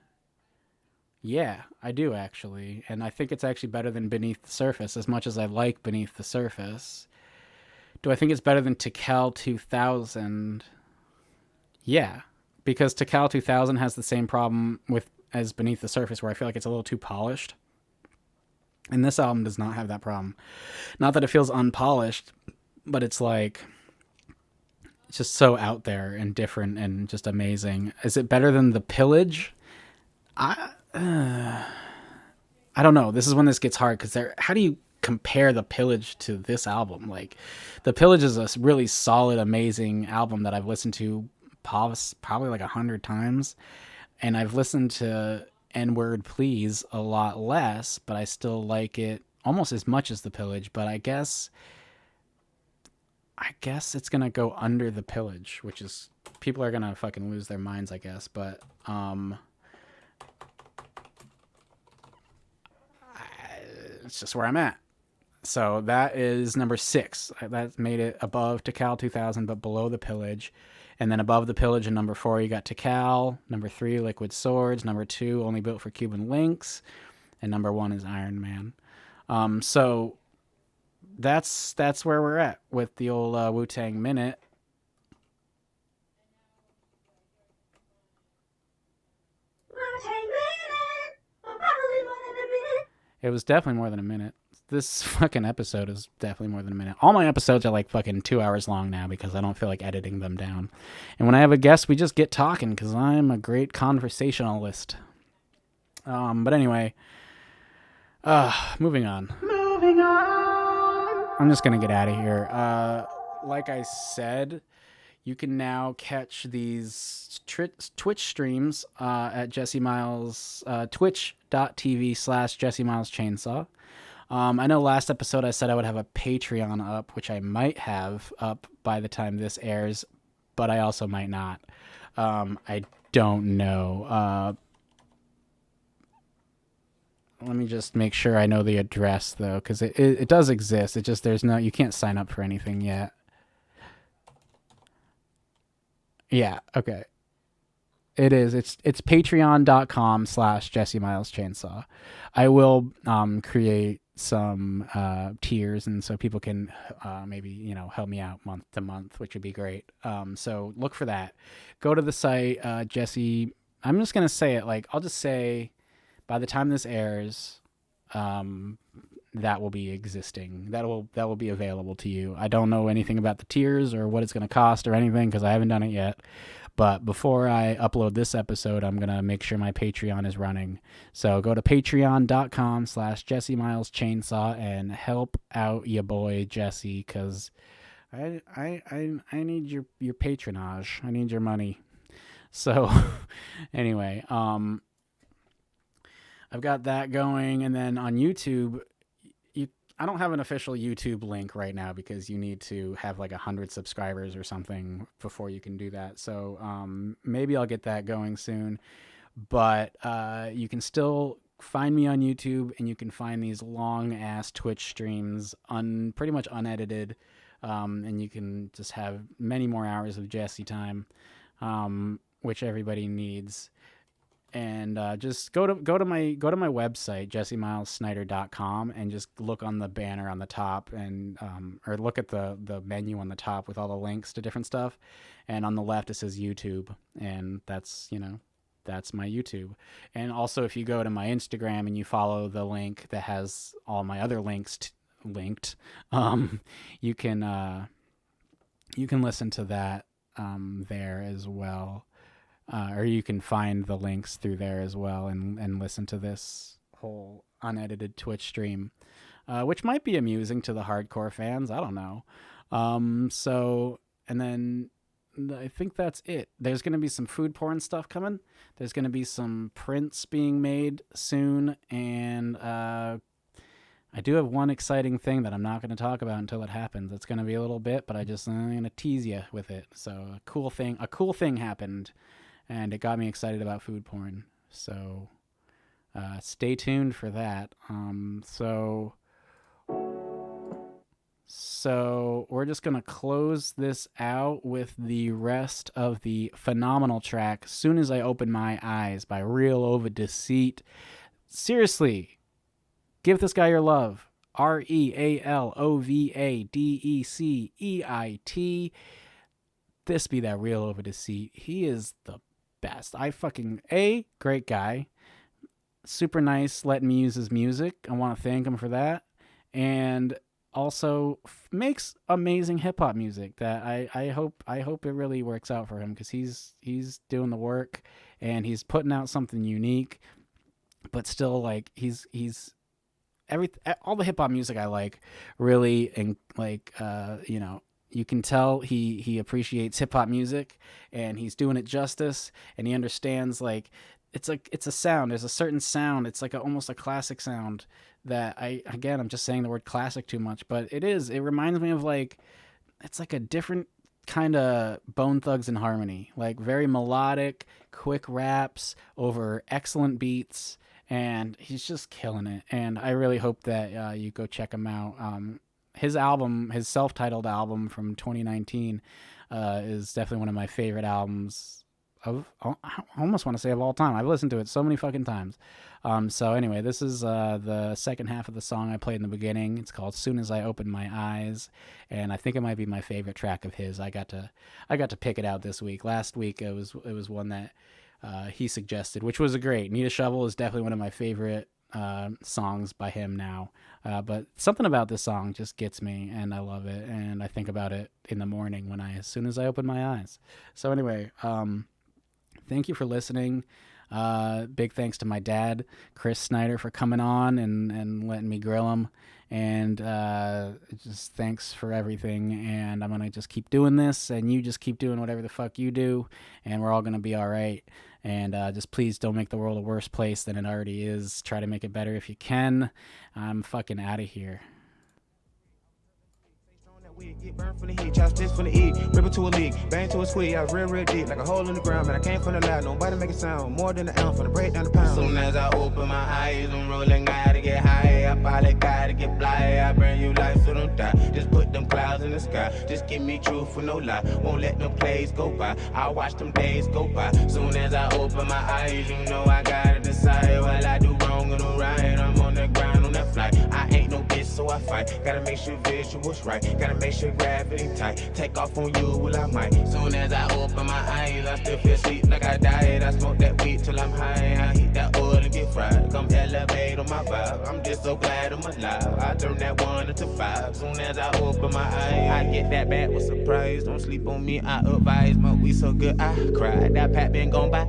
Yeah, I do, actually. And I think it's actually better than Beneath the Surface, as much as I like Beneath the Surface. Do I think it's better than Tikal 2000? Yeah, because Tikal 2000 has the same problem as Beneath the Surface, where I feel like it's a little too polished. And this album does not have that problem. Not that it feels unpolished, but it's like, it's just so out there and different and just amazing. Is it better than The Pillage? I don't know. This is when this gets hard, because how do you compare The Pillage to this album? Like, The Pillage is a really solid, amazing album that I've listened to probably like 100 times, and I've listened to N-Word Please a lot less, but I still like it almost as much as The Pillage. But I guess it's gonna go under The Pillage, which is, people are gonna fucking lose their minds, I guess. But it's just where I'm at. So that is number 6. That made it above Tikal 2000, but below The Pillage. And then above The Pillage in number 4, you got Tikal. Number 3, Liquid Swords. Number 2, Only Built for Cuban Links. And number 1 is Iron Man. So that's where we're at with the old Wu-Tang Minute. It was definitely more than a minute. This fucking episode is definitely more than a minute. All my episodes are like fucking 2 hours long now because I don't feel like editing them down. And when I have a guest, we just get talking because I'm a great conversationalist. But anyway, moving on. I'm just going to get out of here. Like I said, you can now catch these Twitch streams at Jesse Miles, twitch.tv/Jesse Miles Chainsaw. I know last episode I said I would have a Patreon up, which I might have up by the time this airs, but I also might not. I don't know. Let me just make sure I know the address, though, because it does exist. It just, you can't sign up for anything yet. Yeah, okay. It is. It's patreon.com/Jesse Miles Chainsaw. I will create some tiers, and so people can maybe help me out month to month, which would be great. So look for that. Go to the site, Jesse. I'm just gonna say it. Like, I'll just say, by the time this airs, that will be existing. That will be available to you. I don't know anything about the tiers or what it's gonna cost or anything because I haven't done it yet. But before I upload this episode, I'm going to make sure my Patreon is running. So go to patreon.com/Jesse Miles Chainsaw and help out your boy Jesse, because I need your patronage. I need your money. So anyway, I've got that going. And then on YouTube, I don't have an official YouTube link right now because you need to have like 100 subscribers or something before you can do that. So maybe I'll get that going soon. But you can still find me on YouTube, and you can find these long-ass Twitch streams pretty much unedited. And you can just have many more hours of Jesse time, which everybody needs. And just go to my website, jessemilessnyder.com, and just look on the banner on the top, and or look at the menu on the top with all the links to different stuff. And on the left it says YouTube, and that's my YouTube. And also, if you go to my Instagram and you follow the link that has all my other links linked, you can listen to that there as well. Or you can find the links through there as well and listen to this whole unedited Twitch stream, which might be amusing to the hardcore fans. I don't know. So, and then I think that's it. There's going to be some food porn stuff coming. There's going to be some prints being made soon. And I do have one exciting thing that I'm not going to talk about until it happens. It's going to be a little bit, but I'm going to tease you with it. So a cool thing happened. And it got me excited about food porn. So stay tuned for that. So we're just going to close this out with the rest of the phenomenal track, Soon As I Open My Eyes, by Real Over Deceit. Seriously, give this guy your love. RealoVADECEIT. This be that Real Over Deceit. He is the best. Great guy. super nice letting me use his music. I want to thank him for that. And also makes amazing hip hop music that I hope it really works out for him, because he's doing the work and he's putting out something unique, but still like he's all the hip hop music I like really, and like you can tell he appreciates hip hop music and he's doing it justice, and he understands like it's a sound. There's a certain sound. It's like almost a classic sound that I'm just saying the word classic too much, but it reminds me of like, it's like a different kind of Bone Thugs and Harmony, like very melodic, quick raps over excellent beats, and he's just killing it. And I really hope that you go check him out. His album, his self-titled album from 2019, is definitely one of my favorite albums of, I almost want to say of all time. I've listened to it so many fucking times. So anyway, this is the second half of the song I played in the beginning. It's called "Soon as I Open My Eyes," and I think it might be my favorite track of his. I got to pick it out this week. Last week it was one that he suggested, which was great. "Need a Shovel" is definitely one of my favorite songs by him now. But something about this song just gets me, and I love it, and I think about it in the morning as soon as I open my eyes. So anyway, thank you for listening. Big thanks to my dad, Chris Snyder, for coming on and letting me grill him. And just thanks for everything. And I'm going to just keep doing this, and you just keep doing whatever the fuck you do, and we're all going to be all right. And just please don't make the world a worse place than it already is. Try to make it better if you can. I'm fucking out of here. Get burned from the heat, chop sticks from the E, rip it to a leak, bang to a squeeze. I was real deep, like a hole in the ground, man. I came from the loud, nobody make a sound, more than an ounce from the break down the pound. Soon as I open my eyes, I'm rolling, gotta get high. I probably gotta get fly. I bring you life, so don't die. Just put them clouds in the sky. Just give me truth with no lie. Won't let them plays go by. I'll watch them days go by. Soon as I open my eyes, you know I gotta decide what I do wrong and do right. I'm on the ground on that flight. I ain't no bitch, so I fight. Gotta make sure visuals right. Gotta make sure gravity tight. Take off on you, well I might. Soon as I open my eyes, I still feel sleep like I died. I smoke that weed till I'm high. I heat that oil and get fried. Come elevate on my vibe. I'm just so glad I'm alive. I turn that 1 into 5. Soon as I open my eyes, I get that back with surprise. Don't sleep on me, I advise. My weed so good, I cry. That pack been gone by.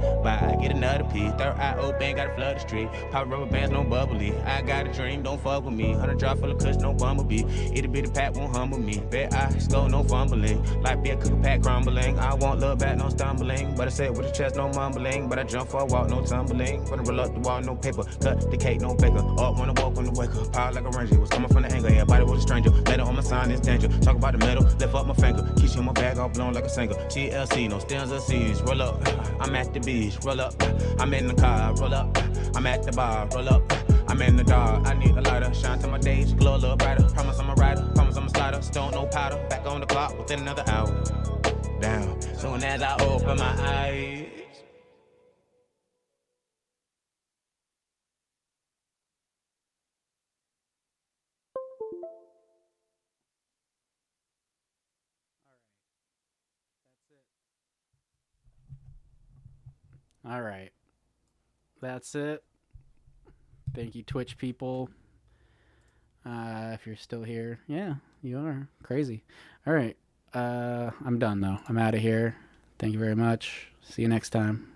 Get another piece. Third eye open, gotta flood the street. Pop rubber bands, no bubbly. I got a dream, don't fuck with me. 100 drop full of kush, no bumblebee. It'll be the pack, won't humble me. Bet I score, no fumbling. Like be a cookie pack crumbling. I won't look back, no stumbling. But I said with a chest, no mumbling. But I jump for a walk, no tumbling. Gonna roll up the wall, no paper. Cut the cake, no baker. Up when I woke, when I wake up. Power like a ranger. Was coming from the angle. Everybody was a stranger. Later on my sign is danger. Talk about the metal, lift up my finger. Keisha in my bag, all blown like a singer. TLC, no stems or seeds. Roll up, I'm at the beach. Roll up, I'm in the car. Roll up, I'm at the bar. Roll up, I'm in the dark. I need a lighter. Shine till my days glow a little brighter. Promise I'm a rider. Promise I'm a slider. Stone no powder. Back on the clock within another hour. Down. Soon as I open my eyes. All right. That's it. Thank you, Twitch people. If you're still here. Yeah, you are. Crazy. All right. I'm done, though. I'm out of here. Thank you very much. See you next time.